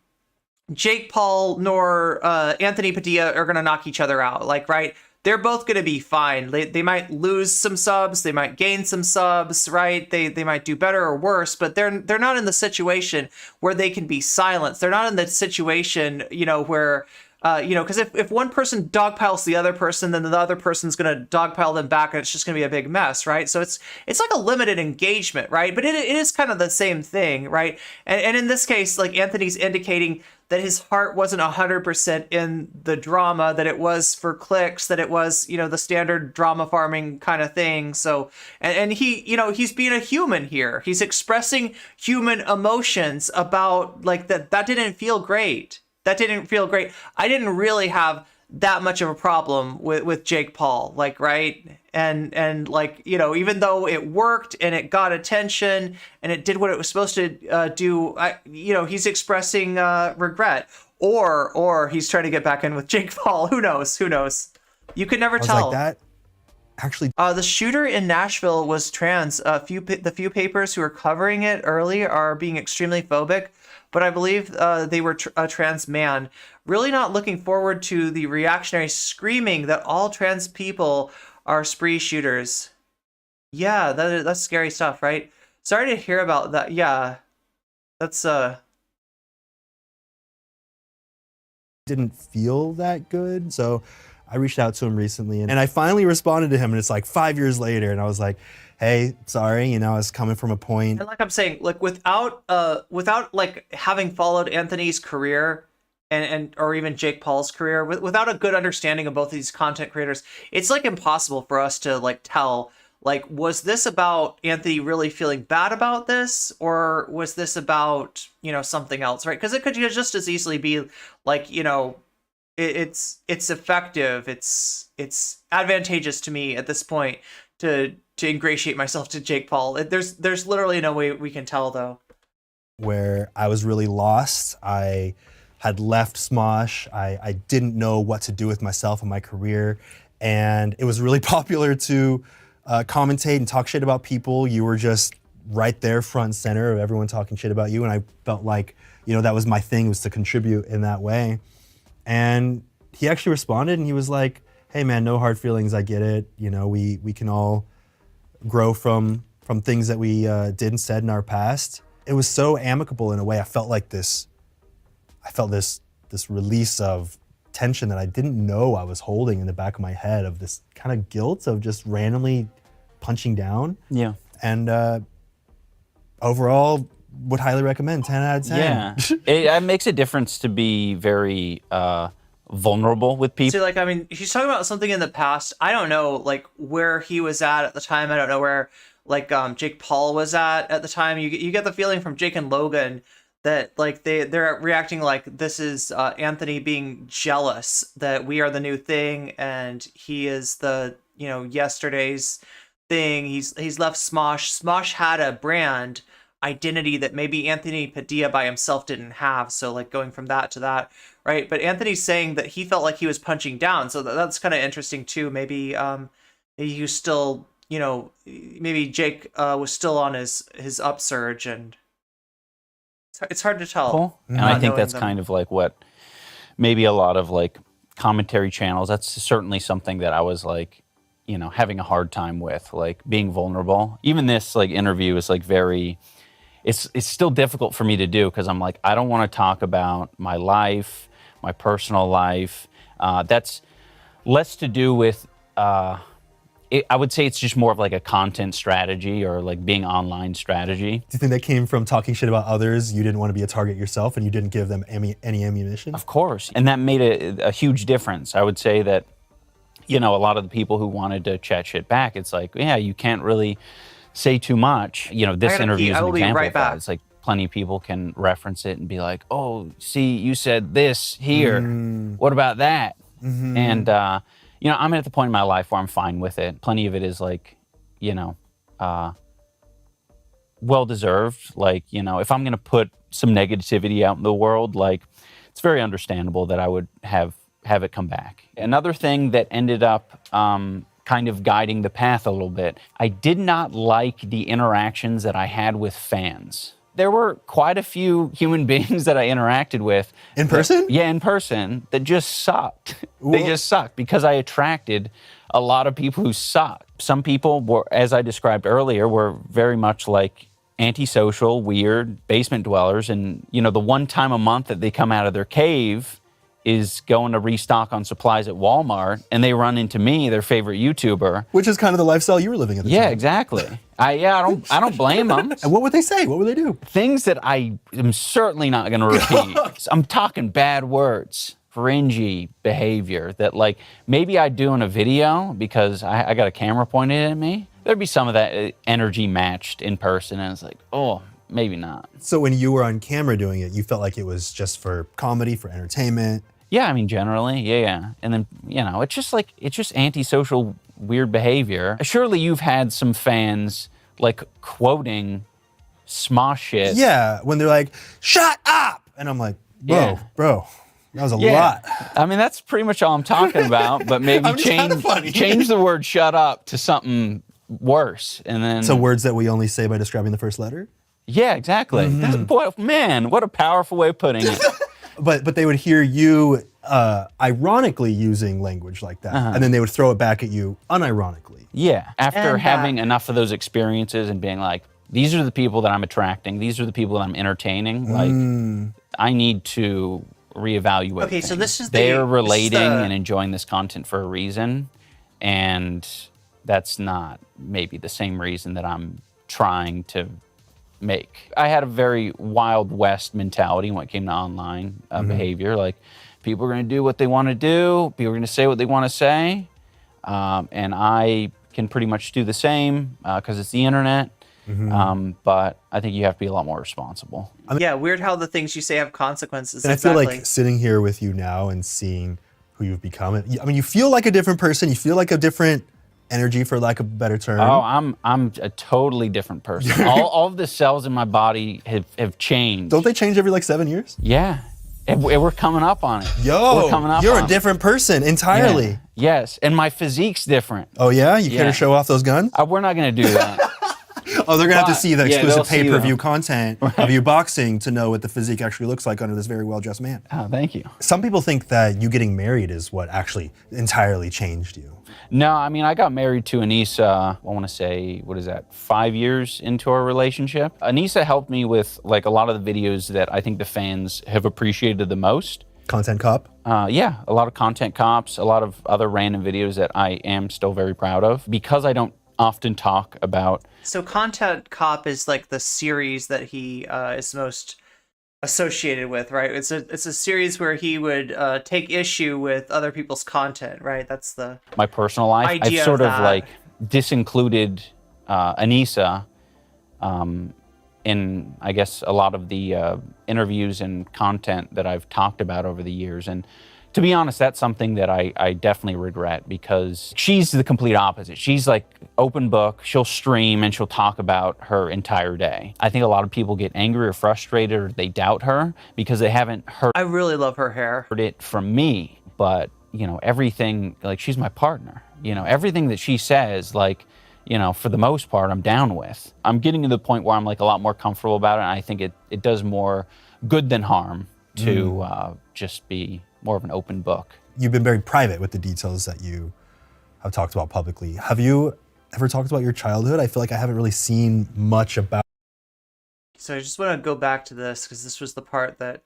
Jake Paul nor Anthony Padilla are going to knock each other out. Like, right? They're both going to be fine. They might lose some subs. They might gain some subs, right? They might do better or worse, but they're not in the situation where they can be silenced. They're not in the situation, you know, where, you know, because if one person dogpiles the other person, then the other person's going to dogpile them back, and it's just going to be a big mess, right? So it's like a limited engagement, right? But it is kind of the same thing, right? And in this case, like, Anthony's indicating that his heart wasn't 100% in the drama, that it was for clicks, that it was, you know, the standard drama farming kind of thing. So, and he, you know, he's being a human here. He's expressing human emotions about, like, that didn't feel great. That didn't feel great. I didn't really have that much of a problem with Jake Paul, like, right? And like, you know, even though it worked and it got attention and it did what it was supposed to do, you know, he's expressing regret, or he's trying to get back in with Jake Paul. Who knows? You could never tell. Like that. Actually, the shooter in Nashville was trans. The few papers who are covering it early are being extremely phobic, but I believe they were a trans man. Really not looking forward to the reactionary screaming that all trans people are spree shooters. Yeah, that's scary stuff, right? Sorry to hear about that. Yeah, that's didn't feel that good, so I reached out to him recently, and I finally responded to him, and it's like 5 years later, and I was like, hey, sorry, you know, I was coming from a point. And like I'm saying, like, without like having followed Anthony's career and or even Jake Paul's career, without a good understanding of both of these content creators, it's like impossible for us to like tell, like, was this about Anthony really feeling bad about this, or was this about, you know, something else, right? Because it could just as easily be like, you know, it's effective, it's advantageous to me at this point to ingratiate myself to Jake Paul. There's literally no way we can tell, though. Where I was really lost. I had left Smosh. I didn't know what to do with myself and my career, and it was really popular to commentate and talk shit about people. You were just right there front and center of everyone talking shit about you, and I felt like, you know, that was my thing, was to contribute in that way. And he actually responded, and he was like, hey man, no hard feelings, I get it. You know, we can all grow from things that we did and said in our past. It was so amicable in a way. I felt this release of tension that I didn't know I was holding in the back of my head, of this kind of guilt of just randomly punching down. Yeah. And overall, would highly recommend, 10 out of 10. Yeah, it makes a difference to be very vulnerable with people. See, like, I mean, he's talking about something in the past. I don't know, like, where he was at the time. I don't know where, like, Jake Paul was at the time. You get the feeling from Jake and Logan that like they're reacting like this is Anthony being jealous that we are the new thing and he is the, you know, yesterday's thing. He's left Smosh. Smosh had a brand identity that maybe Anthony Padilla by himself didn't have. So like going from that to that, right? But Anthony's saying that he felt like he was punching down. So that's kind of interesting too. Maybe he was still, you know, maybe Jake was still on his upsurge, and it's hard to tell. Cool. And I think that's kind of like what maybe a lot of like commentary channels, that's certainly something that I was like, you know, having a hard time with, like being vulnerable. Even this like interview is like very, it's still difficult for me to do because I'm like, I don't want to talk about my life, my personal life. That's less to do with, I would say it's just more of like a content strategy or like being online strategy. Do you think that came from talking shit about others? You didn't want to be a target yourself and you didn't give them any ammunition? Of course. And that made a huge difference. I would say that, you know, a lot of the people who wanted to chat shit back, it's like, yeah, you can't really say too much. You know, this interview is an example of that. It's like plenty of people can reference it and be like, oh, see, you said this here. What about that? And, you know, I'm at the point in my life where I'm fine with it. Plenty of it is like, you know, well-deserved. Like, you know, if I'm going to put some negativity out in the world, like, it's very understandable that I would have it come back. Another thing that ended up kind of guiding the path a little bit, I did not like the interactions that I had with fans. There were quite a few human beings that I interacted with. In person? Yeah, in person, that just sucked. They just sucked because I attracted a lot of people who sucked. Some people were, as I described earlier, were very much like antisocial, weird basement dwellers. And, you know, the one time a month that they come out of their cave is going to restock on supplies at Walmart, and they run into me, their favorite YouTuber. Which is kind of the lifestyle you were living at the time. Yeah, exactly. I don't blame them. And what would they say? What would they do? Things that I am certainly not going to repeat. I'm talking bad words, cringy behavior that like maybe I'd do in a video because I got a camera pointed at me. There'd be some of that energy matched in person, and it's like, oh, maybe not. So when you were on camera doing it, you felt like it was just for comedy, for entertainment? Yeah, I mean, generally, yeah. And then, you know, it's just antisocial, weird behavior. Surely you've had some fans, like, quoting Smosh shit. Yeah, when they're like, shut up! And I'm like, bro, that was a lot. I mean, that's pretty much all I'm talking about, but maybe change the word shut up to something worse, and then... So words that we only say by describing the first letter? Yeah, exactly. That's, boy, man, what a powerful way of putting it. But they would hear you ironically using language like that, and then they would throw it back at you unironically. Yeah, after having enough of those experiences and being like, these are the people that I'm attracting, these are the people that I'm entertaining, like, I need to reevaluate things. So this is they're relating and enjoying this content for a reason, and that's not maybe the same reason that I'm trying to make. I had a very Wild West mentality when it came to online behavior. Like, people are going to do what they want to do, people are going to say what they want to say, and I can pretty much do the same because it's the internet. But I think you have to be a lot more responsible. Yeah, weird how the things you say have consequences. And I feel like sitting here with you now and seeing who you've become, I mean, you feel like a different person, you feel like a different energy, for lack of a better term. Oh, I'm a totally different person. all of the cells in my body have changed. Don't they change every like 7 years? Yeah. And we're coming up on it. Yo, you're a different person entirely. Yeah. Yes, and my physique's different. Oh yeah? You care to show off those guns? We're not going to do that. Oh, they're going to have to see the exclusive pay-per-view content of you boxing to know what the physique actually looks like under this very well-dressed man. Oh, thank you. Some people think that you getting married is what actually entirely changed you. No, I mean, I got married to Anissa, I want to say, 5 years into our relationship. Anissa helped me with like a lot of the videos that I think the fans have appreciated the most. Content cop? Yeah, a lot of content cops, a lot of other random videos that I am still very proud of. Because I don't often talk about... So Content Cop is like the series that he is most associated with, right? It's a series where he would take issue with other people's content, right? That's the my personal life. I've sort of like disincluded Anissa in, I guess, a lot of the interviews and content that I've talked about over the years. And to be honest, that's something that I definitely regret, because she's the complete opposite. She's like open book. She'll stream and she'll talk about her entire day. I think a lot of people get angry or frustrated, or they doubt her because they haven't heard I really love her hair. it from me. But, you know, everything, like, she's my partner. You know, everything that she says, like, you know, for the most part, I'm down with. I'm getting to the point where I'm like a lot more comfortable about it. And I think it does more good than harm to just be more of an open book. You've been very private with the details that you have talked about publicly. Have you ever talked about your childhood? I feel like I haven't really seen much about. So I just want to go back to this because this was the part that.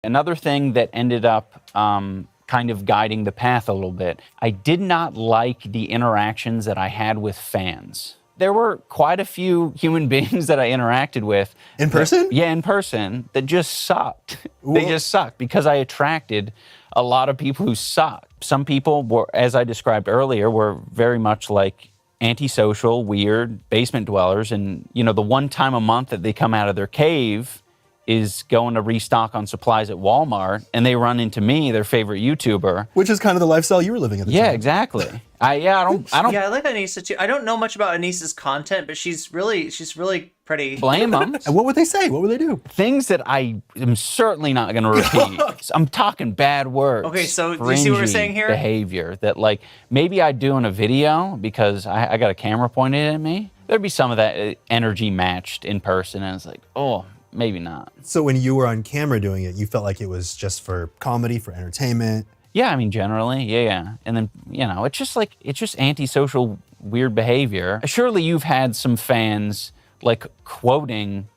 Another thing that ended up kind of guiding the path a little bit, I did not like the interactions that I had with fans. There were quite a few human beings that I interacted with. In person? Yeah, in person, that just sucked. They just sucked because I attracted a lot of people who sucked. Some people were, as I described earlier, were very much like antisocial, weird basement dwellers. And, you know, the one time a month that they come out of their cave is going to restock on supplies at Walmart, and they run into me, their favorite YouTuber. Which is kind of the lifestyle you were living at the time. Yeah, exactly. I don't Yeah, I like Anissa too. I don't know much about Anissa's content, but she's really pretty. blame them. And what would they say? What would they do? Things that I am certainly not going to repeat. I'm talking bad words. Okay, so do you see what we're cringy saying here? Behavior that, like, maybe I'd do in a video because I got a camera pointed at me. There'd be some of that energy matched in person, and it's like, oh, maybe not. So when you were on camera doing it, you felt like it was just for comedy, for entertainment? Yeah, I mean, generally, yeah. And then, you know, it's just antisocial, weird behavior. Surely you've had some fans, like, quoting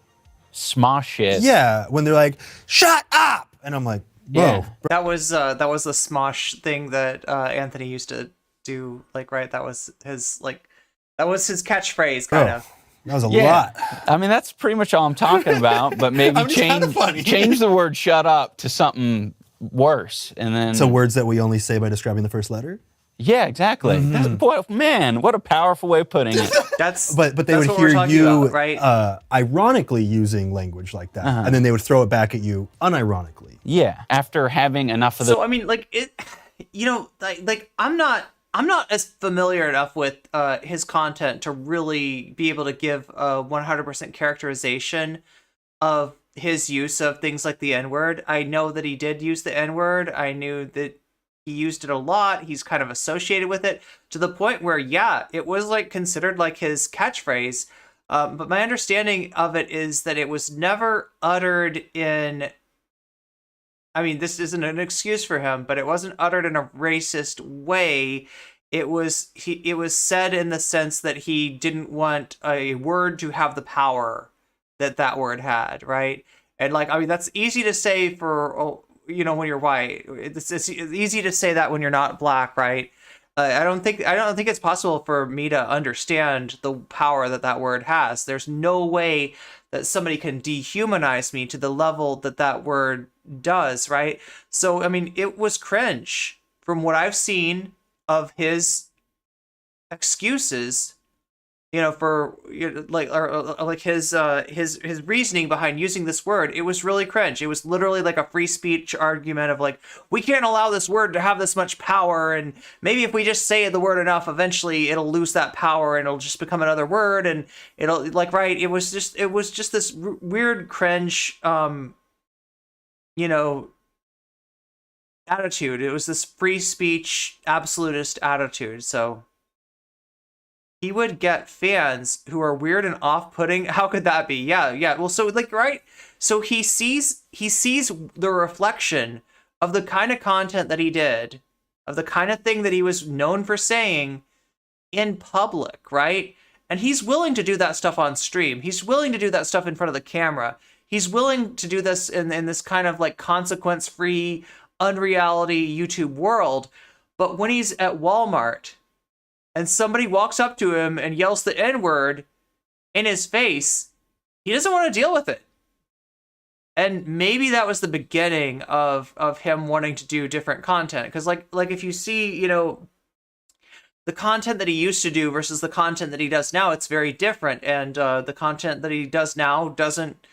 smosh shit. Yeah, when they're like, "Shut up!" And I'm like, "Whoa." Yeah. That was the smosh thing that Anthony used to do. Like, right? That was his catchphrase, kind of. That was a Yeah. lot. I mean, that's pretty much all I'm talking about, but maybe I'm just kinda funny. change the word "shut up" to something worse, and then So words that we only say by describing the first letter? yeah, exactly. Boy, man, what a powerful way of putting it. That's But they that's would what we're hear talking you about, right? ironically using language like that, and then they would throw it back at you unironically. Yeah, after having enough of the So I mean, like it, you know, like I'm not as familiar enough with his content to really be able to give a 100% characterization of his use of things like the N-word. I know that he did use the N-word. I knew that he used it a lot. He's kind of associated with it to the point where, yeah, it was like considered like his catchphrase. But my understanding of it is that it was never uttered in. I mean, this isn't an excuse for him, but it wasn't uttered in a racist way. It was said in the sense that he didn't want a word to have the power that word had, right? And like, I mean, that's easy to say for, you know, when you're white. It's easy to say that when you're not black, right? I don't think it's possible for me to understand the power that word has. There's no way that somebody can dehumanize me to the level that word does, right? So, I mean, it was cringe from what I've seen of his excuses, you know, for like his reasoning behind using this word. It was really cringe. It was literally like a free speech argument of like, we can't allow this word to have this much power, and maybe if we just say the word enough, eventually it'll lose that power and it'll just become another word, and it'll like, right? It was just this weird cringe, you know, attitude. It was this free speech absolutist attitude. So he would get fans who are weird and off-putting. How could that be? Yeah. Well, so like, right? So he sees the reflection of the kind of content that he did, of the kind of thing that he was known for saying in public, right? And he's willing to do that stuff on stream. He's willing to do that stuff in front of the camera. He's willing to do this in this kind of like consequence-free, unreality YouTube world. But when he's at Walmart and somebody walks up to him and yells the N-word in his face, he doesn't want to deal with it. And maybe that was the beginning of him wanting to do different content. Because like if you see, you know, the content that he used to do versus the content that he does now, it's very different. And the content that he does now doesn't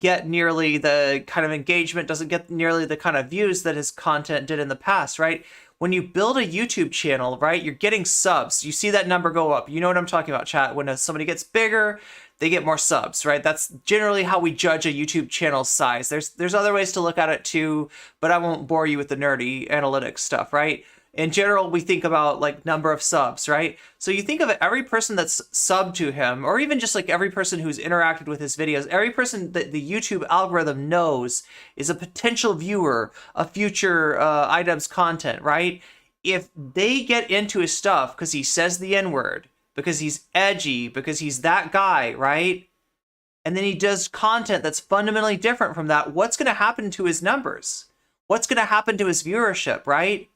get nearly the kind of engagement, doesn't get nearly the kind of views that his content did in the past, right? When you build a YouTube channel, right, you're getting subs. You see that number go up. You know what I'm talking about, chat. When somebody gets bigger, they get more subs, right? That's generally how we judge a YouTube channel's size. There's other ways to look at it too, but I won't bore you with the nerdy analytics stuff, right? In general, we think about like number of subs, right? So you think of every person that's subbed to him, or even just like every person who's interacted with his videos, every person that the YouTube algorithm knows is a potential viewer of future iDubbz content, right? If they get into his stuff because he says the N-word, because he's edgy, because he's that guy, right? And then he does content that's fundamentally different from that, what's going to happen to his numbers? What's going to happen to his viewership, right?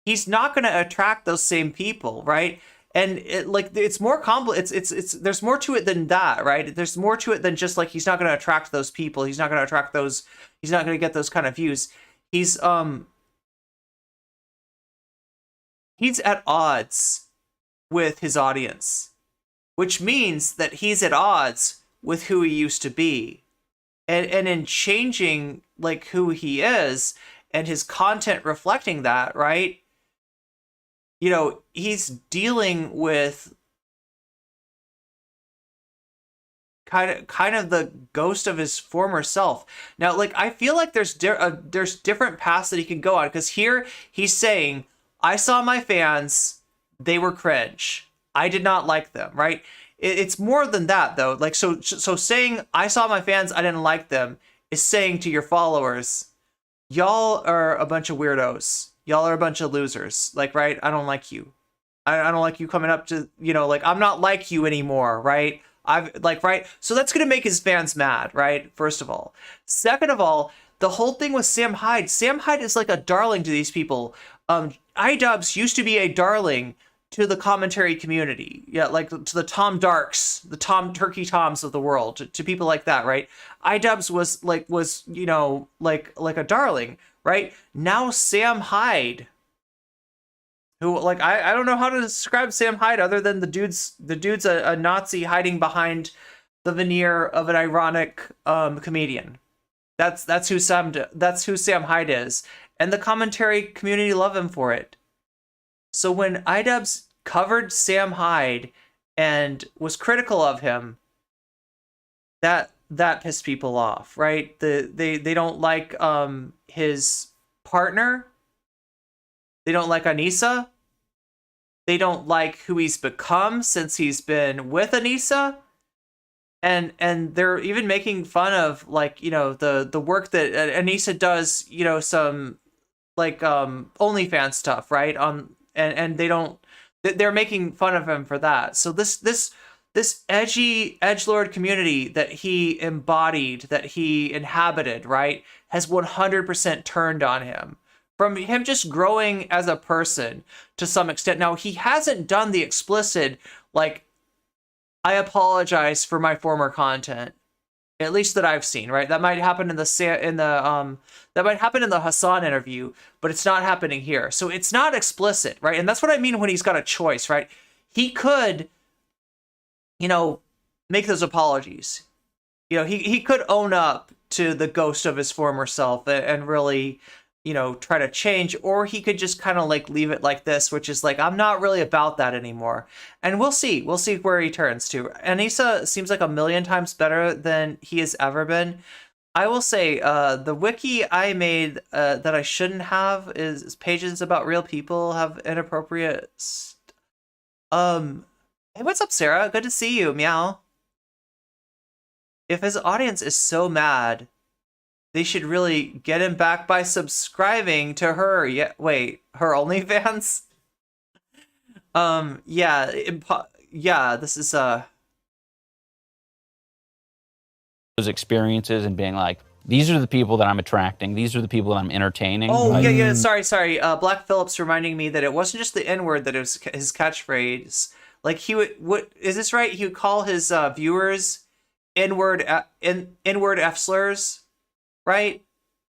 He's not going to attract those same people, right? And it's more complex. It's there's more to it than that, right? There's more to it than just like he's not going to attract those people. He's not going to attract those. He's not going to get those kind of views. He's at odds with his audience, which means that he's at odds with who he used to be, and in changing like who he is and his content reflecting that, right? You know, he's dealing with kind of the ghost of his former self. Now, like, I feel like there's different paths that he can go on, because here he's saying, I saw my fans, they were cringe. I did not like them, right? It's more than that, though. Like, so saying, I saw my fans, I didn't like them, is saying to your followers, y'all are a bunch of weirdos. Y'all are a bunch of losers. Like, right? I don't like you. I don't like you coming up to, you know, like, I'm not like you anymore, right? Right? So that's going to make his fans mad, right? First of all. Second of all, the whole thing with Sam Hyde is like a darling to these people. iDubbz used to be a darling to the commentary community. Yeah, like to the Tom Darks, the Tom Turkey Toms of the world, to people like that, right? iDubbz was, you know, like a darling, right? Now Sam Hyde, who, like, I don't know how to describe Sam Hyde other than the dude's a Nazi hiding behind the veneer of an ironic comedian. That's who Sam Hyde is, and the commentary community love him for it. So when iDubbz covered Sam Hyde and was critical of him, that pissed people off, right? They don't like his partner. They don't like Anissa. They don't like who he's become since he's been with Anissa. And they're even making fun of, like, you know, the work that Anissa does, you know, some like OnlyFans stuff, right? And they're making fun of him for that. So this edgy edgelord community that he embodied, that he inhabited, right, has 100% turned on him. From him just growing as a person to some extent. Now, he hasn't done the explicit, like, I apologize for my former content, at least that I've seen, right? That might happen in the Hasan interview, but it's not happening here. So it's not explicit, right? And that's what I mean when he's got a choice, right? He could, you know, make those apologies. You know, he could own up to the ghost of his former self and really, you know, try to change, or he could just kind of like leave it like this, which is like, I'm not really about that anymore. And we'll see where he turns to. Anissa seems like a million times better than he has ever been. I will say, the wiki I made that I shouldn't have is pages about real people have inappropriate. Hey, what's up, Sarah? Good to see you. Meow. If his audience is so mad, they should really get him back by subscribing to her. Yeah, wait, her OnlyFans? Yeah, this is Those experiences and being like, these are the people that I'm attracting. These are the people that I'm entertaining. Oh, like, yeah. Sorry. Black Phillips reminding me that it wasn't just the N-word that was his catchphrase. Like, he would, what is this right? He would call his viewers N-word F slurs, right?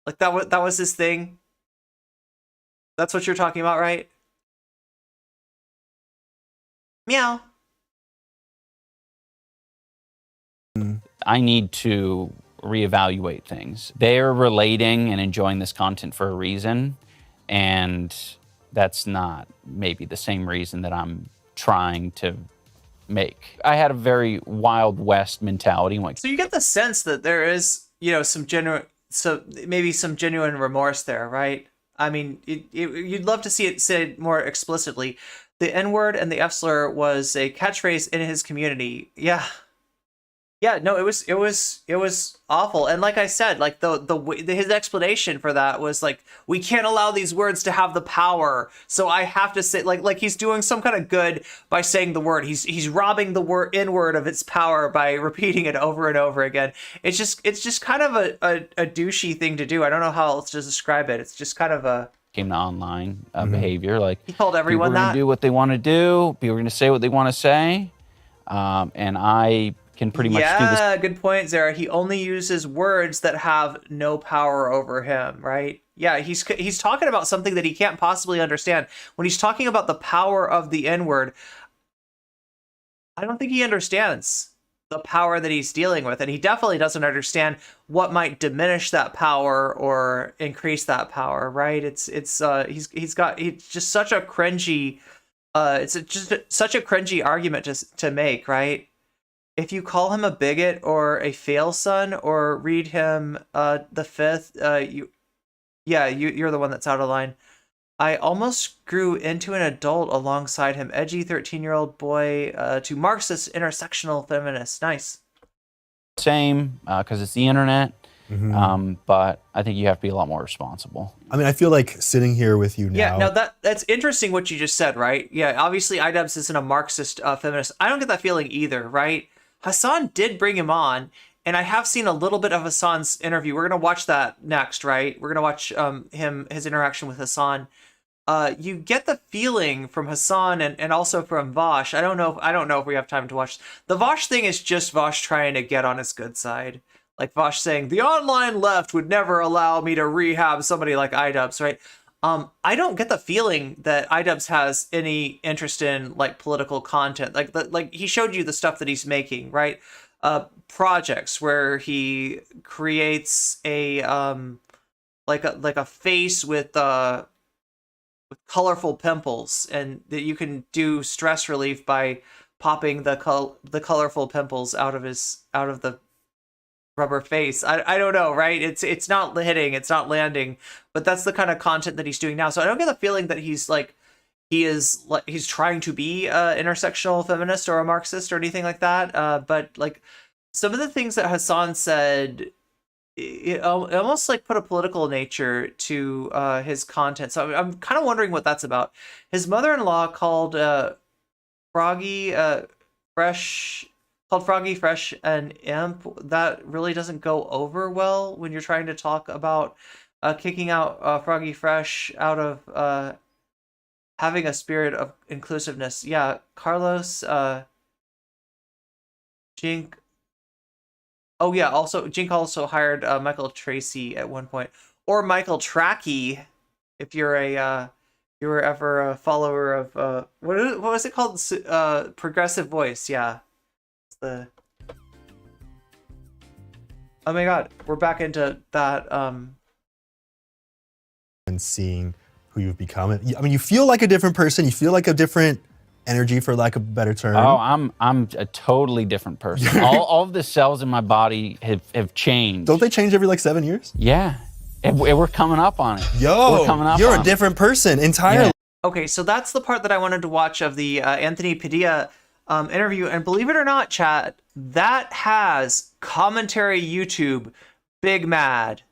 Like that was his thing. That's what you're talking about, right? Meow. I need to reevaluate things. They're relating and enjoying this content for a reason, and that's not maybe the same reason that I'm trying to make. I had a very Wild West mentality. Like, So you get the sense that there is, you know, some maybe some genuine remorse there, right? I mean, you'd love to see it said more explicitly. The N-word and the F-slur was a catchphrase in his community. Yeah. Yeah, no, it was awful. And like I said, like his explanation for that was like, we can't allow these words to have the power. So I have to say, like he's doing some kind of good by saying the word. He's robbing the N-word of its power by repeating it over and over again. It's just kind of a douchey thing to do. I don't know how else to describe it. It's just kind of a came to online behavior. Like, he called everyone people are that. gonna do what they want to do. People are going to say what they want to say. And I can pretty much do this. Yeah, good point, Zara. He only uses words that have no power over him, right? Yeah, he's talking about something that he can't possibly understand. When he's talking about the power of the N-word, I don't think he understands the power that he's dealing with, and he definitely doesn't understand what might diminish that power or increase that power, right? He's just such a cringy such a cringy argument to make, right? If you call him a bigot or a fail son or read him the fifth, you're the one that's out of line. I almost grew into an adult alongside him, edgy 13-year-old boy to Marxist intersectional feminist. Nice. Same, because it's the internet. But I think you have to be a lot more responsible. I mean, I feel like sitting here with you now. Yeah, no, that's interesting what you just said, right? Yeah, obviously iDubbz isn't a Marxist feminist. I don't get that feeling either, right? Hasan did bring him on, and I have seen a little bit of Hasan's interview. We're gonna watch that next, right? We're gonna watch his interaction with Hasan. You get the feeling from Hasan and also from Vaush. I don't know if we have time to watch. The Vaush thing is just Vaush trying to get on his good side. Like Vaush saying, the online left would never allow me to rehab somebody like iDubbz, right? I don't get the feeling that iDubbz has any interest in like political content. Like he showed you the stuff that he's making, right? Projects where he creates a like a face with colorful pimples, and that you can do stress relief by popping the colorful pimples out of the rubber face. I don't know, right? It's not hitting, it's not landing, but that's the kind of content that he's doing now. So I don't get the feeling that he's trying to be an intersectional feminist or a Marxist or anything like that. But like some of the things that Hasan said, it almost like put a political nature to his content. So I'm kind of wondering what that's about. His mother-in-law called Froggy Fresh an imp. That really doesn't go over well when you're trying to talk about kicking out Froggy Fresh out of having a spirit of inclusiveness. Yeah, Carlos Jink. Oh yeah, also Jink also hired Michael Tracy at one point, or Michael Tracky, if you're you were ever a follower of what was it called? Progressive Voice. Yeah. Oh my god, we're back into that and seeing who you've become. I mean, you feel like a different person. You feel like a different energy, for lack of a better term. Oh, I'm a totally different person. all of the cells in my body have changed. Don't they change every like 7 years? Yeah. We're coming up on it. Yo, you're a different person entirely. Yeah. Okay, so that's the part that I wanted to watch of the Anthony Padilla interview, and believe it or not, chat, that has commentary YouTube big mad,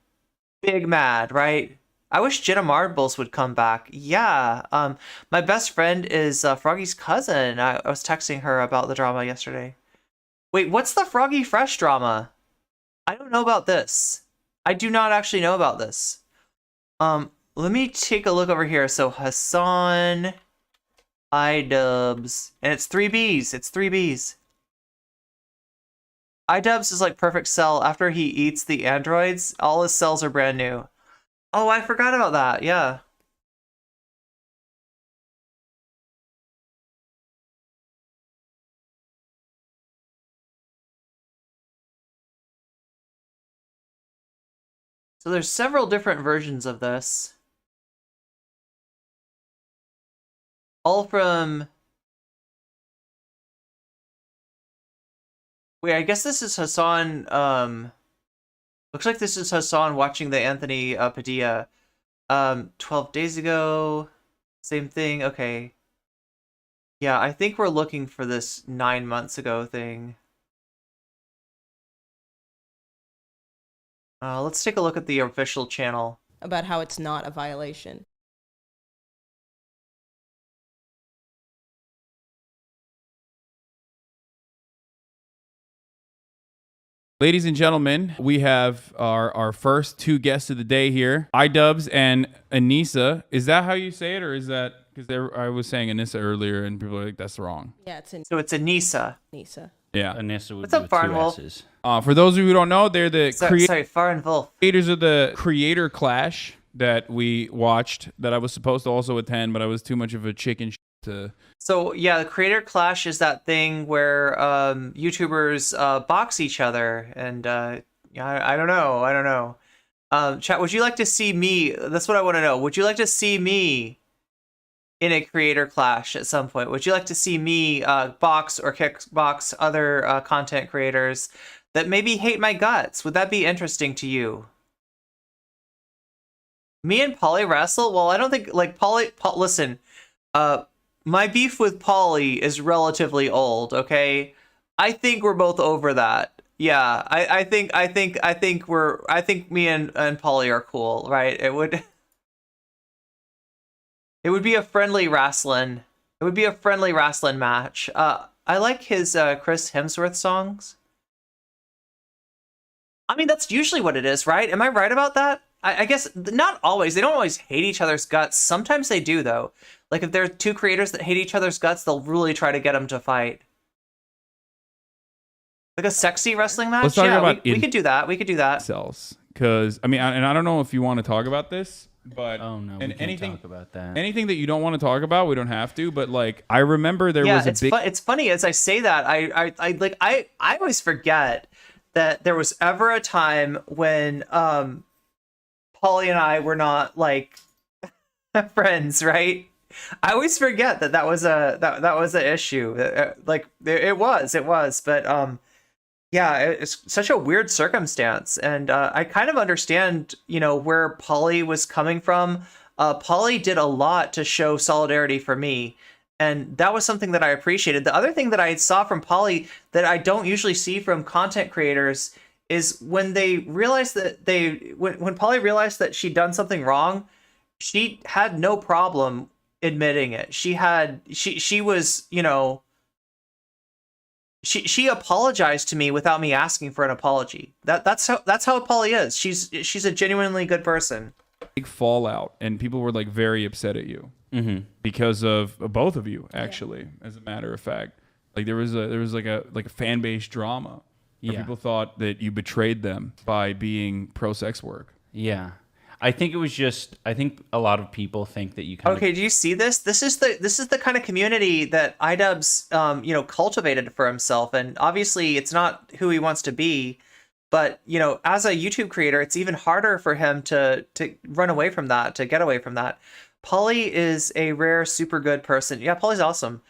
right? I wish Jenna Marbles would come back. Yeah, my best friend is Froggy's cousin. I was texting her about the drama yesterday. Wait, what's the Froggy Fresh drama? I don't know about this. I do not actually know about this. Let me take a look over here. So Hasan, iDubbz, and it's 3Bs. It's 3Bs. iDubbz is like perfect cell. After he eats the androids, all his cells are brand new. Oh, I forgot about that. Yeah. So there's several different versions of this. All from... Wait, I guess this is Hasan, looks like this is Hasan watching the Anthony Padilla. 12 days ago, same thing, okay. Yeah, I think we're looking for this 9 months ago thing. Let's take a look at the official channel. About how it's not a violation. Ladies and gentlemen, we have our first two guests of the day here, iDubbz and Anissa. Is that how you say it, or is that because I was saying Anissa earlier and people are like that's wrong? Yeah, it's in So it's Anissa. Nisa. Yeah. Anissa would What's be up, with Farn two Wolf? S's. For those of you who don't know, they're the Sorry, Farn Wolf. creators of the Creator Clash that we watched. That I was supposed to also attend, but I was too much of a chicken to. So yeah, the Creator Clash is that thing where YouTubers box each other, and yeah, I don't know. Chat, would you like to see me? That's what I want to know. Would you like to see me in a Creator Clash at some point? Would you like to see me box or kickbox other content creators that maybe hate my guts? Would that be interesting to you? Me and Polly wrestle? Well, I don't think like listen. My beef with Polly is relatively old, okay? I think we're both over that. Yeah, I think me and Polly are cool, right? It would be a friendly wrestling. It would be a friendly wrestling match. I like his Chris Hemsworth songs. I mean, that's usually what it is, right? Am I right about that? I guess not always. They don't always hate each other's guts. Sometimes they do, though. Like, if there are two creators that hate each other's guts, they'll really try to get them to fight. Like a sexy wrestling match? Let's talk Yeah, about we could do that. We could do that. Cells, because I mean, and I don't know if you want to talk about this, but Oh no, we and can't anything talk about that. anything that you don't want to talk about, we don't have to. But like, I remember there was a it's big. it's funny as I say that. I always forget that there was ever a time when Polly and I were not like friends, right? I always forget that was an issue. Like it was, but yeah, it's such a weird circumstance, and I kind of understand, where Polly was coming from. Polly did a lot to show solidarity for me, and that was something that I appreciated. The other thing that I saw from Polly that I don't usually see from content creators is when they realized that when Polly realized that she'd done something wrong, she had no problem admitting it. She was, she apologized to me without me asking for an apology. That's how Polly is. She's a genuinely good person. Big fallout, and people were like very upset at you because of both of you. Actually, as a matter of fact, like there was like a fan base drama. Where people thought that you betrayed them by being pro sex work. Yeah. I think a lot of people think that you kind Okay, do you see this? This is the kind of community that iDubbz cultivated for himself, and obviously it's not who he wants to be, but as a YouTube creator, it's even harder for him to run away from that, to get away from that. Polly is a rare, super good person. Yeah, Polly's awesome.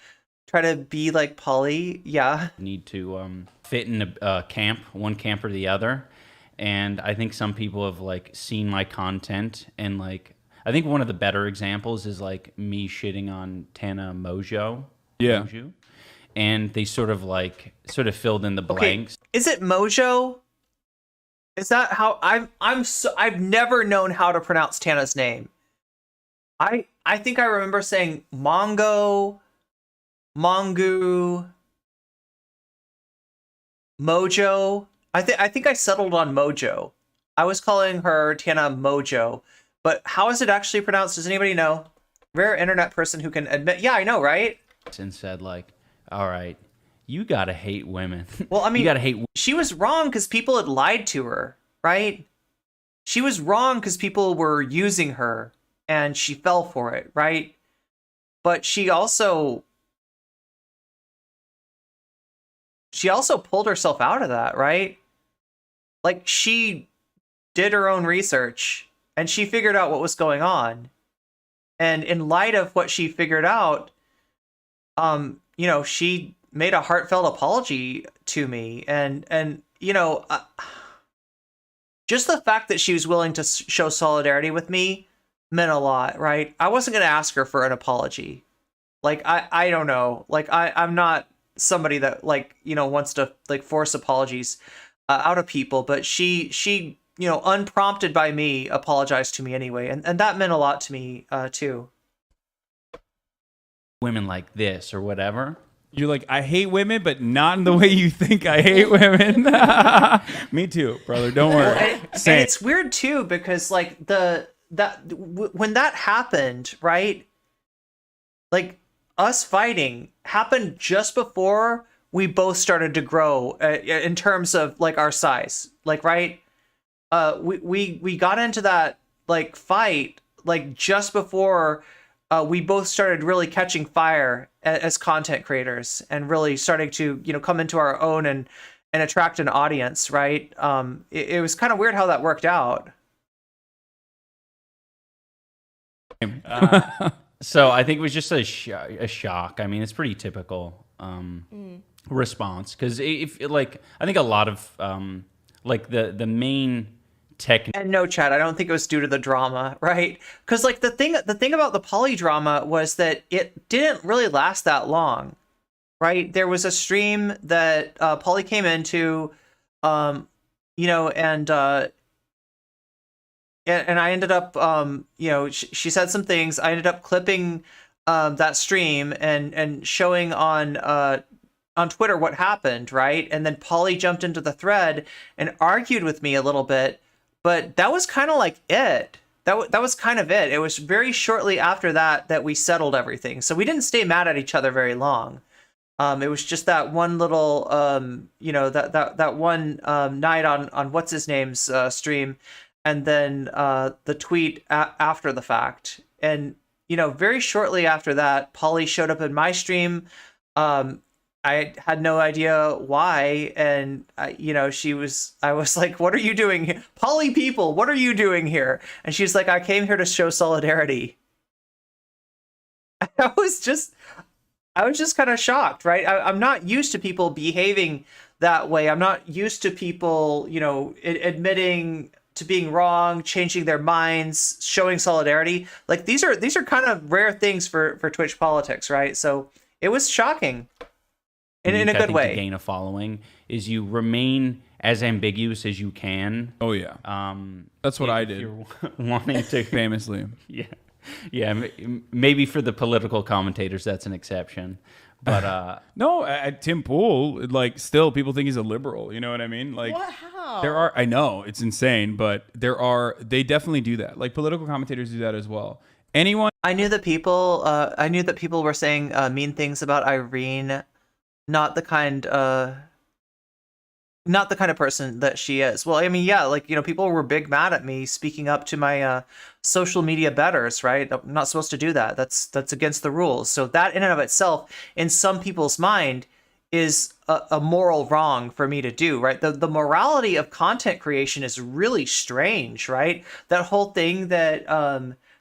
Try to be like Polly, yeah. need to fit in a camp, one camp or the other. And I think some people have like seen my content, and like I think one of the better examples is like me shitting on Tana Mojo. Yeah. Mojo, and they sort of filled in the blanks. Okay. Is it Mojo? Is that how I've never known how to pronounce Tana's name. I think I remember saying Mongo, Mongu, Mojo. I think I settled on Mojo. I was calling her Tana Mojo, but how is it actually pronounced? Does anybody know? Rare internet person who can admit. Yeah, I know, right? And said like, all right, you gotta hate women. Well, I mean, you gotta hate. She was wrong because people had lied to her, right? She was wrong because people were using her, and she fell for it, right? But she also pulled herself out of that, right? Like, she did her own research and she figured out what was going on. And in light of what she figured out, you know, she made a heartfelt apology to me. And you know, just the fact that she was willing to show solidarity with me meant a lot, right? I wasn't going to ask her for an apology. Like, I don't know. Like, I'm not somebody that, like, you know, wants to, like, force apologies out of people. But she, you know, unprompted by me, apologized to me anyway. And that meant a lot to me, too. Women like this or whatever. You're like, I hate women, but not in the way you think I hate women. Me too, brother. Don't worry. Well, and it's weird, too, because, like, when that happened, right? Like, us fighting happened just before we both started to grow in terms of, like, our size. Like, right? We got into that, like, fight, like, just before we both started really catching fire as content creators and really starting to, you know, come into our own and attract an audience, right? It was kind of weird how that worked out. So I think it was just a shock. I mean, it's pretty typical response because if like I think a lot of like the main tech. And no, Chad, I don't think it was due to the drama, right? Because like the thing about the poly drama was that it didn't really last that long, right? There was a stream that Poly came into, you know, and I ended up, you know, she said some things. I ended up clipping that stream and showing on Twitter what happened, right? And then Poly jumped into the thread and argued with me a little bit. But that was kind of like it. That was kind of it. It was very shortly after that we settled everything. So we didn't stay mad at each other very long. It was just that one little, you know, that one night on what's his name's stream, and then the tweet after the fact. And you know, very shortly after that, Polly showed up in my stream. I had no idea why, and you know, I was like, "What are you doing here? Poly people, what are you doing here?" And she's like, "I came here to show solidarity." I was just kind of shocked, right? I'm not used to people behaving that way. I'm not used to people, you know, admitting to being wrong, changing their minds, showing solidarity. Like these are kind of rare things for Twitch politics, right? So it was shocking. In a good way. To gain a following is you remain as ambiguous as you can. Oh yeah. That's what I did. You're wanting to famously. Yeah. Maybe for the political commentators, that's an exception. But no, Tim Pool, like, still people think he's a liberal. You know what I mean? Like, What? How? there are. I know it's insane, but they definitely do that. Like, political commentators do that as well. Anyone? I knew that people were saying mean things about Irene. Not the kind of person that she is. Well, I mean, yeah, like, you know, people were big mad at me speaking up to my social media betters, right? I'm not supposed to do that. That's against the rules. So that in and of itself, in some people's mind, is a moral wrong for me to do, right? The morality of content creation is really strange, right? That whole thing that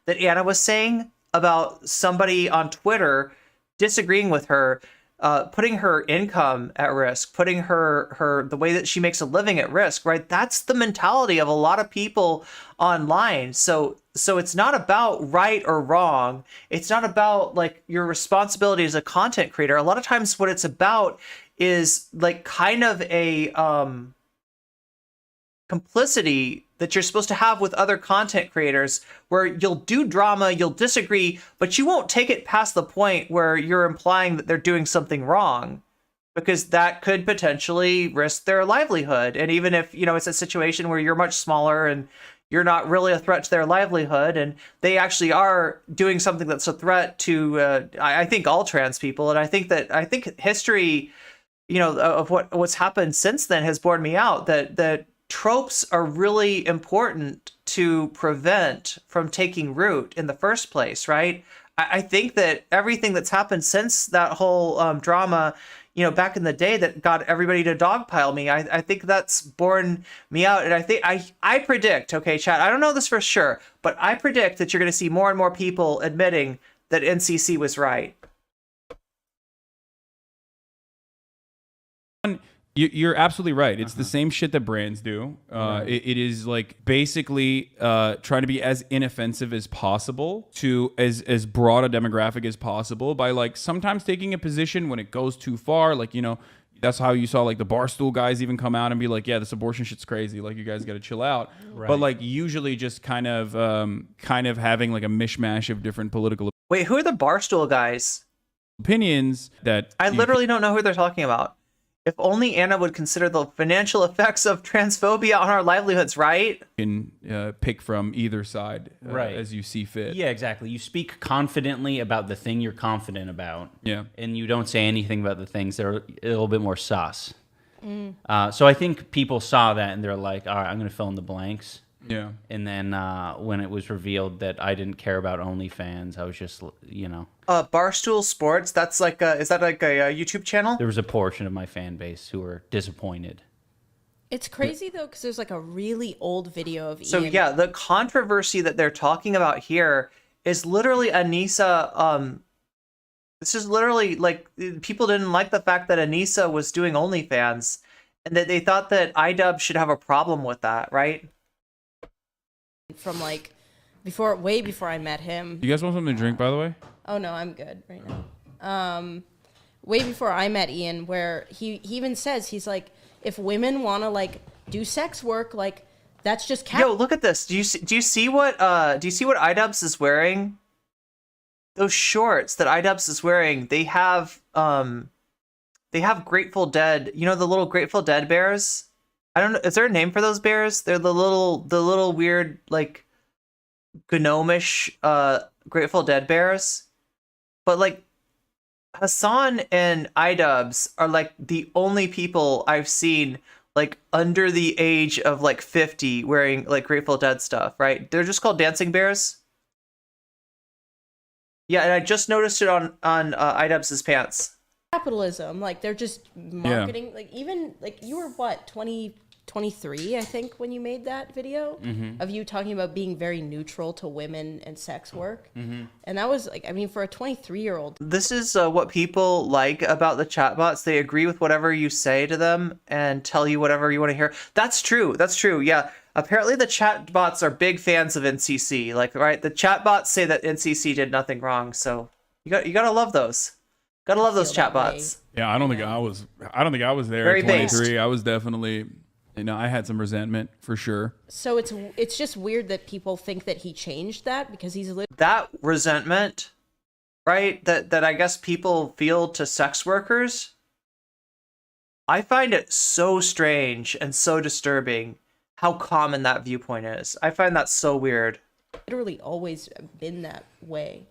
Anna was saying about somebody on Twitter disagreeing with her, putting her income at risk, putting her the way that she makes a living at risk, right? That's the mentality of a lot of people online. So it's not about right or wrong. It's not about like your responsibility as a content creator. A lot of times what it's about is like kind of a complicity that you're supposed to have with other content creators, where you'll do drama, you'll disagree, but you won't take it past the point where you're implying that they're doing something wrong, because that could potentially risk their livelihood. And even if, you know, it's a situation where you're much smaller and you're not really a threat to their livelihood, and they actually are doing something that's a threat to, I think, all trans people. And I think history, you know, of what's happened since then has borne me out that tropes are really important to prevent from taking root in the first place, right? I think that everything that's happened since that whole drama, back in the day that got everybody to dogpile me. I think that's borne me out. And I think I predict, okay, chat, I don't know this for sure, but I predict that you're going to see more and more people admitting that NCC was right. You're absolutely right. It's the same shit that brands do. It is like basically trying to be as inoffensive as possible to as broad a demographic as possible by like sometimes taking a position when it goes too far. Like, that's how you saw like the Barstool guys even come out and be like, yeah, this abortion shit's crazy. Like, you guys got to chill out. Right. But like usually just kind of having like a mishmash of different political. Wait, who are the Barstool guys? Opinions that I literally don't know who they're talking about. If only Anna would consider the financial effects of transphobia on our livelihoods, right? You can pick from either side right. as you see fit. Yeah, exactly. You speak confidently about the thing you're confident about. Yeah. And you don't say anything about the things that are a little bit more sus. So I think people saw that and they're like, all right, I'm going to fill in the blanks. Yeah. And then when it was revealed that I didn't care about OnlyFans, I was just, Barstool Sports, that's like is that like a YouTube channel? There was a portion of my fan base who were disappointed. It's crazy though, because there's like a really old video of So Ian. yeah, the controversy that they're talking about here is literally Anissa. This is literally like people didn't like the fact that Anissa was doing OnlyFans, and that they thought that iDubbz should have a problem with that, right? From like way before I met him. You guys want something to drink, by the way? Oh no, I'm good right now. Way before I met Ian, where he even says, he's like, if women want to like do sex work, like that's just Yo, look at this. Do you see what iDubbz is wearing? Those shorts that iDubbz is wearing, they have Grateful Dead, the little Grateful Dead bears? I don't know, is there a name for those bears? They're the little weird like gnomish Grateful Dead bears. But like Hasan and iDubbz are like the only people I've seen like under the age of like 50 wearing like Grateful Dead stuff, right? They're just called dancing bears. Yeah, and I just noticed it on iDubbz's pants. Capitalism, like they're just marketing. Like even like you were what 23, I think, when you made that video of you talking about being very neutral to women and sex work. And that was like, I mean, for a 23-year-old. This is what people like about the chatbots. They agree with whatever you say to them and tell you whatever you want to hear. That's true. That's true. Yeah. Apparently the chatbots are big fans of NCC. Like, right, the chatbots say that NCC did nothing wrong. So you gotta love those. Gotta love those chatbots. Yeah, I don't think I was there Very at 23. based. I was definitely, I had some resentment for sure. So it's just weird that people think that he changed that because he's that resentment, right? That I guess people feel to sex workers. I find it so strange and so disturbing how common that viewpoint is. I find that so weird. literally always been that way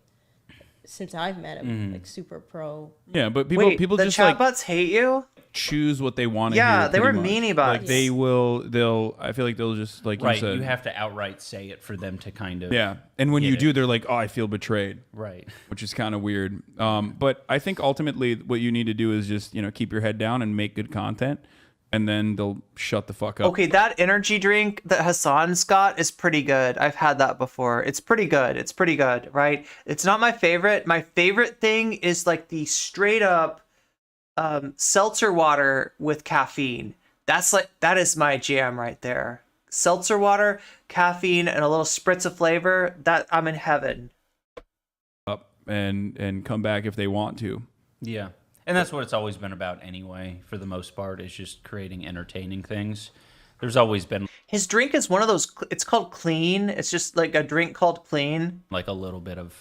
since I've met him, like super pro. Yeah, but people the just chatbots hate you. Choose what they want to Yeah, hear. they were pretty much. meanie bots. Like they'll. I feel like they'll just like Right, you said. you have to outright say it for them to kind of. Yeah, and when get you it. do, they're like, "Oh, I feel betrayed." Right. Which is kind of weird. But I think ultimately, what you need to do is just keep your head down and make good content, and then they'll shut the fuck up. Okay, that energy drink that Hasan's got is pretty good. I've had that before. It's pretty good. It's pretty good, right? It's not my favorite. My favorite thing is like the straight up seltzer water with caffeine. That is my jam right there. Seltzer water, caffeine, and a little spritz of flavor. That I'm in heaven. Up and come back if they want to. Yeah. And that's what it's always been about anyway, for the most part, is just creating entertaining things. There's always been His drink is one of those, it's called Clean. It's just like a drink called Clean. like a little bit of,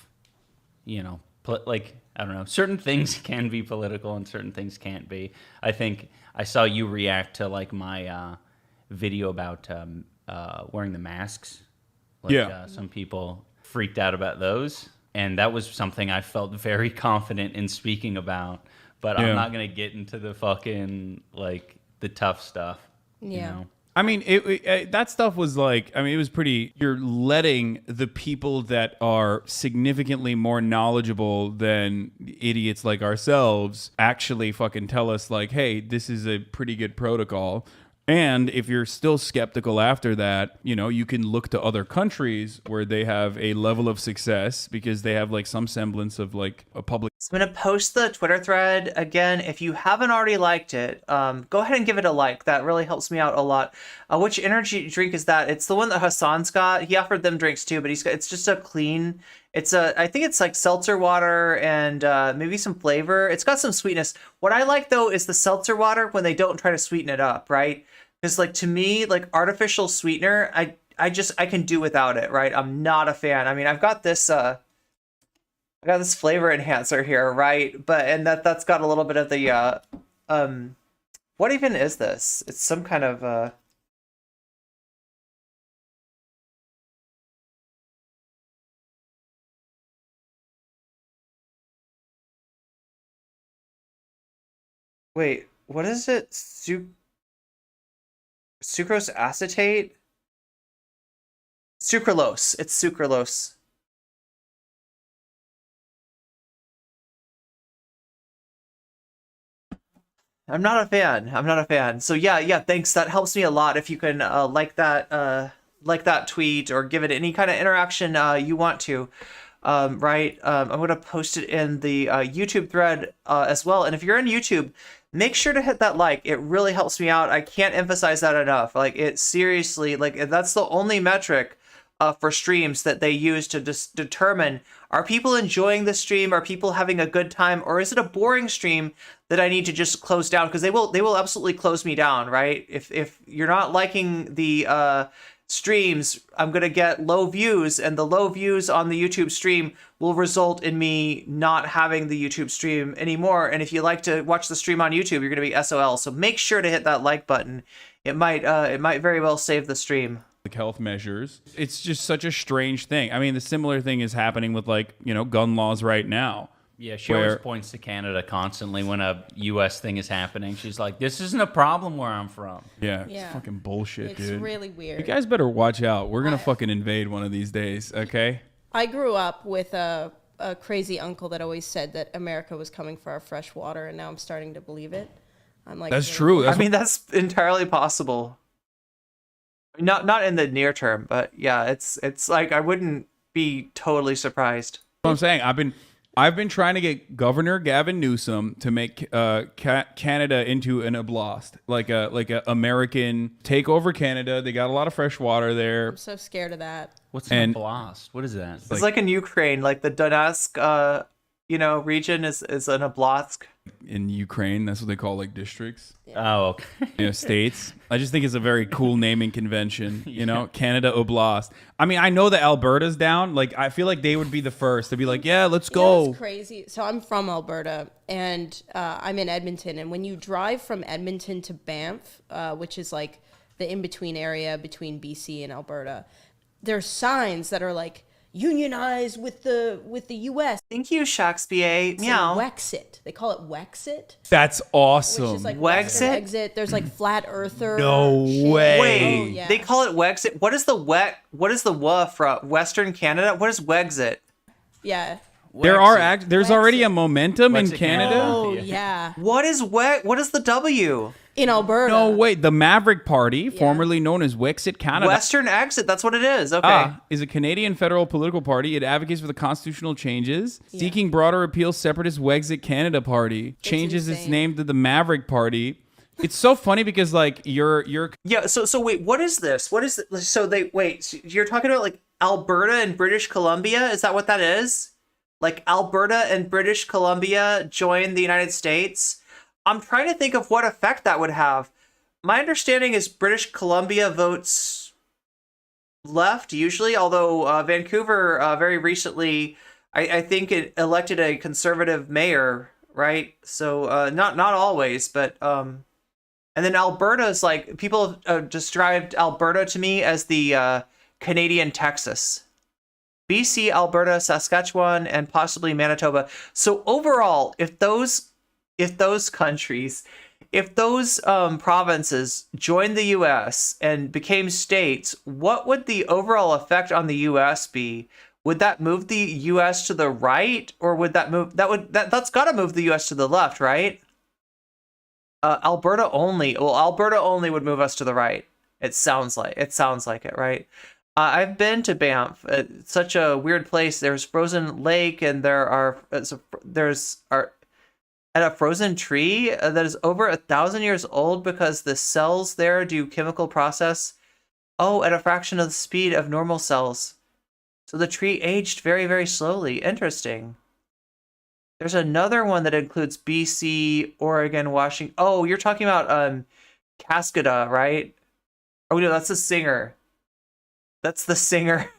like, I don't know, certain things can be political and certain things can't be. I think I saw you react to like my video about wearing the masks. Like, Yeah. Some people freaked out about those. And that was something I felt very confident in speaking about. But Yeah. I'm not going to get into the fucking, like, the tough stuff. Yeah. You know? I mean, that stuff was like, I mean, it was pretty, you're letting the people that are significantly more knowledgeable than idiots like ourselves actually fucking tell us like, hey, this is a pretty good protocol. And if you're still skeptical after that, you know, you can look to other countries where they have a level of success because they have like some semblance of like a public. So I'm going to post the Twitter thread again. If you haven't already liked it, go ahead and give it a like. That really helps me out a lot. Which energy drink is that? It's the one that Hasan's got. He offered them drinks too, but it's just a clean. I think it's like seltzer water and maybe some flavor. It's got some sweetness. What I like though is the seltzer water when they don't try to sweeten it up, right? Because like to me, like artificial sweetener, I can do without it, right? I'm not a fan. I mean, I got this flavor enhancer here, right? And that's got a little bit of the what even is this? It's some kind of wait, what is it? Sucrose acetate? Sucralose. It's sucralose. I'm not a fan. So yeah, thanks. That helps me a lot. If you can like that tweet or give it any kind of interaction you want to. Right. I'm gonna post it in the YouTube thread as well. And if you're on YouTube, make sure to hit that like. It really helps me out. I can't emphasize that enough. Like it seriously, like that's the only metric for streams that they use to determine, are people enjoying the stream? Are people having a good time? Or is it a boring stream that I need to just close down? Because they will absolutely close me down, right? If you're not liking the streams, I'm gonna get low views, and the low views on the YouTube stream will result in me not having the YouTube stream anymore. And if you like to watch the stream on YouTube, you're gonna be SOL. So make sure to hit that like button. It might very well save the stream. Health measures. It's just such a strange thing. I mean, the similar thing is happening with like, you know, gun laws right now. Yeah, she always points to Canada constantly when a U.S. thing is happening. She's like, this isn't a problem where I'm from. Yeah, it's fucking bullshit, dude. It's really weird. You guys better watch out. We're going to fucking invade one of these days, okay? I grew up with a crazy uncle that always said that America was coming for our fresh water, and now I'm starting to believe it. I'm like, that's true. I mean, that's entirely possible. Not in the near term, but yeah, it's like I wouldn't be totally surprised. What I'm saying, I've been trying to get Governor Gavin Newsom to make Canada into an oblast, like a American take over Canada. They got a lot of fresh water there. I'm so scared of that. What's an oblast? What is that? It's like in Ukraine, like the Donetsk, region is an oblast. In Ukraine, that's what they call like districts. Yeah. Oh, okay. You know, states. I just think it's a very cool naming convention. You know, Canada Oblast. I mean, I know that Alberta's down. Like, I feel like they would be the first to be like, yeah, let's go. That's crazy. So I'm from Alberta, and I'm in Edmonton. And when you drive from Edmonton to Banff, which is like the in-between area between BC and Alberta, there's signs that are like, unionize with the U.S. Thank you, Shakespeare. Meow. Wexit. They call it Wexit. That's awesome. Which is like Wexit? Exit. There's like flat earther. No way. Wait, Oh, yeah. they call it Wexit. What is the WA from Western Canada? What is Wexit? Yeah. There's already a momentum in Wexit, Canada. Canada. Oh yeah. What is the W? In Alberta. No, wait. The Maverick Party, formerly known as Wexit Canada, Western Exit. That's what it is. Okay. is a Canadian federal political party. It advocates for the constitutional changes, seeking broader appeal. Separatist Wexit Canada Party changes its insane. name to the Maverick Party. It's so funny because like you're Yeah. So wait. What is this? What is it? So you're talking about like Alberta and British Columbia? Is that what that is? Like Alberta and British Columbia join the United States? I'm trying to think of what effect that would have. My understanding is British Columbia votes left usually, although Vancouver very recently, I think it elected a conservative mayor, right? So not always, but and then Alberta is like, people have described Alberta to me as the Canadian Texas. BC, Alberta, Saskatchewan, and possibly Manitoba. So overall, if those countries if those provinces joined the U.S. and became states, what would the overall effect on the U.S. be? Would that move the U.S. to the right, or would that move that's got to move the U.S. to the left, right? Alberta only. Well, Alberta only would move us to the right. It sounds like it, right? I've been to Banff. It's such a weird place. There's frozen lake, and there's at a frozen tree that is over 1,000 years old because the cells there do chemical process. Oh, at a fraction of the speed of normal cells. So the tree aged very, very slowly. Interesting. There's another one that includes BC, Oregon, Washington. Oh, you're talking about Cascada, right? Oh no, that's the singer. That's the singer.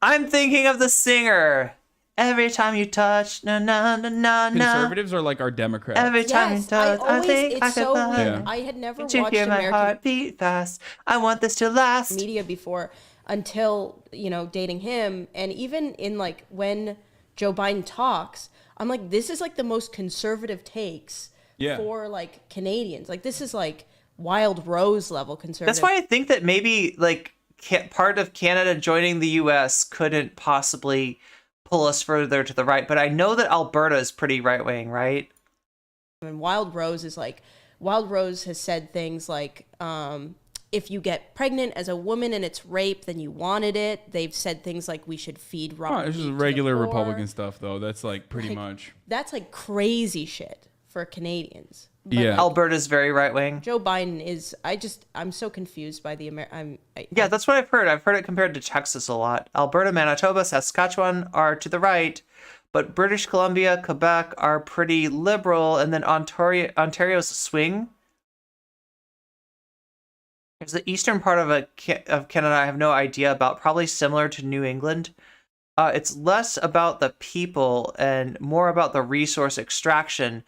I'm thinking of the singer. Every time you touch, na na na na na. Conservatives are like our Democrats. Every time you touch, I think I it's could so fly. weird. Yeah. I had never Did you watched hear my American heart beat fast? I want this to last. media before until, dating him. And even in like when Joe Biden talks, I'm like, this is like the most conservative takes for like Canadians. Like this is like Wild Rose level conservative. That's why I think that maybe like part of Canada joining the U.S. couldn't possibly pull us further to the right. But I know that Alberta is pretty right wing, right? And Wild Rose has said things like, if you get pregnant as a woman and it's rape, then you wanted it. They've said things like we should feed raw This is meat to regular the poor. Republican stuff, though. That's like pretty much. That's like crazy shit for Canadians. But Yeah. Alberta's very right wing. Joe Biden is. I'm so confused by the Yeah, that's what I've heard. I've heard it compared to Texas a lot. Alberta, Manitoba, Saskatchewan are to the right, but British Columbia, Quebec are pretty liberal, and then Ontario's a swing. There's the eastern part of Canada I have no idea about, probably similar to New England. It's less about the people and more about the resource extraction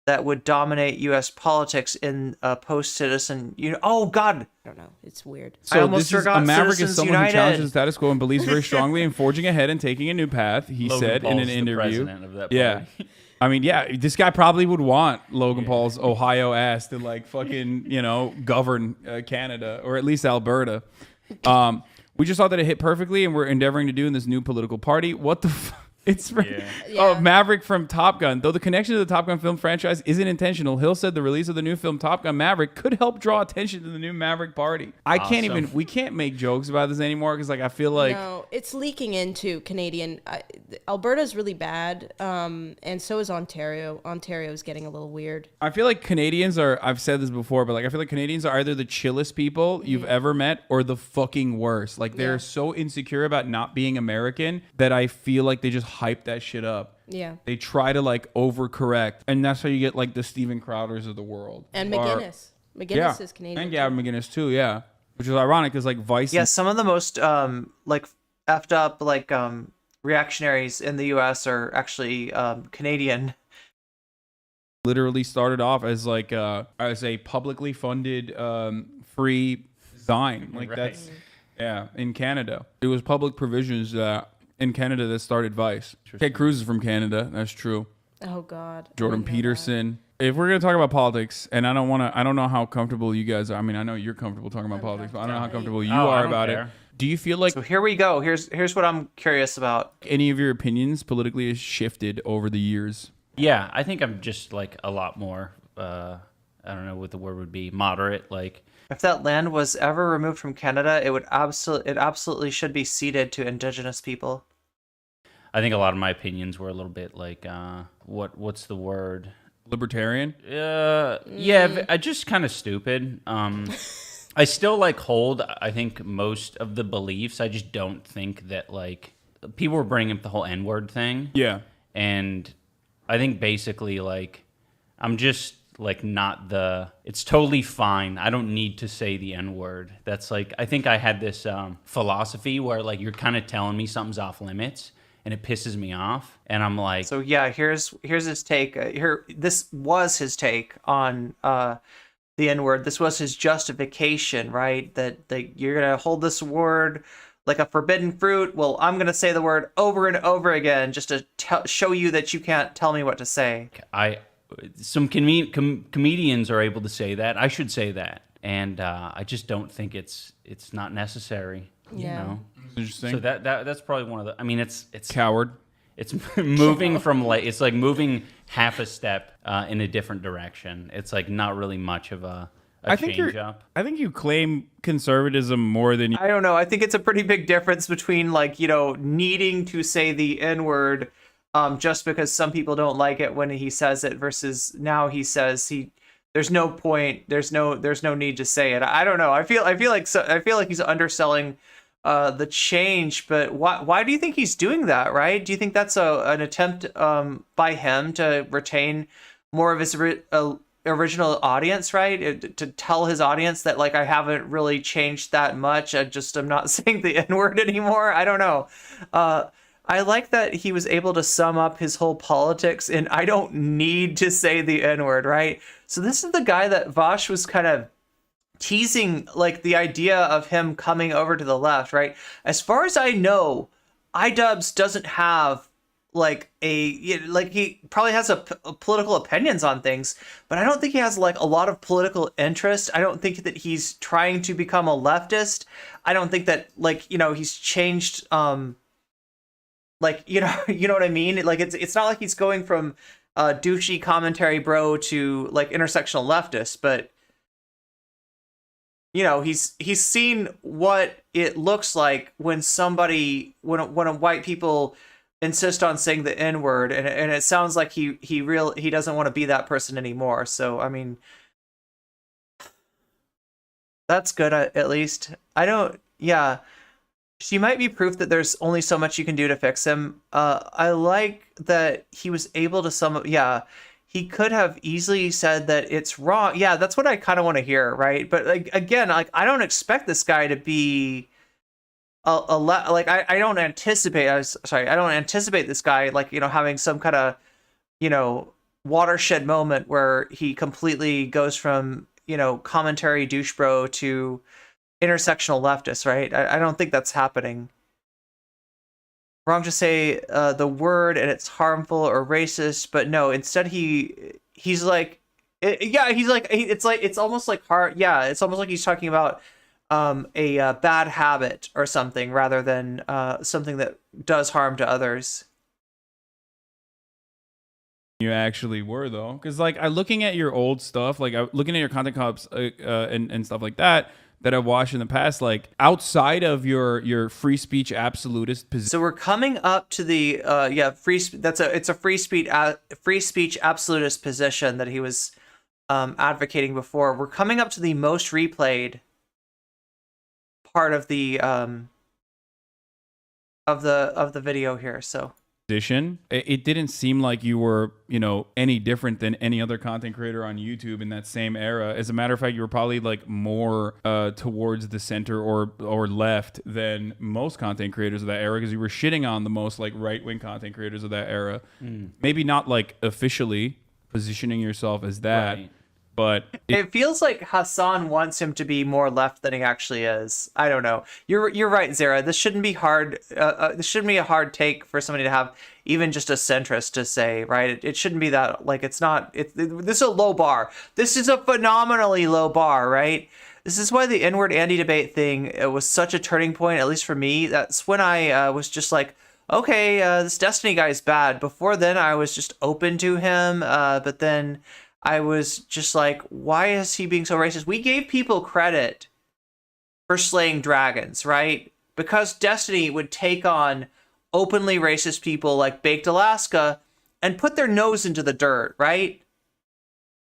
that would dominate U.S. politics in post-citizen. Oh God, I don't know. It's weird. I So almost this is forgot a maverick is Citizens someone United. who challenges the status quo and believes very strongly in forging ahead and taking a new path. He Logan said in Paul's an the interview. president of that Yeah. party. I mean, yeah, this guy probably would want Logan Paul's Ohio ass to like fucking, govern Canada or at least Alberta. We just thought that it hit perfectly and we're endeavoring to do in this new political party. What the It's Maverick from Top Gun. Though the connection to the Top Gun film franchise isn't intentional, Hill said the release of the new film Top Gun Maverick could help draw attention to the new Maverick party. We can't make jokes about this anymore because I feel like No, it's leaking into Canadian. Alberta's really bad, and so is Ontario. Ontario's getting a little weird. I feel like Canadians are, I've said this before, but like I feel like Canadians are either the chillest people you've ever met or the fucking worst. Like they're so insecure about not being American that I feel like they just hype that shit up. Yeah. They try to like overcorrect. And that's how you get like the Steven Crowders of the world. And McGuinness. McGuinness is Canadian. And Gavin McGuinness too, yeah. Which is ironic because like Vice. Yeah, some of the most like effed up like reactionaries in the U.S. are actually Canadian. Literally started off as like as a publicly funded free design. Like that's in Canada. It was public provisions in Canada that started Vice. Ted Cruz is from Canada. That's true. Oh God. Jordan Peterson. If we're gonna talk about politics, and I don't know how comfortable you guys are. I mean, I know you're comfortable talking about politics, but I don't know how comfortable you are about it. Do you feel like So here we go. Here's what I'm curious about. any of your opinions politically has shifted over the years? Yeah, I think I'm just like a lot more, I don't know what the word would be, moderate. Like, If that land was ever removed from Canada, it absolutely should be ceded to Indigenous people. I think a lot of my opinions were a little bit like, what's the word? Libertarian? Yeah, just kind of stupid. I still like hold, I think, most of the beliefs. I just don't think that like people were bringing up the whole N-word thing. Yeah. And I think basically like I'm just like it's totally fine. I don't need to say the N-word. That's like, I think I had this philosophy where like you're kind of telling me something's off limits and it pisses me off. And I'm like, So yeah, here's his take. This was his take on the N-word. This was his justification, right? That you're gonna hold this word like a forbidden fruit. Well, I'm going to say the word over and over again just to show you that you can't tell me what to say. some comedians are able to say that. I should say that, and I just don't think it's not necessary. You know? Interesting. So that's probably one of the. I mean, it's Coward. It's moving from it's like moving half a step in a different direction. It's like not really much of a change up. I think you claim conservatism more than you. I don't know. I think it's a pretty big difference between like, you know, needing to say the N-word just because some people don't like it when he says it versus now he says there's no point, there's no need to say it. I don't know. I feel like he's underselling the change, but why do you think he's doing that, right? Do you think that's an attempt by him to retain more of his original audience, right? To tell his audience that like I haven't really changed that much. I'm not saying the N-word anymore. I don't know. I like that he was able to sum up his whole politics in I don't need to say the N-word, right? So this is the guy that Vaush was kind of teasing, like the idea of him coming over to the left, right? As far as I know, iDubbz doesn't have like he probably has a political opinions on things, but I don't think he has like a lot of political interest. I don't think that he's trying to become a leftist. I don't think that like, you know, he's changed like, you know what I mean? Like it's not like he's going from douchey commentary bro to like intersectional leftist, but you know, he's seen what it looks like when when white people insist on saying the N-word, and it sounds like he doesn't want to be that person anymore. So I mean, that's good at least. She might be proof that there's only so much you can do to fix him. I like that he was able to he could have easily said that it's wrong. Yeah, that's what I kind of want to hear, right? But like again, like I don't expect this guy to be I don't anticipate this guy like, you know, having some kind of, you know, watershed moment where he completely goes from, you know, commentary douche bro to intersectional leftist, right? I don't think that's happening. Wrong to say the word and it's harmful or racist, but no, instead he's like it's almost like hard. Yeah, it's almost like he's talking about a bad habit or something rather than something that does harm to others. You actually were though, because like looking at your old stuff, like looking at your content cops and stuff like that I've watched in the past, like outside of your free speech absolutist position. So we're coming up to the it's a free speech absolutist position that he was advocating before. We're coming up to the most replayed part of the video here. So it didn't seem like you were, you know, any different than any other content creator on YouTube in that same era. As a matter of fact, you were probably like more towards the center or left than most content creators of that era, because you were shitting on the most like right-wing content creators of that era. Maybe not like officially positioning yourself as that. Right. But it feels like Hasan wants him to be more left than he actually is. I don't know. You're right, Zara. This shouldn't be hard. This shouldn't be a hard take for somebody to have even just a centrist to say, right? It shouldn't be that. Like it's not. This is a low bar. This is a phenomenally low bar, right? This is why the N-word Andy debate thing was such a turning point, at least for me. That's when I was just like, okay, this Destiny guy is bad. Before then, I was just open to him, but then I was just like, why is he being so racist? We gave people credit for slaying dragons, right? Because Destiny would take on openly racist people like Baked Alaska and put their nose into the dirt, right?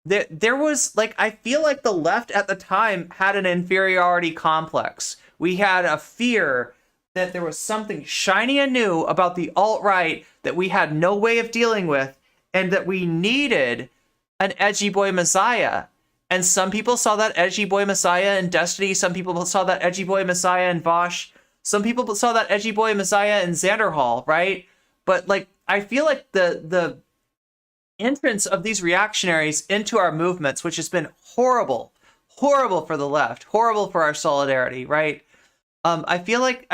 There was, like, I feel like the left at the time had an inferiority complex. We had a fear that there was something shiny and new about the alt-right that we had no way of dealing with, and that we needed an edgy boy messiah. And some people saw that edgy boy messiah in Destiny. Some people saw that edgy boy messiah in Vaush. Some people saw that edgy boy messiah in Xanderhall, right? But like, I feel like the entrance of these reactionaries into our movements, which has been horrible for the left, horrible for our solidarity, right? I feel like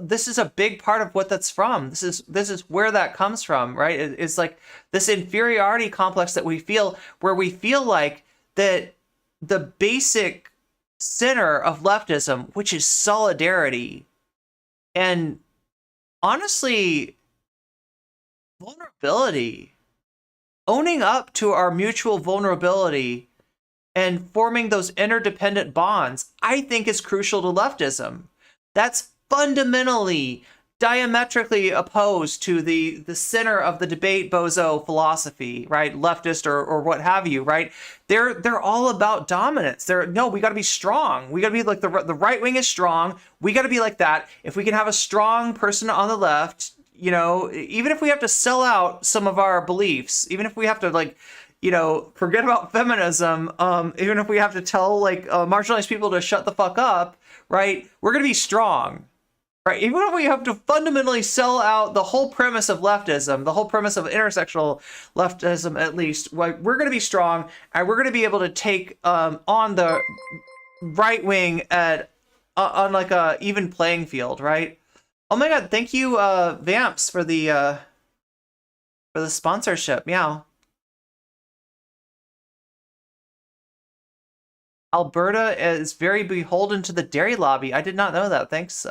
this is a big part of what that's from. This is where that comes from, right? It's like this inferiority complex that we feel, where we feel like that the basic center of leftism, which is solidarity, and honestly, vulnerability, owning up to our mutual vulnerability and forming those interdependent bonds, I think is crucial to leftism. That's fundamentally, diametrically opposed to the center of the debate bozo philosophy, right? Leftist or what have you, right? They're all about dominance. We got to be strong. We got to be like the right wing is strong. We got to be like that. If we can have a strong person on the left, even if we have to sell out some of our beliefs, even if we have to forget about feminism, even if we have to tell marginalized people to shut the fuck up, right? We're going to be strong, right? Even if we have to fundamentally sell out the whole premise of leftism, the whole premise of intersectional leftism, at least, we're going to be strong, and we're going to be able to take on the right wing on like a even playing field, right? Oh my God! Thank you, Vamps, for the sponsorship. Meow. Alberta is very beholden to the dairy lobby. I did not know that. Thanks.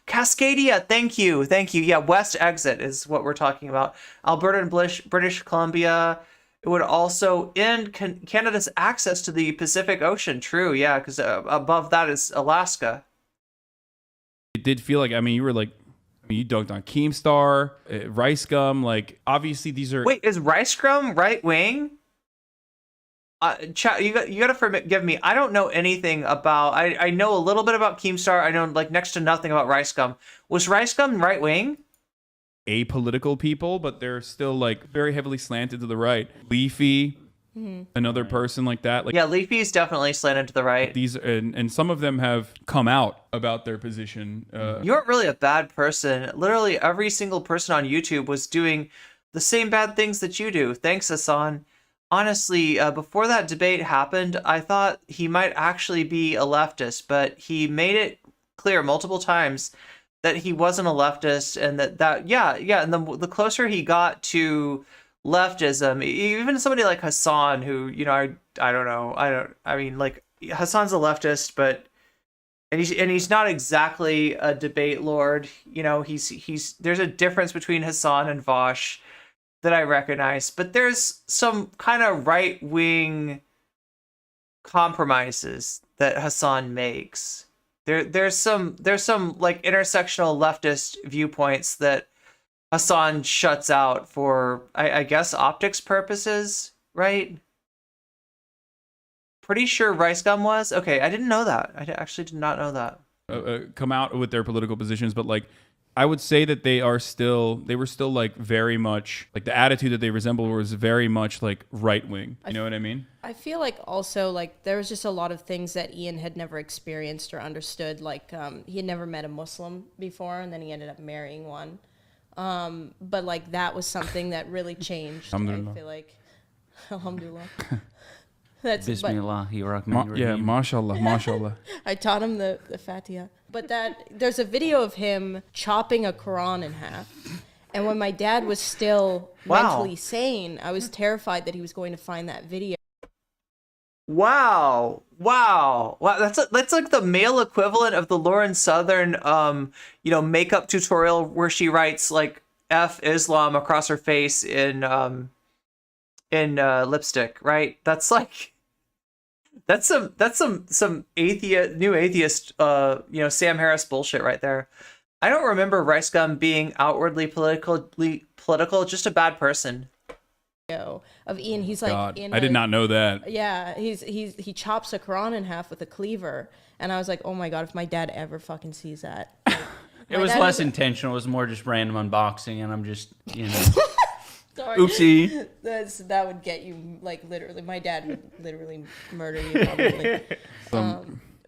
Cascadia, thank you. Yeah, West Exit is what we're talking about. Alberta and British Columbia. It would also end Canada's access to the Pacific Ocean. True, yeah, because above that is Alaska. It did feel like, you dunked on Keemstar, Rice Gum. Obviously these are... Wait, is Rice Gum right wing? Chat, you got to forgive me. I don't know anything about. I know a little bit about Keemstar. I know next to nothing about Rice Gum. Was Rice Gum right wing? Apolitical people, but they're still very heavily slanted to the right. Leafy, another person like that. Yeah, Leafy is definitely slanted to the right. These and some of them have come out about their position. You aren't really a bad person. Literally every single person on YouTube was doing the same bad things that you do. Thanks, Hasan. Honestly, before that debate happened, I thought he might actually be a leftist, but he made it clear multiple times that he wasn't a leftist, and and the closer he got to leftism, even somebody like Hasan, who, I don't know, Hasan's a leftist, but he's not exactly a debate lord. He's there's a difference between Hasan and Vaush that I recognize, but there's some kind of right-wing compromises that Hasan makes. There's some intersectional leftist viewpoints that Hasan shuts out for, I guess, optics purposes, right? Pretty sure Rice Gum was. Okay, I didn't know that. I actually did not know that. Come out with their political positions, but I would say that they were still very much the attitude that they resemble was very much right wing. You know what I mean? I feel like also there was just a lot of things that Ian had never experienced or understood. He had never met a Muslim before, and then he ended up marrying one. But that was something that really changed. I feel like, alhamdulillah. That's Bismillah, yeah, mashallah, mashallah. I taught him the Fatiha. But there's a video of him chopping a Quran in half. And when my dad was still mentally sane, I was terrified that he was going to find that video. Wow. That's like the male equivalent of the Lauren Southern, makeup tutorial where she writes F Islam across her face in lipstick, right? That's some new atheist, Sam Harris bullshit right there. I don't remember Rice Gum being outwardly political, just a bad person. Of Ian, he's God, I did not know that. Yeah, he chops a Quran in half with a cleaver, and I was like, oh my God, if my dad ever fucking sees that. It was less intentional. It was more just random unboxing, and I'm just, Sorry. Oopsie. That would get you literally. My dad would literally murder you probably.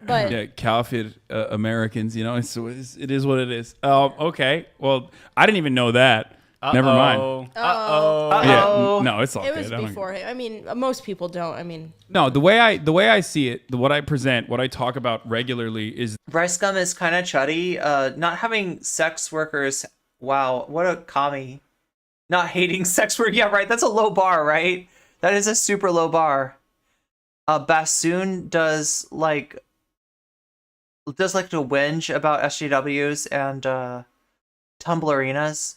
But yeah, Kafir Americans, it is what it is. Okay, well, I didn't even know that. Never mind. Yeah, no, it's all It good. was I don't- before him. I mean, most people don't. I mean, No, the way I see it, what I present, what I talk about regularly is Rice gum is kind of chuddy. Not having sex workers. Wow, what a commie. Not hating sex work. Yeah, right. That's a low bar, right? That is a super low bar. Bassoon does like to whinge about SJWs and Tumblerinas.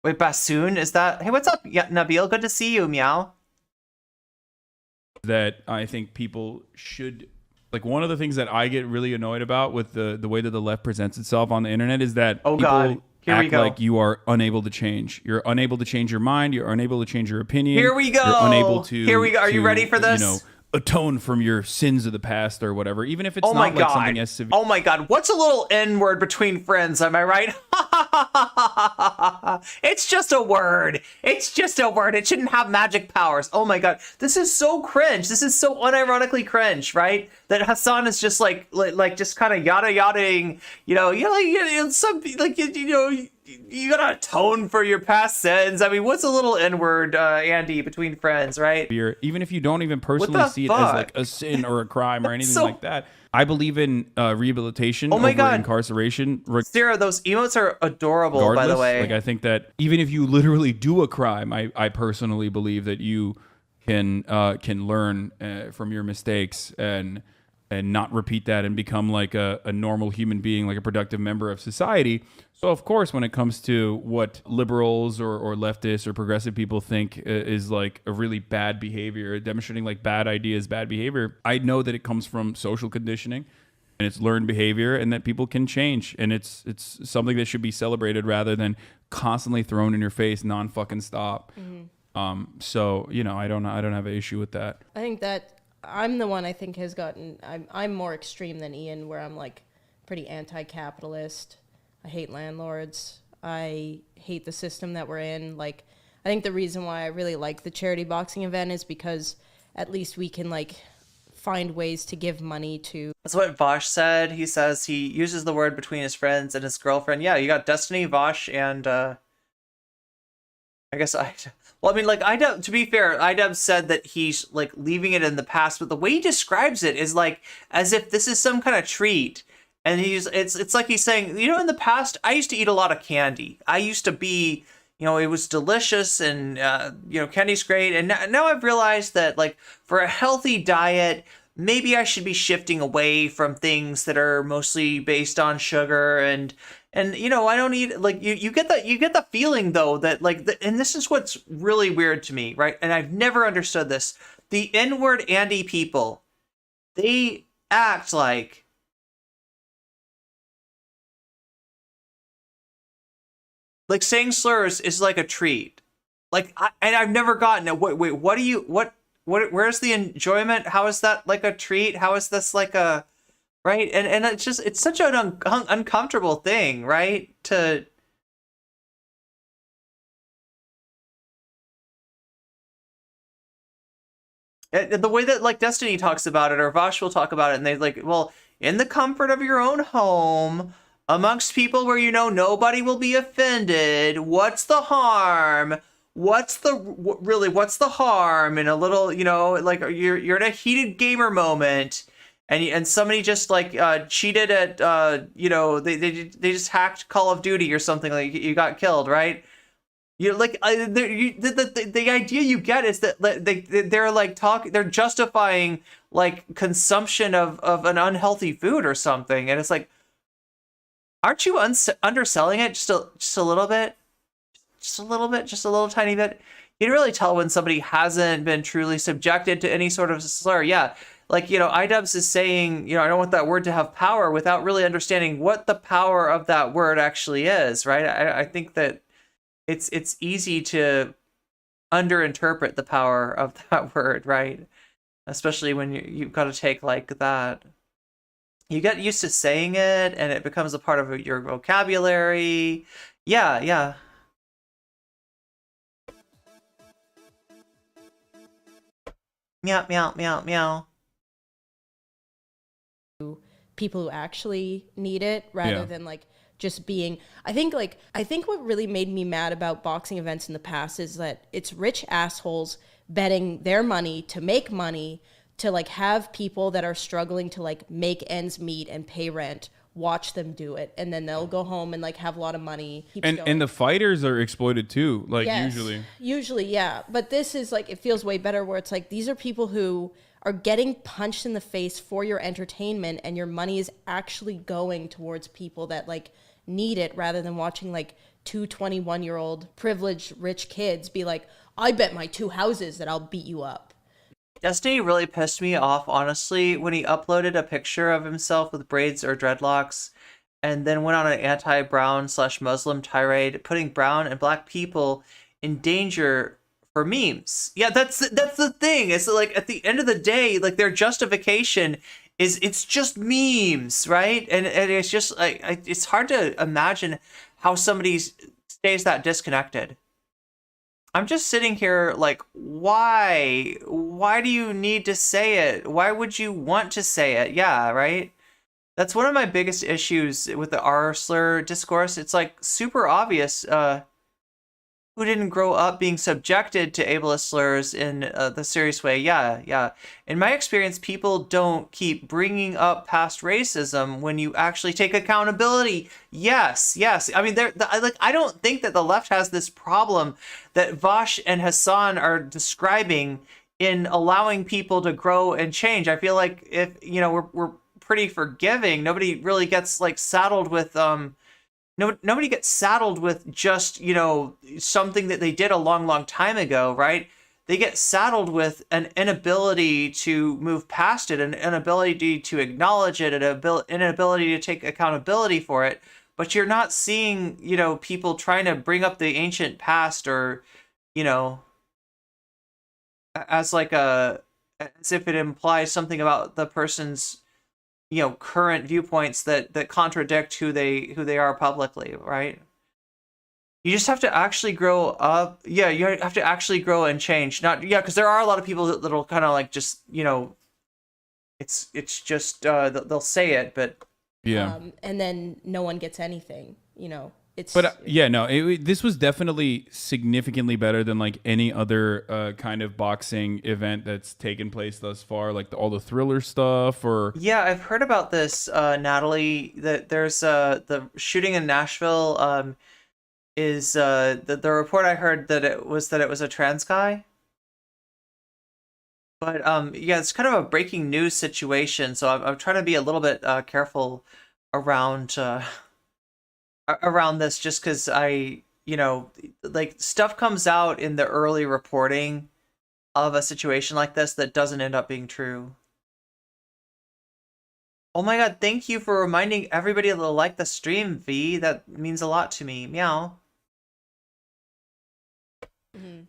Wait, Bassoon? Is that... Hey, what's up, Nabil? Good to see you, meow. that I think people should, like, one of the things that I get really annoyed about with the way that the left presents itself on the internet is that Oh, people God. Here we act go. like you are unable to change. You're unable to change your mind. You're unable to change your opinion. Here we go. You're unable to. Here we go. Are you ready for this? You know, atone from your sins of the past or whatever, even if it's Oh my not like God. something as severe. Oh my God. What's a little N-word between friends? Am I right? It's just a word. It's just a word. It shouldn't have magic powers. Oh my God. This is so cringe. This is so unironically cringe, right? That Hasan is just like just kind of yada-yadaing, you know, some, like, you know, you gotta atone for your past sins. I mean, what's a little N-word, Andy, between friends, right? Even if you don't even What personally the see it fuck? as like a sin or a crime or anything So- like that. I believe in rehabilitation Oh my over God. incarceration. Sarah, those emotes are adorable, by the Regardless, way. like I think that even if you literally do a crime, I personally believe that you can learn from your mistakes and not repeat that and become like a normal human being, like a productive member of society. So of course, when it comes to what liberals or leftists or progressive people think is like a really bad behavior, demonstrating like bad ideas, bad behavior, I know that it comes from social conditioning and it's learned behavior and that people can change. And it's something that should be celebrated rather than constantly thrown in your face non-fucking stop. So, you know, I don't have an issue with that. I think that I'm the one I think has gotten. I'm more extreme than Ian, where I'm like pretty anti-capitalist. I hate landlords. I hate the system that we're in. Like, I think the reason why I really like the charity boxing event is because at least we can like find ways to give money to. That's what Vaush said. He says he uses the word between his friends and his girlfriend. Yeah, you got Destiny, Vaush, and I guess well, I mean, like, to be fair, iDubbz said that he's like leaving it in the past, but the way he describes it is like as if this is some kind of treat. And it's like he's saying, you know, in the past, I used to eat a lot of candy. I used to be, you know, it was delicious and, you know, candy's great. And now I've realized that, like, for a healthy diet, maybe I should be shifting away from things that are mostly based on sugar and you know, I don't eat, like, you get the feeling though that like, and this is what's really weird to me, right? And I've never understood this. The N-word Andy people, they act like saying slurs is like a treat. Like, and I've never gotten it. Wait, where's the enjoyment? How is that like a treat? How is this like a, right? And it's such an uncomfortable thing, right? To the way that like Destiny talks about it or Vaush will talk about it, and they like, well, in the comfort of your own home, amongst people where you know nobody will be offended, what's the harm? What's the harm in a little, you know, like you're in a heated gamer moment and somebody just like cheated at you know, they just hacked Call of Duty or something, like you got killed, right? You like the idea you get is that they're like they're justifying like consumption of an unhealthy food or something, and it's like, aren't you underselling it just a little bit? Just a little tiny bit. You can really tell when somebody hasn't been truly subjected to any sort of slur. Yeah, like, you know, iDubbz is saying, you know, I don't want that word to have power without really understanding what the power of that word actually is, right? I think that it's easy to underinterpret the power of that word, right? Especially when you've got to take like that. You get used to saying it, and it becomes a part of your vocabulary. Yeah. Meow, meow, meow, meow. people who actually need it rather than like just being. I think what really made me mad about boxing events in the past is that it's rich assholes betting their money to make money to like have people that are struggling to like make ends meet and pay rent watch them do it, and then they'll go home and like have a lot of money. And the fighters are exploited too, like usually yeah, but this is like, it feels way better where it's like these are people who are getting punched in the face for your entertainment, and your money is actually going towards people that like need it, rather than watching like two 21-year-old privileged rich kids be like, I bet my 2 houses that I'll beat you up. Destiny really pissed me off, honestly, when he uploaded a picture of himself with braids or dreadlocks and then went on an anti-brown/Muslim tirade, putting brown and black people in danger for memes. Yeah, that's the thing. It's like, at the end of the day, like, their justification is it's just memes, right? And it's just like, it's hard to imagine how somebody stays that disconnected. I'm just sitting here like, why? Why do you need to say it? Why would you want to say it? Yeah, right? That's one of my biggest issues with the R slur discourse. It's like super obvious who didn't grow up being subjected to ableist slurs in the serious way. Yeah. In my experience, people don't keep bringing up past racism when you actually take accountability. Yes. I mean, I don't think that the left has this problem that Vaush and Hasan are describing in allowing people to grow and change. I feel like if, we're pretty forgiving. Nobody really gets like saddled with nobody gets saddled with just, something that they did a long time ago, right? They get saddled with an inability to move past it, an inability to acknowledge it, an inability to take accountability for it. But you're not seeing, people trying to bring up the ancient past or, as if it implies something about the person's current viewpoints that contradict who they are publicly, right? You just have to actually grow up. Yeah, you have to actually grow and change. Because there are a lot of people that'll kind of like just, it's just they'll say it, but and then no one gets anything, this was definitely significantly better than like any other kind of boxing event that's taken place thus far, like all the Thriller stuff or... Yeah, I've heard about this, Natalie, that there's the shooting in Nashville is the report I heard that it was a trans guy. But it's kind of a breaking news situation, so I'm trying to be a little bit careful around this, just because stuff comes out in the early reporting of a situation like this that doesn't end up being true. Oh my god, thank you for reminding everybody to like the stream, V. That means a lot to me. Meow.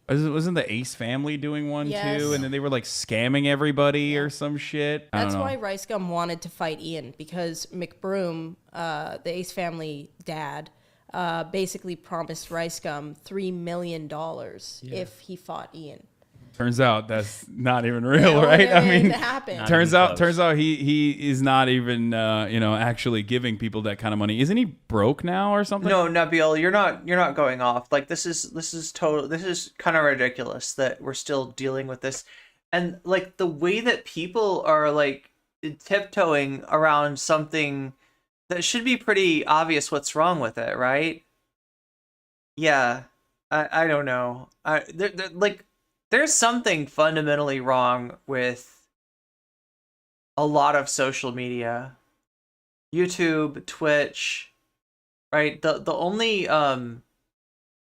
Wasn't the Ace family doing one too? And then they were like scamming everybody or some shit. That's why Rice Gum wanted to fight Ian, because McBroom, the Ace family dad, basically promised Rice Gum $3 million if he fought Ian. Turns out that's not even real, right? I mean, turns out he is not even actually giving people that kind of money. Isn't he broke now or something? No, Nabil, you're not going off. Like this is kind of ridiculous that we're still dealing with this, and like the way that people are like tiptoeing around something that should be pretty obvious what's wrong with it, right? Yeah, I don't know. There's something fundamentally wrong with a lot of social media. YouTube, Twitch, right? The only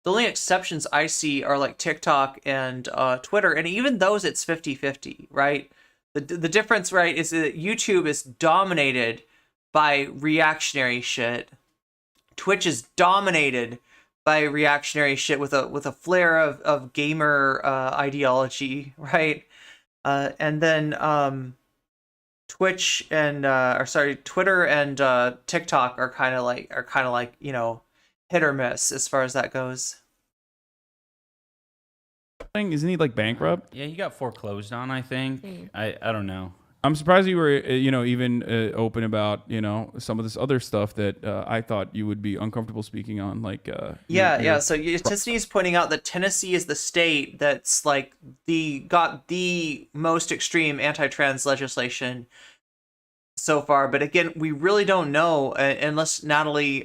exceptions I see are like TikTok and Twitter, and even those it's 50-50, right? The difference, right, is that YouTube is dominated by reactionary shit. Twitch is dominated by reactionary shit with a flair of gamer ideology, right? And then Twitch and Twitter and TikTok are kind of like hit or miss as far as that goes. Isn't he like bankrupt? Yeah, he got foreclosed on, I think. I don't know. I'm surprised you were, even open about, some of this other stuff that I thought you would be uncomfortable speaking on, like. Yeah. So Tiffany's pointing out that Tennessee is the state that's like got the most extreme anti-trans legislation so far. But again, we really don't know unless Natalie,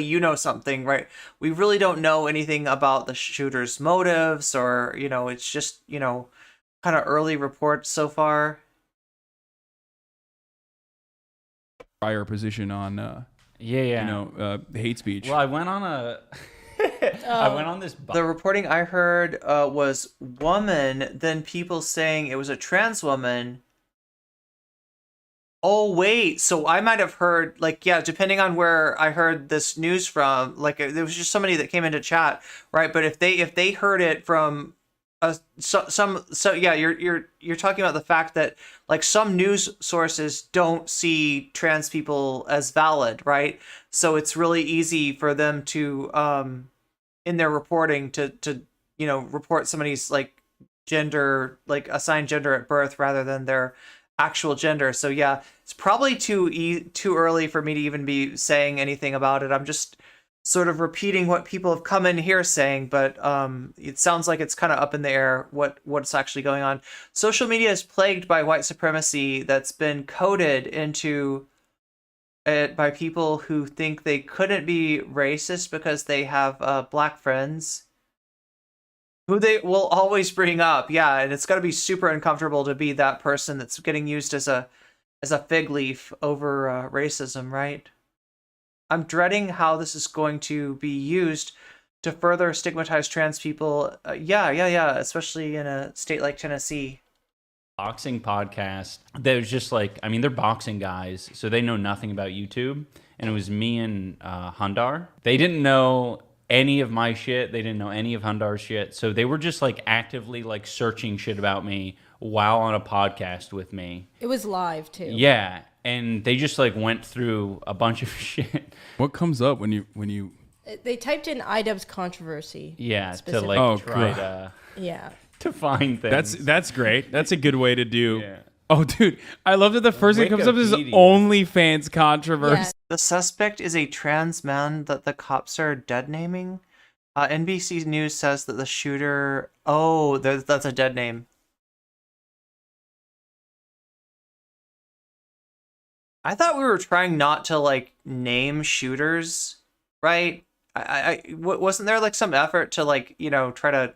you know something, right? We really don't know anything about the shooter's motives, or it's just kind of early reports so far. Prior position on hate speech. Well, I went on a I went on this The reporting I heard was woman, then people saying it was a trans woman. Oh wait, so I might have heard, depending on where I heard this news from, there was just somebody that came into chat, right? But if they heard it from you're talking about the fact that some news sources don't see trans people as valid, right? So it's really easy for them to in their reporting to report somebody's gender, assigned gender at birth rather than their actual gender. So yeah, it's probably too early for me to even be saying anything about it. I'm just sort of repeating what people have come in here saying, but it sounds like it's kind of up in the air what's actually going on. Social media is plagued by white supremacy that's been coded into it by people who think they couldn't be racist because they have black friends who they will always bring up. Yeah, and it's got to be super uncomfortable to be that person that's getting used as a fig leaf over racism, right? I'm dreading how this is going to be used to further stigmatize trans people. Yeah, especially in a state like Tennessee. Boxing podcast. There's just they're boxing guys, so they know nothing about YouTube. And it was me and Hundar. They didn't know any of my shit. They didn't know any of Hundar's shit. So they were just actively searching shit about me while on a podcast with me. It was live too. Yeah. And they just went through a bunch of shit. What comes up when you? They typed in iDubbz controversy. Yeah, specifically. to try to to find things. That's great. That's a good way to do. Yeah. Oh, dude, I love that the first thing that comes up is OnlyFans controversy. Yeah. The suspect is a trans man that the cops are dead naming. NBC News says that the shooter. Oh, that's a dead name. I thought we were trying not to name shooters, right? Wasn't there some effort to try to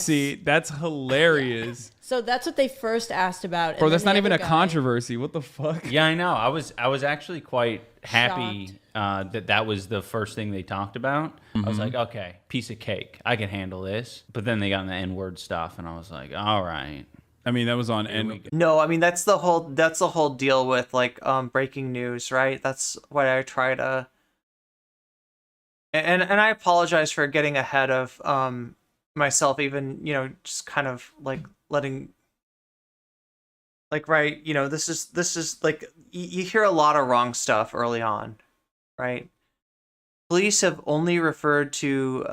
See, that's hilarious. So that's what they first asked about. Bro, that's not even a controversy. What the fuck? Yeah, I know. I was actually quite happy that was the first thing they talked about. I was like, okay, piece of cake. I can handle this. But then they got in the N-word stuff, and I was like, all right. I mean, that was on No, I mean that's the whole deal with breaking news, right? That's why I try to and I apologize for getting ahead of myself, even just kind of letting right, this is you hear a lot of wrong stuff early on, right? Police have only referred to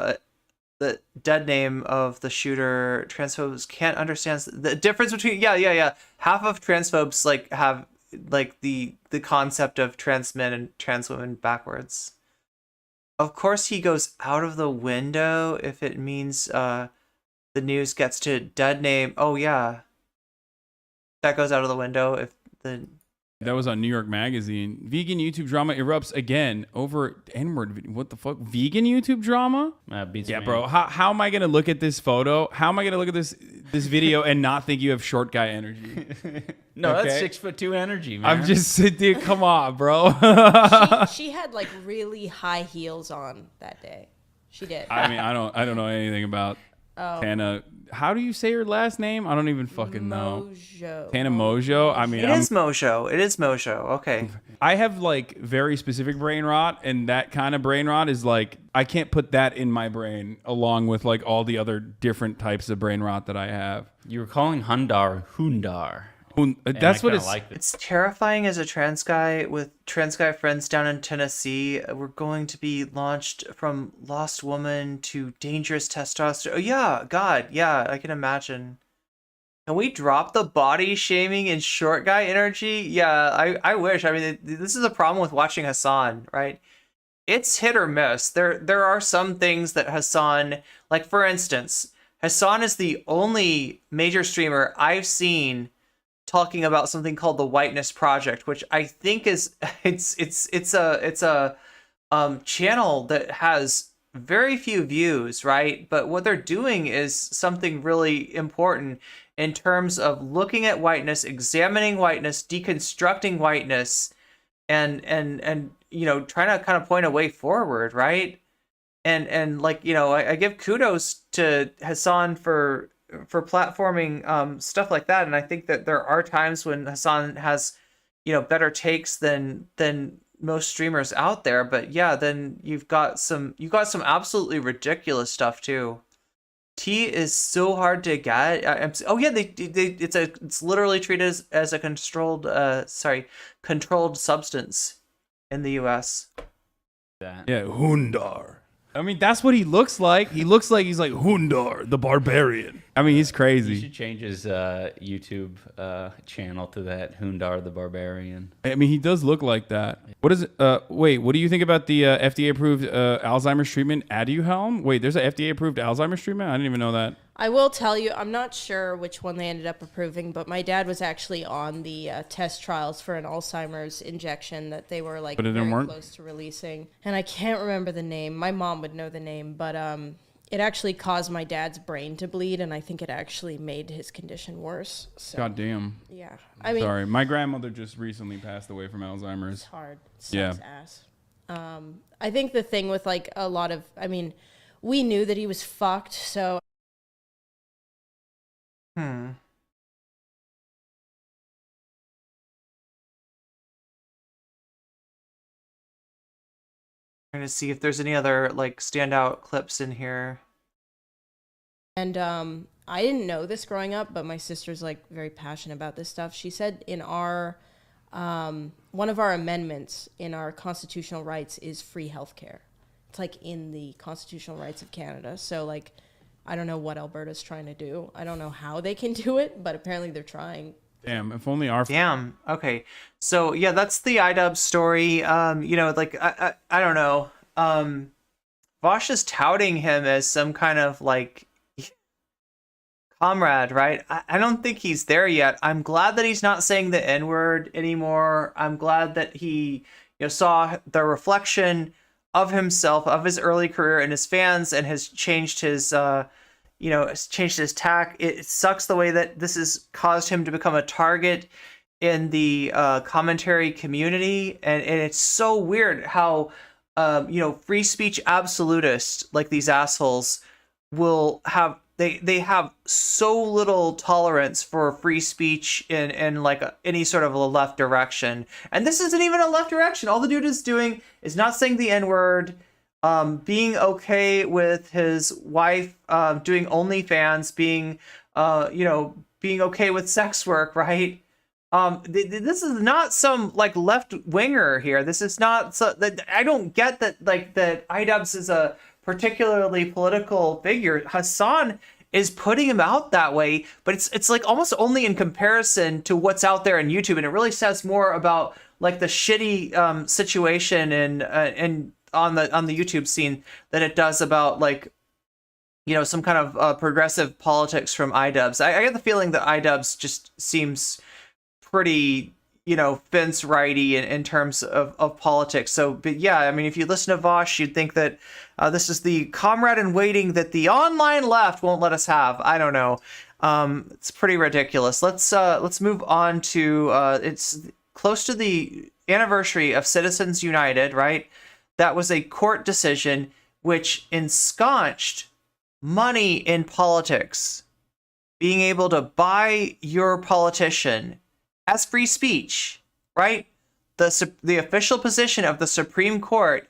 the dead name of the shooter. Transphobes can't understand the difference between half of transphobes have the concept of trans men and trans women backwards. Of course he goes out of the window if it means the news gets to dead name. Oh yeah, that goes out of the window if the That was on New York Magazine. Vegan YouTube drama erupts again over N-word video. What the fuck? Vegan YouTube drama? Beats yeah, me. bro. How am I gonna look at this photo? How am I gonna look at this video and not think you have short guy energy? No, Okay. that's 6'2" energy, man. I'm just dude, come on, bro. she had like really high heels on that day. She did. I mean, I don't know anything about Tana. How do you say her last name? I don't even fucking know. Mojo. Tana Mojo. I mean, It is Mojo. It is Mojo. Okay. I have like very specific brain rot, and that kind of brain rot is like I can't put that in my brain along with like all the other different types of brain rot that I have. You were calling Hundar Hundar. That's what it's. It's terrifying as a trans guy with trans guy friends down in Tennessee. We're going to be launched from Lost Woman to Dangerous Testosterone. Oh, yeah, God, yeah, I can imagine. Can we drop the body shaming and short guy energy? Yeah, I wish. I mean, this is a problem with watching Hasan, right? It's hit or miss. There are some things that Hasan, like for instance, Hasan is the only major streamer I've seen talking about something called the Whiteness Project, which I think is it's a channel that has very few views, right? But what they're doing is something really important in terms of looking at whiteness, examining whiteness, deconstructing whiteness, and you know, trying to kind of point a way forward, right? And like, you know, I give kudos to Hasan for platforming stuff like that, and I think that there are times when Hasan has, you know, better takes than most streamers out there. But yeah, then you've got some absolutely ridiculous stuff too. Tea is so hard to get. Oh yeah, it's literally treated as a controlled substance in the U.S. Yeah, Hundar. I mean, that's what he looks like. He looks like he's like Hundar, the barbarian. I mean, he's crazy. He should change his YouTube channel to that, Hundar the Barbarian. I mean, he does look like that. What is it? Wait, what do you think about the FDA-approved Alzheimer's treatment, Aduhelm? Wait, there's an FDA-approved Alzheimer's treatment? I didn't even know that. I will tell you, I'm not sure which one they ended up approving, but my dad was actually on the test trials for an Alzheimer's injection that they were like very close to releasing. And I can't remember the name. My mom would know the name, but it actually caused my dad's brain to bleed, and I think it actually made his condition worse. So, God damn. Yeah. I mean, sorry, my grandmother just recently passed away from Alzheimer's. It's hard. It sucks ass. I think the thing with like a lot of, I mean, we knew that he was fucked, so. Trying to see if there's any other like standout clips in here. And I didn't know this growing up, but my sister's like very passionate about this stuff. She said in our one of our amendments in our constitutional rights is free healthcare. It's like in the constitutional rights of Canada. So like, I don't know what Alberta's trying to do. I don't know how they can do it, but apparently they're trying. Damn, if only our... Damn, okay. So, yeah, that's the iDubbz story. You know, like, I don't know. Vaush is touting him as some kind of, like, comrade, right? I don't think he's there yet. I'm glad that he's not saying the N-word anymore. I'm glad that he, you know, saw the reflection of himself, of his early career and his fans, and has changed his, you know, changed his tack. It sucks the way that this has caused him to become a target in the commentary community. And it's so weird how, you know, free speech absolutists like these assholes will have, they have so little tolerance for free speech in like any sort of a left direction. And this isn't even a left direction. All the dude is doing is not saying the N-word, being okay with his wife doing OnlyFans, being you know, being okay with sex work, right? This is not some like left winger here. This is not so that I don't get that like that iDubbz is a particularly political figure. Hasan is putting him out that way, but it's like almost only in comparison to what's out there on YouTube, and it really says more about like the shitty situation and on the YouTube scene than it does about like, you know, some kind of progressive politics from iDubbz. I get the feeling that iDubbz just seems pretty, you know, fence righty in terms of politics. So, but yeah, I mean, if you listen to Vaush, you'd think that this is the comrade in waiting that the online left won't let us have. I don't know. It's pretty ridiculous. Let's move on to it's close to the anniversary of Citizens United, right? That was a court decision which ensconced money in politics, being able to buy your politician as free speech, right? The official position of the Supreme Court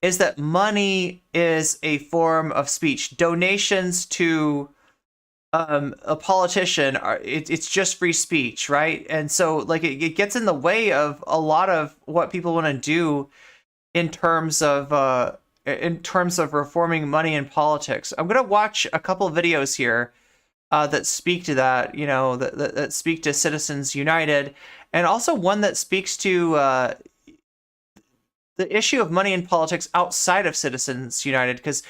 is that money is a form of speech. Donations to a politician, it's just free speech, right? And so like it gets in the way of a lot of what people want to do in terms of reforming money in politics. I'm gonna watch a couple of videos here that speak to that, you know, that speak to Citizens United, and also one that speaks to the issue of money in politics outside of Citizens United, because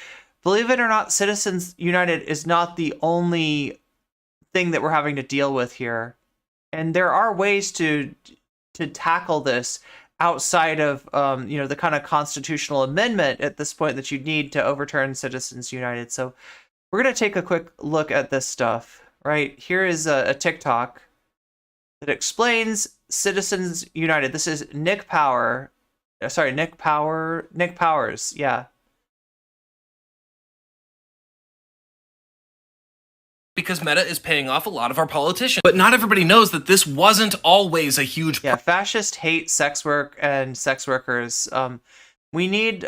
believe it or not, Citizens United is not the only thing that we're having to deal with here. And there are ways to tackle this outside of you know, the kind of constitutional amendment at this point that you need to overturn Citizens United. So we're going to take a quick look at this stuff, right? Here is a TikTok that explains Citizens United. This is Nick Powers, yeah. Because Meta is paying off a lot of our politicians. But not everybody knows that this wasn't always a huge... Yeah, fascists hate sex work and sex workers. We need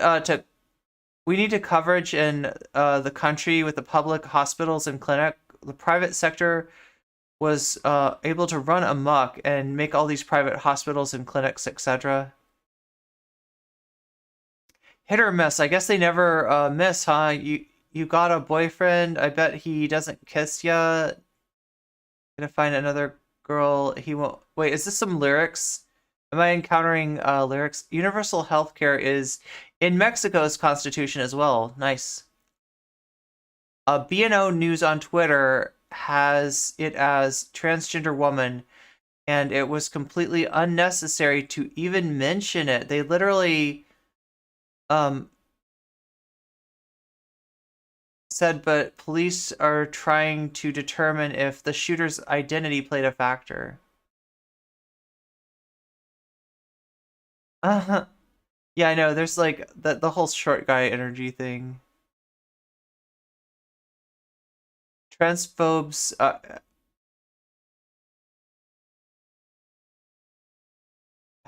coverage in the country with the public hospitals and clinic. The private sector was able to run amok and make all these private hospitals and clinics, etc. Hit or miss. I guess they never miss, huh? You got a boyfriend. I bet he doesn't kiss ya. Gonna find another girl. He won't. Wait, is this some lyrics? Am I encountering lyrics? Universal healthcare is in Mexico's constitution as well. Nice. BNO News on Twitter has it as transgender woman, and it was completely unnecessary to even mention it. They literally said, but police are trying to determine if the shooter's identity played a factor. Yeah, I know. There's like the whole short guy energy thing. Transphobes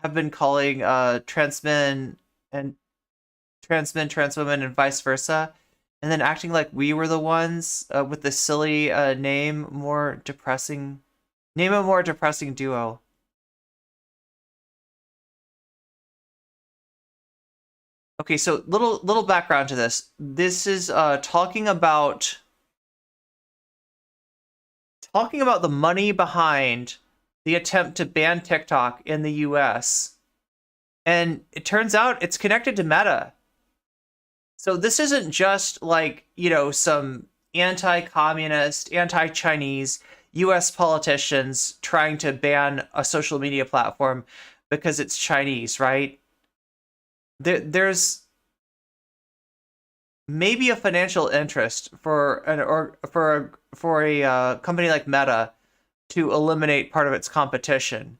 have been calling trans men, trans women, and vice versa, and then acting like we were the ones with the silly name a more depressing duo. Okay, so little background to this. This is talking about the money behind the attempt to ban TikTok in the US. And it turns out it's connected to Meta. So this isn't just like, you know, some anti-communist, anti-Chinese US politicians trying to ban a social media platform because it's Chinese, right? There's maybe a financial interest for a company like Meta to eliminate part of its competition.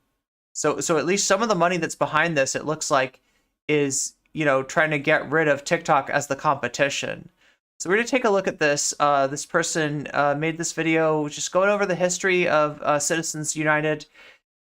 So at least some of the money that's behind this, it looks like, is, you know, trying to get rid of TikTok as the competition. So we're going to take a look at this. This person made this video just going over the history of Citizens United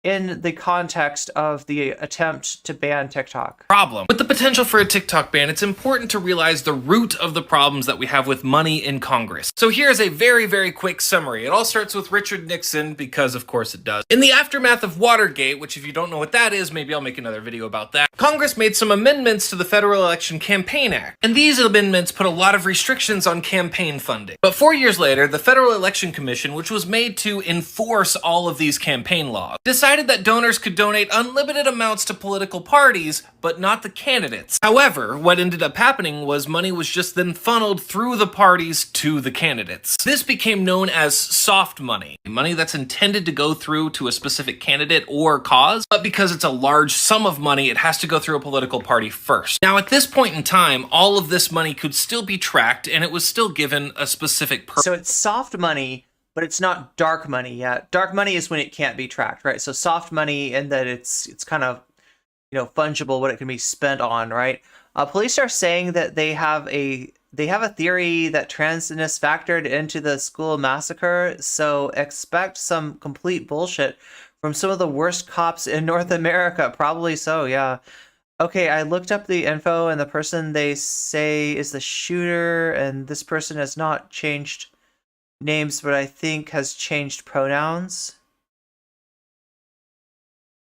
in the context of the attempt to ban TikTok. Problem. With the potential for a TikTok ban, it's important to realize the root of the problems that we have with money in Congress. So here's a very, very quick summary. It all starts with Richard Nixon, because of course it does. In the aftermath of Watergate, which if you don't know what that is, maybe I'll make another video about that, Congress made some amendments to the Federal Election Campaign Act. And these amendments put a lot of restrictions on campaign funding. But 4 years later, the Federal Election Commission, which was made to enforce all of these campaign laws, decided that donors could donate unlimited amounts to political parties, but not the candidates. However, what ended up happening was money was just then funneled through the parties to the candidates. This became known as soft money, money that's intended to go through to a specific candidate or cause, but because it's a large sum of money, it has to go through a political party first. Now, at this point in time, all of this money could still be tracked, and it was still given a specific purpose. So it's soft money, but it's not dark money yet. Dark money is when it can't be tracked, right? So soft money, in that it's kind of, you know, fungible, what it can be spent on, right? Police are saying that they have a theory that transness factored into the school massacre. So expect some complete bullshit from some of the worst cops in North America. Probably so, yeah. Okay, I looked up the info, and the person they say is the shooter, and this person has not changed names, but I think has changed pronouns.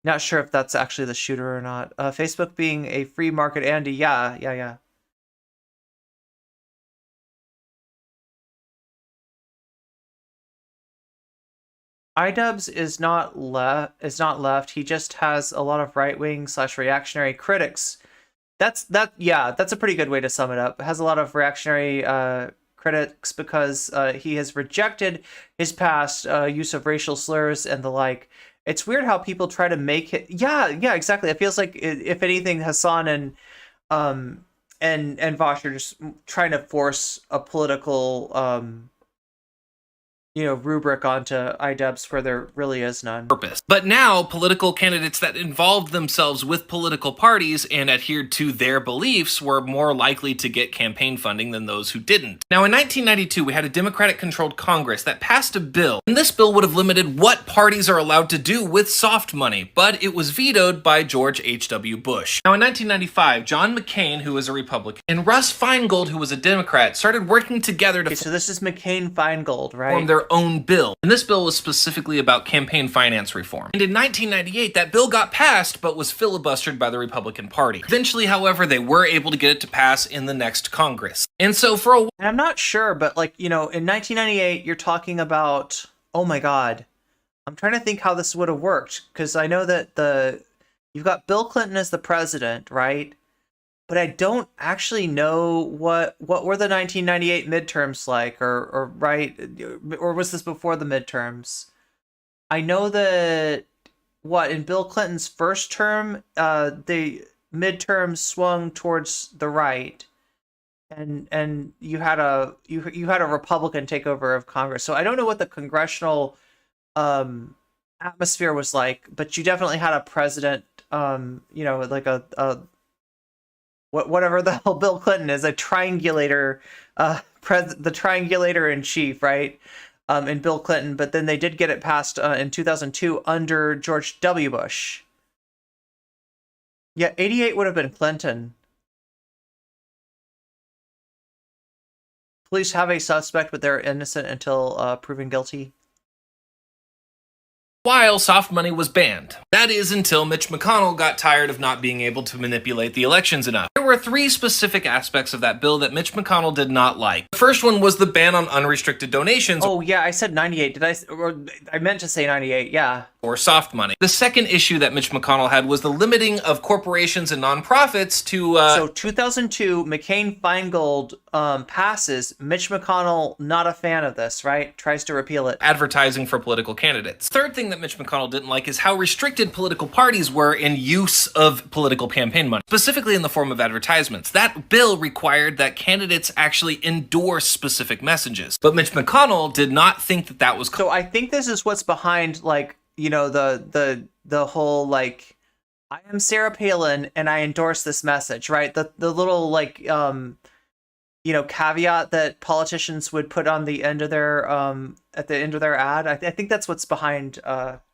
Not sure if that's actually the shooter or not. Facebook being a free market, Andy. Yeah. iDubbz is not left. He just has a lot of right-wing / reactionary critics. That's a pretty good way to sum it up. It has a lot of reactionary critics because he has rejected his past use of racial slurs and the like. It's weird how people try to make it. Yeah, exactly. It feels like if anything, Hasan and Vaush are just trying to force a political rubric onto iDubbz where there really is none. Purpose. But now, political candidates that involved themselves with political parties and adhered to their beliefs were more likely to get campaign funding than those who didn't. Now, in 1992, we had a Democratic-controlled Congress that passed a bill, and this bill would have limited what parties are allowed to do with soft money, but it was vetoed by George H.W. Bush. Now, in 1995, John McCain, who was a Republican, and Russ Feingold, who was a Democrat, started working together to so this is McCain-Feingold, right? form their own bill. And this bill was specifically about campaign finance reform. And in 1998, that bill got passed, but was filibustered by the Republican Party. Eventually, however, they were able to get it to pass in the next Congress. And so for a while, I'm not sure, but in 1998, you're talking about, oh my God, I'm trying to think how this would have worked, because I know that you've got Bill Clinton as the president, right? But I don't actually know what were the 1998 midterms like, or right, or was this before the midterms? I know that in Bill Clinton's first term, the midterms swung towards the right, and you had a Republican takeover of Congress. So I don't know what the congressional atmosphere was like, but you definitely had a president, like a whatever the hell Bill Clinton is, a triangulator, the triangulator in chief, right? In Bill Clinton, but then they did get it passed in 2002 under George W. Bush. Yeah, 88 would have been Clinton. Police have a suspect, but they're innocent until proven guilty. While soft money was banned. That is until Mitch McConnell got tired of not being able to manipulate the elections enough. There were three specific aspects of that bill that Mitch McConnell did not like. The first one was the ban on unrestricted donations. Oh yeah, I said 98. I meant to say 98, yeah. Or soft money. The second issue that Mitch McConnell had was the limiting of corporations and nonprofits to... So 2002, McCain-Feingold passes. Mitch McConnell, not a fan of this, right? Tries to repeal it. Advertising for political candidates. Third thing that Mitch McConnell didn't like is how restricted political parties were in use of political campaign money, specifically in the form of advertisements. That bill required that candidates actually endorse specific messages. But Mitch McConnell did not think that that was... So I think this is what's behind, the whole, I am Sarah Palin and I endorse this message, right? The little, caveat that politicians would put on the end of their, at the end of their ad. I think that's what's behind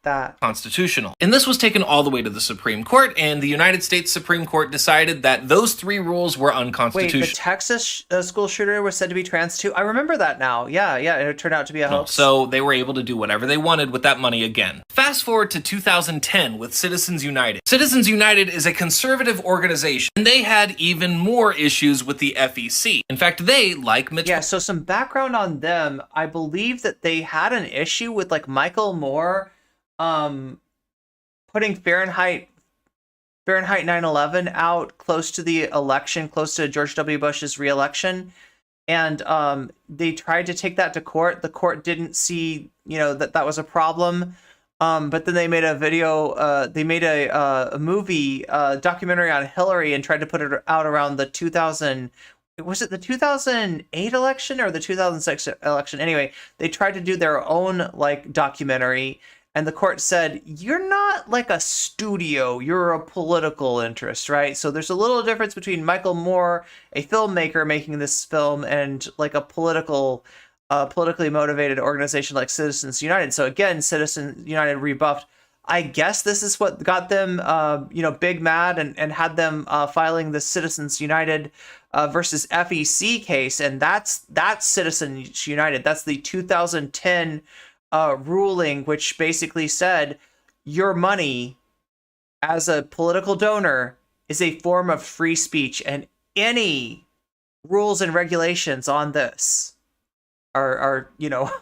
that. Constitutional. And this was taken all the way to the Supreme Court, and the United States Supreme Court decided that those three rules were unconstitutional. Wait, the Texas school shooter was said to be trans too? I remember that now. Yeah, it turned out to be a hoax. So they were able to do whatever they wanted with that money again. Fast forward to 2010 with Citizens United. Citizens United is a conservative organization, and they had even more issues with the FEC. In fact, they, like Mitch... Yeah, so some background on them. I believe that they had an issue with, Michael Moore putting Fahrenheit 9/11 out close to the election, close to George W. Bush's re-election, and they tried to take that to court. The court didn't see, that was a problem, but then they made a video. They made a movie, documentary on Hillary, and tried to put it out around the 2000. Was it the 2008 election or the 2006 election? Anyway, they tried to do their own documentary. And the court said, you're not a studio, you're a political interest, right? So there's a little difference between Michael Moore, a filmmaker making this film, and a politically motivated organization like Citizens United. So again, Citizens United rebuffed. I guess this is what got them, big mad and had them filing the Citizens United versus FEC case, and that's Citizens United. That's the 2010 ruling, which basically said your money as a political donor is a form of free speech, and any rules and regulations on this are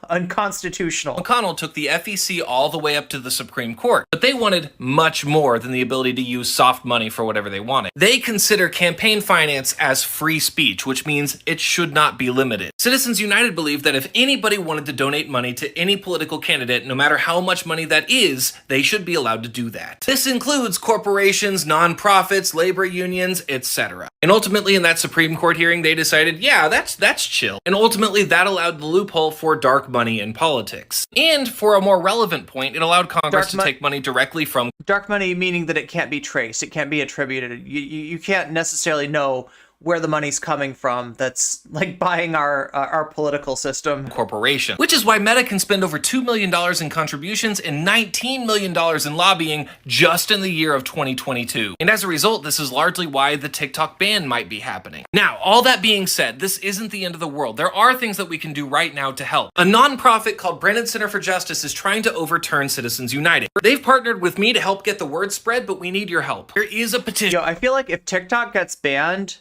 unconstitutional. McConnell took the FEC all the way up to the Supreme Court, but they wanted much more than the ability to use soft money for whatever they wanted. They consider campaign finance as free speech, which means it should not be limited. Citizens United believed that if anybody wanted to donate money to any political candidate, no matter how much money that is, they should be allowed to do that. This includes corporations, nonprofits, labor unions, etc. And ultimately, in that Supreme Court hearing, they decided, yeah, that's chill. And ultimately, that allowed the loophole for dark money in politics. And for a more relevant point, it allowed Congress to take money directly from... Dark money meaning that it can't be traced, it can't be attributed. You can't necessarily know where the money's coming from that's like buying our political system. Corporation. Which is why Meta can spend over $2 million in contributions and $19 million in lobbying just in the year of 2022. And as a result, this is largely why the TikTok ban might be happening. Now, all that being said, this isn't the end of the world. There are things that we can do right now to help. A nonprofit called Brennan Center for Justice is trying to overturn Citizens United. They've partnered with me to help get the word spread, but we need your help. There is a petition. I feel like if TikTok gets banned,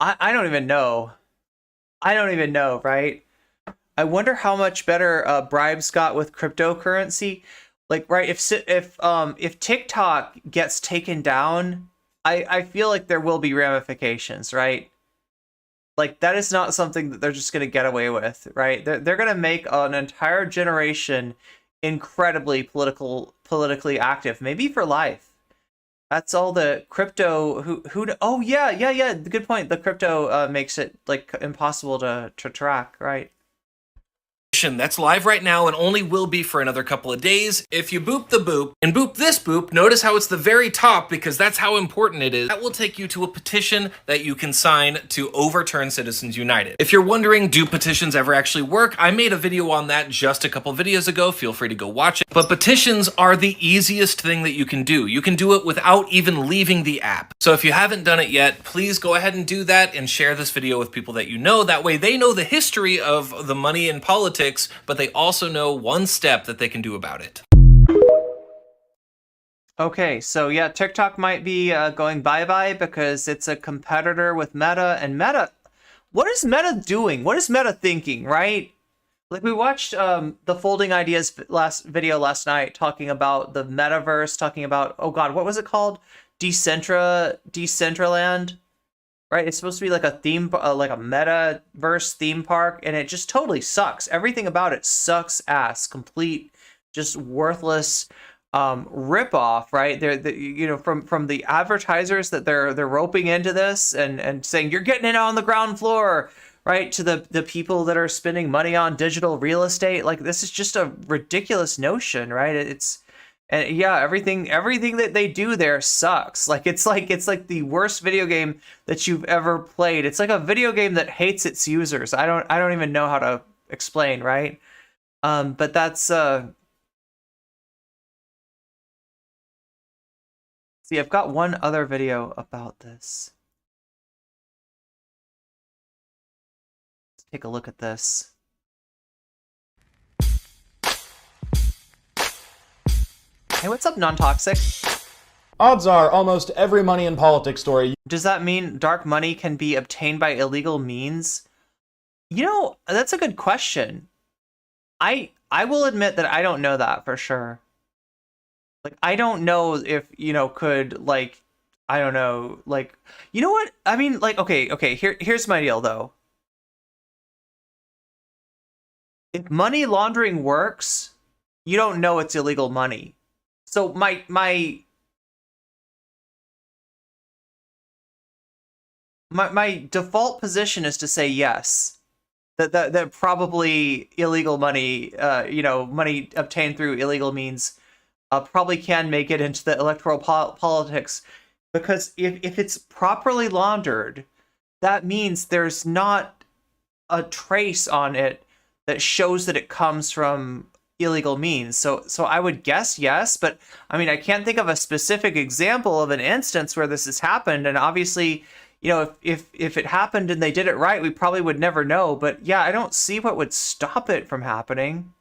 I don't even know. I don't even know, right? I wonder how much better bribes got with cryptocurrency. Like, right, if TikTok gets taken down, I feel like there will be ramifications, right? Like, that is not something that they're just going to get away with, right? They're going to make an entire generation incredibly politically active, maybe for life. That's all the crypto oh yeah, good point. The crypto makes it like impossible to track, right? That's live right now and only will be for another couple of days. If you boop the boop and boop this boop, notice how it's the very top because that's how important it is. That will take you to a petition that you can sign to overturn Citizens United. If you're wondering, do petitions ever actually work? I made a video on that just a couple videos ago. Feel free to go watch it. But petitions are the easiest thing that you can do. You can do it without even leaving the app. So if you haven't done it yet, please go ahead and do that and share this video with people that you know. That way they know the history of the money in politics, but they also know one step that they can do about it. Okay, so yeah, TikTok might be going bye-bye because it's a competitor with Meta, and Meta, what is Meta doing? What is Meta thinking, right? Like, we watched the Folding Ideas video last night talking about the metaverse, talking about, oh god, what was it called? Decentraland? Right, it's supposed to be like a theme, like a metaverse theme park, and it just totally sucks. Everything about it sucks ass, complete, just worthless ripoff. Right, from the advertisers that they're roping into this and saying you're getting it on the ground floor, right, to the people that are spending money on digital real estate. Like, this is just a ridiculous notion, right? And yeah, everything that they do there sucks. Like it's like the worst video game that you've ever played. It's like a video game that hates its users. I don't even know how to explain, right? But that's see, I've got one other video about this. Let's take a look at this. Hey, what's up, non-toxic? Odds are almost every money in politics story. Does that mean dark money can be obtained by illegal means? You know, that's a good question. I will admit that I don't know that for sure. Like, I don't know if, could, like, I don't know, like, you know what? I mean, like, okay, here's my deal, though. If money laundering works, you don't know it's illegal money. So my default position is to say yes, that probably illegal money, money obtained through illegal means, probably can make it into the electoral politics, because if it's properly laundered, that means there's not a trace on it that shows that it comes from illegal means. So I would guess yes, but I mean, I can't think of a specific example of an instance where this has happened. And obviously, you know, if it happened and they did it right, we probably would never know. But yeah, I don't see what would stop it from happening.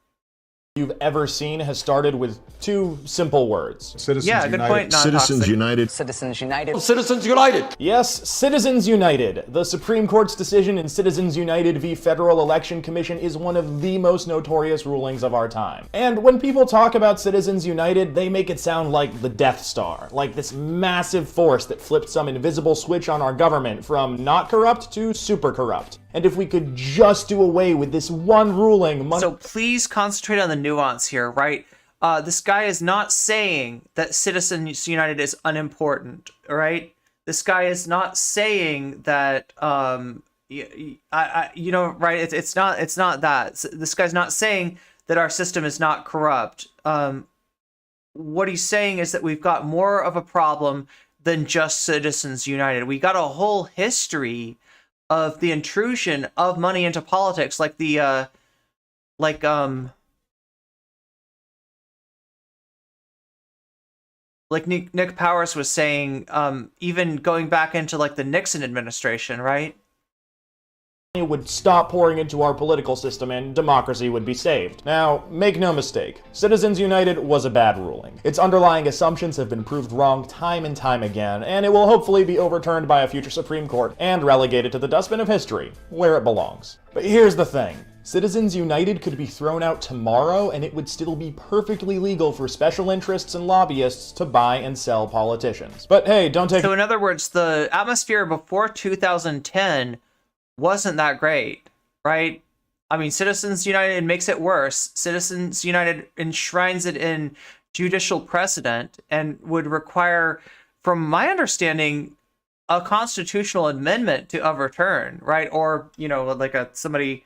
You've ever seen has started with two simple words. Citizens Yeah, good United. point, non-toxic. Citizens United. Citizens United. Citizens United! Yes, Citizens United. The Supreme Court's decision in Citizens United v. Federal Election Commission is one of the most notorious rulings of our time. And when people talk about Citizens United, they make it sound like the Death Star, like this massive force that flipped some invisible switch on our government from not corrupt to super corrupt. And if we could just do away with this one ruling... So please concentrate on the nuance here, right? This guy is not saying that Citizens United is unimportant, right? This guy is not saying that, you know, right? It's not that. This guy's not saying that our system is not corrupt. What he's saying is that we've got more of a problem than just Citizens United. We got a whole history of the intrusion of money into politics, like the like Nick Powers was saying, even going back into like the Nixon administration, right? Would stop pouring into our political system and democracy would be saved. Now, make no mistake, Citizens United was a bad ruling. Its underlying assumptions have been proved wrong time and time again, and it will hopefully be overturned by a future Supreme Court and relegated to the dustbin of history, where it belongs. But here's the thing. Citizens United could be thrown out tomorrow and it would still be perfectly legal for special interests and lobbyists to buy and sell politicians. But hey, don't take... So in other words, the atmosphere before 2010 wasn't that great, right? I mean, Citizens United makes it worse. Citizens United enshrines it in judicial precedent and would require, from my understanding, a constitutional amendment to overturn, right? Or, you know, like somebody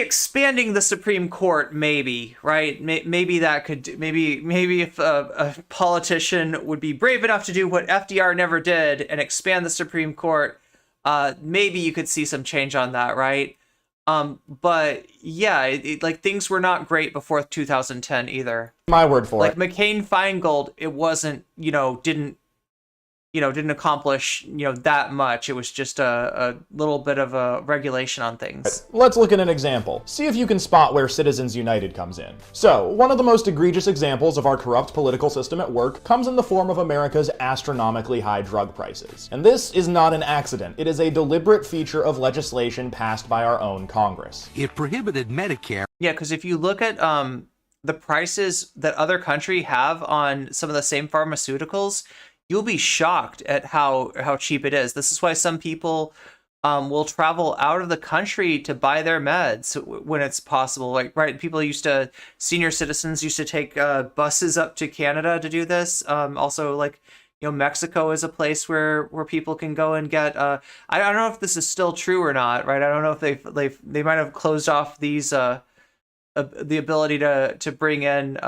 expanding the Supreme Court, maybe, right? Maybe that could, maybe if a politician would be brave enough to do what FDR never did and expand the Supreme Court, maybe you could see some change on that, right? But yeah, like things were not great before 2010 either. My word for like it. Like McCain-Feingold, it wasn't, didn't accomplish, that much. It was just a little bit of a regulation on things. Let's look at an example. See if you can spot where Citizens United comes in. So, one of the most egregious examples of our corrupt political system at work comes in the form of America's astronomically high drug prices. And this is not an accident. It is a deliberate feature of legislation passed by our own Congress. It prohibited Medicare. Yeah, because if you look at the prices that other countries have on some of the same pharmaceuticals, you'll be shocked at how cheap it is. This is why some people will travel out of the country to buy their meds when it's possible. Like, right, senior citizens used to take buses up to Canada to do this. Also, like, Mexico is a place where people can go and get. I don't know if this is still true or not, right? I don't know if they might have closed off these the ability to bring in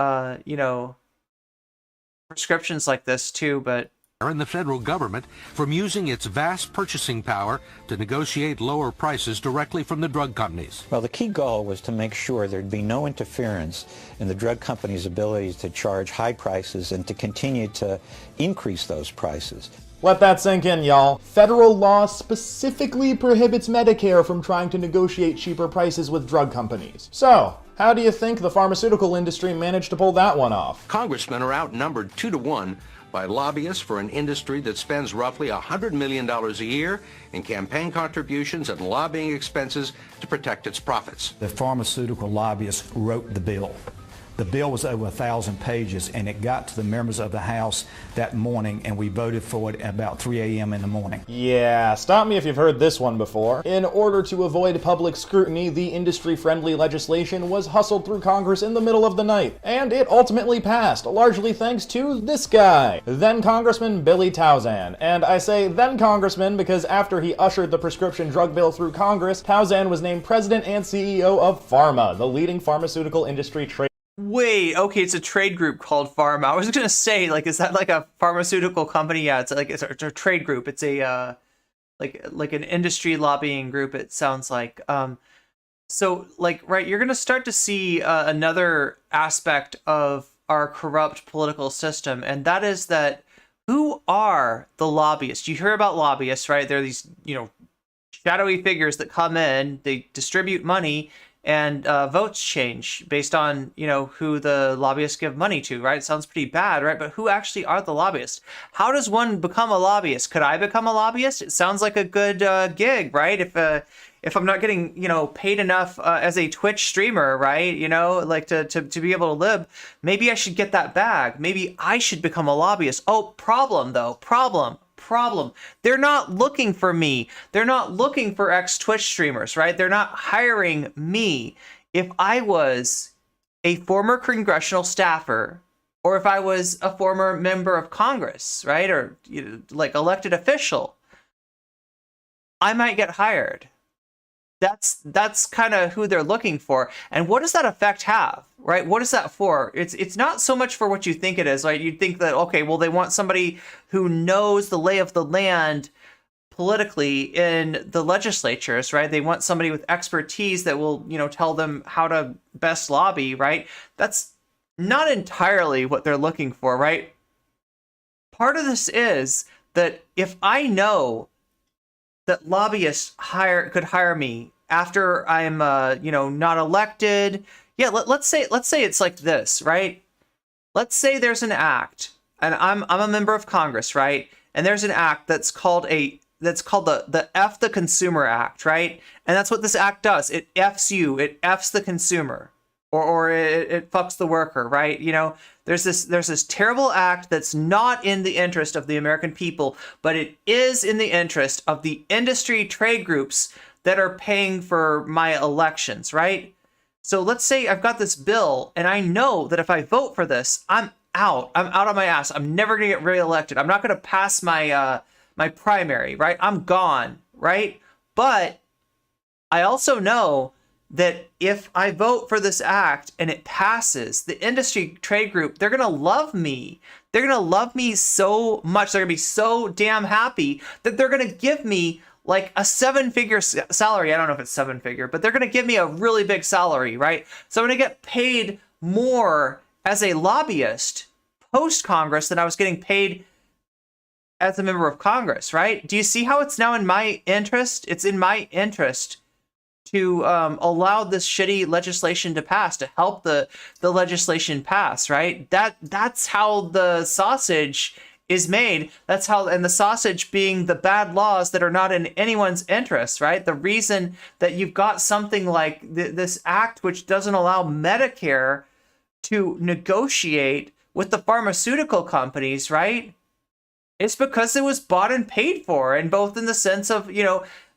prescriptions like this too, but and the federal government from using its vast purchasing power to negotiate lower prices directly from the drug companies. Well, the key goal was to make sure there'd be no interference in the drug companies' ability to charge high prices and to continue to increase those prices. Let that sink in, y'all. Federal law specifically prohibits Medicare from trying to negotiate cheaper prices with drug companies. So, how do you think the pharmaceutical industry managed to pull that one off? Congressmen are outnumbered 2-to-1 by lobbyists for an industry that spends roughly $100 million a year in campaign contributions and lobbying expenses to protect its profits. The pharmaceutical lobbyists wrote the bill. The bill was over 1,000 pages, and it got to the members of the House that morning, and we voted for it at about 3 a.m. in the morning. Yeah, stop me if you've heard this one before. In order to avoid public scrutiny, the industry-friendly legislation was hustled through Congress in the middle of the night, and it ultimately passed, largely thanks to this guy, then Congressman Billy Tauzan. And I say then Congressman because after he ushered the prescription drug bill through Congress, Tauzan was named president and CEO of Pharma, the leading pharmaceutical industry trade. Wait, okay, it's a trade group called Pharma. I was gonna say, like, is that like a pharmaceutical company? Yeah, it's a trade group. It's a like an industry lobbying group. It sounds like. So like, right, you're gonna start to see another aspect of our corrupt political system, and that is that who are the lobbyists? You hear about lobbyists, right? They're these, shadowy figures that come in, they distribute money, and votes change based on, who the lobbyists give money to, right? It sounds pretty bad, right? But who actually are the lobbyists? How does one become a lobbyist? Could I become a lobbyist? It sounds like a good gig, right? If I'm not getting, paid enough as a Twitch streamer, right? Like to be able to live, maybe I should get that bag. Maybe I should become a lobbyist. Oh, problem though, problem. They're not looking for me. They're not looking for ex-Twitch streamers, right? They're not hiring me. If I was a former congressional staffer, or if I was a former member of Congress, right? Or like elected official, I might get hired. That's kind of who they're looking for. And what does that effect have, right? What is that for? It's not so much for what you think it is. Right? You'd think that, okay, well, they want somebody who knows the lay of the land politically in the legislatures, right? They want somebody with expertise that will, tell them how to best lobby, right? That's not entirely what they're looking for, right? Part of this is that if I know that lobbyists could hire me after I'm not elected. Yeah, let's say it's like this, right? Let's say there's an act, and I'm a member of Congress, right? And there's an act that's called the F the Consumer Act, right? And that's what this act does. It F's you, it F's the consumer, or it fucks the worker, right? There's this terrible act that's not in the interest of the American people, but it is in the interest of the industry trade groups that are paying for my elections, right? So let's say I've got this bill, and I know that if I vote for this, I'm out on my ass. I'm never gonna get reelected. I'm not gonna pass my my primary, right? I'm gone, right? But I also know that if I vote for this act and it passes, the industry trade group, they're going to love me. They're going to love me so much. They're going to be so damn happy that they're going to give me like a 7-figure salary. I don't know if it's 7-figure, but they're going to give me a really big salary, right? So I'm going to get paid more as a lobbyist post-Congress than I was getting paid as a member of Congress, right? Do you see how it's now in my interest? It's in my interest to allow this shitty legislation to pass, to help the legislation pass, right? That's how the sausage is made. That's how, and the sausage being the bad laws that are not in anyone's interest, right? The reason that you've got something like this act which doesn't allow Medicare to negotiate with the pharmaceutical companies, right? It's because it was bought and paid for, and both in the sense of,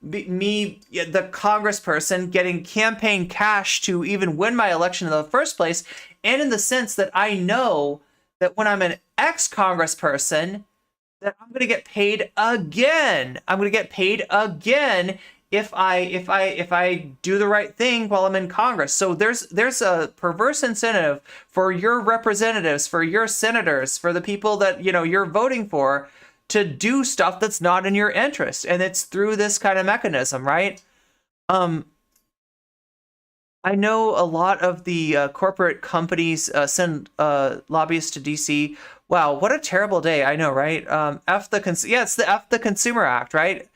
me, the congressperson, getting campaign cash to even win my election in the first place, and in the sense that I know that when I'm an ex-congressperson, that I'm going to get paid again. I'm going to get paid again if I do the right thing while I'm in Congress. So there's a perverse incentive for your representatives, for your senators, for the people that you're voting for, to do stuff that's not in your interest, and it's through this kind of mechanism, right? I know a lot of the corporate companies send lobbyists to DC. Wow, what a terrible day! I know, right? It's the F the Consumer Act, right?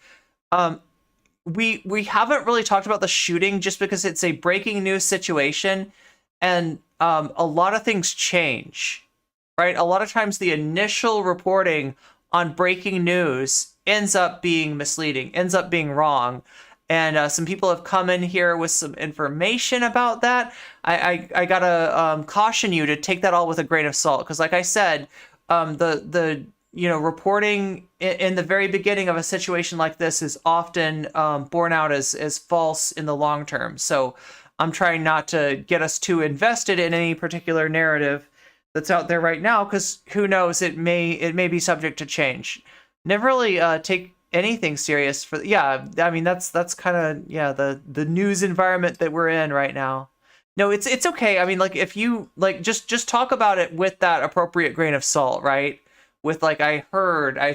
We haven't really talked about the shooting just because it's a breaking news situation, and a lot of things change, right? A lot of times the initial reporting on breaking news ends up being misleading, ends up being wrong. And some people have come in here with some information about that. I gotta caution you to take that all with a grain of salt, because like I said, the reporting in the very beginning of a situation like this is often borne out as false in the long term. So I'm trying not to get us too invested in any particular narrative that's out there right now, because who knows, it may be subject to change. Never really take anything serious for I mean that's kind of the news environment that we're in right now. No, it's okay. I mean, like, if you like just talk about it with that appropriate grain of salt, right? With like, I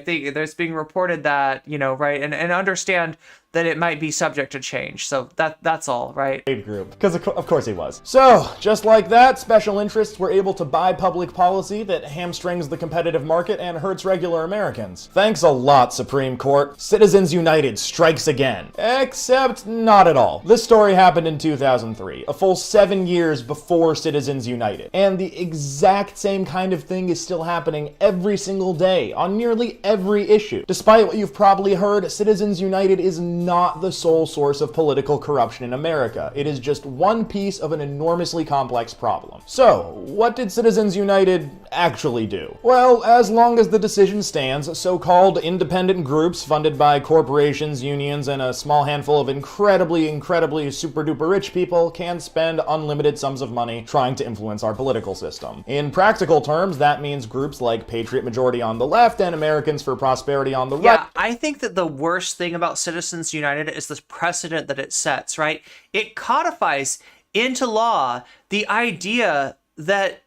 think there's being reported that, right, and understand that it might be subject to change. So that's all, right? Group, because of course he was. So, just like that, special interests were able to buy public policy that hamstrings the competitive market and hurts regular Americans. Thanks a lot, Supreme Court. Citizens United strikes again. Except not at all. This story happened in 2003, a full 7 years before Citizens United. And the exact same kind of thing is still happening every single day on nearly every issue. Despite what you've probably heard, Citizens United is not the sole source of political corruption in America. It is just one piece of an enormously complex problem. So, what did Citizens United actually do? Well, as long as the decision stands, so-called independent groups funded by corporations, unions, and a small handful of incredibly super-duper rich people can spend unlimited sums of money trying to influence our political system. In practical terms, that means groups like Patriot Majority on the left and Americans for Prosperity on the right. Yeah, I think that the worst thing about Citizens United is the precedent that it sets, right? It codifies into law the idea that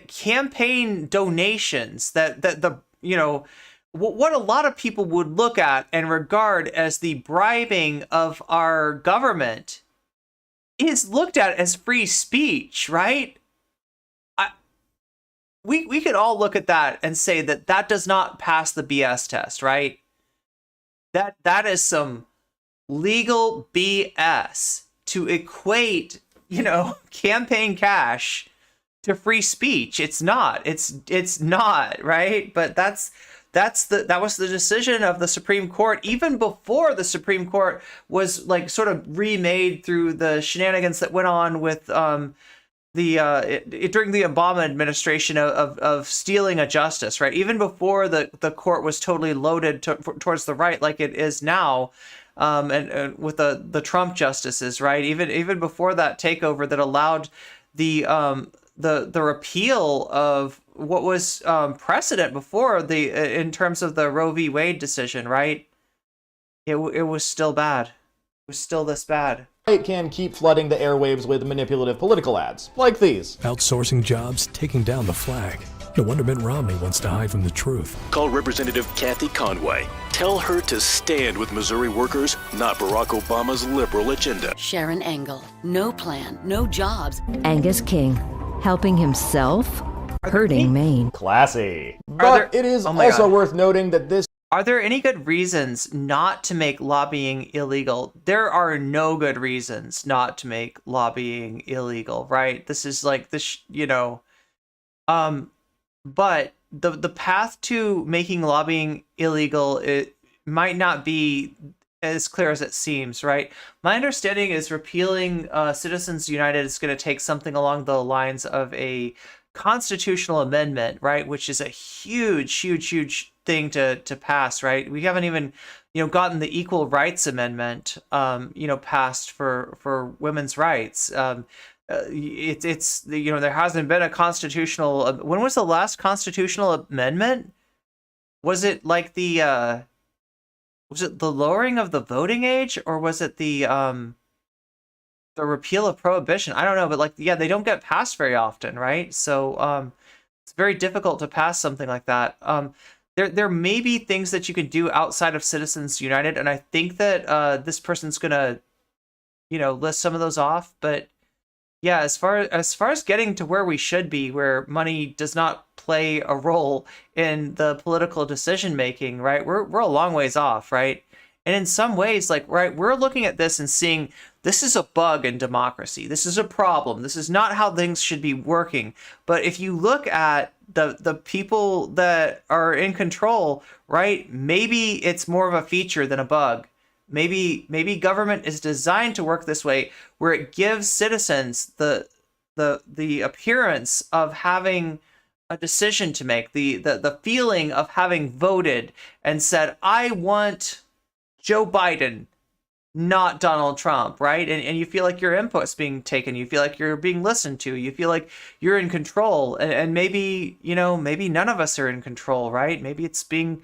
campaign donations, that the, you know, what a lot of people would look at and regard as the bribing of our government is looked at as free speech, right? We could all look at that and say that that does not pass the BS test, right? That is some legal BS to equate, you know, campaign cash to free speech. It's not. It's not, right? But that was the decision of the Supreme Court, even before the Supreme Court was like sort of remade through the shenanigans that went on with during the Obama administration of stealing a justice, right? Even before the court was totally loaded towards the right, like it is now, and with the Trump justices, right? Even before that takeover that allowed the repeal of what was precedent before in terms of the Roe v. Wade decision, right? It was still bad. It was still this bad. It can keep flooding the airwaves with manipulative political ads, like these. Outsourcing jobs, taking down the flag. No wonder Mitt Romney wants to hide from the truth. Call Representative Kathy Conway. Tell her to stand with Missouri workers, not Barack Obama's liberal agenda. Sharon Engel. No plan, no jobs. Angus King. Helping himself? Hurting Maine. Classy. But it is also worth noting that this... Are there any good reasons not to make lobbying illegal? There are no good reasons not to make lobbying illegal, right? This is like this, you know, but the path to making lobbying illegal, it might not be as clear as it seems, right? My understanding is repealing Citizens United is going to take something along the lines of a constitutional amendment, right? Which is a huge thing to pass, right? We haven't even, you know, gotten the Equal Rights Amendment, you know, passed for women's rights. It's you know, there hasn't been a constitutional. When was the last constitutional amendment? Was it like the lowering of the voting age, or was it the repeal of prohibition? I don't know, but like, yeah, they don't get passed very often, right? So it's very difficult to pass something like that. There may be things that you can do outside of Citizens United, and I think that this person's gonna, you know, list some of those off. But yeah, as far as getting to where we should be, where money does not play a role in the political decision making, right? We're a long ways off, right? And in some ways, like, right, we're looking at this and seeing this is a bug in democracy. This is a problem. This is not how things should be working. But if you look at the people that are in control, right, maybe it's more of a feature than a bug. Maybe government is designed to work this way, where it gives citizens the appearance of having a decision to make, the feeling of having voted and said, I want Joe Biden, not Donald Trump, right? And you feel like your input's being taken. You feel like you're being listened to. You feel like you're in control. And maybe, you know, maybe none of us are in control, right? Maybe it's being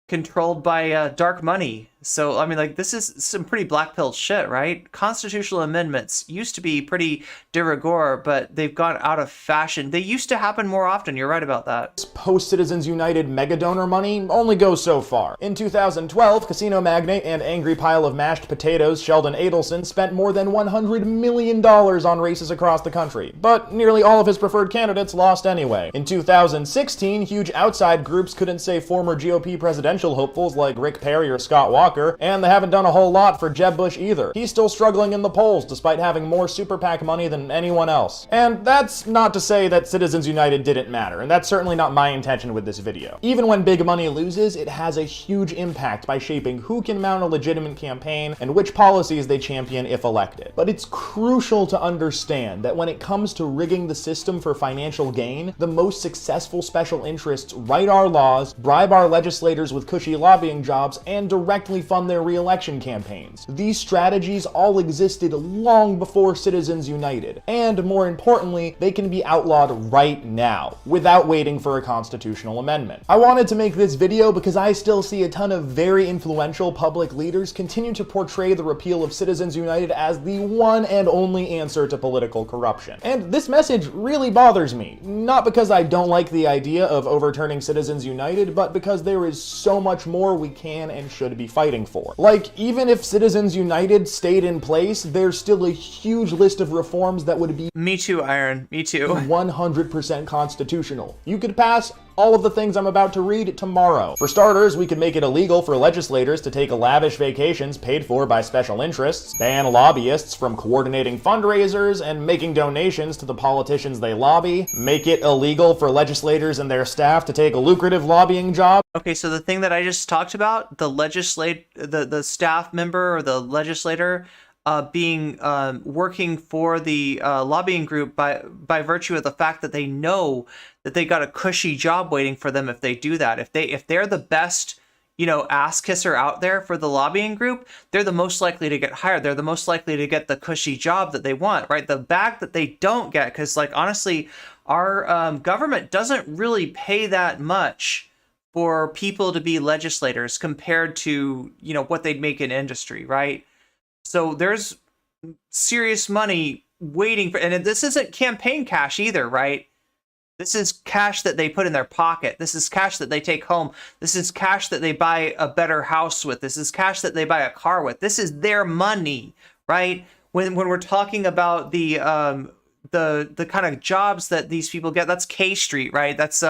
controlled by dark money. So, I mean, like, this is some pretty black pill shit, right? Constitutional amendments used to be pretty de rigueur, but they've gone out of fashion. They used to happen more often. You're right about that. post-Citizens United mega donor money only goes so far. In 2012, casino magnate and angry pile of mashed potatoes Sheldon Adelson spent more than $100 million on races across the country, but nearly all of his preferred candidates lost anyway. In 2016, huge outside groups couldn't say former GOP presidential hopefuls like Rick Perry or Scott Walker, and they haven't done a whole lot for Jeb Bush either. He's still struggling in the polls despite having more super PAC money than anyone else. And that's not to say that Citizens United didn't matter, and that's certainly not my intention with this video. Even when big money loses, it has a huge impact by shaping who can mount a legitimate campaign and which policies they champion if elected. But it's crucial to understand that when it comes to rigging the system for financial gain, the most successful special interests write our laws, bribe our legislators with cushy lobbying jobs, and directly fund their re-election campaigns. These strategies all existed long before Citizens United, and more importantly, they can be outlawed right now, without waiting for a constitutional amendment. I wanted to make this video because I still see a ton of very influential public leaders continue to portray the repeal of Citizens United as the one and only answer to political corruption. And this message really bothers me, not because I don't like the idea of overturning Citizens United, but because there is so much more we can and should be fighting for. Like, even if Citizens United stayed in place, there's still a huge list of reforms that would be— Me too, Iron. Me too. 100% constitutional. You could pass all of the things I'm about to read tomorrow. For starters, we could make it illegal for legislators to take lavish vacations paid for by special interests, ban lobbyists from coordinating fundraisers and making donations to the politicians they lobby, make it illegal for legislators and their staff to take a lucrative lobbying job. Okay, so the thing that I just talked about, the staff member or the legislator being working for the lobbying group by virtue of the fact that they know that they got a cushy job waiting for them if they do that. If they're the best, ass kisser out there for the lobbying group, they're the most likely to get hired. They're the most likely to get the cushy job that they want, right? The bag that they don't get, because honestly, our government doesn't really pay that much for people to be legislators compared to what they'd make in industry, right? So there's serious money waiting for, and this isn't campaign cash either, right? This is cash that they put in their pocket. This is cash that they take home. This is cash that they buy a better house with. This is cash that they buy a car with. This is their money, right? When we're talking about the kind of jobs that these people get, that's K Street, right? That's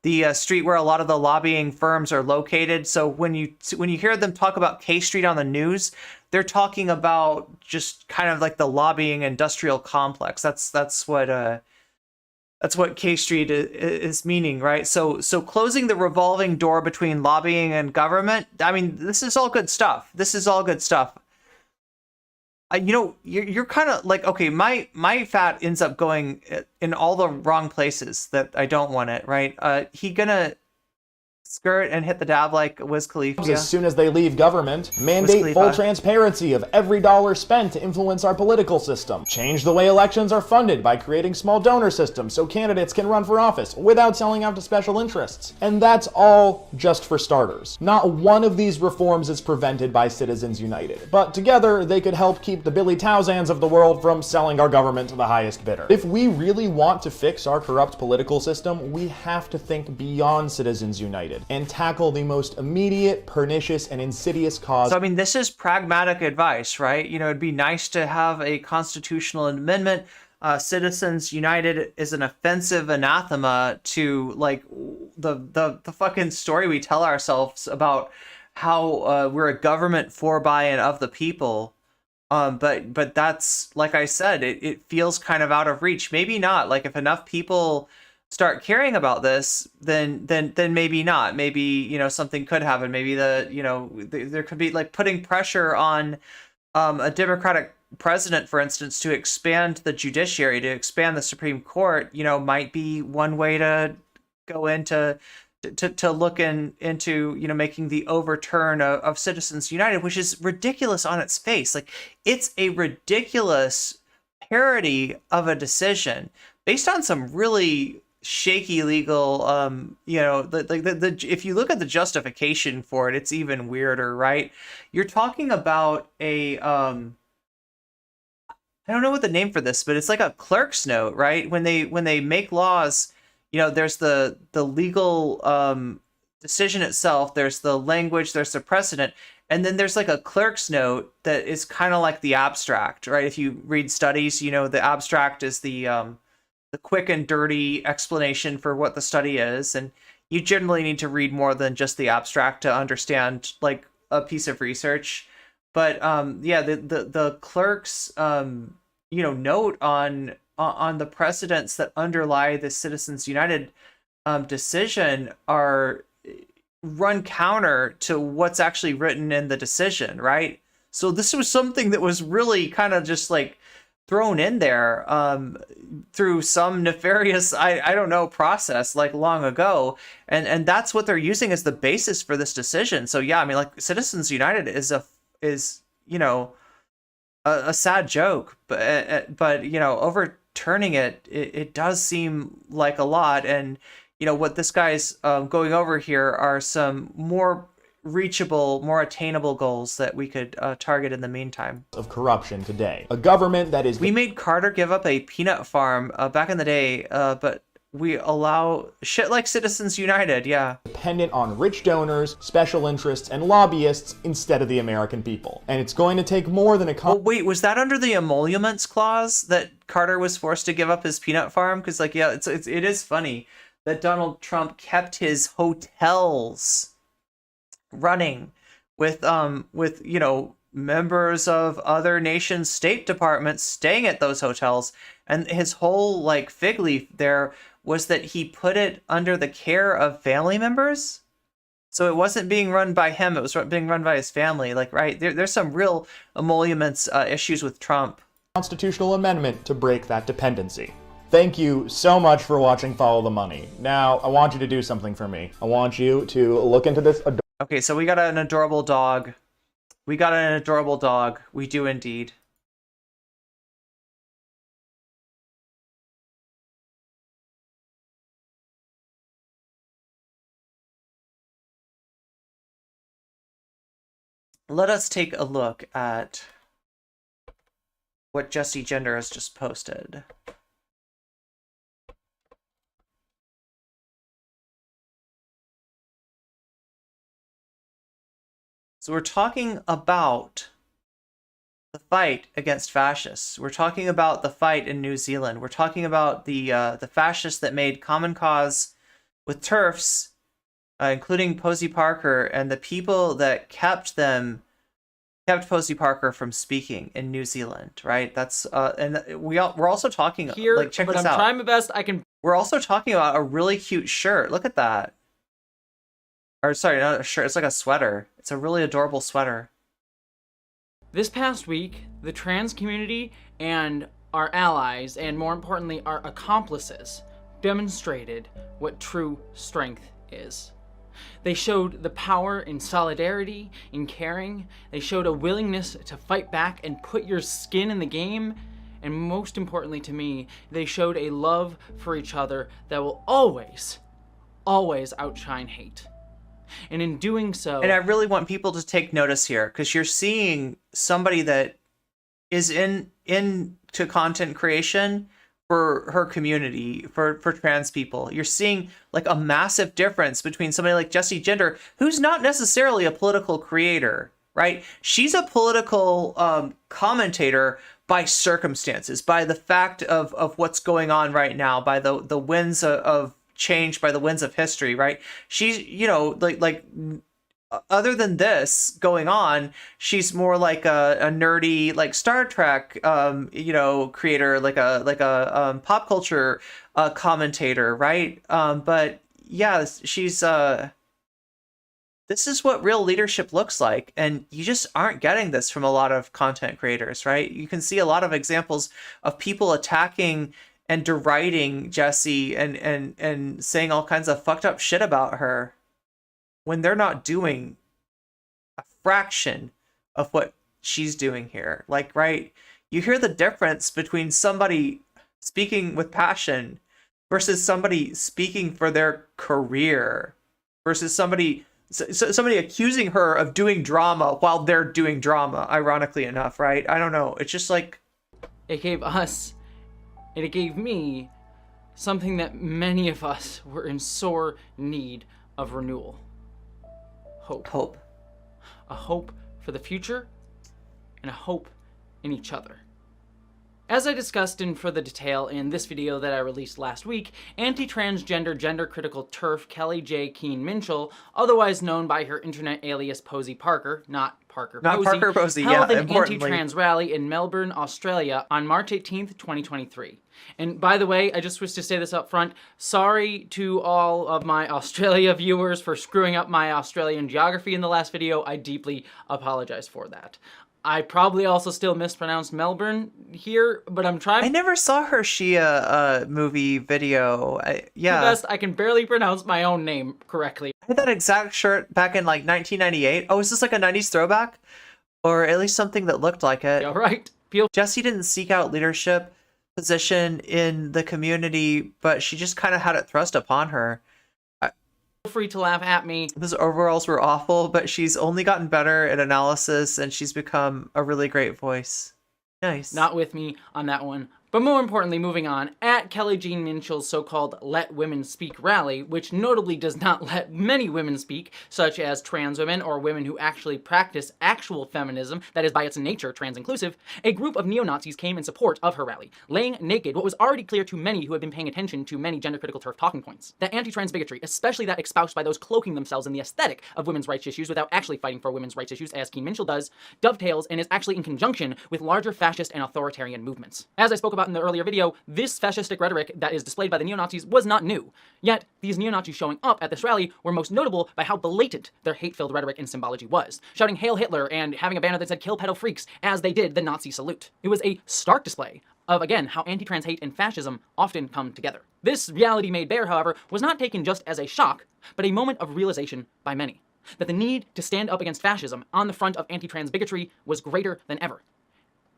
the street where a lot of the lobbying firms are located. So when you hear them talk about K Street on the news, they're talking about just kind of like the lobbying industrial complex. That's what K Street is meaning, right? So closing the revolving door between lobbying and government, I mean, this is all good stuff. This is all good stuff. You're kind of like, okay, my fat ends up going in all the wrong places that I don't want it, right? He gonna skirt and hit the dab like Wiz Khalifa. As soon as they leave government, mandate full transparency of every dollar spent to influence our political system. Change the way elections are funded by creating small donor systems so candidates can run for office without selling out to special interests. And that's all just for starters. Not one of these reforms is prevented by Citizens United, but together they could help keep the Billy Towsans of the world from selling our government to the highest bidder. If we really want to fix our corrupt political system, we have to think beyond Citizens United and tackle the most immediate, pernicious, and insidious cause. So, I mean, this is pragmatic advice, right? It'd be nice to have a constitutional amendment. Citizens United is an offensive anathema to, like, the fucking story we tell ourselves about how we're a government for, by, and of the people. But that's, like I said, it feels kind of out of reach. Maybe not. Like, if enough people start caring about this, then maybe not. Maybe, something could happen. Maybe there could be, like, putting pressure on a Democratic president, for instance, to expand the judiciary, to expand the Supreme Court, might be one way to go into to look into making the overturn of Citizens United, which is ridiculous on its face. Like, it's a ridiculous parody of a decision based on some really shaky legal, if you look at the justification for it, it's even weirder, right? You're talking about a, I don't know what the name for this, but it's like a clerk's note, right? When they make laws, there's the legal decision itself, there's the language, there's the precedent, and then there's like a clerk's note that is kind of like the abstract, right? If you read studies, the abstract is the quick and dirty explanation for what the study is, and you generally need to read more than just the abstract to understand like a piece of research. But the clerk's note on the precedents that underlie the Citizens United decision are run counter to what's actually written in the decision, right? So this was something that was really kind of just like thrown in there through some nefarious, I don't know, process like long ago. And that's what they're using as the basis for this decision. So yeah, I mean, like Citizens United is a sad joke, but overturning it does seem like a lot. And what this guy's going over here are some more reachable, more attainable goals that we could target in the meantime. Of corruption today. A government that is... We made Carter give up a peanut farm back in the day, but we allow shit like Citizens United, yeah. Dependent on rich donors, special interests, and lobbyists instead of the American people. And it's going to take more than a... wait, was that under the emoluments clause that Carter was forced to give up his peanut farm? Because like, yeah, it is funny that Donald Trump kept his hotels running with members of other nations' state departments staying at those hotels, and his whole like fig leaf there was that he put it under the care of family members. So it wasn't being run by him, it was being run by his family. Like, right, there's some real emoluments issues with Trump. Constitutional amendment to break that dependency. Thank you so much for watching Follow the Money. Now, I want you to do something for me. I want you to look into this... Okay, so we got an adorable dog. We got an adorable dog. We do indeed. Let us take a look at what Jessie Gender has just posted. So we're talking about the fight against fascists. We're talking about the fight in New Zealand. We're talking about the fascists that made common cause with TERFs, including Posie Parker, and the people that kept Posie Parker from speaking in New Zealand. Right? That's and we're also talking here. Like, check but this I'm out. trying my best. I can. We're also talking about a really cute shirt. Look at that. Or sorry, not a shirt. It's like a sweater. It's a really adorable sweater. This past week, the trans community and our allies, and more importantly, our accomplices, demonstrated what true strength is. They showed the power in solidarity, in caring. They showed a willingness to fight back and put your skin in the game. And most importantly to me, they showed a love for each other that will always, always outshine hate. And in doing so... And I really want people to take notice here, because you're seeing somebody that is into content creation for her community, for trans people. You're seeing like a massive difference between somebody like Jessie Gender, who's not necessarily a political creator, right? She's a political commentator by circumstances, by the fact of what's going on right now, by the winds of change, by the winds of history, right? She's, like other than this going on, she's more like a nerdy, like Star Trek, creator, like a pop culture commentator, right? But yeah, she's this is what real leadership looks like, and you just aren't getting this from a lot of content creators, right? You can see a lot of examples of people attacking and deriding Jessie and saying all kinds of fucked up shit about her when they're not doing a fraction of what she's doing here. Like, right? You hear the difference between somebody speaking with passion versus somebody speaking for their career versus somebody accusing her of doing drama while they're doing drama, ironically enough, right? I don't know. It's just like... It gave us... And it gave me something that many of us were in sore need of renewal. Hope. Hope. A hope for the future and a hope in each other. As I discussed in further detail in this video that I released last week, anti-transgender, gender-critical TERF Kelly J. Keene Minchell, otherwise known by her internet alias Posie Parker, not Parker Posie, held an anti-trans rally in Melbourne, Australia on March 18th, 2023. And by the way, I just wish to say this up front, sorry to all of my Australia viewers for screwing up my Australian geography in the last video. I deeply apologize for that. I probably also still mispronounced Melbourne here, but I'm trying. I never saw her Shia movie video. Yeah. The best, I can barely pronounce my own name correctly. I had that exact shirt back in like 1998. Oh, is this like a 90s throwback? Or at least something that looked like it. Yeah, right. Jessie didn't seek out leadership position in the community, but she just kind of had it thrust upon her. Feel free to laugh at me. Those overalls were awful, but she's only gotten better at analysis and she's become a really great voice. Nice. Not with me on that one. But more importantly, moving on, at Kelly Jean Minchell's so-called Let Women Speak rally, which notably does not let many women speak, such as trans women or women who actually practice actual feminism that is by its nature trans-inclusive, a group of neo-Nazis came in support of her rally, laying naked what was already clear to many who have been paying attention to many gender-critical TERF talking points. That anti-trans bigotry, especially that espoused by those cloaking themselves in the aesthetic of women's rights issues without actually fighting for women's rights issues, as Keene Minchell does, dovetails and is actually in conjunction with larger fascist and authoritarian movements. As I spoke about in the earlier video, this fascistic rhetoric that is displayed by the neo-Nazis was not new. Yet, these neo-Nazis showing up at this rally were most notable by how blatant their hate-filled rhetoric and symbology was, shouting Hail Hitler and having a banner that said Kill Pedo Freaks as they did the Nazi salute. It was a stark display of, again, how anti-trans hate and fascism often come together. This reality made bare, however, was not taken just as a shock, but a moment of realization by many, that the need to stand up against fascism on the front of anti-trans bigotry was greater than ever.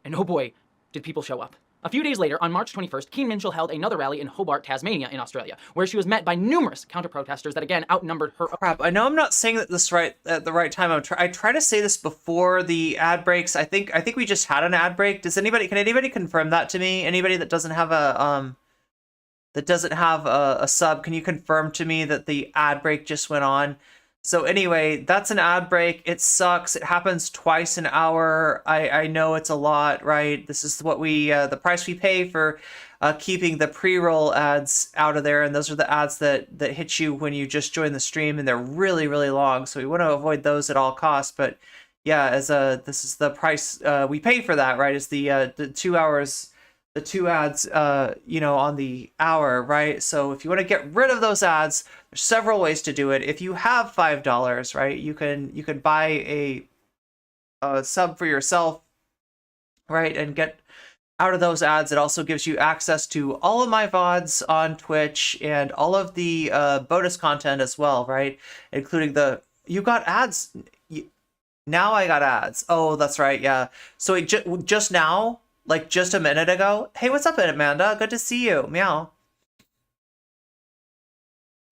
And oh boy, did people show up. A few days later, on March 21st, Keene Minchell held another rally in Hobart, Tasmania in Australia, where she was met by numerous counter-protesters that again outnumbered her. Crap, I know I'm not saying that this right at the right time. I try to say this before the ad breaks. I think we just had an ad break. Can anybody confirm that to me? Anybody that doesn't have a sub, can you confirm to me that the ad break just went on? So anyway, that's an ad break. It sucks. It happens twice an hour. I know it's a lot, right? This is what the price we pay for keeping the pre-roll ads out of there. And those are the ads that hit you when you just join the stream, and they're really, really long. So we want to avoid those at all costs. But yeah, this is the price we pay for that, right? It's the 2 hours, the two ads, on the hour, right? So if you want to get rid of those ads, there's several ways to do it. If you have $5, right, you can buy a sub for yourself, right, and get out of those ads. It also gives you access to all of my VODs on Twitch and all of the bonus content as well, right, including you got ads. Now I got ads. Oh, that's right, yeah. So just now, like just a minute ago. Hey, what's up, Amanda? Good to see you. Meow.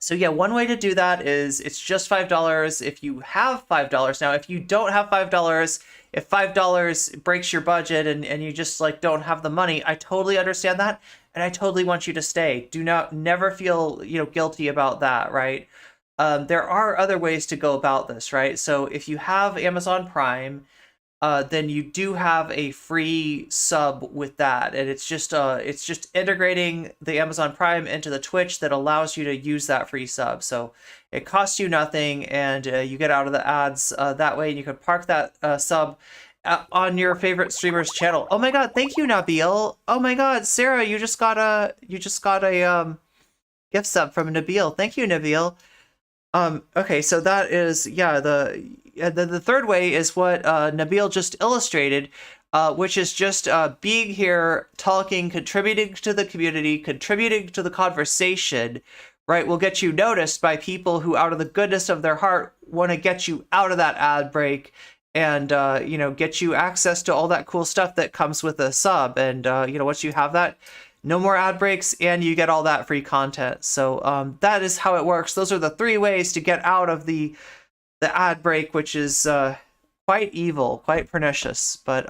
So yeah, one way to do that is it's just $5 if you have $5. Now, if you don't have $5, if $5 breaks your budget and you just like don't have the money, I totally understand that. And I totally want you to stay. Never feel, guilty about that, right? There are other ways to go about this, right? So if you have Amazon Prime, then you do have a free sub with that, and it's just integrating the Amazon Prime into the Twitch that allows you to use that free sub. So it costs you nothing, and you get out of the ads that way, and you can park that sub on your favorite streamer's channel. Oh my God, thank you, Nabil. Oh my God, Sarah, you just got a gift sub from Nabil. Thank you, Nabil. Okay, so that is, the third way is what Nabil just illustrated, which is just being here, talking, contributing to the community, contributing to the conversation, right, will get you noticed by people who, out of the goodness of their heart, want to get you out of that ad break and, get you access to all that cool stuff that comes with a sub. And, once you have that, no more ad breaks, and you get all that free content. So that is how it works. Those are the three ways to get out of the ad break, which is quite evil, quite pernicious. But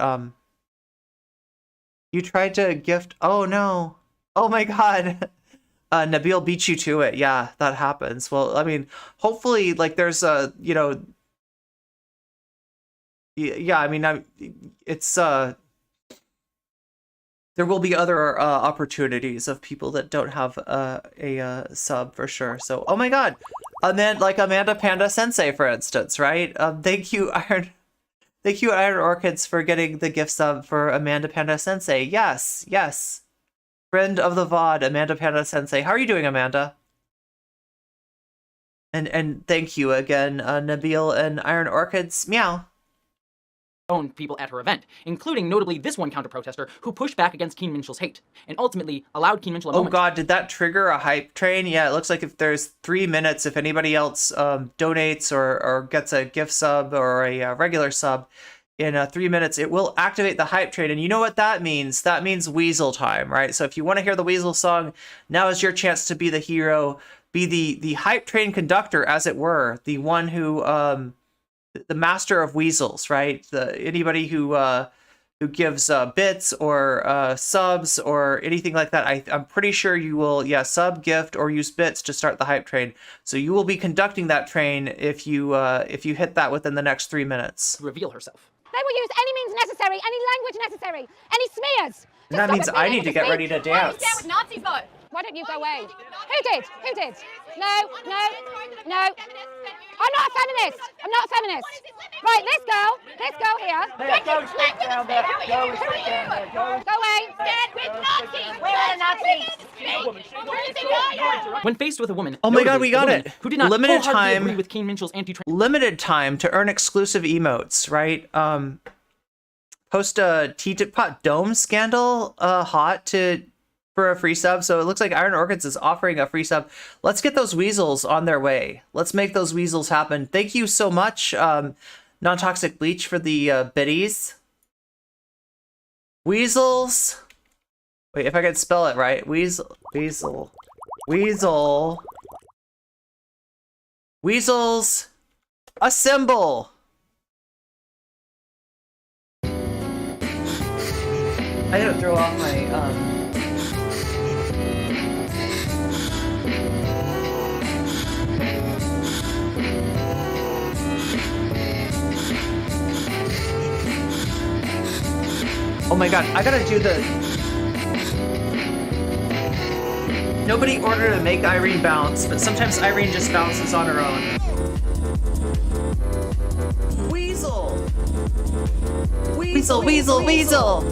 you tried to gift. Oh no! Oh my God! Nabil beat you to it. Yeah, that happens. Well, I mean, hopefully, like, there's a, you know, yeah, I mean, it's, there will be other opportunities of people that don't have a sub for sure. So, oh my God, like Amanda Panda Sensei, for instance, right? Thank you, Iron Orchids, for getting the gift sub for Amanda Panda Sensei. Yes, yes. Friend of the VOD, Amanda Panda Sensei. How are you doing, Amanda? And thank you again, Nabil and Iron Orchids. Meow. People at her event, including notably this one counter-protester who pushed back against Keen Minshall's hate and ultimately allowed Keen Minshall a moment. Oh God, did that trigger a hype train? Yeah, it looks like if there's 3 minutes, if anybody else donates or gets a gift sub or a regular sub in 3 minutes, it will activate the hype train. And you know what that means? That means Weasel time, right? So if you want to hear the Weasel song, now is your chance to be the hero, be the hype train conductor, as it were, the one who the master of weasels, right? Anybody who gives bits or subs or anything like that. I'm pretty sure you will, sub, gift, or use bits to start the hype train. So you will be conducting that train if you hit that within the next 3 minutes. Reveal herself. They will use any means necessary, any language necessary, any smears. And that means I need to get ready to dance. Why with Nazis though? Why don't you go away? Who did? Who did? No. I'm not a feminist. I'm not a feminist. Right, this girl here. Go straight down there. Go away. With Nazis. We're Nazis. When faced with a woman, oh my God, we got it. Who did not limited wholeheartedly time agree with Keen Minshall's limited time to earn exclusive emotes, right? Post a Teapot Dome scandal hot for a free sub. So it looks like Iron Orchids is offering a free sub. Let's get those weasels on their way. Let's make those weasels happen. Thank you so much, Non-Toxic Bleach, for the biddies. Weasels. Wait, if I could spell it right. Weasel. Weasels. Assemble. I gotta throw off my, oh my God, I gotta do the... Nobody ordered to make Irene bounce, but sometimes Irene just bounces on her own. Weasel! Weasel, weasel, weasel!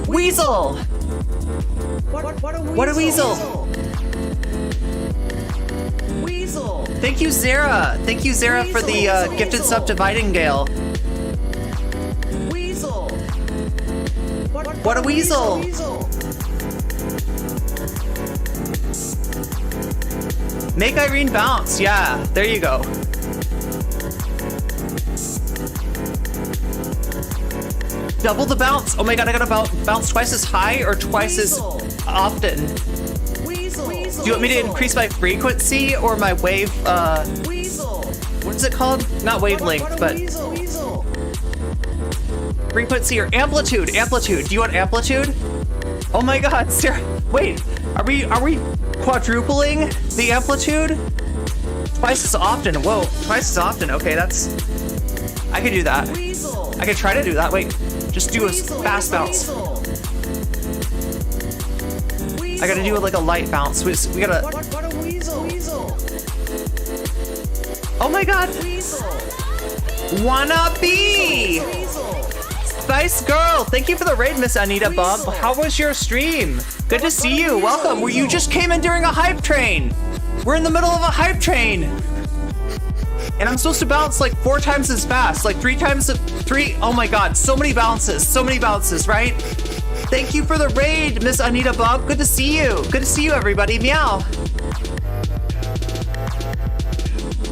Weasel! What a weasel! Weasel! Thank you, Zara! Thank you, Zara, for the gifted sub to Vidingale. Weasel! What a weasel! Make Irene bounce, yeah, there you go. Double the bounce. Oh my God, I gotta bounce twice as high or twice as often. Do you want me to increase my frequency or my wave, what is it called? Not wavelength, but frequency or amplitude. Amplitude. Do you want amplitude? Oh my God, Sarah. Wait, are we quadrupling the amplitude? Twice as often. Whoa, twice as often. Okay, I could do that. I could try to do that. Wait. Just do a fast bounce. I gotta do like a light bounce. We gotta. What a weasel! Oh my God! Wanna be? Spice girl, thank you for the raid, Miss Anita Bump. How was your stream? Good to see you. Welcome. You just came in during a hype train. We're in the middle of a hype train. And I'm supposed to bounce like 4 times as fast, like 3 times, oh my God, so many bounces, right? Thank you for the raid, Miss Anita Bob. Good to see you. Good to see you, everybody. Meow.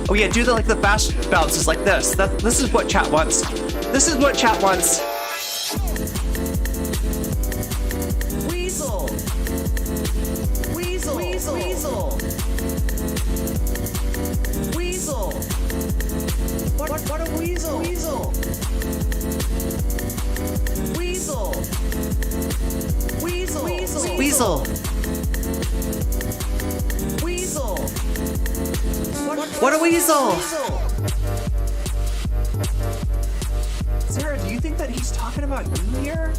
Oh yeah, do the fast bounces like this. This is what chat wants. This is what chat wants. Weasel. Weasel. Weasel. Weasel. Weasel. What a weasel. Weasel. Weasel. Weasel. Weasel. Weasel. What a weasel! Sarah, do you think that he's talking about you here?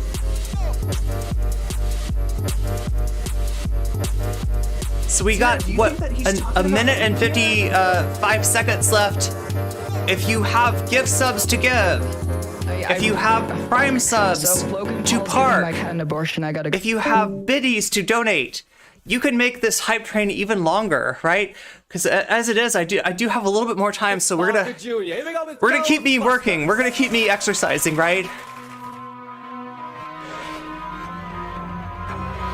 So we got, what, a minute and 55 seconds left. If you have gift subs to give, if you have Prime subs to park, if you have biddies to donate, you can make this hype train even longer, right? Because as it is, I do have a little bit more time, so we're gonna keep me working. We're gonna keep me exercising, right?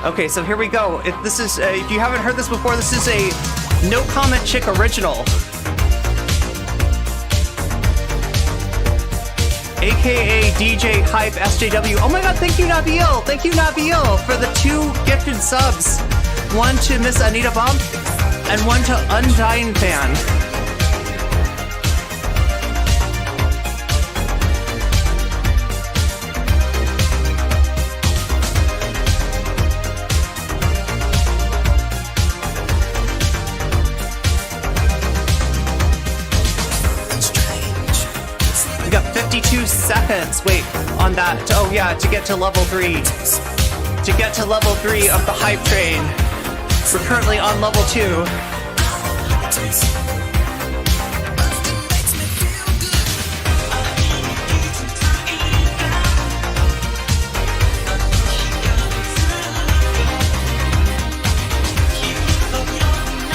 Okay, so here we go. If you haven't heard this before, this is a No Comment Chick original. AKA DJ Hype SJW. Oh my god, thank you, Nabil! Thank you, Nabil, for the 2 gifted subs. One to Miss Anita Bump, and one to Undying Fan. We got 52 seconds. Wait, on that. Oh yeah, to get to level 3. To get to level 3 of the hype train. We're currently on level 2.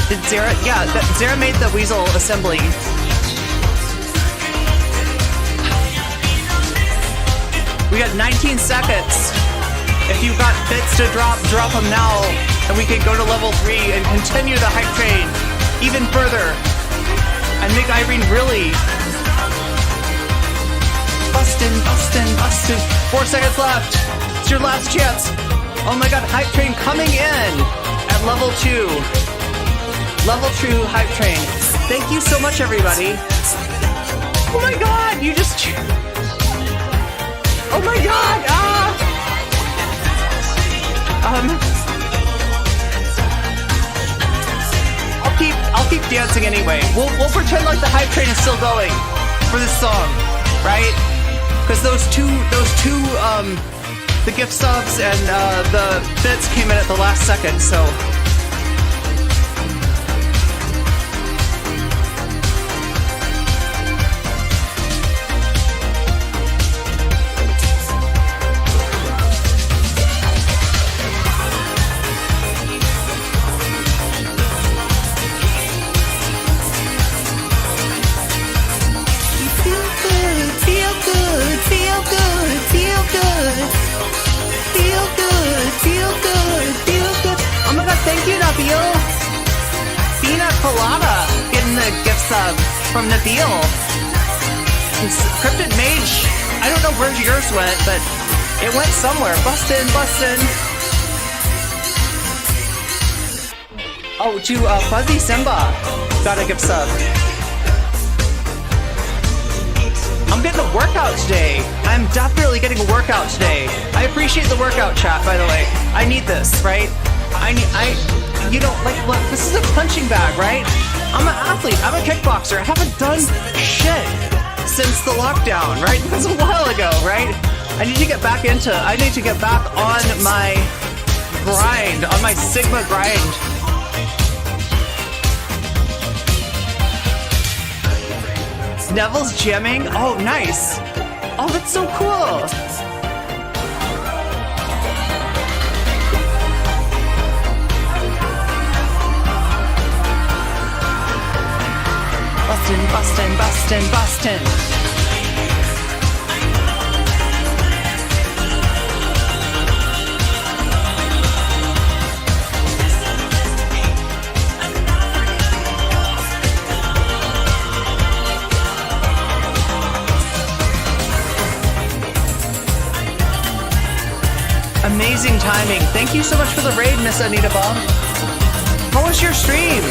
Did Zara? Yeah, Zara made the Weasel assembly. We got 19 seconds. If you've got bits to drop them now. And we can go to level 3 and continue the hype train even further and make Irene really bustin'. 4 seconds left. It's your last chance. Oh my god, hype train coming in at level 2. Level 2 hype train. Thank you so much, everybody. Oh my god, you just... Oh my god, I'll keep dancing anyway. We'll pretend like the hype train is still going for this song, right? Because those two, the gift subs and the bits came in at the last second, so. Thank you, Nabil. Pina Colada getting the gift sub from Nabil. Cryptid Mage, I don't know where yours went, but it went somewhere. Bustin'. Oh, to Fuzzy Simba got a gift sub. I'm getting a workout today. I'm definitely getting a workout today. I appreciate the workout chat, by the way. I need this, right? You know, like, look, this is a punching bag, right? I'm an athlete, I'm a kickboxer, I haven't done shit since the lockdown, right? It was a while ago, right? I need to get back on my grind, on my Sigma grind. Neville's jamming? Oh, nice. Oh, that's so cool. Bustin'. Amazing timing. Thank you so much for the raid, Miss Anita Bomb. How was your stream?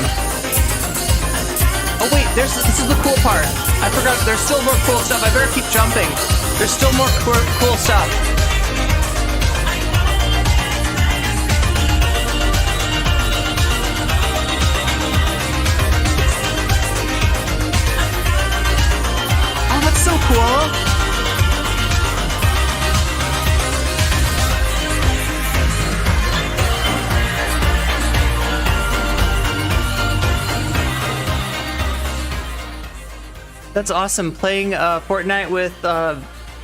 Oh wait, this is the cool part. I forgot, there's still more cool stuff. I better keep jumping. There's still more cool stuff. That's awesome. Playing Fortnite with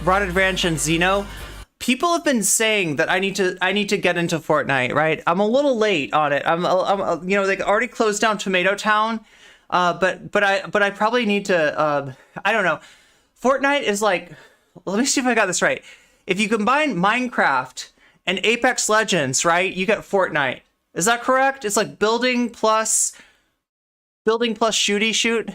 Rotted Ranch and Xeno. People have been saying that I need to get into Fortnite, right? I'm a little late on it. I'm you know, they already closed down Tomato Town, but I probably need to. I don't know. Fortnite is like, let me see if I got this right. If you combine Minecraft and Apex Legends, right, you get Fortnite. Is that correct? It's like building plus shooty shoot.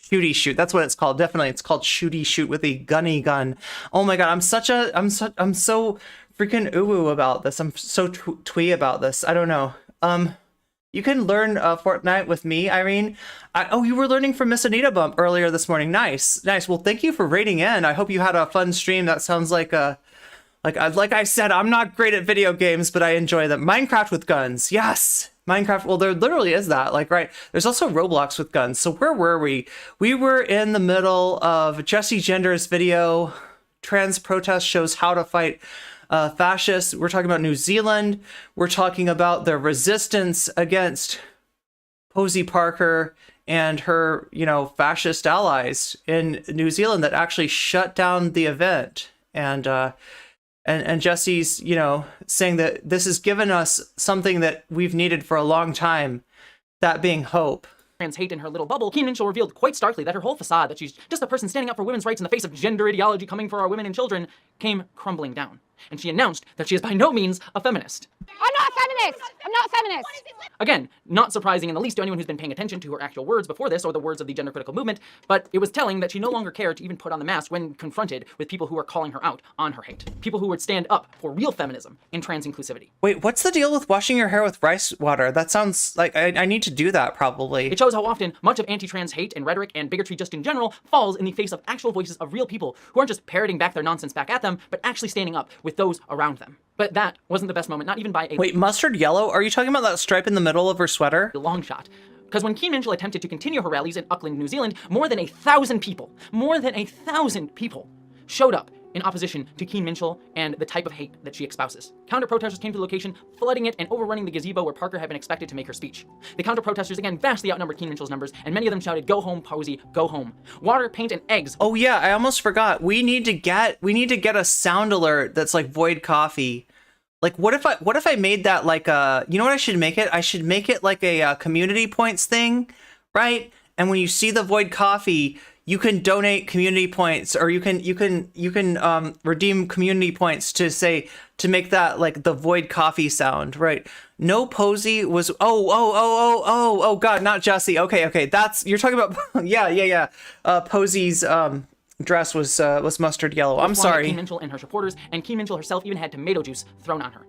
Shooty shoot. That's what it's called. Definitely, it's called shooty shoot with a gunny gun. Oh my god, I'm so freaking ooh about this. I'm so twee about this. I don't know. You can learn Fortnite with me, Irene. Oh, you were learning from Miss Anita Bump earlier this morning. Nice. Well, thank you for rating in. I hope you had a fun stream. That sounds like like I said, I'm not great at video games, but I enjoy them. Minecraft with guns. Yes. Minecraft. Well, there literally is that. Like, right. There's also Roblox with guns. So where were we? We were in the middle of Jessie Gender's video. Trans protest shows how to fight fascists. We're talking about New Zealand. We're talking about the resistance against Posie Parker and her, you know, fascist allies in New Zealand that actually shut down the event. And Jessie's, you know, saying that this has given us something that we've needed for a long time, that being hope. Trans hate in her little bubble, Keen Minshall revealed quite starkly that her whole facade, that she's just a person standing up for women's rights in the face of gender ideology coming for our women and children, came crumbling down. And she announced that she is by no means a feminist. I'm not a feminist! I'm not a feminist! Again, not surprising in the least to anyone who's been paying attention to her actual words before this, or the words of the gender critical movement, but it was telling that she no longer cared to even put on the mask when confronted with people who are calling her out on her hate. People who would stand up for real feminism and trans inclusivity. Wait, what's the deal with washing your hair with rice water? That sounds like I need to do that probably. It shows how often much of anti-trans hate and rhetoric and bigotry just in general falls in the face of actual voices of real people who aren't just parroting back their nonsense back at them, but actually standing up with those around them. But that wasn't the best moment, not even by a— Wait, mustard yellow? Are you talking about that stripe in the middle of her sweater? Long shot. Because when Keen Minshall attempted to continue her rallies in Auckland, New Zealand, more than 1,000 people showed up in opposition to Keen Minshall and the type of hate that she espouses. Counter-protesters came to the location, flooding it and overrunning the gazebo where Parker had been expected to make her speech. The counter-protesters again vastly outnumbered Keen Minshall's numbers, and many of them shouted, "Go home, Posie, go home." Water, paint, and eggs. Oh yeah, I almost forgot. We need to get a sound alert that's like Void Coffee. Like, what if I made that like a, you know what I should make it? I should make it like a community points thing, right? And when you see the Void Coffee, you can donate community points, or you can redeem community points to make that like the Void Coffee sound, right? No, Posie was oh god, not Jessie. Okay, that's, you're talking about yeah. Posie's dress was mustard yellow. I'm sorry. Keen Minshall and her supporters, and Keen Minshall herself even had tomato juice thrown on her.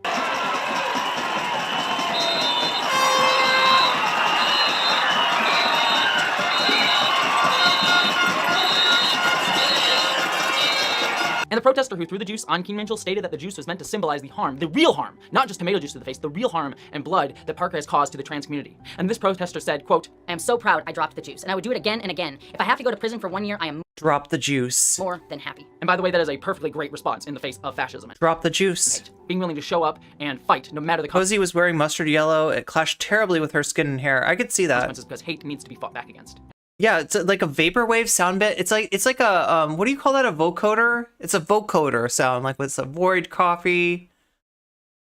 And the protester who threw the juice on Keen Minshall stated that the juice was meant to symbolize the harm, the real harm, not just tomato juice to the face, the real harm and blood that Parker has caused to the trans community. And this protester said, quote, "I am so proud I dropped the juice, and I would do it again and again. If I have to go to prison for 1 year, I am drop the juice. More than happy." And by the way, that is a perfectly great response in the face of fascism. Drop the juice. Right. Being willing to show up and fight, no matter the Posie was wearing mustard yellow. It clashed terribly with her skin and hair. I could see that. Because hate needs to be fought back against. Yeah, it's like a vaporwave sound bit. It's like a what do you call that? A vocoder? It's a vocoder sound, like with a Void Coffee.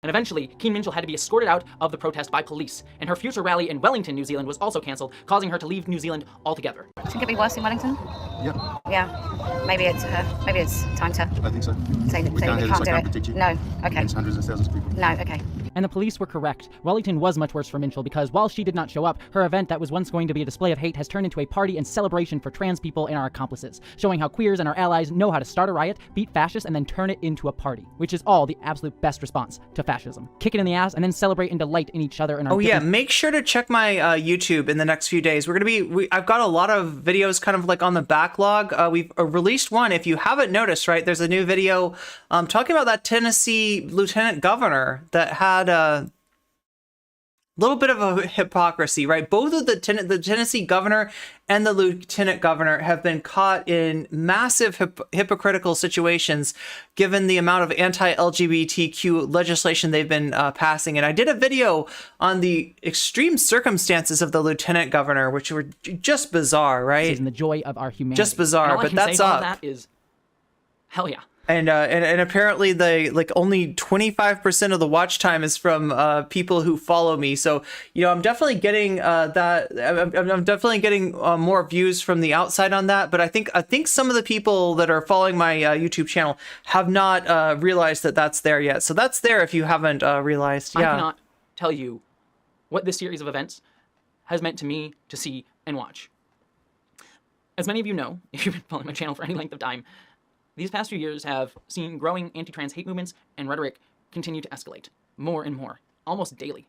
And eventually, Keen Minshall had to be escorted out of the protest by police, and her future rally in Wellington, New Zealand was also cancelled, causing her to leave New Zealand altogether. Do you think it'd be worse in Wellington? Yep. Yeah. Maybe it's time to I think so. say that we can't do it. No. Okay. Against hundreds of thousands of people. No. Okay. And the police were correct. Wellington was much worse for Minshall because while she did not show up, her event that was once going to be a display of hate has turned into a party and celebration for trans people and our accomplices, showing how queers and our allies know how to start a riot, beat fascists, and then turn it into a party, which is all the absolute best response to fascism. Kick it in the ass and then celebrate and delight in each other and our— Oh yeah, make sure to check my YouTube in the next few days. I've got a lot of videos kind of like on the backlog. We've released one. If you haven't noticed, right, there's a new video talking about that Tennessee lieutenant governor that had little bit of a hypocrisy, right? Both of the Tennessee governor and the lieutenant governor have been caught in massive hypocritical situations given the amount of anti-LGBTQ legislation they've been passing. And I did a video on the extreme circumstances of the lieutenant governor, which were just bizarre, right? And the joy of our humanity. Just bizarre, but that's up. That is, hell yeah. And apparently only 25% of the watch time is from people who follow me. So, I'm definitely getting that. I'm definitely getting more views from the outside on that. But I think some of the people that are following my YouTube channel have not realized that that's there yet. So that's there if you haven't realized. Yeah. I cannot tell you what this series of events has meant to me to see and watch. As many of you know, if you've been following my channel for any length of time, these past few years have seen growing anti-trans hate movements and rhetoric continue to escalate more and more, almost daily.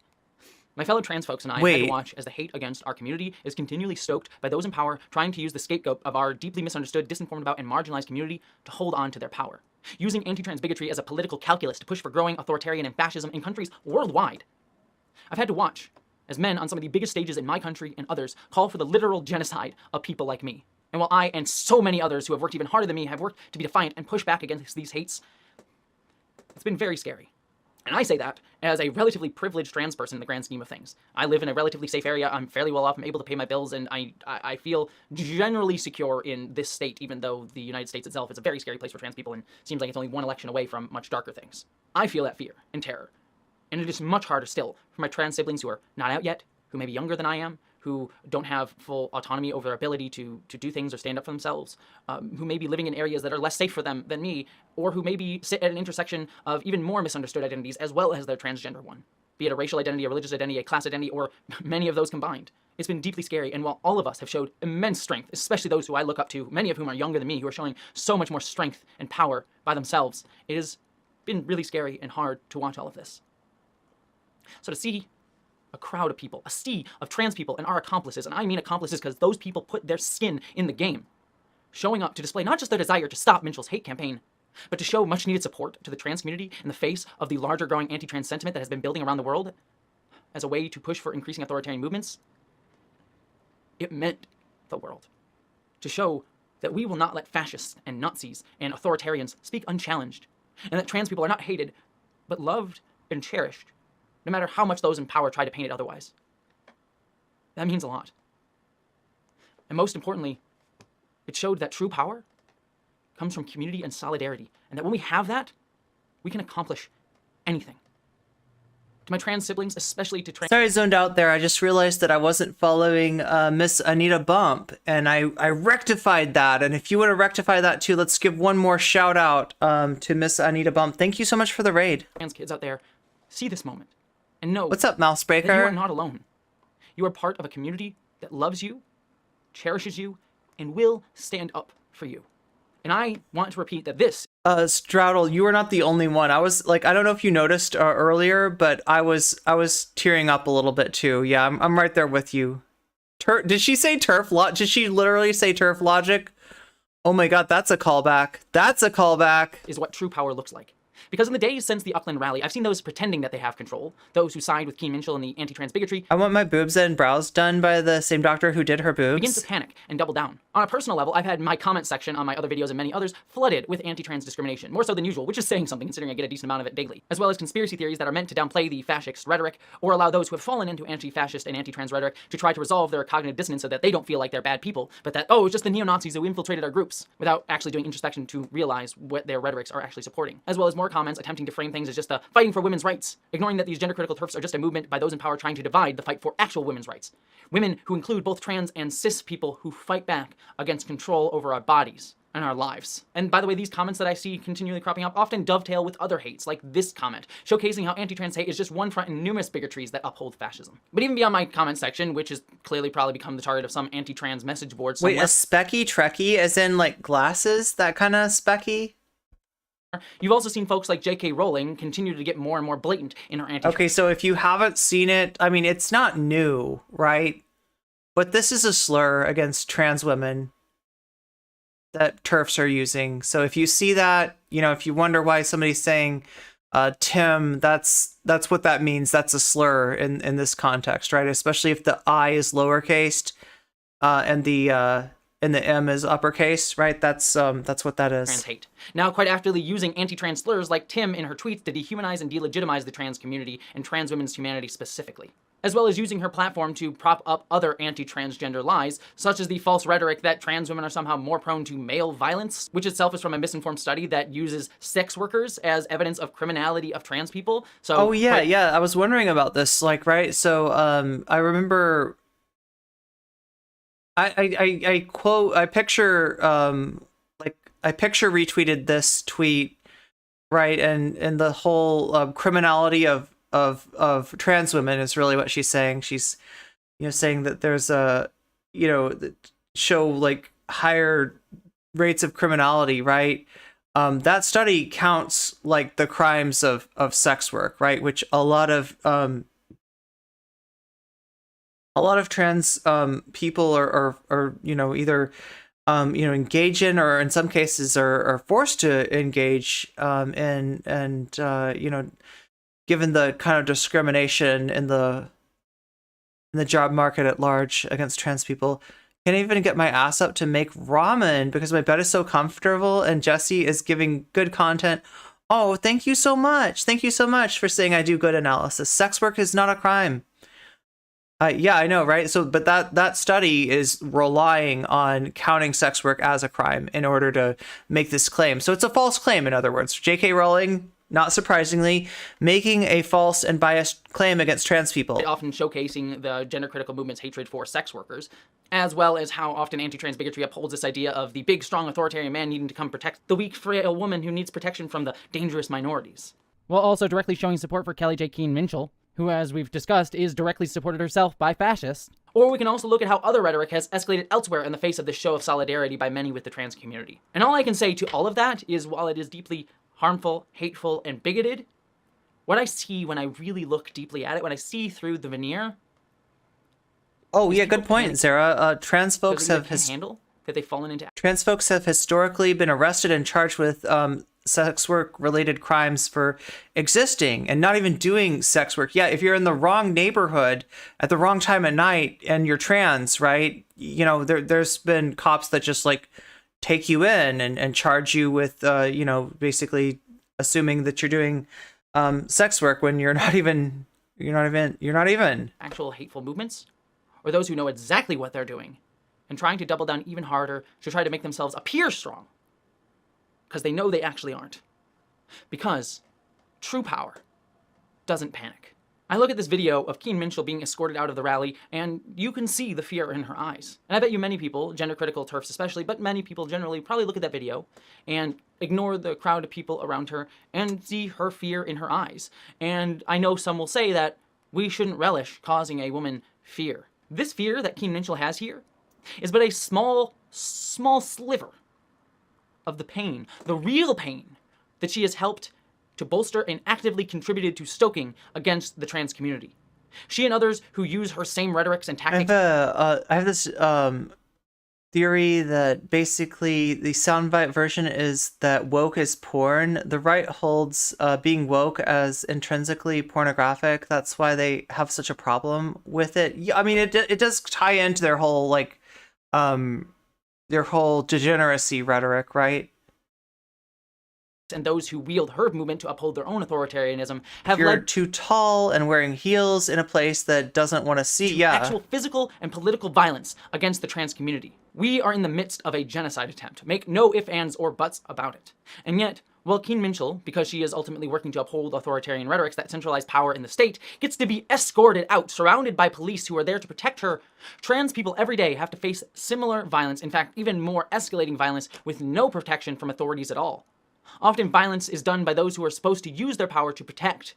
My fellow trans folks and I had to watch as the hate against our community is continually stoked by those in power trying to use the scapegoat of our deeply misunderstood, disinformed about, and marginalized community to hold on to their power, using anti-trans bigotry as a political calculus to push for growing authoritarian and fascism in countries worldwide. I've had to watch as men on some of the biggest stages in my country and others call for the literal genocide of people like me. And while I and so many others who have worked even harder than me have worked to be defiant and push back against these hates, it's been very scary. And I say that as a relatively privileged trans person in the grand scheme of things. I live in a relatively safe area, I'm fairly well off, I'm able to pay my bills, and I feel generally secure in this state, even though the United States itself is a very scary place for trans people and seems like it's only one election away from much darker things. I feel that fear and terror. And it is much harder still for my trans siblings who are not out yet, who may be younger than I am, who don't have full autonomy over their ability to do things or stand up for themselves, who may be living in areas that are less safe for them than me, or who maybe sit at an intersection of even more misunderstood identities as well as their transgender one, be it a racial identity, a religious identity, a class identity, or many of those combined. It's been deeply scary, and while all of us have showed immense strength, especially those who I look up to, many of whom are younger than me, who are showing so much more strength and power by themselves, it has been really scary and hard to watch all of this. So to see a crowd of people, a sea of trans people and our accomplices, and I mean accomplices because those people put their skin in the game, showing up to display not just their desire to stop Minshall's hate campaign, but to show much needed support to the trans community in the face of the larger growing anti-trans sentiment that has been building around the world as a way to push for increasing authoritarian movements. It meant the world to show that we will not let fascists and Nazis and authoritarians speak unchallenged, and that trans people are not hated, but loved and cherished, no matter how much those in power try to paint it otherwise. That means a lot. And most importantly, it showed that true power comes from community and solidarity, and that when we have that, we can accomplish anything. To my trans siblings, especially to trans... Sorry, I zoned out there. I just realized that I wasn't following Miss Anita Bump, and I rectified that. And if you want to rectify that too, let's give one more shout out to Miss Anita Bump. Thank you so much for the raid. Trans kids out there, see this moment. And know what's up, Mousebreaker? That you are not alone. You are part of a community that loves you, cherishes you, and will stand up for you. And I want to repeat that this... Straddle, you are not the only one. I was like, I don't know if you noticed earlier, but I was tearing up a little bit too. Yeah, I'm right there with you. Did she say turf logic? Did she literally say turf logic? Oh my god, that's a callback. That's a callback. Is what true power looks like. Because in the days since the Auckland rally, I've seen those pretending that they have control, those who side with Keen Minshall and the anti-trans bigotry. I want my boobs and brows done by the same doctor who did her boobs. Begin to panic and double down. On a personal level, I've had my comment section on my other videos and many others flooded with anti-trans discrimination, more so than usual, which is saying something considering I get a decent amount of it daily, as well as conspiracy theories that are meant to downplay the fascist rhetoric or allow those who have fallen into anti-fascist and anti-trans rhetoric to try to resolve their cognitive dissonance so that they don't feel like they're bad people, but that, oh, it's just the neo-Nazis who infiltrated our groups, without actually doing introspection to realize what their rhetorics are actually supporting, as well as more comments attempting to frame things as just a fighting for women's rights, ignoring that these gender-critical TERFs are just a movement by those in power trying to divide the fight for actual women's rights. Women who include both trans and cis people who fight back against control over our bodies and our lives. And by the way, these comments that I see continually cropping up often dovetail with other hates, like this comment, showcasing how anti-trans hate is just one front in numerous bigotries that uphold fascism. But even beyond my comment section, which has clearly probably become the target of some anti-trans message board somewhere. Wait, a specky trekkie, as in like glasses? That kind of specky? You've also seen folks like J.K. Rowling continue to get more and more blatant in her anti-trans. Okay, so if you haven't seen it, I mean, it's not new, right? But this is a slur against trans women that TERFs are using. So if you see that, you know, if you wonder why somebody's saying Tim, that's what that means. That's a slur in this context, right? Especially if the I is lowercase, and the M is uppercase, right? That's what that is. Trans hate. Now, quite actively using anti-trans slurs like Tim in her tweets to dehumanize and delegitimize the trans community and trans women's humanity specifically, as well as using her platform to prop up other anti-transgender lies, such as the false rhetoric that trans women are somehow more prone to male violence, which itself is from a misinformed study that uses sex workers as evidence of criminality of trans people. So, oh yeah, I was wondering about this, like, right? So, I remember. I picture retweeted this tweet, right, and the whole criminality of trans women is really what she's saying. She's, saying that there's a, that show like higher rates of criminality, right? That study counts like the crimes of sex work, right, which a lot of trans people are either engage in, or in some cases are forced to engage and given the kind of discrimination in the job market at large against trans people. Can't even get my ass up to make ramen because my bed is so comfortable and Jessie is giving good content. Oh, thank you so much. Thank you so much for saying I do good analysis. Sex work is not a crime. Yeah, I know, right? So, but that study is relying on counting sex work as a crime in order to make this claim. So it's a false claim, in other words. J.K. Rowling, not surprisingly, making a false and biased claim against trans people. Often showcasing the gender-critical movement's hatred for sex workers, as well as how often anti-trans bigotry upholds this idea of the big, strong, authoritarian man needing to come protect the weak, frail woman who needs protection from the dangerous minorities. While also directly showing support for Kelly J. Keane Minchell, who, as we've discussed, is directly supported herself by fascists. Or we can also look at how other rhetoric has escalated elsewhere in the face of this show of solidarity by many with the trans community. And all I can say to all of that is, while it is deeply harmful, hateful, and bigoted, what I see when I really look deeply at it, when I see through the veneer... Oh, yeah, good point, Sarah. Trans folks have... handle that they've fallen into... Trans folks have historically been arrested and charged with sex work-related crimes for existing and not even doing sex work. Yeah, if you're in the wrong neighborhood at the wrong time of night and you're trans, right? There's been cops that just like take you in and charge you with, basically assuming that you're doing sex work when you're not even actual hateful movements, or those who know exactly what they're doing and trying to double down even harder to try to make themselves appear strong. Because they know they actually aren't. Because true power doesn't panic. I look at this video of Keane Minchell being escorted out of the rally, and you can see the fear in her eyes. And I bet you many people, gender-critical TERFs especially, but many people generally probably look at that video and ignore the crowd of people around her and see her fear in her eyes. And I know some will say that we shouldn't relish causing a woman fear. This fear that Keane Minchell has here is but a small sliver of the pain, the real pain, that she has helped to bolster and actively contributed to stoking against the trans community. She and others who use her same rhetorics and tactics... I have this theory that basically the soundbite version is that woke is porn. The right holds being woke as intrinsically pornographic. That's why they have such a problem with it. I mean, it does tie into their whole, like... their whole degeneracy rhetoric, right? And those who wield her movement to uphold their own authoritarianism have You're led too tall and wearing heels in a place that doesn't want to see, actual physical and political violence against the trans community. We are in the midst of a genocide attempt. Make no ifs, ands, or buts about it. And yet, while Keane Minchell, because she is ultimately working to uphold authoritarian rhetorics that centralize power in the state, gets to be escorted out, surrounded by police who are there to protect her, trans people every day have to face similar violence, in fact, even more escalating violence, with no protection from authorities at all. Often violence is done by those who are supposed to use their power to protect,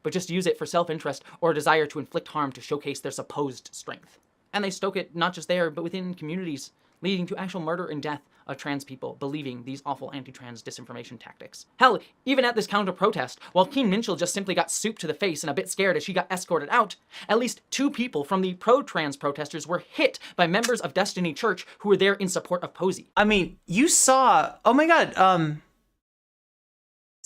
but just use it for self-interest or a desire to inflict harm to showcase their supposed strength. And they stoke it not just there, but within communities, leading to actual murder and death of trans people believing these awful anti-trans disinformation tactics. Hell, even at this counter-protest, while Keane Minchell just simply got souped to the face and a bit scared as she got escorted out, at least 2 people from the pro-trans protesters were hit by members of Destiny Church who were there in support of Posie. I mean, you saw... Oh my god,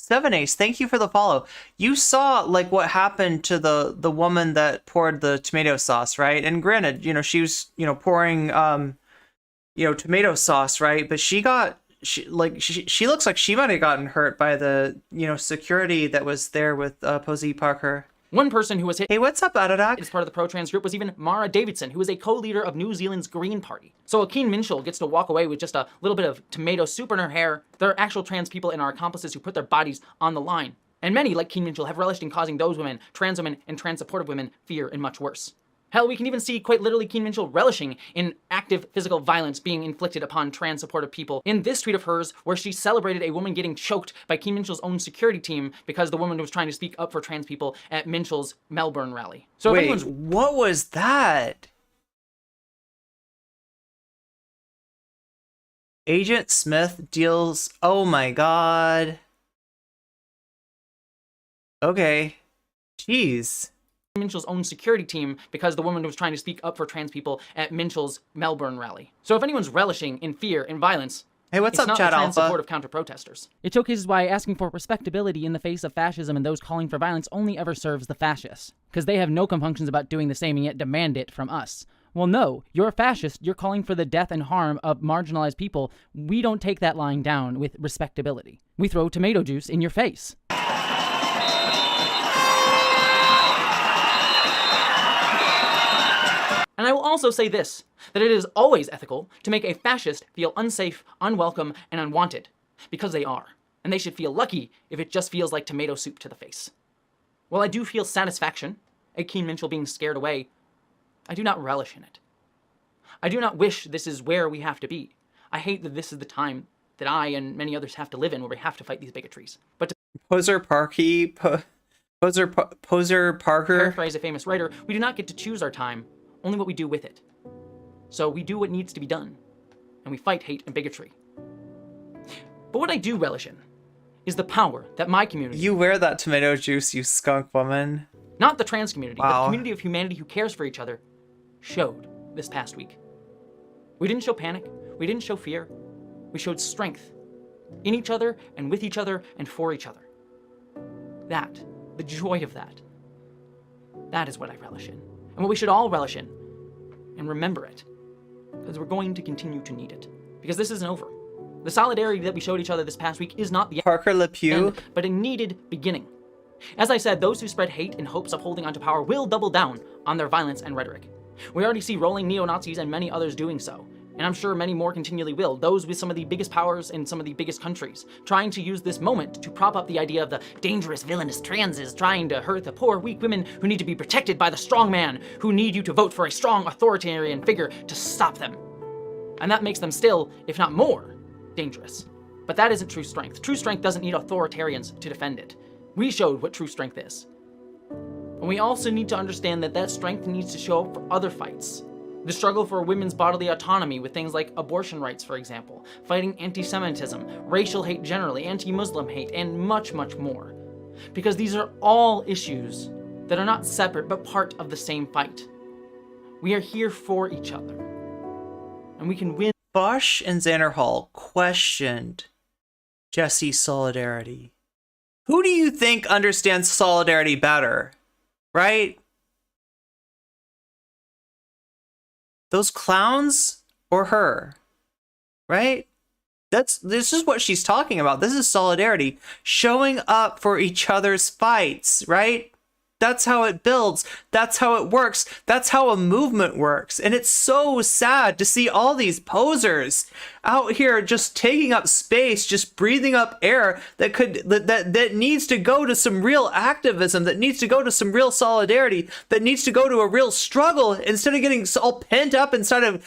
Seven Ace, thank you for the follow. You saw like what happened to the woman that poured the tomato sauce, right? And granted, you know, she was, you know, pouring tomato sauce, right? But she looks like she might have gotten hurt by the, you know, security that was there with Posie Parker. One person who was hit. Hey, what's up, Adadak? As part of the pro-trans group was even Mara Davidson, who is a co-leader of New Zealand's Green Party. So Akeem Minshall gets to walk away with just a little bit of tomato soup in her hair. There are actual trans people and our accomplices who put their bodies on the line. And many, like Akeem Minshall, have relished in causing those women, and trans-supportive women, fear and much worse. Hell, we can even see quite literally Akeem Minshall relishing in active physical violence being inflicted upon trans-supportive people. In this tweet of hers, where she celebrated a woman getting choked by Akeem Minshall's own security team because the woman was trying to speak up for trans people at Minshall's Melbourne rally. So wait, what was that? Agent Smith deals... Oh my god. Okay. Jeez. Minshall's own security team because the woman was trying to speak up for trans people at Minshall's Melbourne rally. So if anyone's relishing in fear and violence, hey, what's up, Chad Alpha? Supportive counter-protesters. It showcases why asking for respectability in the face of fascism and those calling for violence only ever serves the fascists, because they have no compunctions about doing the same and yet demand it from us. Well, no, you're a fascist. You're calling for the death and harm of marginalized people. We don't take that lying down with respectability. We throw tomato juice in your face. And I will also say this, that it is always ethical to make a fascist feel unsafe, unwelcome, and unwanted, because they are. And they should feel lucky if it just feels like tomato soup to the face. While I do feel satisfaction at Akeem Minshall being scared away, I do not relish in it. I do not wish this is where we have to be. I hate that this is the time that I and many others have to live in where we have to fight these bigotries. But to Poser Parker. paraphrase a famous writer, we do not get to choose our time, only what we do with it. So we do what needs to be done, and we fight hate and bigotry. But what I do relish in is the power that my community... You wear that tomato juice, you skunk woman. Not the trans community, wow. But the community of humanity who cares for each other showed this past week. We didn't show panic, we didn't show fear, we showed strength in each other and with each other and for each other. That, the joy of that is what I relish in. And what we should all relish in, and remember it, because we're going to continue to need it. Because this isn't over. The solidarity that we showed each other this past week is not the end, but a needed beginning. As I said, those who spread hate in hopes of holding onto power will double down on their violence and rhetoric. We already see rolling neo-Nazis and many others doing so. And I'm sure many more continually will, those with some of the biggest powers in some of the biggest countries, trying to use this moment to prop up the idea of the dangerous, villainous transes trying to hurt the poor, weak women who need to be protected by the strong man, who need you to vote for a strong authoritarian figure to stop them. And that makes them still, if not more, dangerous. But that isn't true strength. True strength doesn't need authoritarians to defend it. We showed what true strength is. And we also need to understand that that strength needs to show up for other fights. The struggle for women's bodily autonomy with things like abortion rights, for example, fighting anti-Semitism, racial hate generally, anti-Muslim hate, and much, much more. Because these are all issues that are not separate, but part of the same fight. We are here for each other. And we can win. Vaush and Xander Hall questioned Jessie's solidarity. Who do you think understands solidarity better? Right? Those clowns or her? Right? This is what she's talking about. This is solidarity. Showing up for each other's fights, right? That's how it builds. That's how it works. That's how a movement works. And it's so sad to see all these posers out here just taking up space, just breathing up air that needs to go to some real activism, that needs to go to some real solidarity, that needs to go to a real struggle instead of getting all pent up inside of,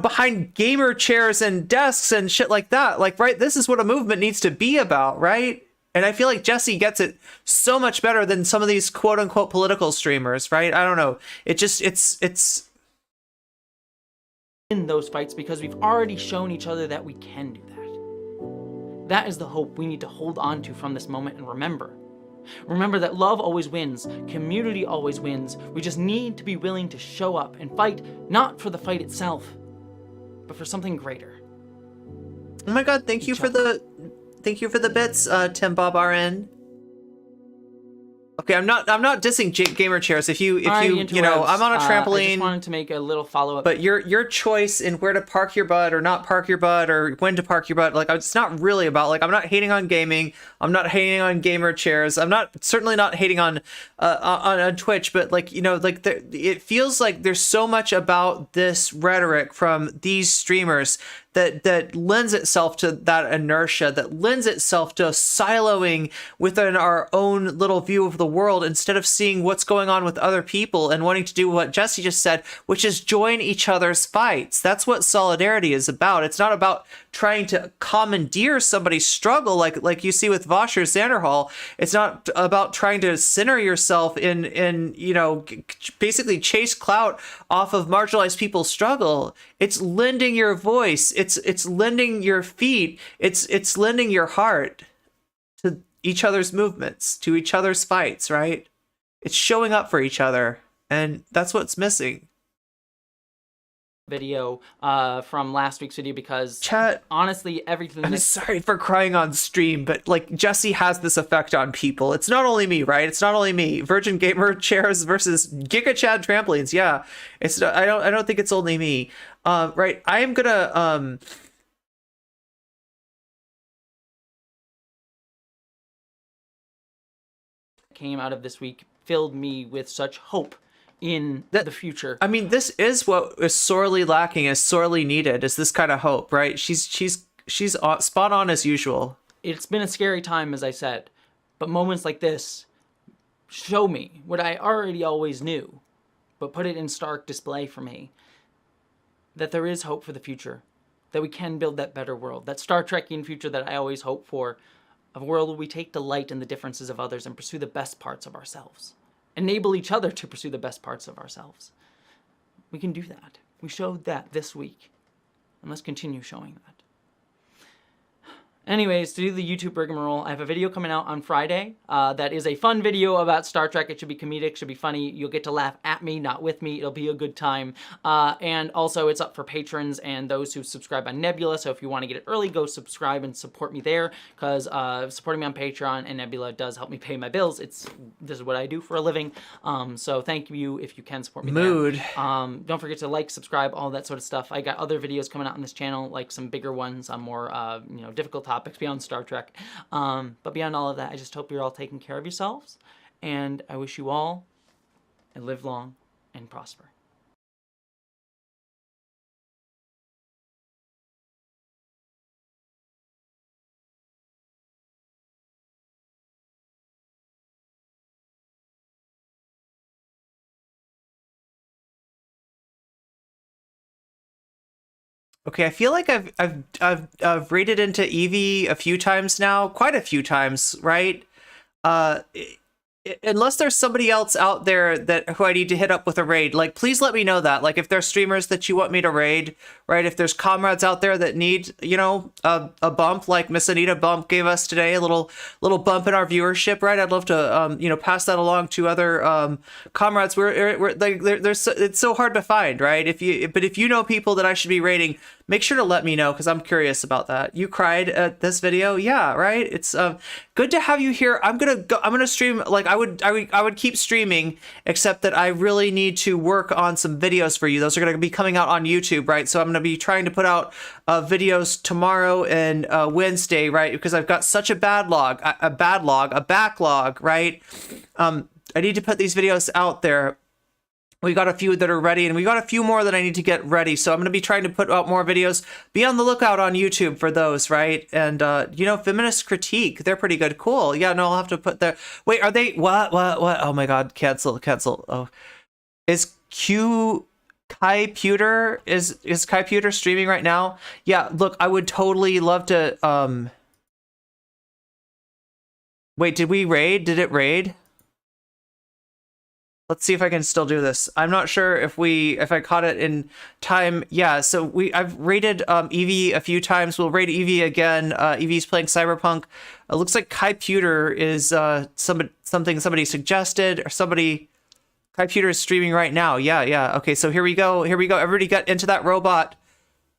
behind gamer chairs and desks and shit like that. Like, right? This is what a movement needs to be about, right? And I feel like Jessie gets it so much better than some of these quote unquote political streamers, right? I don't know. It's in those fights because we've already shown each other that we can do that. That is the hope we need to hold on to from this moment and remember. Remember that love always wins, community always wins. We just need to be willing to show up and fight, not for the fight itself, but for something greater. Oh my god, thank you for the Thank you for the bits, Tim Bob RN. Okay, I'm not dissing gamer chairs. If you know, I'm on a trampoline. I just wanted to make a little follow-up. But your choice in where to park your butt or not park your butt or when to park your butt, like, it's not really about, like, I'm not hating on gaming. I'm not hating on gamer chairs. I'm certainly not hating on Twitch. But, like, you know, like, it feels like there's so much about this rhetoric from these streamers that lends itself to that inertia, that lends itself to siloing within our own little view of the world instead of seeing what's going on with other people and wanting to do what Jessie just said, which is join each other's fights. That's what solidarity is about. It's not about trying to commandeer somebody's struggle like you see with Vaush or Xanderhall. It's not about trying to center yourself in you know, basically chase clout off of marginalized people's struggle. It's lending your voice. It's lending your feet. It's lending your heart to each other's movements, to each other's fights, right? It's showing up for each other, and that's what's missing. Video from last week's video because Chat, honestly everything I'm sorry for crying on stream, but like Jessie has this effect on people. It's not only me, right? It's not only me. Virgin Gamer chairs versus Giga Chad trampolines. Yeah, it's I don't think it's only me. Right, I am gonna came out of this week filled me with such hope in the future. I mean, this is what is sorely lacking, is sorely needed, is this kind of hope, right? She's spot on as usual. It's been a scary time, as I said, but moments like this show me what I already always knew, but put it in stark display for me, that there is hope for the future, that we can build that better world, that Star Trekian future that I always hope for, of a world where we take delight in the differences of others and pursue the best parts of ourselves. Enable each other to pursue the best parts of ourselves. We can do that. We showed that this week. And let's continue showing that. Anyways, to do the YouTube rigmarole, I have a video coming out on Friday that is a fun video about Star Trek. It should be comedic, should be funny. You'll get to laugh at me, not with me. It'll be a good time. And also, it's up for patrons and those who subscribe on Nebula. So if you want to get it early, go subscribe and support me there, because supporting me on Patreon and Nebula does help me pay my bills. This is what I do for a living. So thank you if you can support me there. Don't forget to like, subscribe, all that sort of stuff. I got other videos coming out on this channel, like some bigger ones on more difficult topics beyond Star Trek. But beyond all of that, I just hope you're all taking care of yourselves, and I wish you all a live long and prosper. Okay, I feel like I've raided into Eevee a few times now, quite a few times, right? Unless there's somebody else out there who I need to hit up with a raid, like, please let me know that. Like, if there's streamers that you want me to raid, right? If there's comrades out there that need, a bump, like Miss Anita Bump gave us today, a little bump in our viewership, right? I'd love to, pass that along to other comrades. We're like, it's so hard to find, right? But if you know people that I should be raiding, make sure to let me know, because I'm curious about that. You cried at this video, yeah, right? It's good to have you here. I'm gonna stream. Like, I would keep streaming, except that I really need to work on some videos for you. Those are gonna be coming out on YouTube, right? So I'm gonna be trying to put out videos tomorrow and Wednesday, right? Because I've got such a backlog, right? I need to put these videos out there. We got a few that are ready, and we got a few more that I need to get ready. So I'm going to be trying to put out more videos. Be on the lookout on YouTube for those, right? And, Feminist Critique, they're pretty good. Cool. Yeah, no, I'll have to put their... Wait, are they... What? Oh my god, cancel. Oh. Is Kaiputer... Is Kaiputer streaming right now? Yeah, look, I would totally love to... Wait, did we raid? Did it raid? Let's see if I can still do this. I'm not sure if I caught it in time. Yeah, so I've raided Eevee a few times. We'll raid Eevee again. Eevee's playing Cyberpunk. It looks like Kaiputer is something somebody suggested, or Kaiputer is streaming right now. Yeah. Okay, so here we go. Everybody got into that robot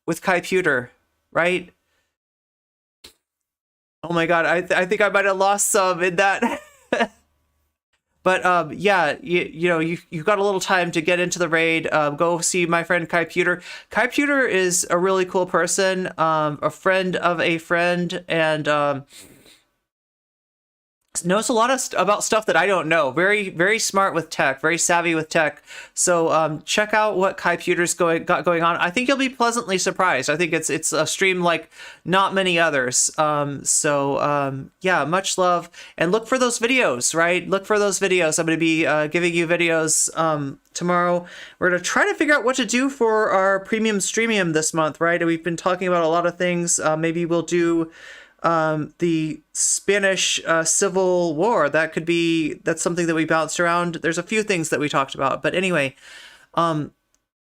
with Kaiputer, right? Oh my god, I think I might have lost some in that. But yeah, you know, you've got a little time to get into the raid. Go see my friend Kai Pewter. Kai Pewter is a really cool person, a friend of a friend, and knows a lot of about stuff that I don't know. Very, very smart with tech, very savvy with tech. So check out what Kai Pewter's got going on. I think you'll be pleasantly surprised. I think it's a stream like not many others. Yeah, much love, and look for those videos. Right, look for those videos. I'm going to be giving you videos tomorrow. We're going to try to figure out what to do for our premium streamium this month. Right, we've been talking about a lot of things. Maybe we'll do the Spanish Civil War. That's something that we bounced around. There's a few things that we talked about, but anyway, I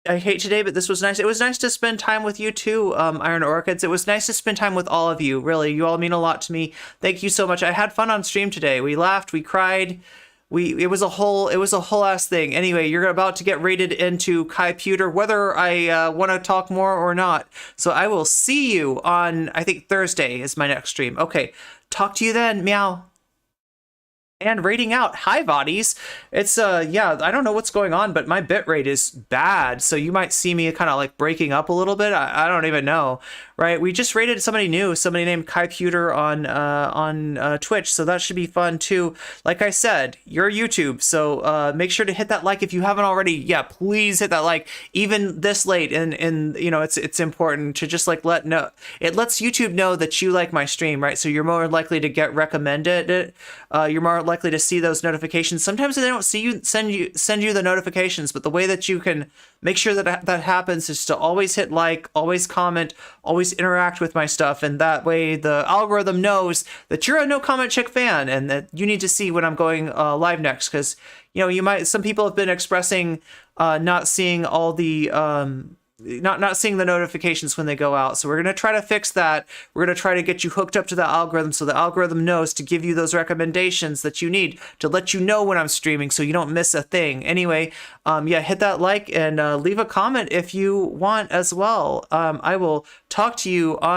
hate today, but this was nice. It was nice to spend time with you too, Iron Orchids. It was nice to spend time with all of you. Really, you all mean a lot to me. Thank you so much. I had fun on stream today. We laughed, we cried. It was a whole ass thing. Anyway, you're about to get raided into Kai Pewter, whether I want to talk more or not. So I will see you on, I think Thursday is my next stream. Okay, talk to you then. Meow. And rating out. Hi, Bodies. It's, yeah, I don't know what's going on, but my bitrate is bad. So you might see me kind of like breaking up a little bit. I don't even know, right? We just rated somebody new, somebody named Kai Pewter on Twitch. So that should be fun too. Like I said, you're YouTube. So make sure to hit that like if you haven't already. Yeah, please hit that like even this late. And you know, it's important to just like know. It lets YouTube know that you like my stream, right? So you're more likely to get recommended. You're more likely to see those notifications. Sometimes they don't send you the notifications, but the way that you can make sure that that happens is to always hit like, always comment, always interact with my stuff, and that way the algorithm knows that you're a No Comment Chick fan and that you need to see when I'm going live next. Because you know, some people have been expressing not seeing all the not seeing the notifications when they go out. So we're going to try to fix that. We're going to try to get you hooked up to the algorithm so the algorithm knows to give you those recommendations that you need to let you know when I'm streaming so you don't miss a thing. Anyway, yeah, hit that like and leave a comment if you want as well. I will talk to you on